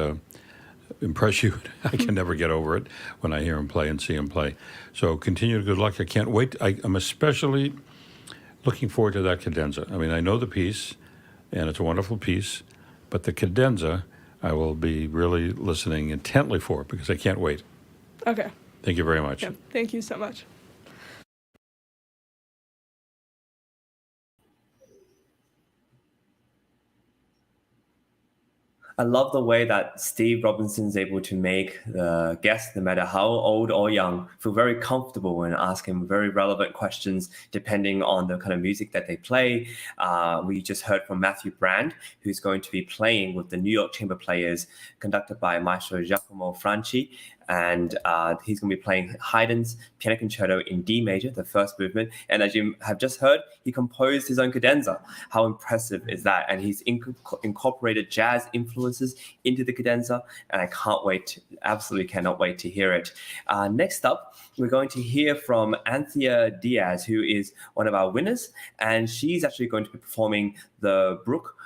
[SPEAKER 11] impress you. I can never get over it when I hear him play and see him play. So continued good luck. I can't wait. I'm especially looking forward to that cadenza. I mean, I know the piece, and it's a wonderful piece, but the cadenza, I will be really listening intently for, because I can't wait.
[SPEAKER 5] Okay.
[SPEAKER 11] Thank you very much.
[SPEAKER 5] Yeah, thank you so much.
[SPEAKER 1] I love the way that Steve Robinson's able to make the guests, no matter how old or young, feel very comfortable and ask him very relevant questions depending on the kind of music that they play. We just heard from Matthew Brand, who's going to be playing with the New York Chamber Players, conducted by Maestro Giacomo Franchi. And he's going to be playing Haydn's Piano Concerto in D major, the first movement. And as you have just heard, he composed his own cadenza. How impressive is that? And he's incorporated jazz influences into the cadenza. And I can't wait, absolutely cannot wait to hear it. Next up, we're going to hear from Anthea Diaz, who is one of our winners. And she's actually going to be performing the Brook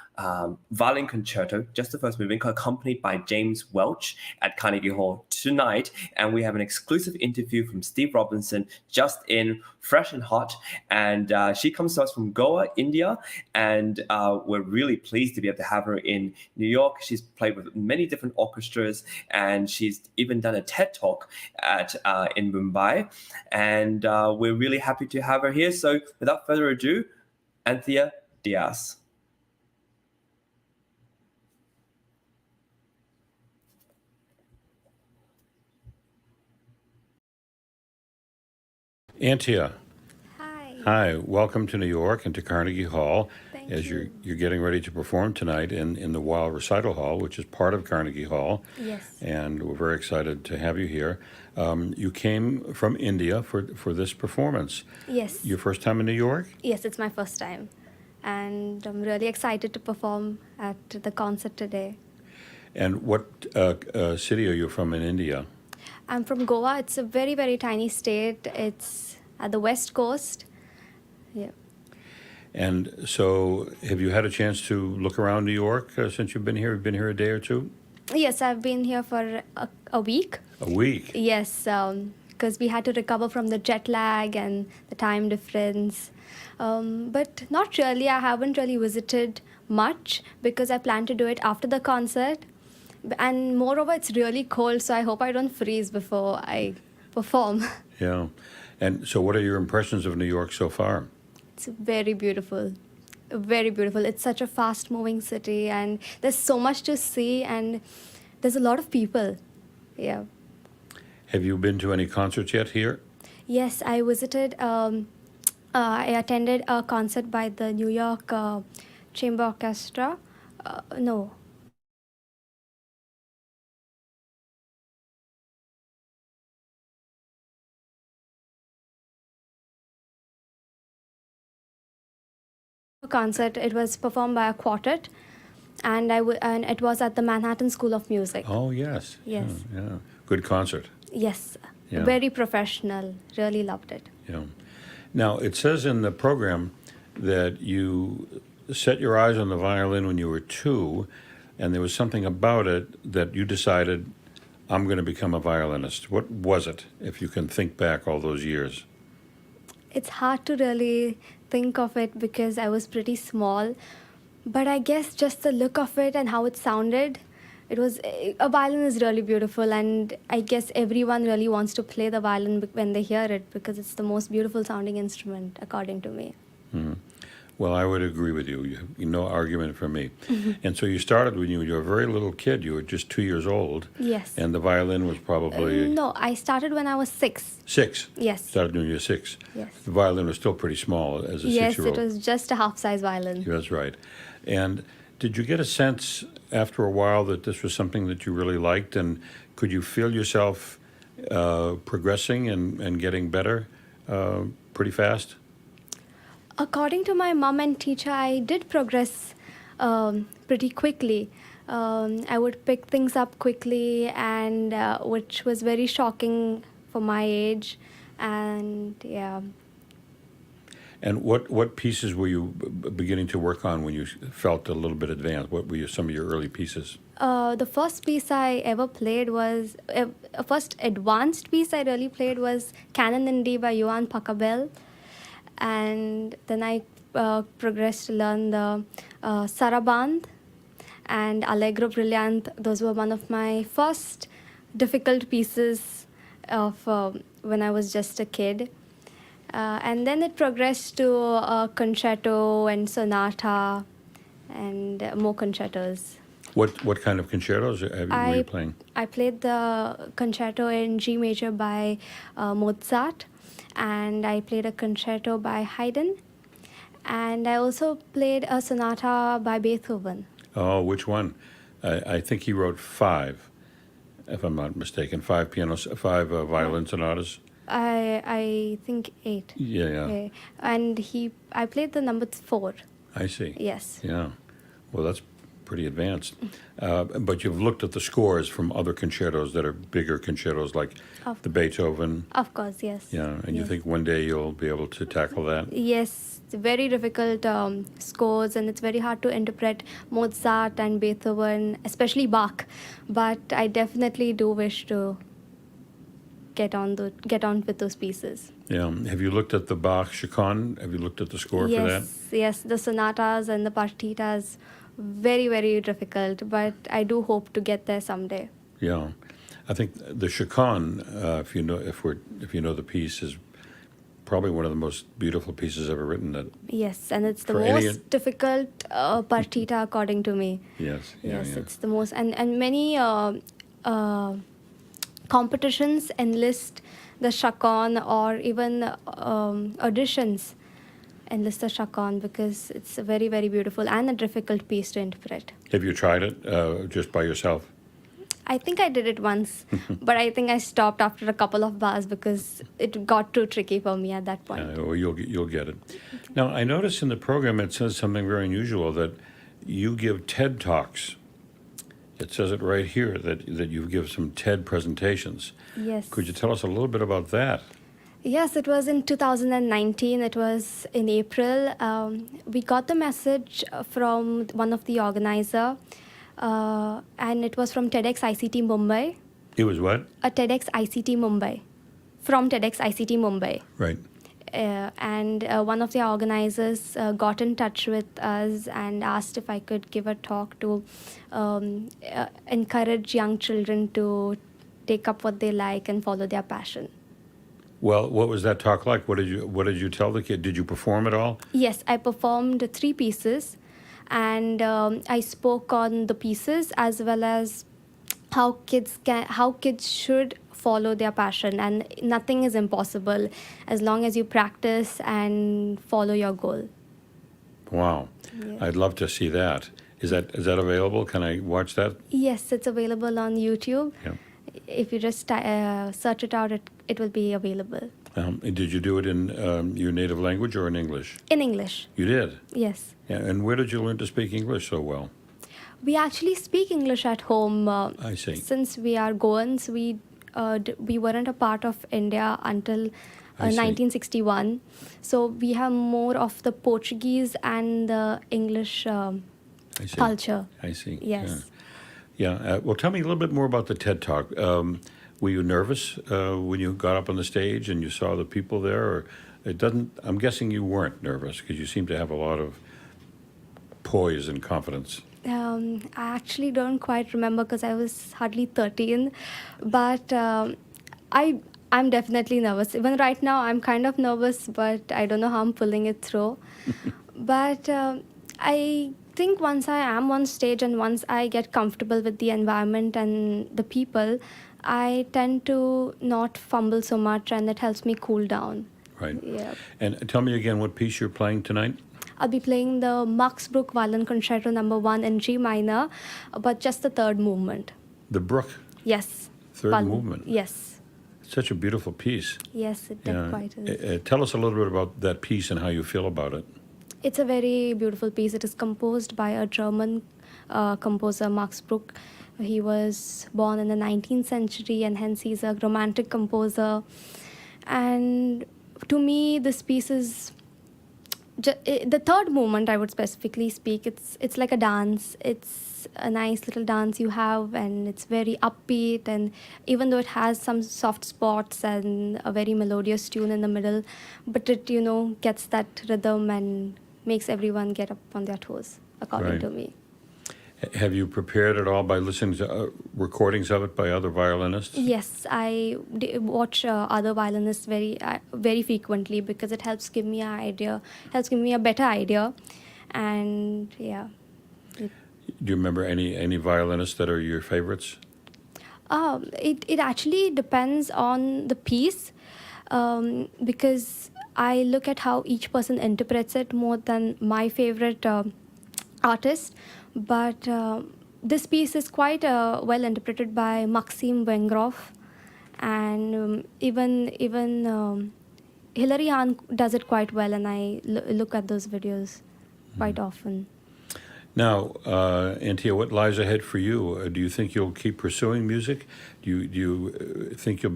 [SPEAKER 1] violin concerto, just the first movement, accompanied by James Welch at Carnegie Hall tonight. And we have an exclusive interview from Steve Robinson, just in, fresh and hot. And she comes to us from Goa, India. And we're really pleased to be able to have her in New York. She's played with many different orchestras, and she's even done a TED Talk in Mumbai. And we're really happy to have her here. So without further ado, Anthea Diaz.
[SPEAKER 11] Anthea.
[SPEAKER 6] Hi.
[SPEAKER 11] Hi. Welcome to New York and to Carnegie Hall.
[SPEAKER 6] Thank
[SPEAKER 11] as
[SPEAKER 6] you.
[SPEAKER 11] You're getting ready to perform tonight in the Weill Recital Hall, which is part of Carnegie Hall.
[SPEAKER 6] Yes.
[SPEAKER 11] And we're very excited to have you here. You came from India for this performance.
[SPEAKER 6] Yes.
[SPEAKER 11] Your first time in New York?
[SPEAKER 6] Yes, it's my first time. And I'm really excited to perform at the concert today.
[SPEAKER 11] And what city are you from in India?
[SPEAKER 6] I'm from Goa. It's a very, very tiny state. It's at the west coast. Yeah.
[SPEAKER 11] And so have you had a chance to look around New York since you've been here? You've been here a day or two?
[SPEAKER 6] Yes, I've been here for a week.
[SPEAKER 11] A week?
[SPEAKER 6] Yes, because we had to recover from the jet lag and the time difference. But not really. I haven't really visited much because I plan to do it after the concert. And moreover, it's really cold, so I hope I don't freeze before I perform.
[SPEAKER 11] Yeah. And so what are your impressions of New York so far?
[SPEAKER 6] It's very beautiful. Very beautiful. It's such a fast-moving city, and there's so much to see, and there's a lot of people. Yeah.
[SPEAKER 11] Have you been to any concerts yet here?
[SPEAKER 6] Yes, I visited. I attended a concert by the New York Chamber Orchestra. No. Concert. It was performed by a quartet, and and it was at the Manhattan School of Music.
[SPEAKER 11] Oh, yes.
[SPEAKER 6] Yes.
[SPEAKER 11] Yeah. Good concert.
[SPEAKER 6] Yes.
[SPEAKER 11] Yeah.
[SPEAKER 6] Very professional. Really loved it.
[SPEAKER 11] Yeah. Now, it says in the program that you set your eyes on the violin when you were 2, and there was something about it that you decided, I'm going to become a violinist. What was it, if you can think back all those years?
[SPEAKER 6] It's hard to really think of it because I was pretty small, but I guess just the look of it and how it sounded, a violin is really beautiful, and I guess everyone really wants to play the violin when they hear it because it's the most beautiful sounding instrument, according to me.
[SPEAKER 11] Mm-hmm. Well, I would agree with you. No argument from me. And so you started when you were a very little kid. You were just 2 years old.
[SPEAKER 6] Yes.
[SPEAKER 11] And the violin was probably...
[SPEAKER 6] No, I started when I was 6.
[SPEAKER 11] 6?
[SPEAKER 6] Yes.
[SPEAKER 11] Started when you were 6.
[SPEAKER 6] Yes.
[SPEAKER 11] The violin was still pretty small as a 6-year-old.
[SPEAKER 6] Yes, it was just a half-size violin.
[SPEAKER 11] That's right. And did you get a sense after a while that this was something that you really liked? And could you feel yourself progressing and getting better pretty fast?
[SPEAKER 6] According to my mom and teacher, I did progress pretty quickly. I would pick things up quickly, and which was very shocking for my age. And yeah.
[SPEAKER 11] And what pieces were you beginning to work on when you felt a little bit advanced? What were some of your early pieces?
[SPEAKER 6] The first piece I ever played was, first advanced piece I really played was Canon in D by Johann Pachelbel. And then I progressed to learn the Saraband and Allegro Brilliant. Those were one of my first difficult pieces of when I was just a kid. And then it progressed to concerto and sonata and more concertos.
[SPEAKER 11] What kind of concertos were you playing?
[SPEAKER 6] I played the concerto in G major by Mozart, and I played a concerto by Haydn, and I also played a sonata by Beethoven.
[SPEAKER 11] Oh, which one? I think he wrote 5, if I'm not mistaken. 5 violin sonatas.
[SPEAKER 6] I think 8.
[SPEAKER 11] Yeah.
[SPEAKER 6] And I played the number 4.
[SPEAKER 11] I see.
[SPEAKER 6] Yes.
[SPEAKER 11] Yeah. Well, that's pretty advanced. But you've looked at the scores from other concertos that are bigger concertos like the Beethoven.
[SPEAKER 6] Of course, yes.
[SPEAKER 11] Yeah, and you think one day you'll be able to tackle that?
[SPEAKER 6] Yes, it's very difficult scores, and it's very hard to interpret Mozart and Beethoven, especially Bach. But I definitely do wish to get on with those pieces.
[SPEAKER 11] Yeah. Have you looked at the Bach Chaconne? Have you looked at the score for that?
[SPEAKER 6] Yes, the sonatas and the partitas, very, very difficult, but I do hope to get there someday.
[SPEAKER 11] Yeah. I think the Chaconne, if you know the piece, is probably one of the most beautiful pieces ever written.
[SPEAKER 6] Yes, and it's the most difficult partita according to me.
[SPEAKER 11] Yes.
[SPEAKER 6] Yes, it's the most, and many competitions enlist the Chaconne, or even auditions enlist the Chaconne, because it's a very, very beautiful and a difficult piece to interpret.
[SPEAKER 11] Have you tried it just by yourself?
[SPEAKER 6] I think I did it once, but I think I stopped after a couple of bars because it got too tricky for me at that point.
[SPEAKER 11] Well, you'll get it. Now, I noticed in the program it says something very unusual, that you give TED Talks. It says it right here that you give some TED presentations.
[SPEAKER 6] Yes.
[SPEAKER 11] Could you tell us a little bit about that?
[SPEAKER 6] Yes, it was in 2019. It was in April. We got the message from one of the organizer, and it was from TEDx ICT Mumbai.
[SPEAKER 11] It was what?
[SPEAKER 6] A TEDx ICT Mumbai. From TEDx ICT Mumbai.
[SPEAKER 11] Right.
[SPEAKER 6] And one of the organizers got in touch with us and asked if I could give a talk to encourage young children to take up what they like and follow their passion.
[SPEAKER 11] Well, what was that talk like? What did you tell the kid? Did you perform at all?
[SPEAKER 6] Yes, I performed 3 pieces, and I spoke on the pieces as well as how kids should follow their passion, and nothing is impossible as long as you practice and follow your goal.
[SPEAKER 11] Wow.
[SPEAKER 6] Yeah.
[SPEAKER 11] I'd love to see that. Is that available? Can I watch that?
[SPEAKER 6] Yes, it's available on YouTube.
[SPEAKER 11] Yeah.
[SPEAKER 6] If you just search it out, it will be available.
[SPEAKER 11] Did you do it in your native language or in English?
[SPEAKER 6] In English.
[SPEAKER 11] You did?
[SPEAKER 6] Yes.
[SPEAKER 11] Yeah. And where did you learn to speak English so well?
[SPEAKER 6] We actually speak English at home.
[SPEAKER 11] I see.
[SPEAKER 6] Since we are Goans, we weren't a part of India until
[SPEAKER 11] I see.
[SPEAKER 6] 1961. So we have more of the Portuguese and the English
[SPEAKER 11] I see.
[SPEAKER 6] culture.
[SPEAKER 11] I see.
[SPEAKER 6] Yes.
[SPEAKER 11] Yeah. Well, tell me a little bit more about the TED Talk. Were you nervous when you got up on the stage and you saw the people there? Or I'm guessing you weren't nervous because you seem to have a lot of poise and confidence.
[SPEAKER 6] I actually don't quite remember because I was hardly 13, but I'm definitely nervous. Even right now, I'm kind of nervous, but I don't know how I'm pulling it through. But I think once I am on stage and once I get comfortable with the environment and the people, I tend to not fumble so much, and it helps me cool down.
[SPEAKER 11] Right.
[SPEAKER 6] Yeah.
[SPEAKER 11] And tell me again what piece you're playing tonight?
[SPEAKER 6] I'll be playing the Max Bruch Violin Concerto No. 1 in G minor, but just the third movement.
[SPEAKER 11] The Brook.
[SPEAKER 6] Yes.
[SPEAKER 11] Third movement.
[SPEAKER 6] Yes.
[SPEAKER 11] Such a beautiful piece.
[SPEAKER 6] Yes, it quite is.
[SPEAKER 11] Tell us a little bit about that piece and how you feel about it.
[SPEAKER 6] It's a very beautiful piece. It is composed by a German composer, Max Bruch. He was born in the 19th century, and hence he's a romantic composer. And to me, this piece is the third movement. I would specifically speak. It's like a dance. It's a nice little dance you have, and it's very upbeat. And even though it has some soft spots and a very melodious tune in the middle, but it gets that rhythm and makes everyone get up on their toes, according to me.
[SPEAKER 11] Have you prepared at all by listening to recordings of it by other violinists?
[SPEAKER 6] Yes, I watch other violinists very frequently because it helps give me an idea, helps give me a better idea, and yeah.
[SPEAKER 11] Do you remember any violinists that are your favorites?
[SPEAKER 6] It actually depends on the piece, because I look at how each person interprets it more than my favorite artist. But this piece is quite well interpreted by Maxim Wengroff, and even Hilary Hahn does it quite well, and I look at those videos quite often.
[SPEAKER 11] Now, Anthea, what lies ahead for you? Do you think you'll keep pursuing music? Do you think you'll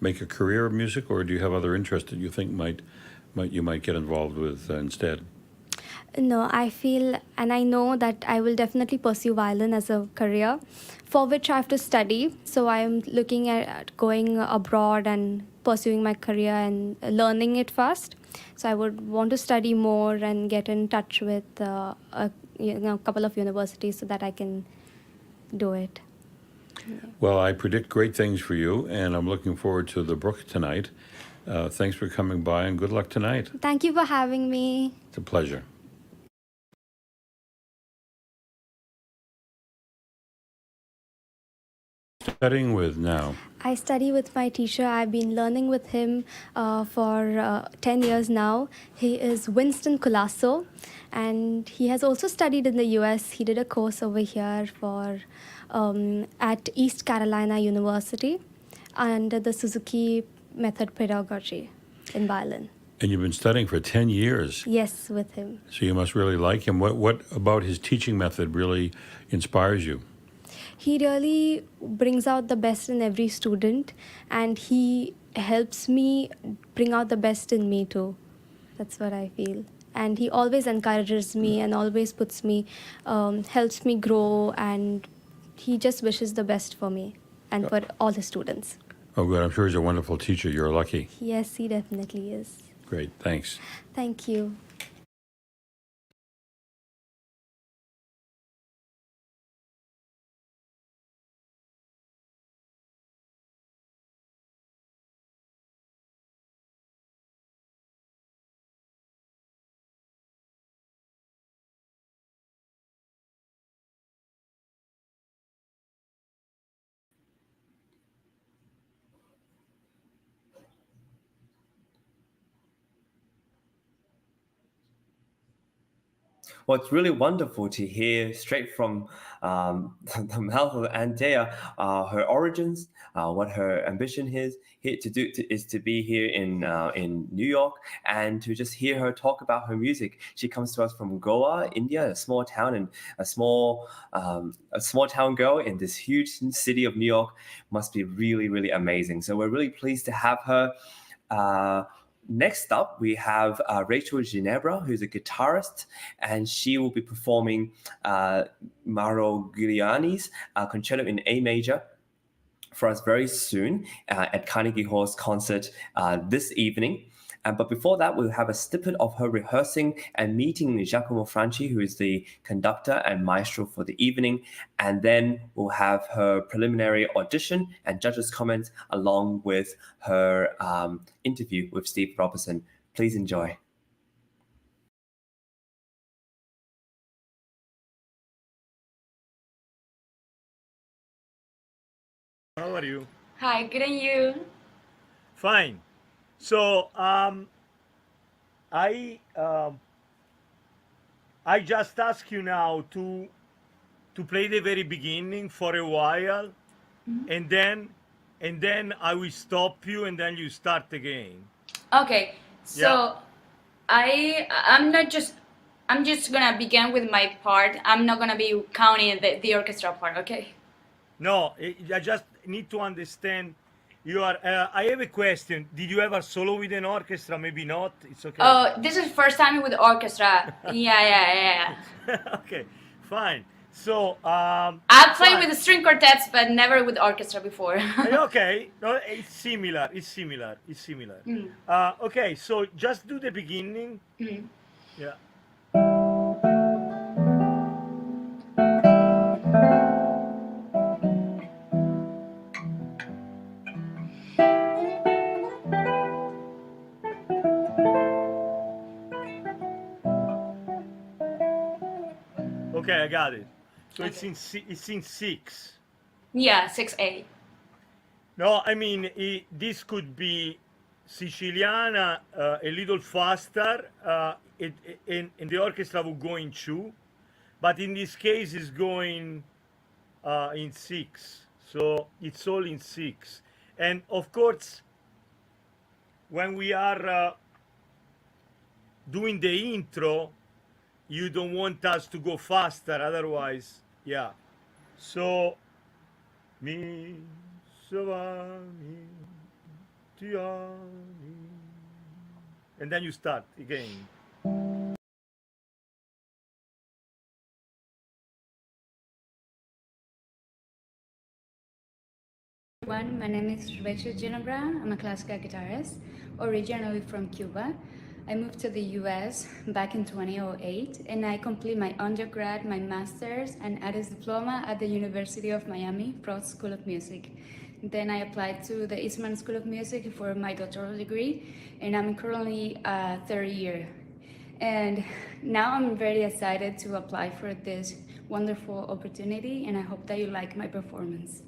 [SPEAKER 11] make a career of music, or do you have other interests that you think you might get involved with instead?
[SPEAKER 6] No, I feel and I know that I will definitely pursue violin as a career, for which I have to study. So I'm looking at going abroad and pursuing my career and learning it first. So I would want to study more and get in touch with a couple of universities so that I can do it. Yeah.
[SPEAKER 11] Well, I predict great things for you, and I'm looking forward to the Brook tonight. Thanks for coming by, and good luck tonight.
[SPEAKER 6] Thank you for having me.
[SPEAKER 11] It's a pleasure. Studying with now?
[SPEAKER 6] I study with my teacher. I've been learning with him for 10 years now. He is Winston Colasso, and he has also studied in the US. He did a course over here at East Carolina University under the Suzuki method pedagogy in violin.
[SPEAKER 11] And you've been studying for 10 years.
[SPEAKER 6] Yes, with him.
[SPEAKER 11] So you must really like him. What about his teaching method really inspires you?
[SPEAKER 6] He really brings out the best in every student, and he helps me bring out the best in me too. That's what I feel. And he always encourages me and always helps me grow, and he just wishes the best for me and for all the students.
[SPEAKER 11] Oh, good. I'm sure he's a wonderful teacher. You're lucky.
[SPEAKER 6] Yes, he definitely is.
[SPEAKER 11] Great. Thanks.
[SPEAKER 6] Thank you.
[SPEAKER 1] Well, it's really wonderful to hear straight from the mouth of Anthea her origins, what her ambition is here is to be here in New York, and to just hear her talk about her music. She comes to us from Goa, India, a small town, and a small town girl in this huge city of New York. Must be really, really amazing. So we're really pleased to have her. Next up, we have Rachelle Ginebra, who's a guitarist, and she will be performing Morogliani's Concerto in A major for us very soon at Carnegie Hall's concert this evening. But before that, we'll have a snippet of her rehearsing and meeting Giacomo Franchi, who is the conductor and maestro for the evening. And then we'll have her preliminary audition and judges' comments along with her interview with Steve Robertson. Please enjoy.
[SPEAKER 7] How are you?
[SPEAKER 8] Hi, good and you?
[SPEAKER 7] Fine. So I just ask you now to play the very beginning for a while, and then I will stop you, and then you start again.
[SPEAKER 8] Okay, so I'm just gonna begin with my part. I'm not gonna be counting the orchestra part, okay?
[SPEAKER 7] No, I just need to understand. You are. I have a question. Did you ever solo with an orchestra? Maybe not. It's okay.
[SPEAKER 8] Oh, this is first time with orchestra. Yeah.
[SPEAKER 7] Okay, fine. So
[SPEAKER 8] I've played with string quartets, but never with orchestra before.
[SPEAKER 7] Okay, no, it's similar. Okay, so just do the beginning. Yeah. Okay, I got it. So
[SPEAKER 8] Okay.
[SPEAKER 7] it's in 6.
[SPEAKER 8] Yeah, 6A.
[SPEAKER 7] No, I mean this could be Siciliana a little faster, and the orchestra will go in 2, but in this case it's going in 6. So it's all in 6, and of course when we are doing the intro, you don't want us to go faster, otherwise, yeah. So, mi, so va, mi, ti ami. And then you start again.
[SPEAKER 9] Everyone, my name is Rachelle Ginebra. I'm a classical guitarist, originally from Cuba. I moved to the US back in 2008, and I completed my undergrad, my master's, and artist diploma at the University of Miami, Broad School of Music. Then I applied to the Eastman School of Music for my doctoral degree, and I'm currently third year. And now I'm very excited to apply for this wonderful opportunity, and I hope that you like my performance.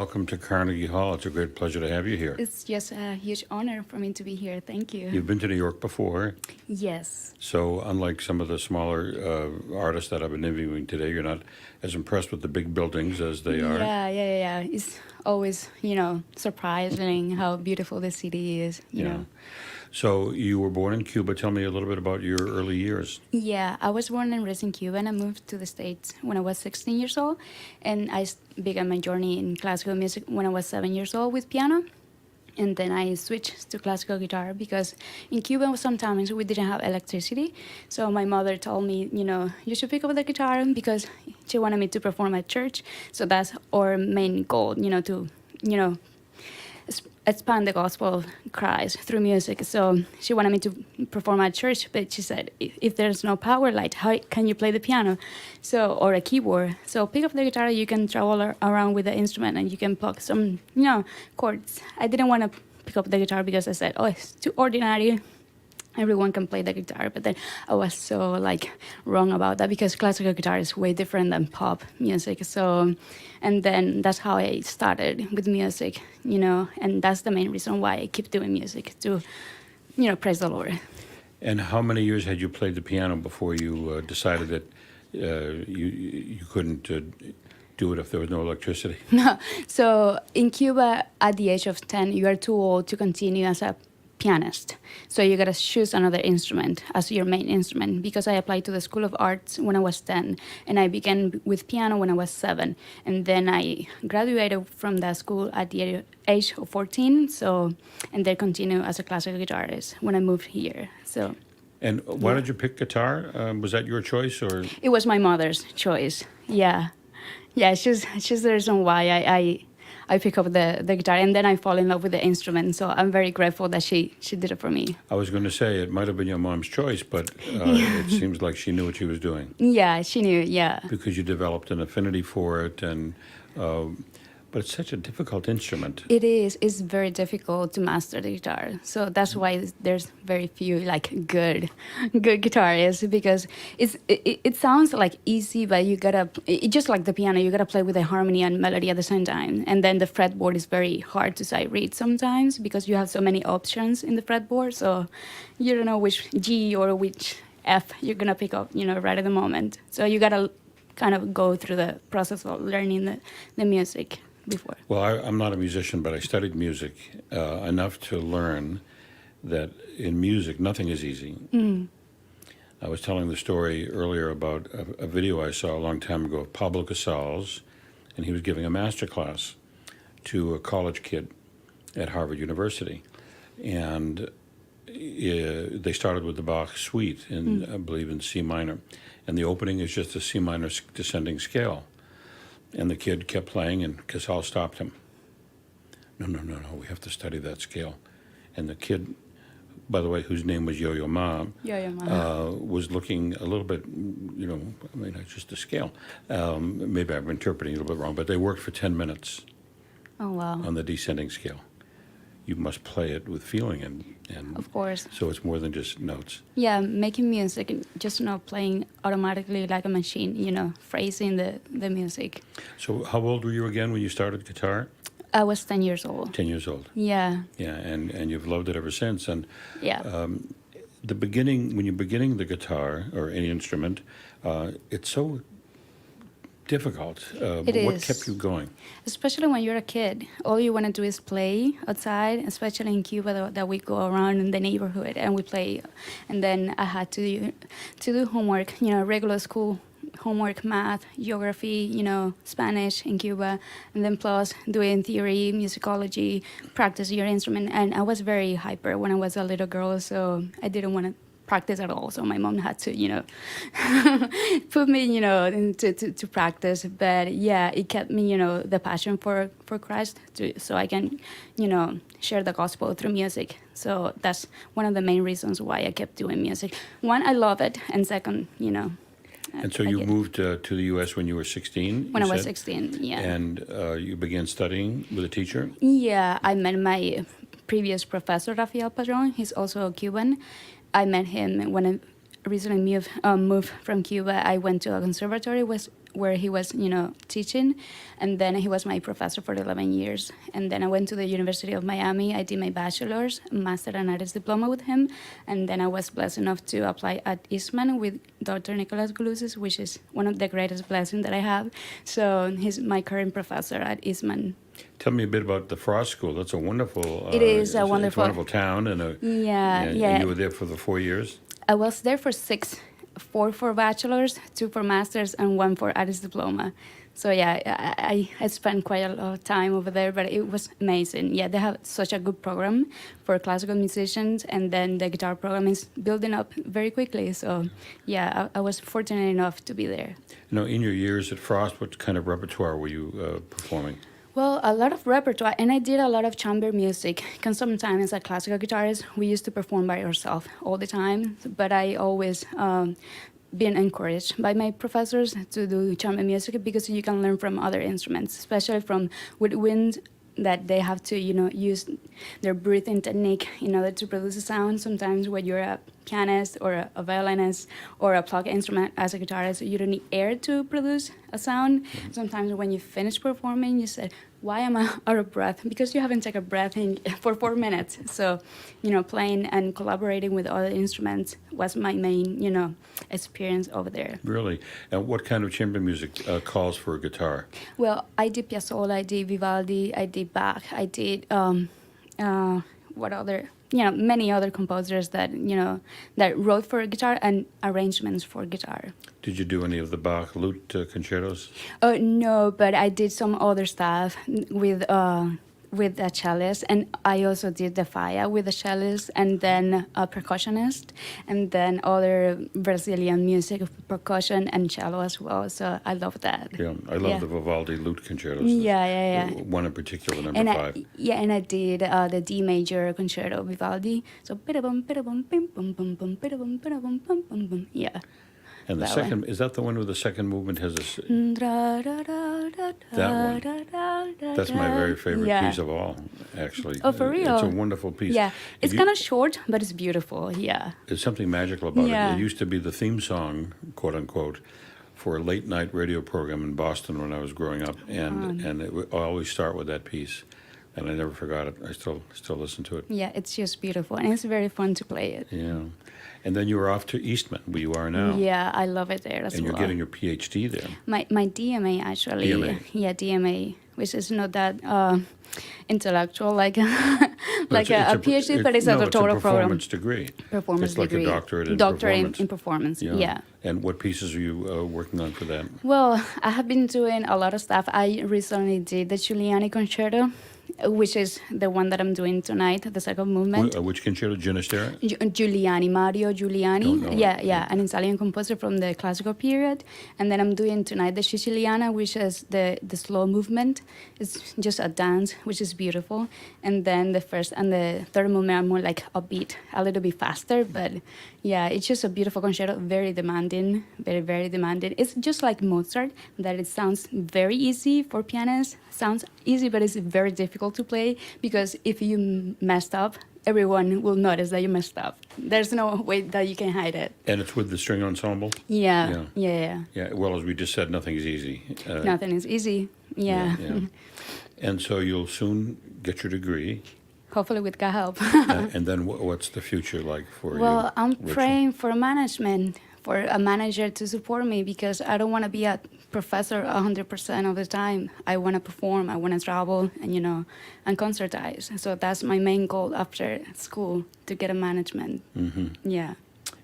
[SPEAKER 11] Welcome to Carnegie Hall. It's a great pleasure to have you here.
[SPEAKER 9] It's just a huge honor for me to be here. Thank you.
[SPEAKER 11] You've been to New York before.
[SPEAKER 9] Yes.
[SPEAKER 11] So unlike some of the smaller artists that I've been interviewing today, you're not as impressed with the big buildings as they are.
[SPEAKER 9] Yeah. It's always, surprising how beautiful the city is, you know.
[SPEAKER 11] So you were born in Cuba. Tell me a little bit about your early years.
[SPEAKER 9] Yeah, I was born and raised in Cuba, and I moved to the States when I was 16 years old. And I began my journey in classical music when I was 7 years old with piano. And then I switched to classical guitar because in Cuba sometimes we didn't have electricity. So my mother told me, you should pick up the guitar because she wanted me to perform at church. So that's our main goal, to expand the gospel of Christ through music. So she wanted me to perform at church, but she said, if there's no power light, how can you play the piano? Or a keyboard? So pick up the guitar, you can travel around with the instrument and you can pluck some, chords. I didn't want to pick up the guitar because I said, it's too ordinary. Everyone can play the guitar, but then I was so wrong about that because classical guitar is way different than pop music. So, and then that's how I started with music, and that's the main reason why I keep doing music to, praise the Lord.
[SPEAKER 11] And how many years had you played the piano before you decided that you couldn't do it if there was no electricity?
[SPEAKER 9] No. So in Cuba, at the age of 10, you are too old to continue as a pianist. So you gotta choose another instrument as your main instrument because I applied to the School of Arts when I was 10 and I began with piano when I was 7 and then I graduated from that school at the age of 14 and then continue as a classical guitarist when I moved here. So.
[SPEAKER 11] And why did you pick guitar? Was that your choice or?
[SPEAKER 9] It was my mother's choice. Yeah, she's the reason why I pick up the guitar and then I fall in love with the instrument. So I'm very grateful that she did it for me.
[SPEAKER 11] I was going to say it might have been your mom's choice, but it seems like she knew what she was doing.
[SPEAKER 9] Yeah, she knew, yeah.
[SPEAKER 11] Because you developed an affinity for it and but it's such a difficult instrument.
[SPEAKER 9] It is. It's very difficult to master the guitar. So that's why there's very few good guitarists because it sounds easy, but you gotta just like the piano, you gotta play with the harmony and melody at the same time. And then the fretboard is very hard to sight read sometimes because you have so many options in the fretboard. So you don't know which G or which F you're gonna pick up, right at the moment. So you gotta kind of go through the process of learning the music before.
[SPEAKER 11] Well, I'm not a musician, but I studied music enough to learn that in music, nothing is easy.
[SPEAKER 9] Mm.
[SPEAKER 11] I was telling the story earlier about a video I saw a long time ago of Pablo Casals, and he was giving a master class to a college kid at Harvard University. And they started with the Bach suite, I believe in C minor. And the opening is just a C minor descending scale. And the kid kept playing, and Casals stopped him. No, we have to study that scale. And the kid, by the way, whose name was Yo-Yo Ma, was looking a little bit, it's just a scale. Maybe I'm interpreting it a little bit wrong, but they worked for 10 minutes on the descending scale. You must play it with feeling and
[SPEAKER 9] of course.
[SPEAKER 11] So it's more than just notes.
[SPEAKER 9] Yeah, making music and just not playing automatically like a machine, phrasing the music.
[SPEAKER 11] So how old were you again when you started guitar?
[SPEAKER 9] I was 10 years old.
[SPEAKER 11] 10 years old.
[SPEAKER 9] Yeah.
[SPEAKER 11] Yeah, and you've loved it ever since. And
[SPEAKER 9] yeah.
[SPEAKER 11] The beginning, when you're beginning the guitar or any instrument, it's so difficult. What kept you going?
[SPEAKER 9] Especially when you're a kid. All you want to do is play outside, especially in Cuba that we go around in the neighborhood and we play. And then I had to do homework, regular school homework, math, geography, Spanish in Cuba, and then plus doing theory, musicology, practice your instrument. And I was very hyper when I was a little girl, so I didn't want to practice at all. So my mom had to, put me, to practice. But yeah, it kept me, the passion for Christ, so I can, share the gospel through music. So that's one of the main reasons why I kept doing music. One, I love it, and second,
[SPEAKER 11] And so you moved to the U.S. when you were 16?
[SPEAKER 9] When I was 16, yeah.
[SPEAKER 11] And you began studying with a teacher?
[SPEAKER 9] Yeah, I met my previous professor, Rafael Padron. He's also Cuban. I met him when recently moved from Cuba, I went to a conservatory where he was, teaching, and then he was my professor for 11 years. And then I went to the University of Miami. I did my bachelor's, master, and artist diploma with him. And then I was blessed enough to apply at Eastman with Dr. Nicholas Goulousis, which is one of the greatest blessings that I have. So he's my current professor at Eastman.
[SPEAKER 11] Tell me a bit about the Frost School. That's a wonderful.
[SPEAKER 9] It is
[SPEAKER 11] it's
[SPEAKER 9] a
[SPEAKER 11] a
[SPEAKER 9] wonderful
[SPEAKER 11] town, and
[SPEAKER 9] yeah.
[SPEAKER 11] And you were there for the 4 years.
[SPEAKER 9] I was there for 6, 4 for bachelor's, 2 for master's, and 1 for artist diploma. So yeah, I spent quite a lot of time over there, but it was amazing. Yeah, they have such a good program for classical musicians, and then the guitar program is building up very quickly. So yeah, I was fortunate enough to be there.
[SPEAKER 11] In your years at Frost, what kind of repertoire were you performing?
[SPEAKER 9] Well, a lot of repertoire, and I did a lot of chamber music. Because sometimes as a classical guitarist, we used to perform by ourselves all the time, but I always been encouraged by my professors to do chamber music because you can learn from other instruments, especially from woodwind, that they have to, use their breathing technique in order to produce a sound. Sometimes when you're a pianist or a violinist or a plucked instrument as a guitarist, you don't need air to produce a sound. Sometimes when you finish performing, you say, why am I out of breath? Because you haven't taken a breath for 4 minutes. So, playing and collaborating with other instruments was my main, experience over there.
[SPEAKER 11] Really? And what kind of chamber music calls for a guitar?
[SPEAKER 9] Well, I did Piazzolla, I did Vivaldi, I did Bach, I did many other composers that that wrote for guitar and arrangements for guitar.
[SPEAKER 11] Did you do any of the Bach lute concertos?
[SPEAKER 9] No, but I did some other stuff with a cellist, and I also did the faya with a cellist, and then a percussionist, and then other Brazilian music, percussion and cello as well. So I love that.
[SPEAKER 11] Yeah, I love the Vivaldi lute concertos.
[SPEAKER 9] Yeah.
[SPEAKER 11] One in particular, number 5.
[SPEAKER 9] And I did the D major concerto Vivaldi. So yeah.
[SPEAKER 11] And the second, is that the one where the second movement has a... That one. That's my very favorite piece of all, actually.
[SPEAKER 9] Oh, for real?
[SPEAKER 11] It's a wonderful piece.
[SPEAKER 9] Yeah. It's kind of short, but it's beautiful, yeah.
[SPEAKER 11] There's something magical about it. It used to be the theme song, quote unquote, for a late night radio program in Boston when I was growing up. And it would always start with that piece. And I never forgot it. I still listen to it.
[SPEAKER 9] Yeah, it's just beautiful. And it's very fun to play it.
[SPEAKER 11] Yeah. And then you were off to Eastman, where you are now.
[SPEAKER 9] Yeah, I love it there as well.
[SPEAKER 11] And you're getting your PhD there.
[SPEAKER 9] My DMA, actually.
[SPEAKER 11] DMA.
[SPEAKER 9] Yeah, DMA, which is not that intellectual like a PhD, but it's a doctoral program.
[SPEAKER 11] Performance degree.
[SPEAKER 9] Performance degree.
[SPEAKER 11] It's like a doctorate
[SPEAKER 9] in performance. Yeah.
[SPEAKER 11] And what pieces are you working on for that?
[SPEAKER 9] Well, I have been doing a lot of stuff. I recently did the Giuliani Concerto, which is the one that I'm doing tonight, the second movement.
[SPEAKER 11] Which concerto? Ginestera?
[SPEAKER 9] Giuliani, Mario Giuliani.
[SPEAKER 11] Oh, no.
[SPEAKER 9] Yeah, an Italian composer from the classical period. And then I'm doing tonight the Siciliana, which is the slow movement. It's just a dance, which is beautiful. And then the first and the third movement are more like upbeat, a little bit faster. But yeah, it's just a beautiful concerto, very demanding, very, very demanding. It's just like Mozart, that it sounds very easy for pianists. Sounds easy, but it's very difficult to play because if you messed up, everyone will notice that you messed up. There's no way that you can hide it.
[SPEAKER 11] And it's with the string ensemble?
[SPEAKER 9] Yeah.
[SPEAKER 11] Well, as we just said, nothing is easy.
[SPEAKER 9] Nothing is easy. Yeah.
[SPEAKER 11] And so you'll soon get your degree.
[SPEAKER 9] Hopefully with God help.
[SPEAKER 11] And then what's the future like for you?
[SPEAKER 9] Well, I'm
[SPEAKER 11] Rachelle?
[SPEAKER 9] praying for management, for a manager to support me because I don't want to be a professor 100% of the time. I want to perform, I want to travel, and and concertize. So that's my main goal after school, to get a management.
[SPEAKER 11] Mm-hmm.
[SPEAKER 9] Yeah.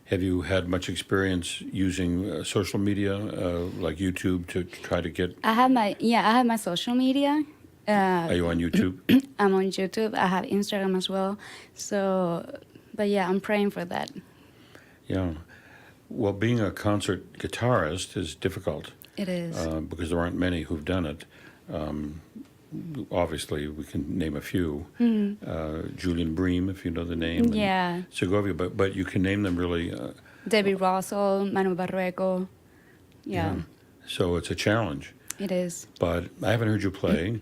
[SPEAKER 11] Have you had much experience using social media like YouTube to try to get?
[SPEAKER 9] I have my social media.
[SPEAKER 11] Are you on YouTube?
[SPEAKER 9] I'm on YouTube. I have Instagram as well. So, but yeah, I'm praying for that.
[SPEAKER 11] Yeah. Well, being a concert guitarist is difficult.
[SPEAKER 9] It is.
[SPEAKER 11] Because there aren't many who've done it. Obviously, we can name a few.
[SPEAKER 9] Mm-hmm.
[SPEAKER 11] Julian Bream, if you know the name.
[SPEAKER 9] Yeah.
[SPEAKER 11] Segovia, but you can name them really.
[SPEAKER 9] David Russell, Manu Barreco. Yeah.
[SPEAKER 11] So it's a challenge.
[SPEAKER 9] It is.
[SPEAKER 11] But I haven't heard you play,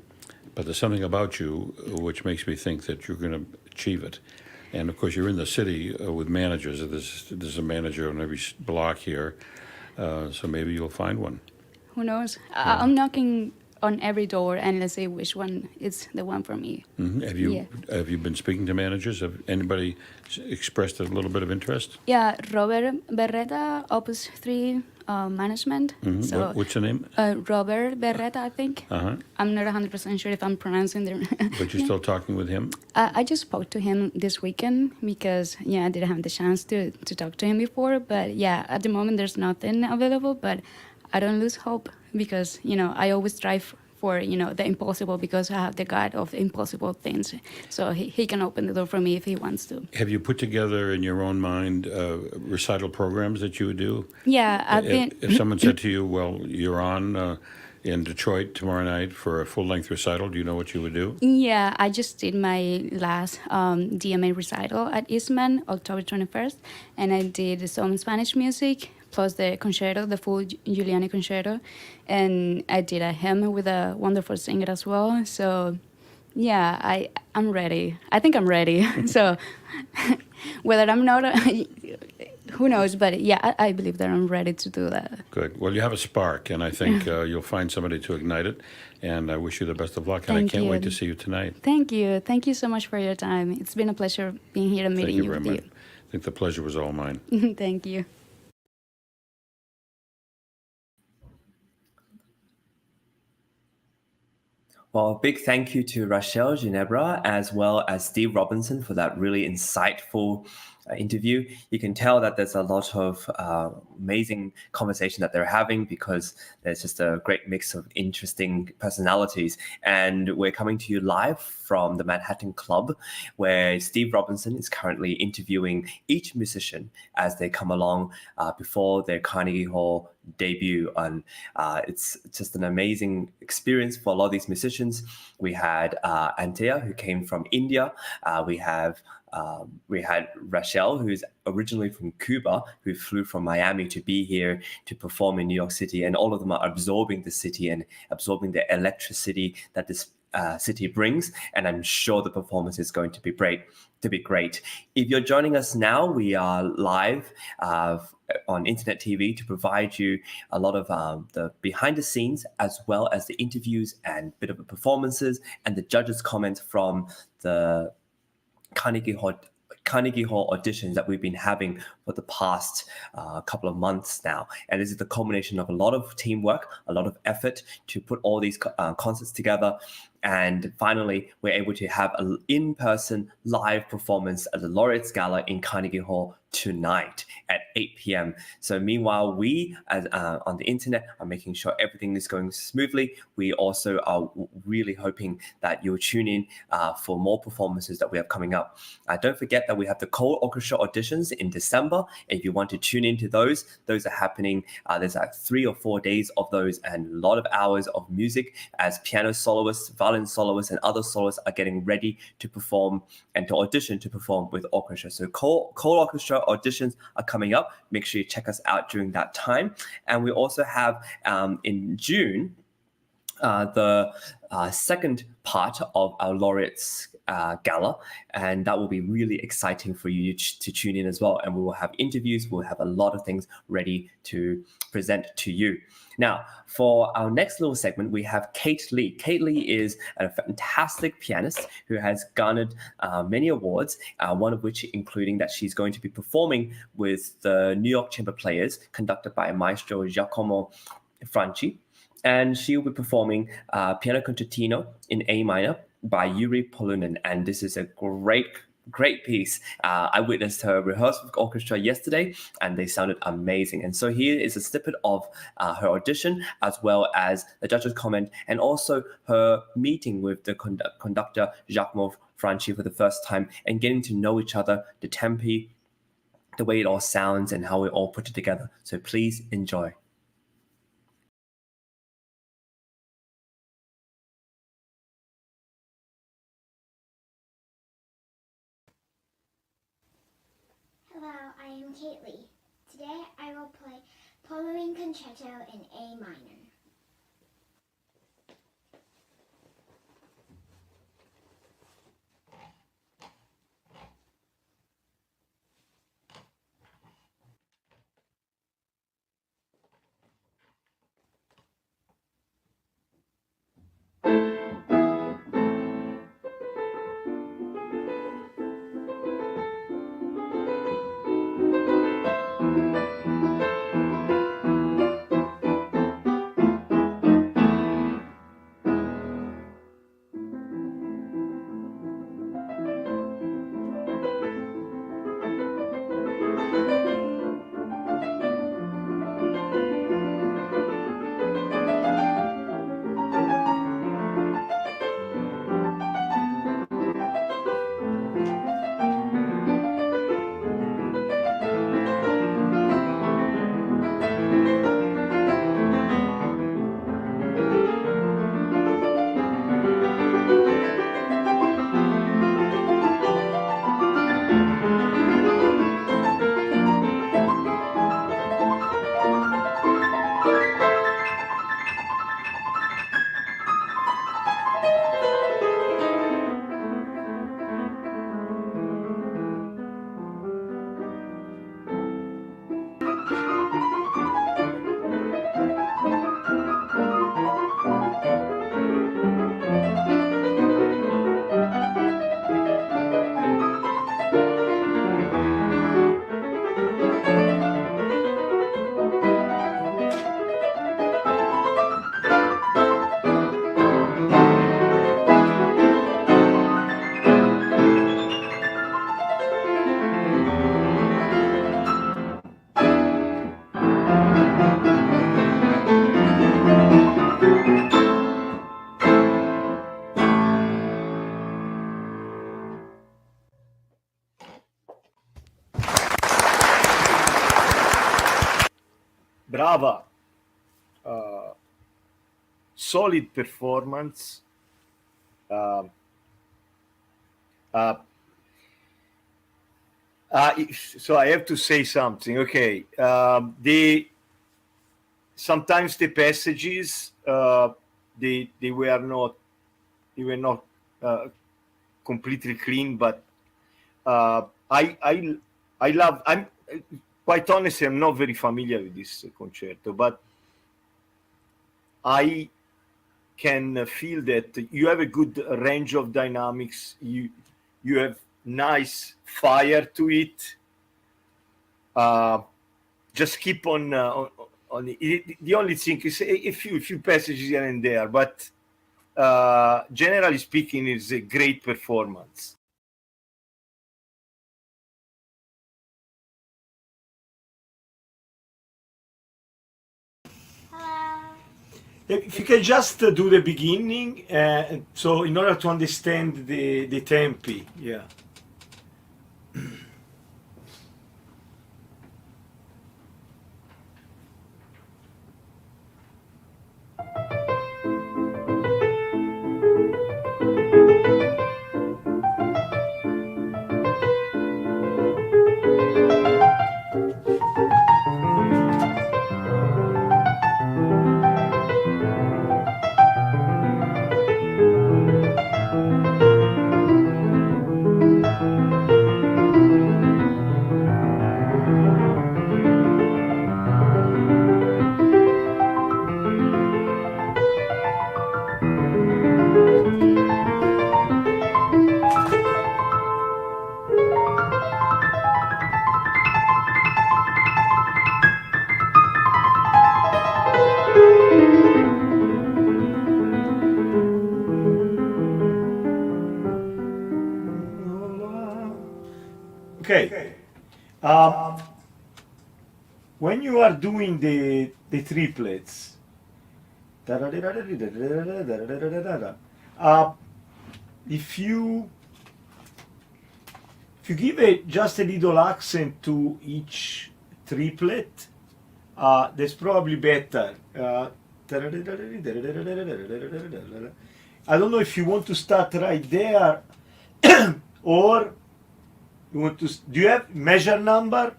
[SPEAKER 11] but there's something about you which makes me think that you're going to achieve it. And of course, you're in the city with managers. There's a manager on every block here, so maybe you'll find one.
[SPEAKER 9] Who knows? I'm knocking on every door and let's see which one is the one for me.
[SPEAKER 11] Mm-hmm. Have you been speaking to managers? Have anybody expressed a little bit of interest?
[SPEAKER 9] Yeah, Robert Berreta, Opus 3 management.
[SPEAKER 11] Mm-hmm.
[SPEAKER 9] So
[SPEAKER 11] What's the name?
[SPEAKER 9] Robert Berreta, I think.
[SPEAKER 11] Uh-huh.
[SPEAKER 9] I'm not 100% sure if I'm pronouncing the.
[SPEAKER 11] But you're still talking with him?
[SPEAKER 9] I just spoke to him this weekend because, I didn't have the chance to talk to him before. But yeah, at the moment there's nothing available, but I don't lose hope because, I always strive for, the impossible because I have the God of impossible things. So he can open the door for me if he wants to.
[SPEAKER 11] Have you put together in your own mind recital programs that you would do?
[SPEAKER 9] Yeah, I've been...
[SPEAKER 11] If someone said to you, well, you're on in Detroit tomorrow night for a full-length recital, do you know what you would do?
[SPEAKER 9] Yeah, I just did my last DMA recital at Eastman, October 21st, and I did some Spanish music, plus the concerto, the full Giuliani concerto, and I did a hymn with a wonderful singer as well. So, yeah, I'm ready. I think I'm ready. So, whether I'm not, who knows? But yeah, I believe that I'm ready to do that.
[SPEAKER 11] Good. Well, you have a spark, and I think you'll find somebody to ignite it. And I wish you the best of luck. And I can't wait to see you tonight.
[SPEAKER 9] Thank you. Thank you so much for your time. It's been a pleasure being here and meeting you.
[SPEAKER 11] Thank you very much. I think the pleasure was all mine.
[SPEAKER 9] Thank you.
[SPEAKER 1] Well, a big thank you to Rachelle, Ginebra, as well as Steve Robinson for that really insightful interview. You can tell that there's a lot of amazing conversation that they're having because there's just a great mix of interesting personalities. And we're coming to you live from the Manhattan Club, where Steve Robinson is currently interviewing each musician as they come along before their Carnegie Hall debut. And it's just an amazing experience for a lot of these musicians. We had Anthea, who came from India. We had Rachelle, who's originally from Cuba, who flew from Miami to be here to perform in New York City. And all of them are absorbing the city and absorbing the electricity that this city brings. And I'm sure the performance is going to be great. If you're joining us now, we are live on internet TV to provide you a lot of the behind the scenes, as well as the interviews and bit of the performances and the judges' comments from the Carnegie Hall auditions that we've been having for the past couple of months now. And this is the culmination of a lot of teamwork, a lot of effort to put all these concerts together. And finally, we're able to have an in-person live performance at the Laureate Gala in Carnegie Hall tonight at 8 p.m. So meanwhile, we as on the internet are making sure everything is going smoothly. We also are really hoping that you'll tune in for more performances that we have coming up. Don't forget that we have the Choral Orchestra auditions in December. And if you want to tune into those are happening. There's like 3 or 4 days of those and a lot of hours of music as piano soloists, violin soloists, and other soloists are getting ready to perform and to audition to perform with orchestra. So choral orchestra auditions are coming up. Make sure you check us out during that time. And we also have in June the second part of our Laureates Gala, and that will be really exciting for you to tune in as well. And we will have interviews, we'll have a lot of things ready to present to you. Now, for our next little segment, we have Kate Lee. Kate Lee is a fantastic pianist who has garnered many awards, one of which including that she's going to be performing with the New York Chamber Players, conducted by Maestro Giacomo Franchi. And she'll be performing Piano Concertino in A minor by Yuri Polunin. And this is a great piece. I witnessed her rehearsal with orchestra yesterday, and they sounded amazing. And so here is a snippet of her audition, as well as the judge's comment, and also her meeting with the conductor Giacomo Franchi for the first time, and getting to know each other, the tempi, the way it all sounds, and how we all put it together. So please enjoy.
[SPEAKER 10] Hello, I am Kate Lee. Today I will play Poloine Concerto in A minor.
[SPEAKER 7] solid performance. So I have to say something. Okay, sometimes the passages they were not completely clean, but I love. I'm quite honestly, I'm not very familiar with this concerto, but I can feel that you have a good range of dynamics. You have nice fire to it. Just keep on it. The only thing is a few passages here and there, but generally speaking, it's a great performance. If you can just do the beginning, so in order to understand the tempi, yeah. Okay. When you are doing the triplets, if you give just a little accent to each triplet, that's probably better. I don't know if you want to start right there or you want to. Do you have measure number?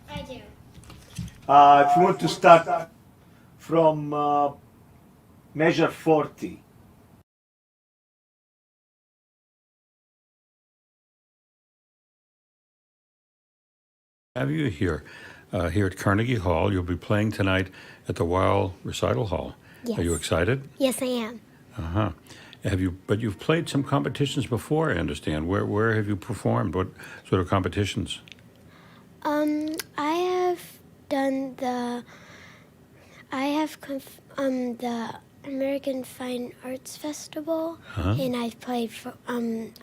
[SPEAKER 10] I do.
[SPEAKER 7] If you want to start from measure 40.
[SPEAKER 11] Have you here at Carnegie Hall? You'll be playing tonight at the Weill Recital Hall.
[SPEAKER 10] Yes.
[SPEAKER 11] Are you excited?
[SPEAKER 10] Yes, I am.
[SPEAKER 11] Uh-huh. But you've played some competitions before, I understand. Where have you performed? What sort of competitions?
[SPEAKER 10] I have done the American Fine Arts Festival,
[SPEAKER 11] Huh?
[SPEAKER 10] and I've played for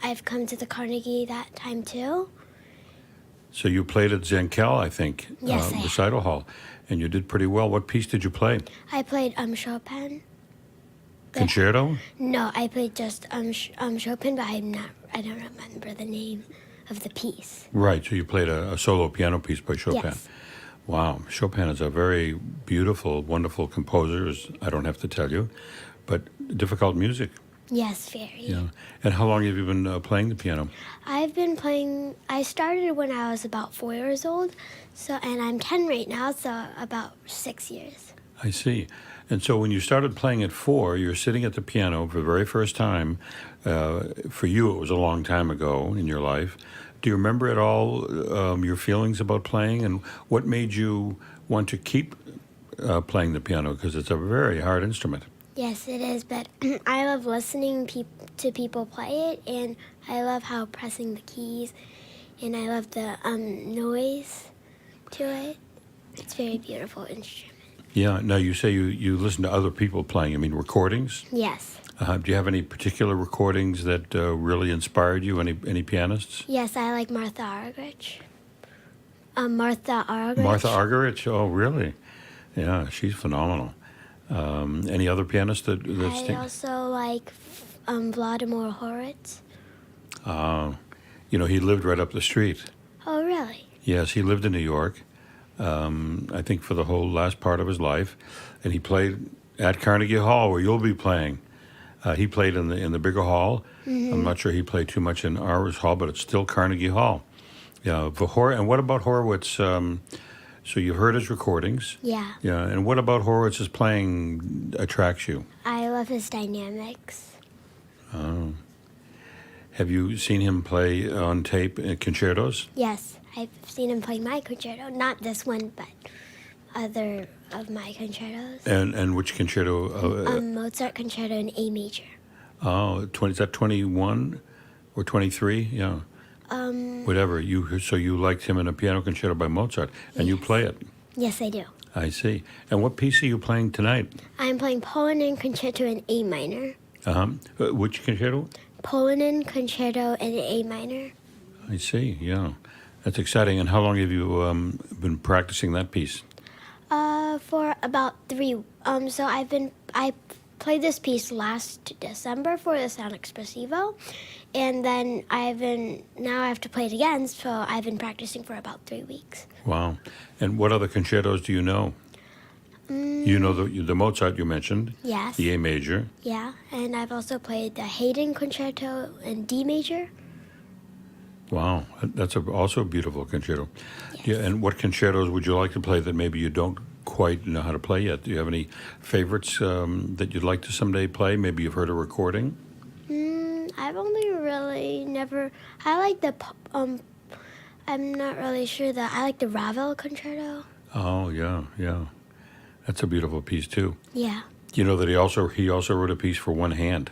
[SPEAKER 10] I've come to the Carnegie that time too.
[SPEAKER 11] So you played at Zenkel, I think,
[SPEAKER 10] Yes, I have.
[SPEAKER 11] Recital Hall, and you did pretty well. What piece did you play?
[SPEAKER 10] I played Chopin.
[SPEAKER 11] Concerto?
[SPEAKER 10] No, I played just Chopin, but I don't remember the name of the piece.
[SPEAKER 11] Right, so you played a solo piano piece by Chopin.
[SPEAKER 10] Yes.
[SPEAKER 11] Wow, Chopin is a very beautiful, wonderful composer, as I don't have to tell you, but difficult music.
[SPEAKER 10] Yes, very.
[SPEAKER 11] Yeah. And how long have you been playing the piano?
[SPEAKER 10] I've been playing. I started when I was about 4 years old, and I'm 10 right now, so about 6 years.
[SPEAKER 11] I see. And so when you started playing at 4, you're sitting at the piano for the very first time. For you, it was a long time ago in your life. Do you remember at all your feelings about playing, and what made you want to keep playing the piano? Because it's a very hard instrument.
[SPEAKER 10] Yes, it is, but I love listening to people play it, and I love how pressing the keys, and I love the noise to it. It's a very beautiful instrument.
[SPEAKER 11] Yeah. Now, you say you listen to other people playing. I mean, recordings?
[SPEAKER 10] Yes.
[SPEAKER 11] Do you have any particular recordings that really inspired you? Any pianists?
[SPEAKER 10] Yes, I like Martha Argerich. Martha Argerich.
[SPEAKER 11] Martha Argerich? Oh, really? Yeah, she's phenomenal. Any other pianists that
[SPEAKER 10] I also like Vladimir Horowitz.
[SPEAKER 11] he lived right up the street.
[SPEAKER 10] Oh, really?
[SPEAKER 11] Yes, he lived in New York, I think for the whole last part of his life, and he played at Carnegie Hall, where you'll be playing. He played in the bigger hall. I'm not sure he played too much in ours hall, but it's still Carnegie Hall. Yeah, and what about Horowitz? So you've heard his recordings.
[SPEAKER 10] Yeah.
[SPEAKER 11] Yeah, and what about Horowitz's playing attracts you?
[SPEAKER 10] I love his dynamics.
[SPEAKER 11] Oh. Have you seen him play on tape concertos?
[SPEAKER 10] Yes, I've seen him play my concerto. Not this one, but other of my concertos.
[SPEAKER 11] And which concerto?
[SPEAKER 10] Mozart concerto in A major.
[SPEAKER 11] Oh, is that 21 or 23? Yeah. Whatever. So you liked him in a piano concerto by Mozart, and you play it.
[SPEAKER 10] Yes, I do.
[SPEAKER 11] I see. And what piece are you playing tonight?
[SPEAKER 10] I'm playing Poland concerto in A minor.
[SPEAKER 11] Which concerto?
[SPEAKER 10] Poland concerto in A minor.
[SPEAKER 11] I see. Yeah, that's exciting. And how long have you been practicing that piece?
[SPEAKER 10] For about 3. So I played this piece last December for the Sound Espressivo, and then now I have to play it again. So I've been practicing for about 3 weeks.
[SPEAKER 11] Wow. And what other concertos do you know? You know the Mozart you mentioned.
[SPEAKER 10] Yes.
[SPEAKER 11] The A major.
[SPEAKER 10] Yeah, and I've also played the Haydn concerto in D major.
[SPEAKER 11] Wow, that's also a beautiful concerto. Yes. Yeah, and what concertos would you like to play that maybe you don't quite know how to play yet? Do you have any favorites that you'd like to someday play? Maybe you've heard a recording?
[SPEAKER 10] I've only really never... I like the... I'm not really sure that... I like the Ravel concerto.
[SPEAKER 11] Oh, yeah. That's a beautiful piece, too.
[SPEAKER 10] Yeah.
[SPEAKER 11] You know that he also wrote a piece for one hand.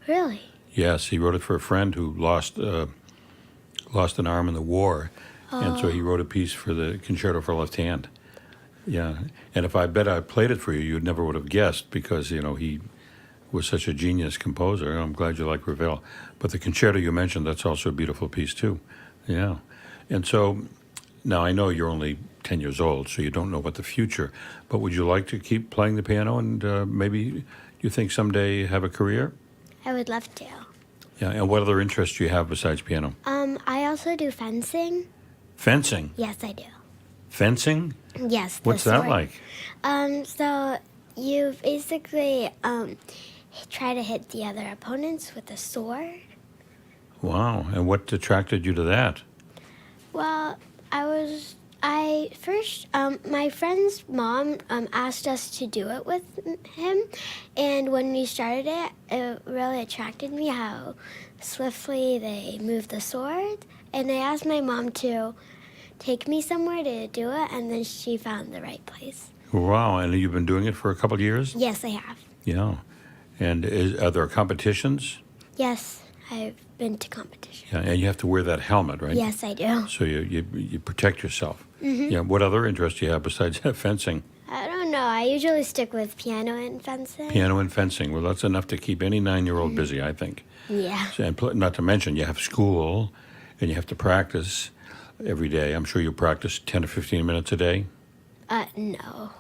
[SPEAKER 10] Really?
[SPEAKER 11] Yes, he wrote it for a friend who lost an arm in the war, and so he wrote a piece for the concerto for left hand. Yeah, and if I played it for you, you never would have guessed because he was such a genius composer. I'm glad you like Ravel. But the concerto you mentioned, that's also a beautiful piece too. Yeah, and so now I know you're only 10 years old, so you don't know about the future. But would you like to keep playing the piano and maybe you think someday have a career?
[SPEAKER 10] I would love to.
[SPEAKER 11] Yeah, and what other interests do you have besides piano?
[SPEAKER 10] I also do fencing.
[SPEAKER 11] Fencing?
[SPEAKER 10] Yes, I do.
[SPEAKER 11] Fencing?
[SPEAKER 10] Yes.
[SPEAKER 11] What's that like?
[SPEAKER 10] So you basically try to hit the other opponents with a sword.
[SPEAKER 11] Wow, and what attracted you to that?
[SPEAKER 10] Well, my friend's mom asked us to do it with him, and when we started it, it really attracted me how swiftly they moved the sword, and I asked my mom to take me somewhere to do it, and then she found the right place.
[SPEAKER 11] Wow, and you've been doing it for a couple of years?
[SPEAKER 10] Yes, I have.
[SPEAKER 11] Yeah, and are there competitions?
[SPEAKER 10] Yes, I've been to competition.
[SPEAKER 11] Yeah, and you have to wear that helmet, right?
[SPEAKER 10] Yes, I do.
[SPEAKER 11] So you protect yourself.
[SPEAKER 10] Mm-hmm.
[SPEAKER 11] Yeah. What other interests do you have besides fencing?
[SPEAKER 10] I don't know. I usually stick with piano and fencing.
[SPEAKER 11] Piano and fencing. Well, that's enough to keep any 9-year-old busy, I think.
[SPEAKER 10] Yeah.
[SPEAKER 11] So, and not to mention, you have school, and you have to practice every day. I'm sure you practice 10 to 15 minutes a day.
[SPEAKER 10] No.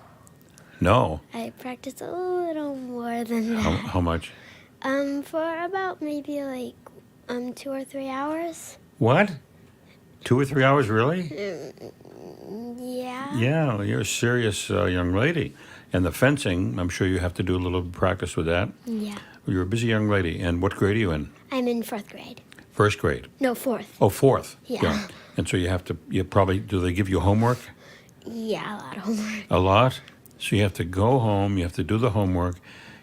[SPEAKER 11] No.
[SPEAKER 10] I practice a little more than that.
[SPEAKER 11] How much?
[SPEAKER 10] For about maybe 2 or 3 hours.
[SPEAKER 11] What? 2 or 3 hours, really?
[SPEAKER 10] Yeah.
[SPEAKER 11] Yeah, you're a serious young lady. And the fencing, I'm sure you have to do a little practice with that.
[SPEAKER 10] Yeah.
[SPEAKER 11] You're a busy young lady. And what grade are you in?
[SPEAKER 10] I'm in 4th grade.
[SPEAKER 11] First grade?
[SPEAKER 10] No, 4th.
[SPEAKER 11] Oh, 4th.
[SPEAKER 10] Yeah.
[SPEAKER 11] And so do they give you homework?
[SPEAKER 10] Yeah, a lot of homework.
[SPEAKER 11] A lot? So you have to go home, you have to do the homework,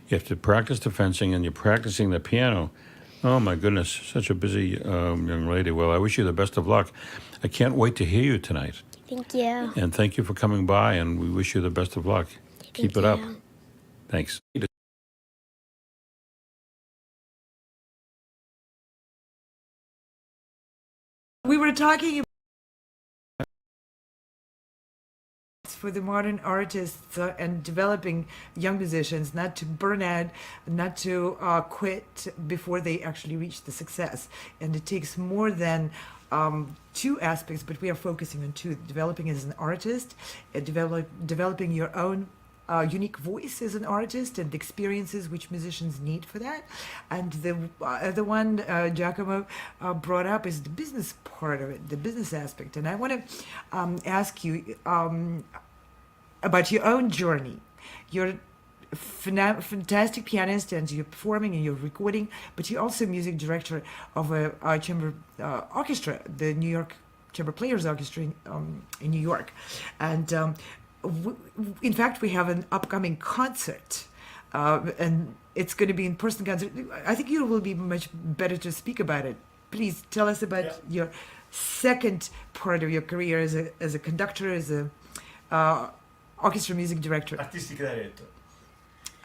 [SPEAKER 11] you have to practice the fencing, and you're practicing the piano. Oh, my goodness, such a busy young lady. Well, I wish you the best of luck. I can't wait to hear you tonight.
[SPEAKER 10] Thank you.
[SPEAKER 11] And thank you for coming by, and we wish you the best of luck. Keep it up. Thanks.
[SPEAKER 4] We were talking for the modern artists and developing young musicians not to burn out, not to quit before they actually reach the success. And it takes more than 2 aspects, but we are focusing on 2: developing as an artist, developing your own unique voice as an artist and the experiences which musicians need for that. And the one Giacomo brought up is the business part of it, the business aspect. And I want to ask you about your own journey. You're a fantastic pianist and you're performing and you're recording, but you're also music director of a chamber orchestra, the New York Chamber Players Orchestra in New York. And in fact, we have an upcoming concert, and it's going to be in person concert. I think you will be much better to speak about it. Please tell us about your second part of your career as a conductor, as a orchestra music director.
[SPEAKER 7] Artistic director.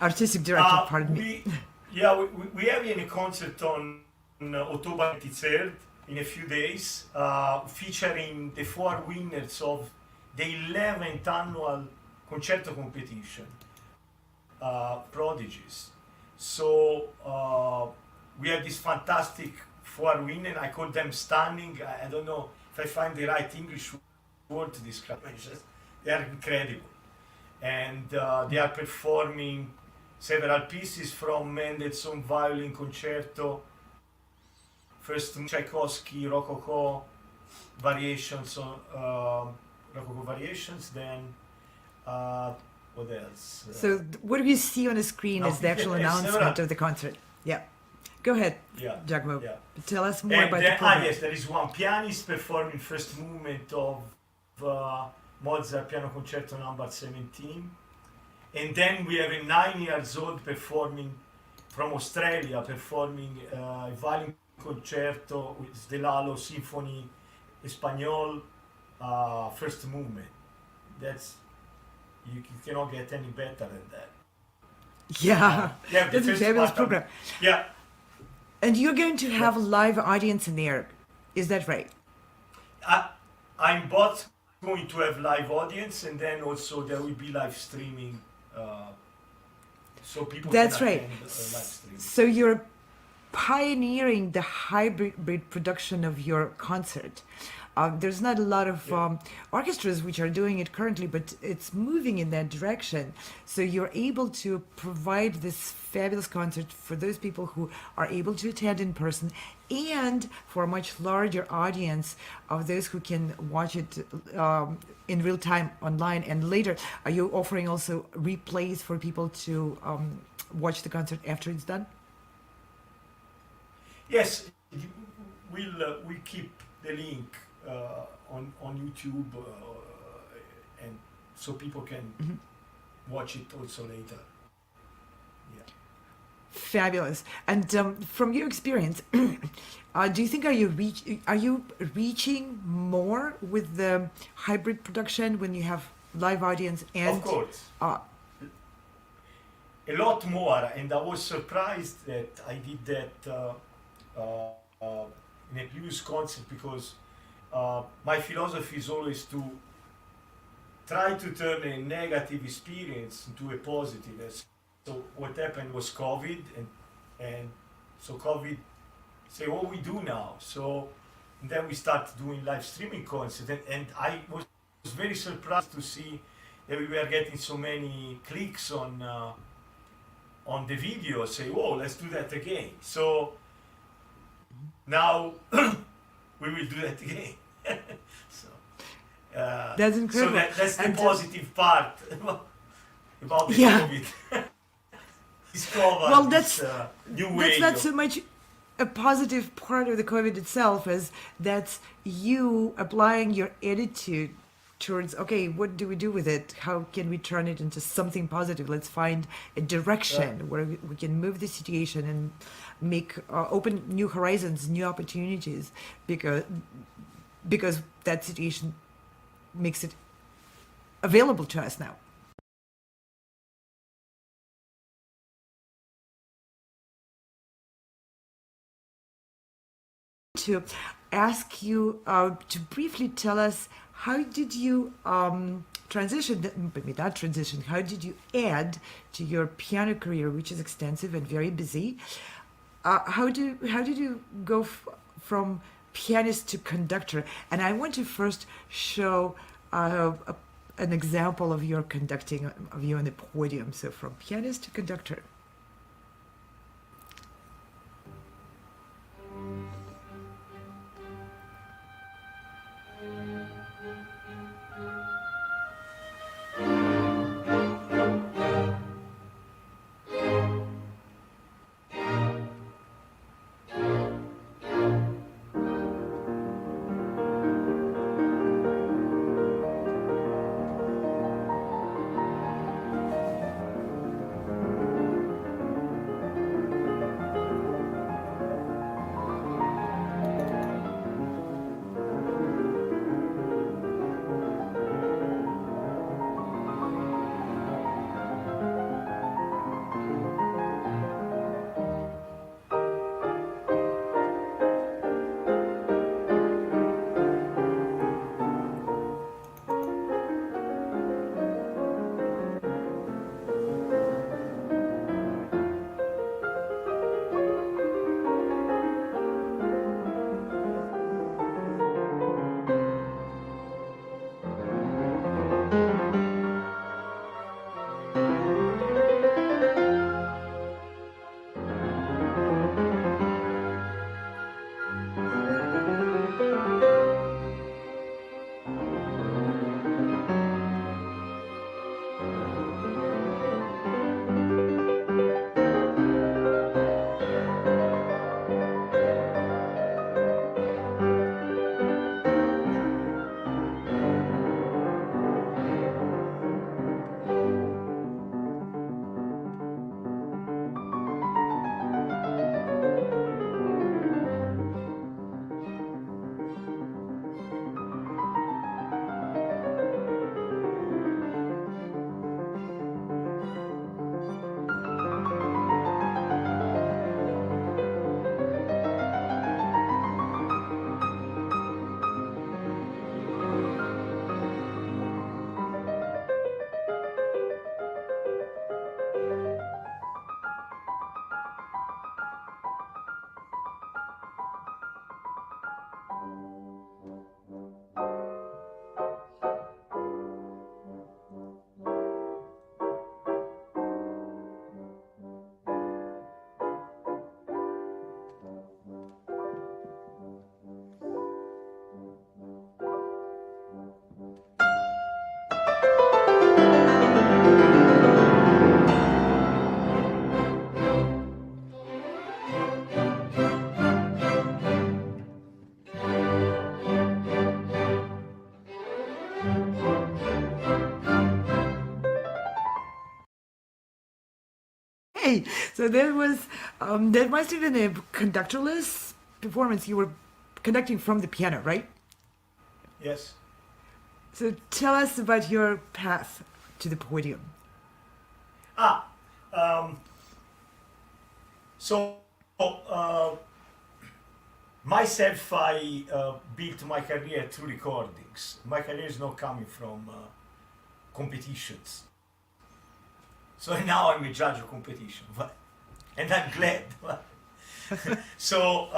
[SPEAKER 4] Artistic director, pardon me.
[SPEAKER 7] We have a concert on October 23rd, in a few days, featuring the 4 winners of the 11th annual concerto competition, prodigies. So we have this fantastic 4 winners. I call them stunning. I don't know if I find the right English word to describe them. They are incredible, and they are performing several pieces from Mendelssohn Violin Concerto, first Tchaikovsky Rococo variations, then what else?
[SPEAKER 4] So what you see on the screen is the actual announcement of the concert. Yeah. Go ahead, Giacomo. Tell us more about the program.
[SPEAKER 7] Yes, there is one pianist performing first movement of Mozart Piano Concerto number 17. And then we have a 9-year-old performing from Australia, performing a violin concerto with the Lalo Symphony Espagnol first movement. That's you cannot get any better than that.
[SPEAKER 4] Yeah, that's a fabulous program.
[SPEAKER 7] Yeah.
[SPEAKER 4] And you're going to have a live audience in there, is that right?
[SPEAKER 7] I'm both going to have live audience, and then also there will be live streaming, so people.
[SPEAKER 4] That's
[SPEAKER 7] can
[SPEAKER 4] right.
[SPEAKER 7] attend, live streaming.
[SPEAKER 4] So you're pioneering the hybrid production of your concert. There's not a lot of orchestras which are doing it currently, but it's moving in that direction. So you're able to provide this fabulous concert for those people who are able to attend in person, and for a much larger audience of those who can watch it in real time online. And later, are you offering also replays for people to watch the concert after it's done?
[SPEAKER 7] Yes, we'll keep the link on YouTube, and so people can watch it also later. Yeah.
[SPEAKER 4] Fabulous. And from your experience, do you think are you reaching more with the hybrid production when you have live audience? And
[SPEAKER 7] of course, a lot more. And I was surprised that I did that in a previous concert, because my philosophy is always to try to turn a negative experience into a positive. So what happened was COVID, and so COVID say, what we do now? So and then we started doing live streaming concerts, and I was very surprised to see that we were getting so many clicks on the video. Say, whoa, let's do that again. So now we will do that again. So,
[SPEAKER 4] that's incredible.
[SPEAKER 7] So that's the positive part about the COVID.
[SPEAKER 4] Well, that's
[SPEAKER 7] new way.
[SPEAKER 4] That's not so much a positive part of the COVID itself as that's you applying your attitude towards, okay, what do we do with it? How can we turn it into something positive? Let's find a direction where we can move the situation and make open new horizons, new opportunities, because that situation makes it available to us now. To ask you to briefly tell us, how did you transition, maybe not transition, how did you add to your piano career, which is extensive and very busy? How did you go from pianist to conductor? And I want to first show a an example of your conducting of you on the podium. So from pianist to conductor. Hey, so that must have been a conductorless performance. You were conducting from the piano, right?
[SPEAKER 7] Yes.
[SPEAKER 4] So tell us about your path to the podium.
[SPEAKER 7] Myself, I built my career through recordings. My career is not coming from competitions. So now I'm a judge of competition, and I'm glad. So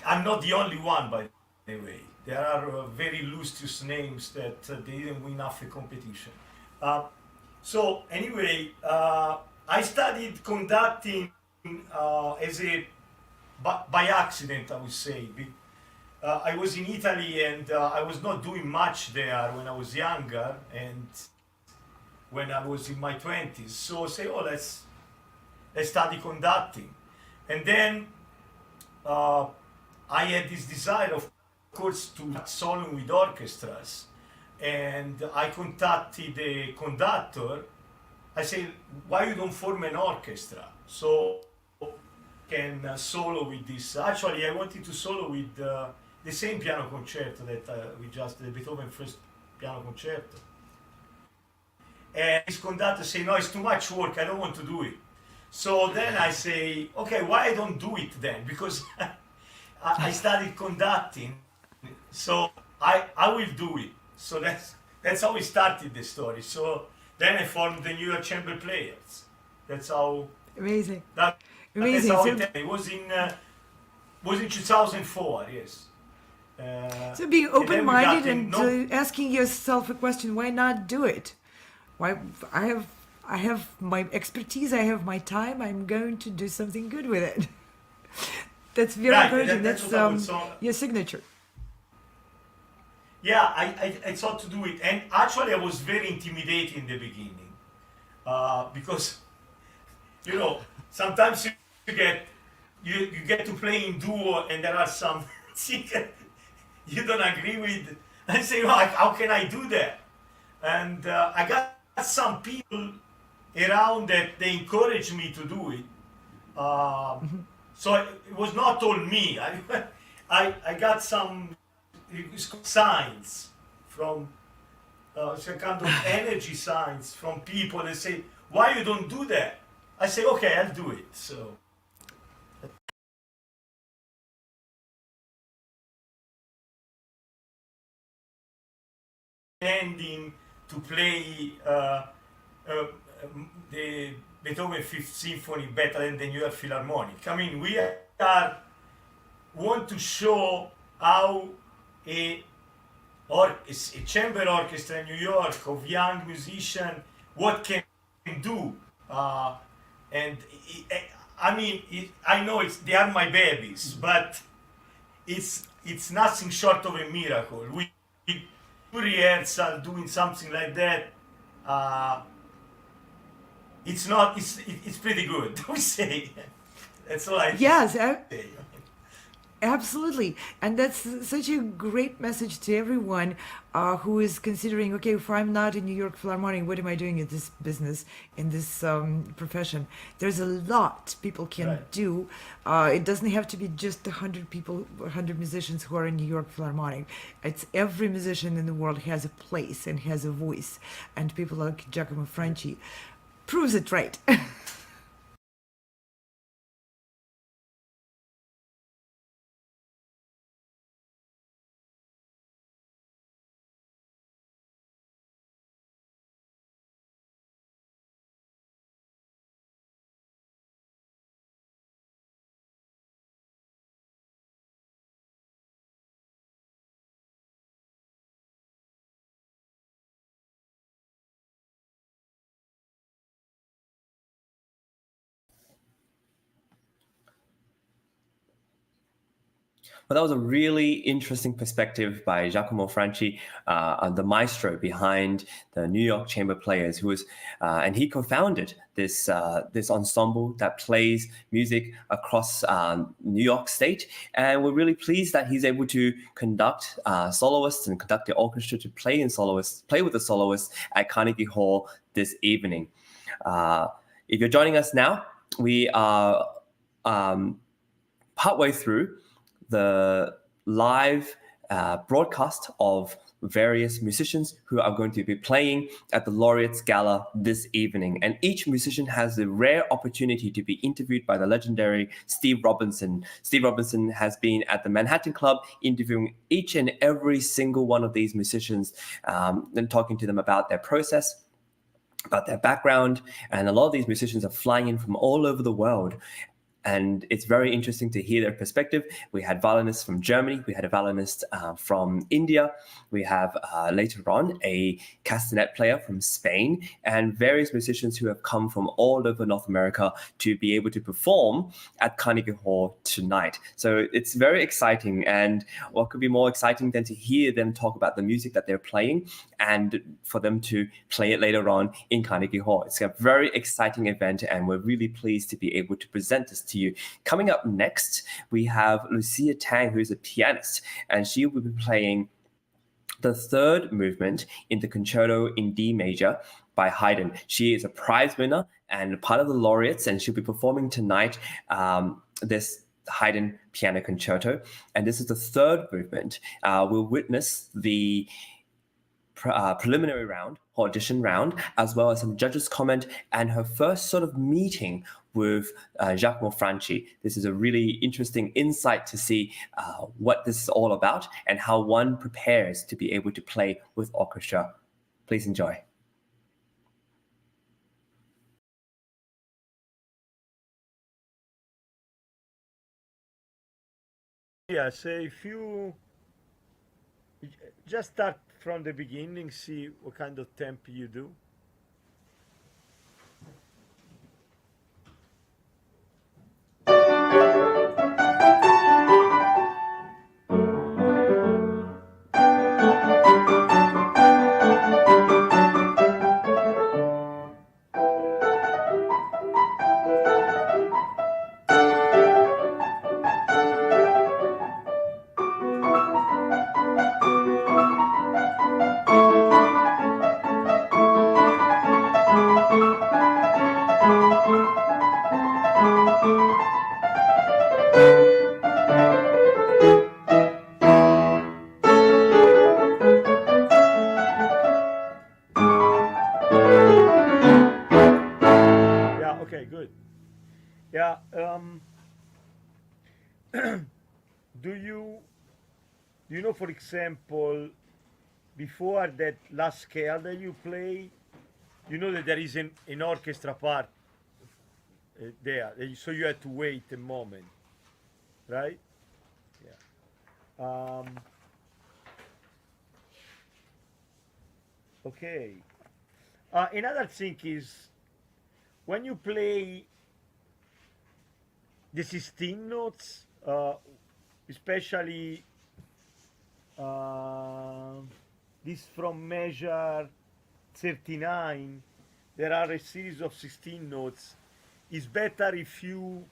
[SPEAKER 7] I'm not the only one, by the way. There are very illustrious names that they didn't win half a competition. So anyway, I studied conducting by accident, I would say. I was in Italy and I was not doing much there when I was younger and when I was in my 20s. So I say, let's study conducting. And then I had this desire, of course, to soloing with orchestras. And I contacted the conductor. I said, why you don't form an orchestra? So can solo with this. Actually, I wanted to solo with the same piano concerto that we just, the Beethoven first piano concerto. And his conductor say, no, it's too much work, I don't want to do it. So then I say, okay, why I don't do it then? Because I studied conducting, so I will do it. So that's how we started the story. So then I formed the New York Chamber Players. That's how.
[SPEAKER 4] Amazing.
[SPEAKER 7] Amazing. That's how it was in 2004. Yes.
[SPEAKER 4] So being
[SPEAKER 7] and then we got
[SPEAKER 4] open-minded
[SPEAKER 7] the
[SPEAKER 4] and asking yourself a question: why not do it? Why I have my expertise, I have my time. I'm going to do something good with it. That's very
[SPEAKER 7] Right,
[SPEAKER 4] encouraging.
[SPEAKER 7] that's what I was
[SPEAKER 4] Your signature.
[SPEAKER 7] Yeah, I thought to do it, and actually I was very intimidated in the beginning because sometimes you get to play in duo, and there are some things you don't agree with, and say, well, how can I do that? And I got some people around that they encouraged me to do it. So it was not all me. I got some signs from some kind of energy signs from people that say, why you don't do that? I say, okay, I'll do it. So ending to play the Beethoven Fifth Symphony better than the New York Philharmonic. I mean, we want to show how a chamber orchestra in New York of young musicians what can do. And I know they are my babies, but it's nothing short of a miracle. We do rehearsal, doing something like that. It's pretty good. We say that's all I say.
[SPEAKER 4] Absolutely. And that's such a great message to everyone who is considering, okay, if I'm not in New York Philharmonic, what am I doing in this business, in this profession? There's a lot people can do. It doesn't have to be just 100 people, 100 musicians who are in New York Philharmonic. It's every musician in the world has a place and has a voice. And people like Giacomo Franchi proves it right.
[SPEAKER 1] Well, that was a really interesting perspective by Giacomo Franchi, the maestro behind the New York Chamber Players, who was, and he co-founded this ensemble that plays music across New York State. And we're really pleased that he's able to conduct soloists and conduct the orchestra to play with the soloists at Carnegie Hall this evening. If you're joining us now, we are partway through the live broadcast of various musicians who are going to be playing at the Laureate Gala this evening. And each musician has the rare opportunity to be interviewed by the legendary Steve Robinson. Steve Robinson has been at the Manhattan Club interviewing each and every single one of these musicians and talking to them about their process, about their background. And a lot of these musicians are flying in from all over the world. And it's very interesting to hear their perspective. We had violinists from Germany. We had a violinist from India. We have later on a castanet player from Spain, and various musicians who have come from all over North America to be able to perform at Carnegie Hall tonight. So it's very exciting. And what could be more exciting than to hear them talk about the music that they're playing and for them to play it later on in Carnegie Hall. It's a very exciting event, and we're really pleased to be able to present this to you. Coming up next, we have Louisa Tang, who is a pianist, and she will be playing the third movement in the Concerto in D major by Haydn. She is a prize winner and part of the laureates, and she'll be performing tonight this Haydn piano concerto. And this is the third movement. We'll witness the preliminary round, audition round, as well as some judges' comment and her first sort of meeting with Giacomo Franchi. This is a really interesting insight to see what this is all about and how one prepares to be able to play with orchestra. Please enjoy.
[SPEAKER 7] Yes, if you Just start from the beginning, see what kind of tempo you do. Yeah, okay, good. Yeah, do you know, for example, before that last scale that you play, you know that there is an orchestra part there, so you had to wait a moment, right? Yeah. Okay. Another thing is when you play the 16 notes, especially this from measure 39, there are a series of 16 notes. It's better if you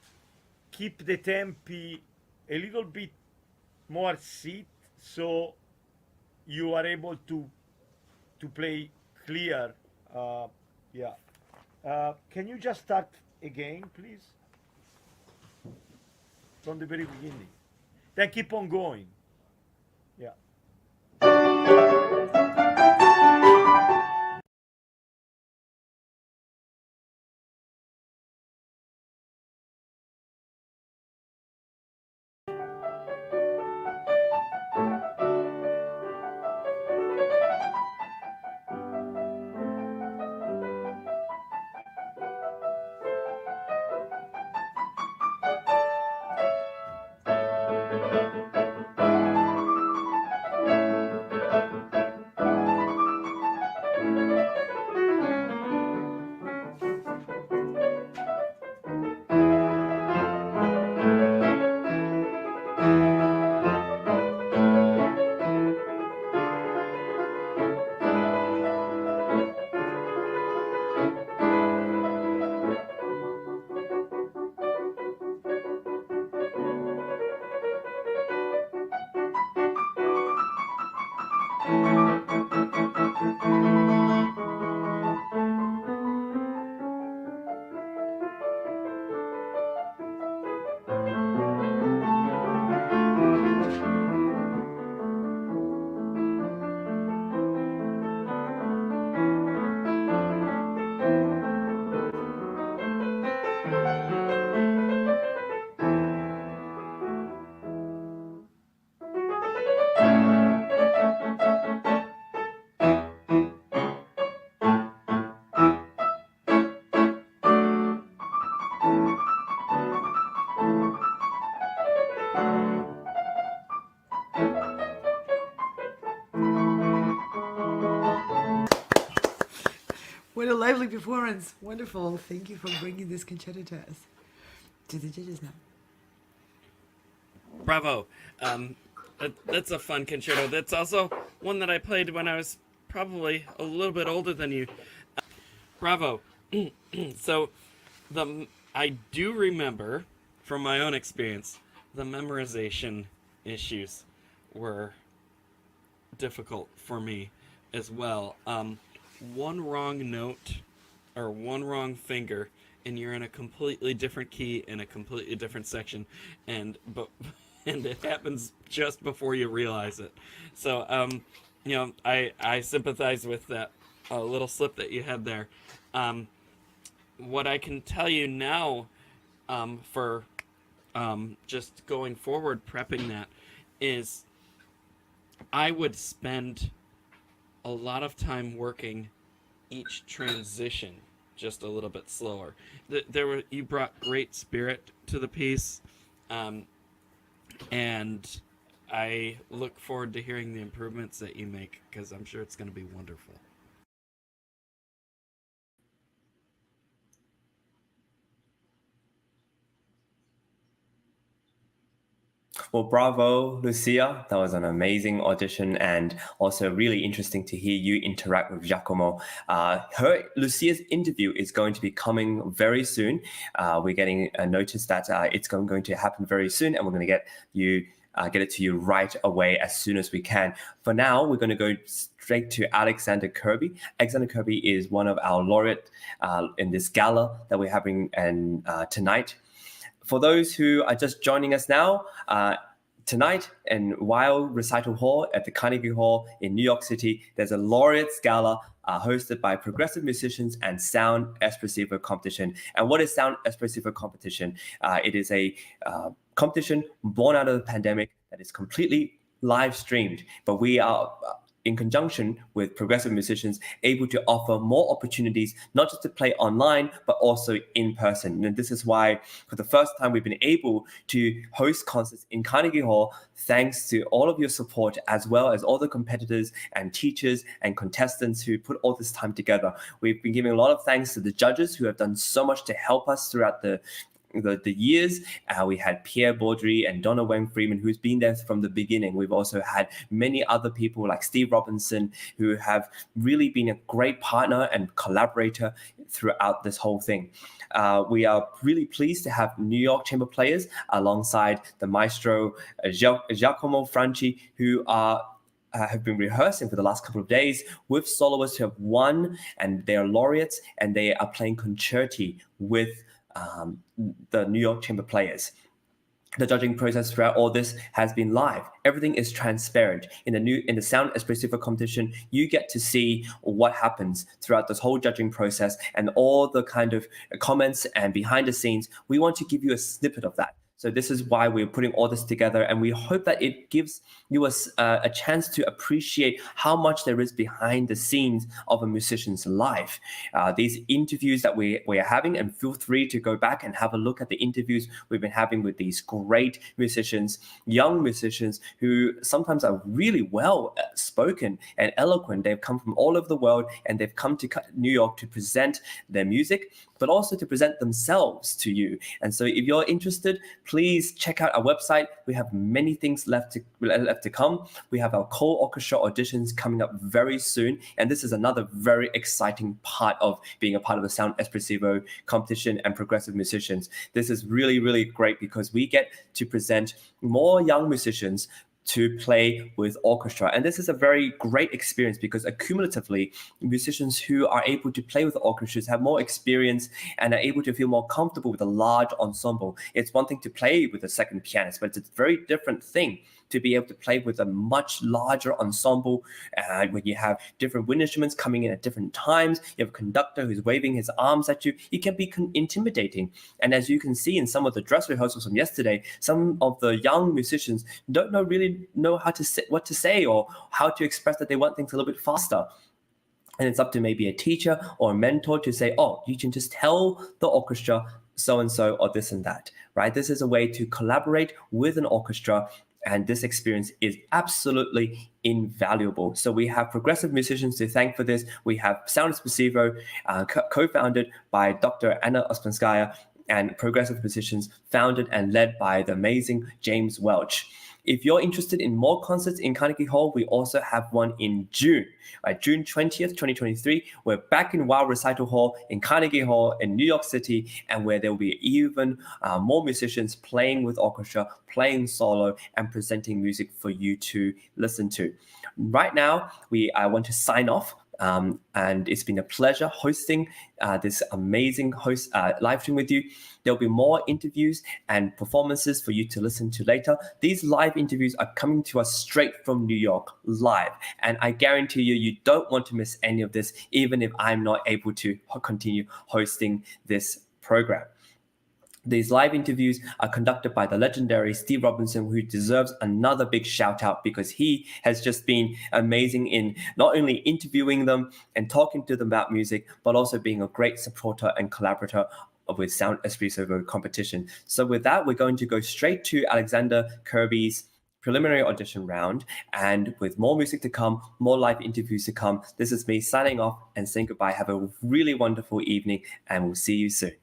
[SPEAKER 7] keep the tempi a little bit more sit, so you are able to play clear. Yeah. Can you just start again, please? From the very beginning. Then keep on going. Yeah.
[SPEAKER 4] What a lively performance. Wonderful. Thank you for bringing this concerto to us. To the judges now.
[SPEAKER 14] Bravo. That's a fun concerto. That's also one that I played when I was probably a little bit older than you. Bravo. So, I do remember from my own experience, the memorization issues were difficult for me as well. One wrong note or one wrong finger, and you're in a completely different key in a completely different section, and it happens just before you realize it. So, I sympathize with that little slip that you had there. What I can tell you now, for just going forward, prepping that, is I would spend a lot of time working each transition just a little bit slower. You brought great spirit to the piece, and I look forward to hearing the improvements that you make because I'm sure it's going to be wonderful.
[SPEAKER 1] Well, bravo, Lucia. That was an amazing audition and also really interesting to hear you interact with Giacomo. Lucia's interview is going to be coming very soon. We're getting a notice that it's going to happen very soon, and we're going to get it to you right away as soon as we can. For now, we're going to go straight to Alexander Kirby. Alexander Kirby is one of our laureate in this gala that we're having tonight. For those who are just joining us now, tonight in Weill Recital Hall at the Carnegie Hall in New York City, there's a Laureates Gala hosted by Progressive Musicians and Sound Espressivo competition. And what is Sound Espressivo competition? It is a competition born out of the pandemic that is completely live streamed, but we are in conjunction with Progressive Musicians, able to offer more opportunities, not just to play online, but also in person. And this is why, for the first time, we've been able to host concerts in Carnegie Hall, thanks to all of your support, as well as all the competitors and teachers and contestants who put all this time together. We've been giving a lot of thanks to the judges who have done so much to help us throughout the years. We had Pierre Baldry and Donna Wang Freeman, who's been there from the beginning. We've also had many other people like Steve Robinson, who have really been a great partner and collaborator throughout this whole thing. We are really pleased to have New York Chamber Players alongside the Maestro Giacomo Franchi, who have been rehearsing for the last couple of days with soloists who have won, and they are laureates, and they are playing concerti with the New York Chamber Players. The judging process throughout all this has been live. Everything is transparent. In the Sound Espressivo competition, you get to see what happens throughout this whole judging process and all the kind of comments and behind the scenes. We want to give you a snippet of that. So this is why we're putting all this together, and we hope that it gives you a chance to appreciate how much there is behind the scenes of a musician's life. These interviews that we are having, and feel free to go back and have a look at the interviews we've been having with these great musicians, young musicians who sometimes are really well spoken and eloquent. They've come from all over the world, and they've come to New York to present their music, but also to present themselves to you. And so if you're interested, please check out our website. We have many things left to come. We have our co-orchestral auditions coming up very soon. And this is another very exciting part of being a part of the Sound Espressivo competition and Progressive Musicians. This is really, really great because we get to present more young musicians to play with orchestra. And this is a very great experience because accumulatively, musicians who are able to play with orchestras have more experience and are able to feel more comfortable with a large ensemble. It's one thing to play with a second pianist, but it's a very different thing to be able to play with a much larger ensemble. When you have different wind instruments coming in at different times, you have a conductor who's waving his arms at you, it can be intimidating. And as you can see in some of the dress rehearsals from yesterday, some of the young musicians don't really know what to say or how to express that they want things a little bit faster. And it's up to maybe a teacher or a mentor to say, oh, you can just tell the orchestra so-and-so or this and that, right? This is a way to collaborate with an orchestra, and this experience is absolutely invaluable. So we have Progressive Musicians to thank for this. We have Sound Espressivo, co-founded by Dr. Anna Ospanskaya, and Progressive Musicians, founded and led by the amazing James Welch. If you're interested in more concerts in Carnegie Hall, we also have one in June, June 20th, 2023. We're back in Weill Recital Hall in Carnegie Hall in New York City, and where there will be even more musicians playing with orchestra, playing solo, and presenting music for you to listen to. Right now, I want to sign off. And it's been a pleasure hosting this amazing live stream with you. There'll be more interviews and performances for you to listen to later. These live interviews are coming to us straight from New York, live. And I guarantee you don't want to miss any of this, even if I'm not able to continue hosting this program. These live interviews are conducted by the legendary Steve Robinson, who deserves another big shout out because he has just been amazing in not only interviewing them and talking to them about music, but also being a great supporter and collaborator with Sound Espressivo competition. So with that, we're going to go straight to Alexander Kirby's preliminary audition round. And with more music to come, more live interviews to come, this is me signing off and saying goodbye. Have a really wonderful evening, and we'll see you soon.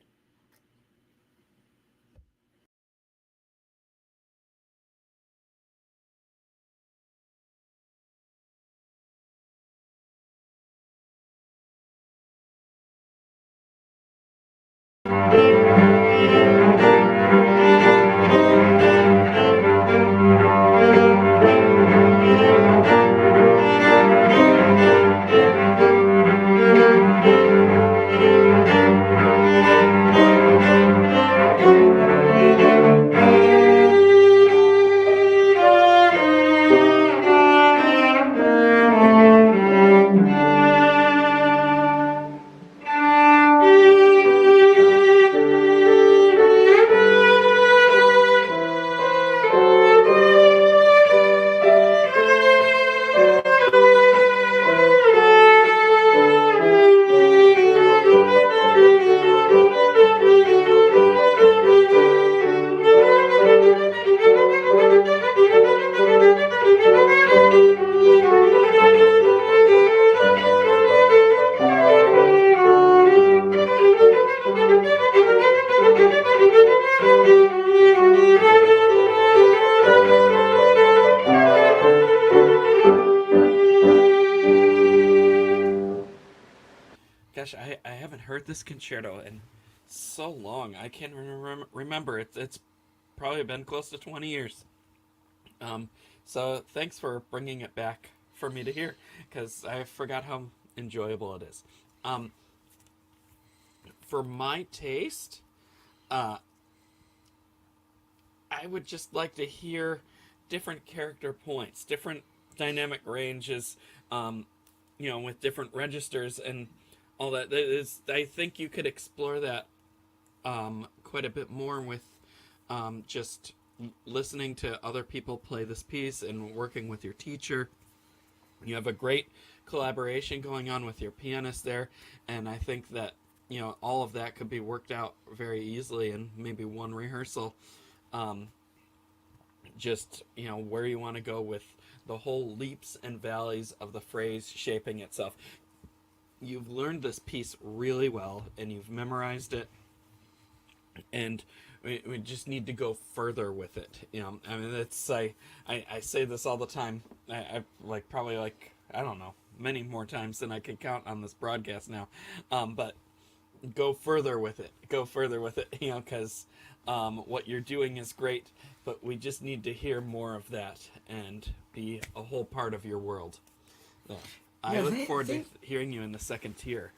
[SPEAKER 14] Gosh, I haven't heard this concerto in so long. I can't remember. It's probably been close to 20 years. So thanks for bringing it back for me to hear, because I forgot how enjoyable it is. For my taste, I would just like to hear different character points, different dynamic ranges, with different registers and all that. I think you could explore that quite a bit more with just listening to other people play this piece and working with your teacher. You have a great collaboration going on with your pianist there, and I think that all of that could be worked out very easily in maybe one rehearsal. Just where you want to go with the whole leaps and valleys of the phrase shaping itself. You've learned this piece really well, and you've memorized it, and we just need to go further with it. I mean, I say this all the time. I probably I don't know, many more times than I can count on this broadcast now. But go further with it. Go further with it, because what you're doing is great, but we just need to hear more of that and be a whole part of your world. Yeah. I look forward to hearing you in the second tier.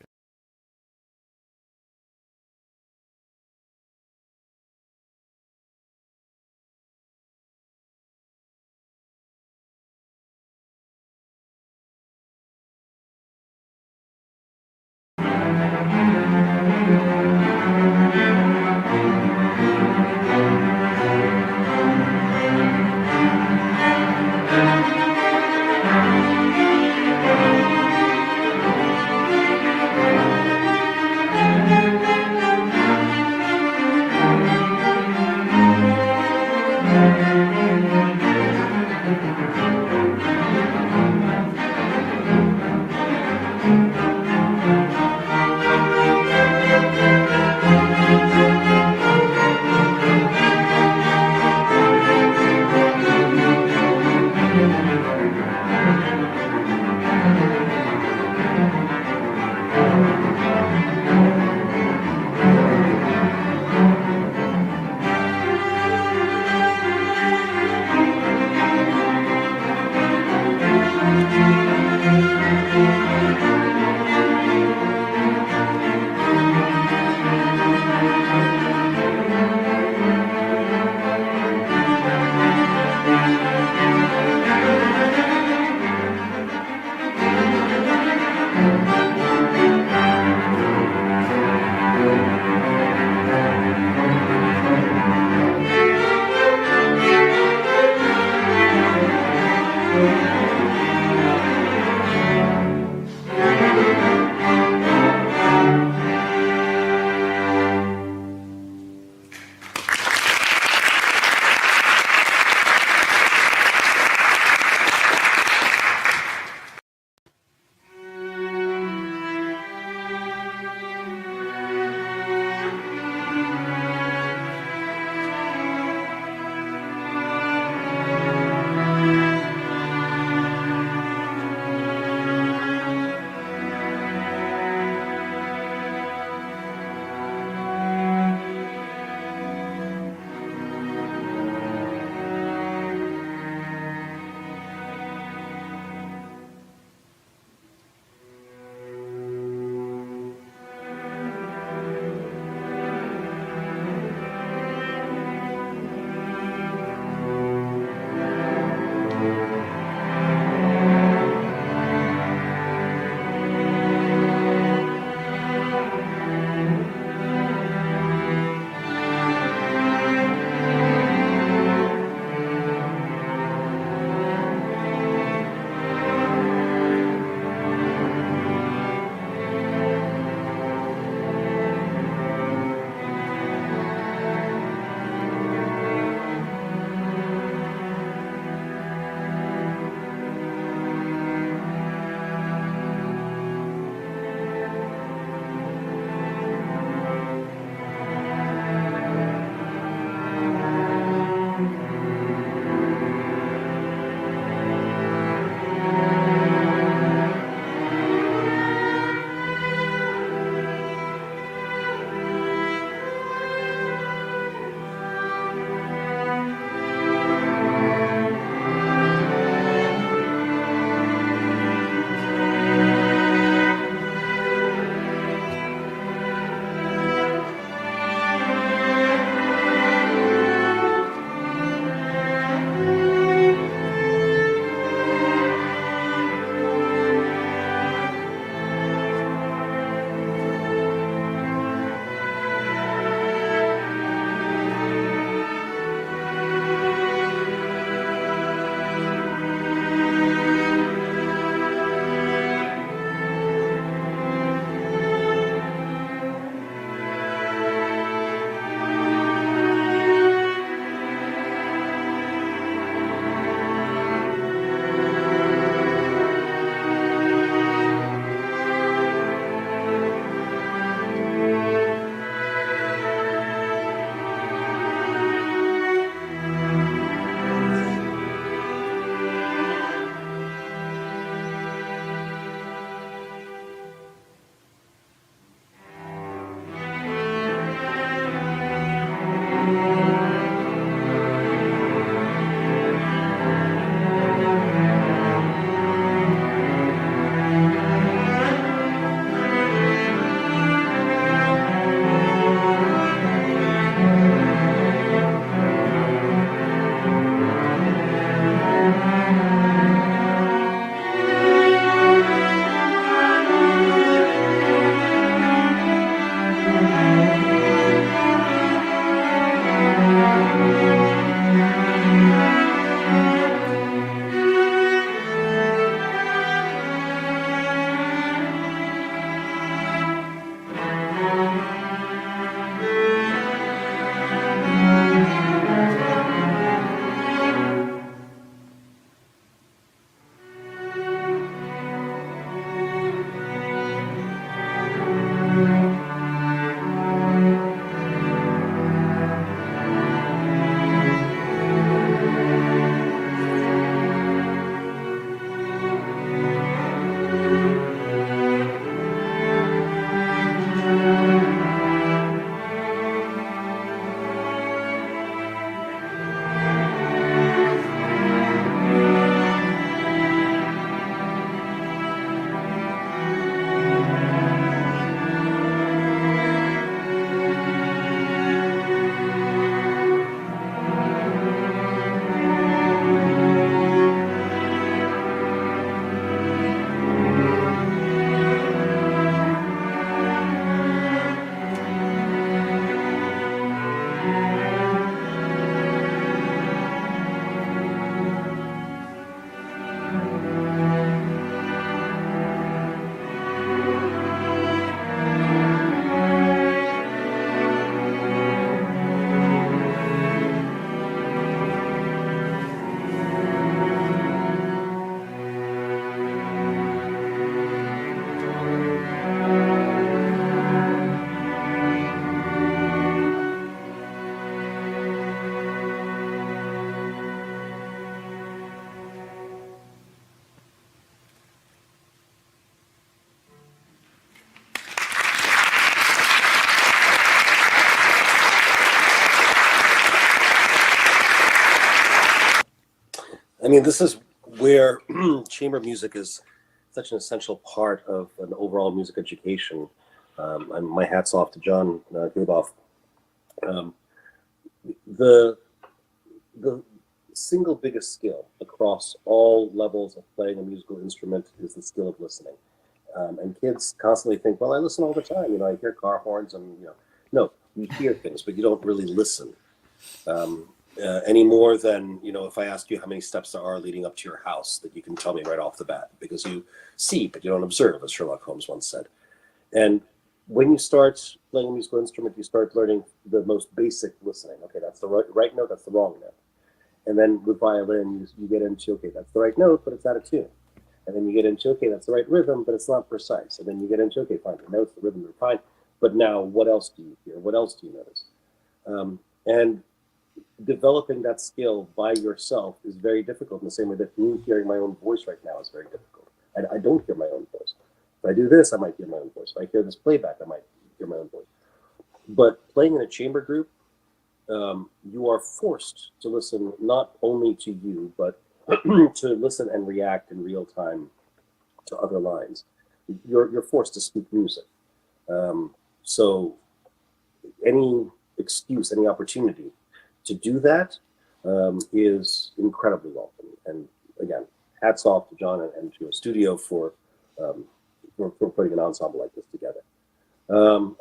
[SPEAKER 12] I mean, this is where chamber music is such an essential part of an overall music education. And my hat's off to John Guboff. The single biggest skill across all levels of playing a musical instrument is the skill of listening. And kids constantly think, well, I listen all the time. You know, I hear car horns and, you know, no, you hear things, but you don't really listen. Any more than, you know, if I ask you how many steps there are leading up to your house, that you can tell me right off the bat, because you see, but you don't observe, as Sherlock Holmes once said. And when you start playing a musical instrument, you start learning the most basic listening. Okay, that's the right note, that's the wrong note. And then with violin, you get into, okay, that's the right note, but it's out of tune. And then you get into, okay, that's the right rhythm, but it's not precise. And then you get into, okay, fine, the notes, the rhythm are fine, but now what else do you hear? What else do you notice? And developing that skill by yourself is very difficult, in the same way that me hearing my own voice right now is very difficult. I don't hear my own voice. If I do this, I might hear my own voice. If I hear this playback, I might hear my own voice. But playing in a chamber group, you are forced to listen not only to you, but to listen and react in real time to other lines. You're forced to speak music. So any excuse, any opportunity to do that is incredibly welcome. And again, hats off to John and to a studio for putting an ensemble like this together.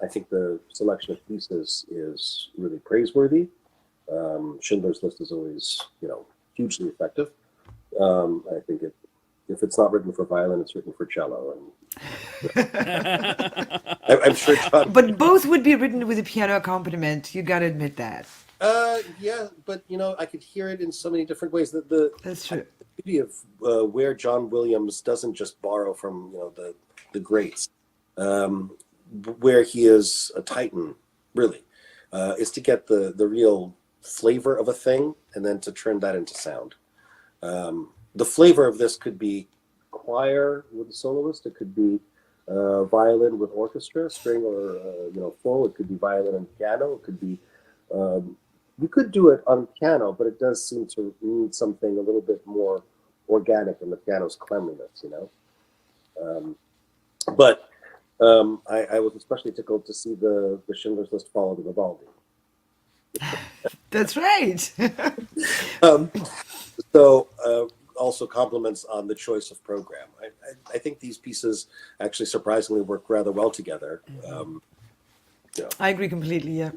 [SPEAKER 12] I think the selection of pieces is really praiseworthy. Schindler's List is always, you know, hugely effective. I think if it's not written for violin, it's written for cello. And I'm sure John.
[SPEAKER 4] But both would be written with a piano accompaniment. You got to admit that.
[SPEAKER 12] Yeah, but you know, I could hear it in so many different ways. That's
[SPEAKER 4] true.
[SPEAKER 12] The beauty of where John Williams doesn't just borrow from, you know, the greats, where he is a titan, really, is to get the real flavor of a thing and then to turn that into sound. The flavor of this could be choir with a soloist. It could be violin with orchestra, string or you know, full. It could be violin and piano. It could be you could do it on piano, but it does seem to need something a little bit more organic in the piano's cleanliness, you know. But I was especially tickled to see the Schindler's List follow the Vivaldi.
[SPEAKER 4] That's right.
[SPEAKER 12] So also compliments on the choice of program. I think these pieces actually surprisingly work rather well together. You know.
[SPEAKER 4] I agree completely, yeah.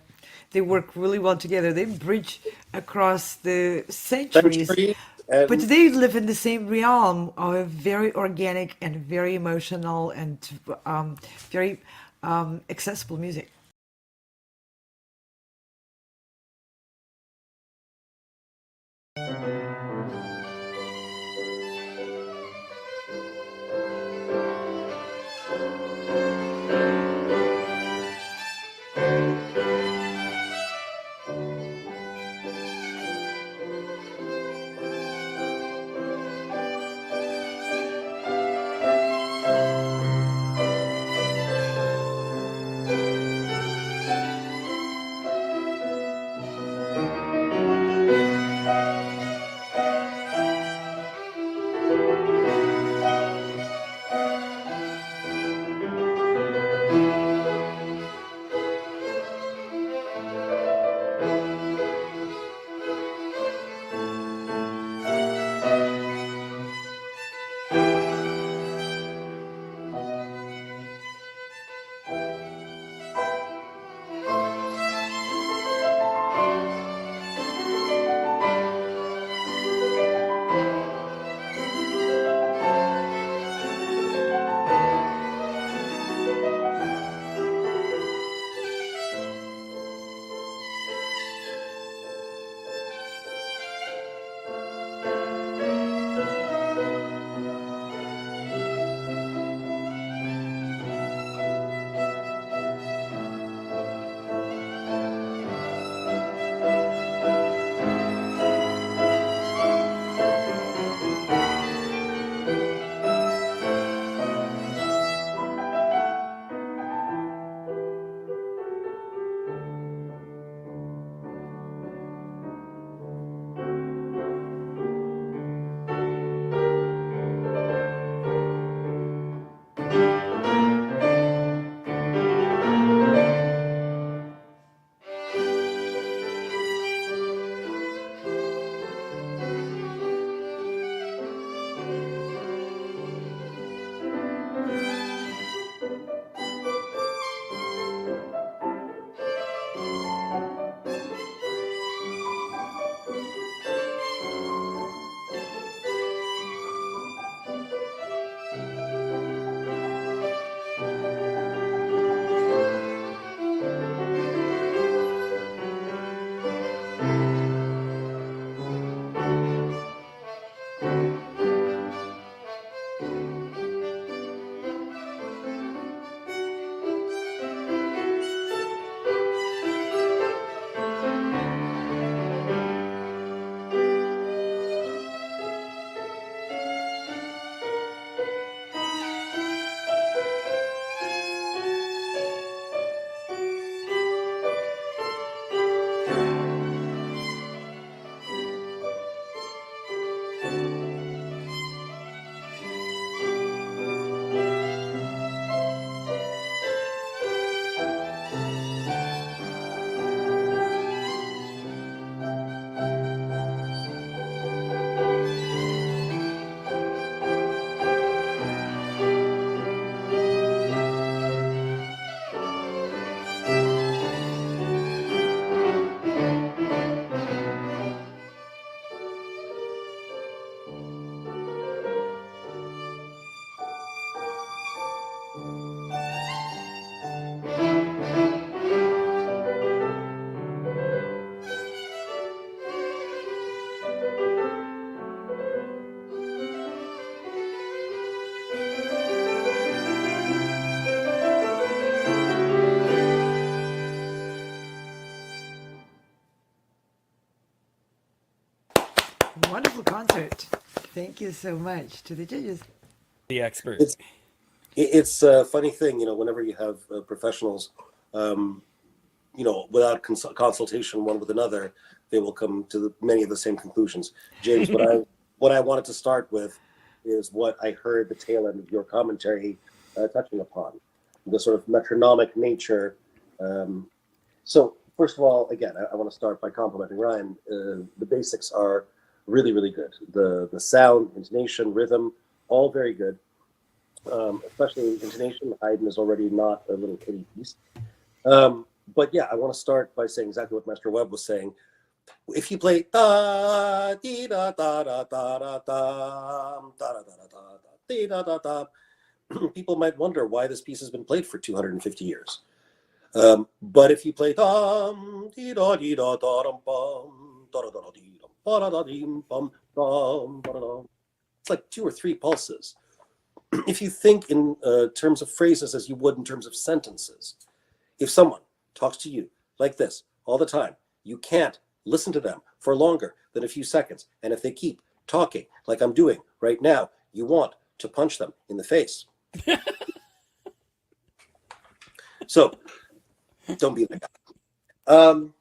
[SPEAKER 4] They work really well together. They bridge across the centuries, but they live in the same realm of very organic and very emotional and very accessible music. Wonderful concert. Thank you so much to the judges.
[SPEAKER 13] The experts.
[SPEAKER 12] It's a funny thing, whenever you have professionals, without consultation one with another, they will come to many of the same conclusions. James, what I wanted to start with is what I heard the tail end of your commentary touching upon, the sort of metronomic nature. So first of all, again, I want to start by complimenting Ryan. The basics are really, really good. The sound, intonation, rhythm, all very good. Especially intonation. Haydn is already not a little kitty piece. But yeah, I want to start by saying exactly what Master Webb was saying. If you play da dee da da da da da da da da da dee da da da, people might wonder why this piece has been played for 250 years. But if you play dum dee da dee da da dum bum da da da dee dum ba da da dee bum dum ba da dum, it's like 2 or 3 pulses. If you think in terms of phrases as you would in terms of sentences, if someone talks to you like this all the time, you can't listen to them for longer than a few seconds. And if they keep talking like I'm doing right now, you want to punch them in the face. So don't be like that.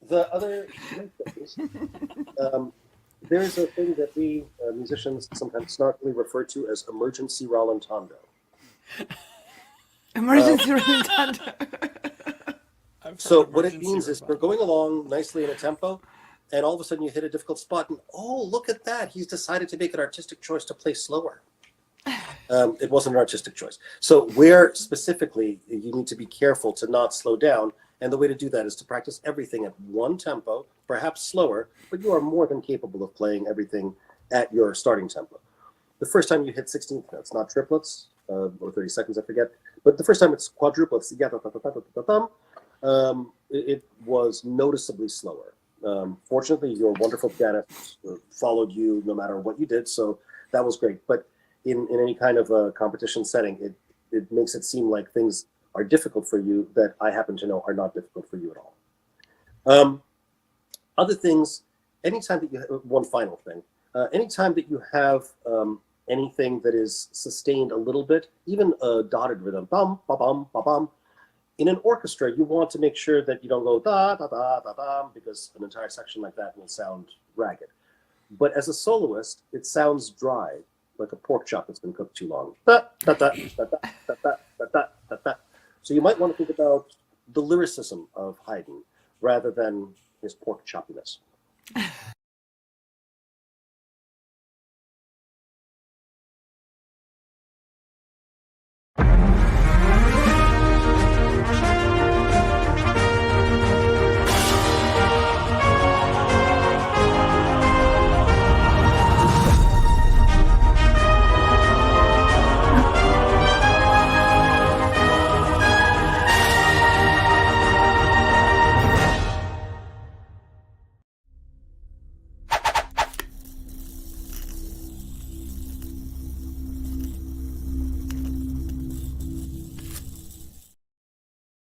[SPEAKER 12] The other things, there's a thing that we musicians sometimes snarkily refer to as emergency rallentando.
[SPEAKER 4] Emergency rallentando.
[SPEAKER 12] So what it means is we're going along nicely in a tempo, and all of a sudden you hit a difficult spot, and oh, look at that! He's decided to make an artistic choice to play slower. It wasn't an artistic choice. So where specifically you need to be careful to not slow down, and the way to do that is to practice everything at one tempo, perhaps slower, but you are more than capable of playing everything at your starting tempo. The first time you hit 16th notes, not triplets, or 30 seconds, I forget, but the first time it's quadruplets, it was noticeably slower. Fortunately, your wonderful pianist followed you no matter what you did, so that was great. But in any kind of a competition setting, it makes it seem like things are difficult for you that I happen to know are not difficult for you at all. Other things, anytime that you have, one final thing, anytime that you have anything that is sustained a little bit, even a dotted rhythm, bum, ba bum, ba bum, in an orchestra, you want to make sure that you don't go da da da da da, because an entire section like that will sound ragged. But as a soloist, it sounds dry. like a pork chop that's been cooked too long. Da, da, da, da, da, da, da, da, da, da. So you might want to think about the lyricism of Haydn rather than his pork choppiness.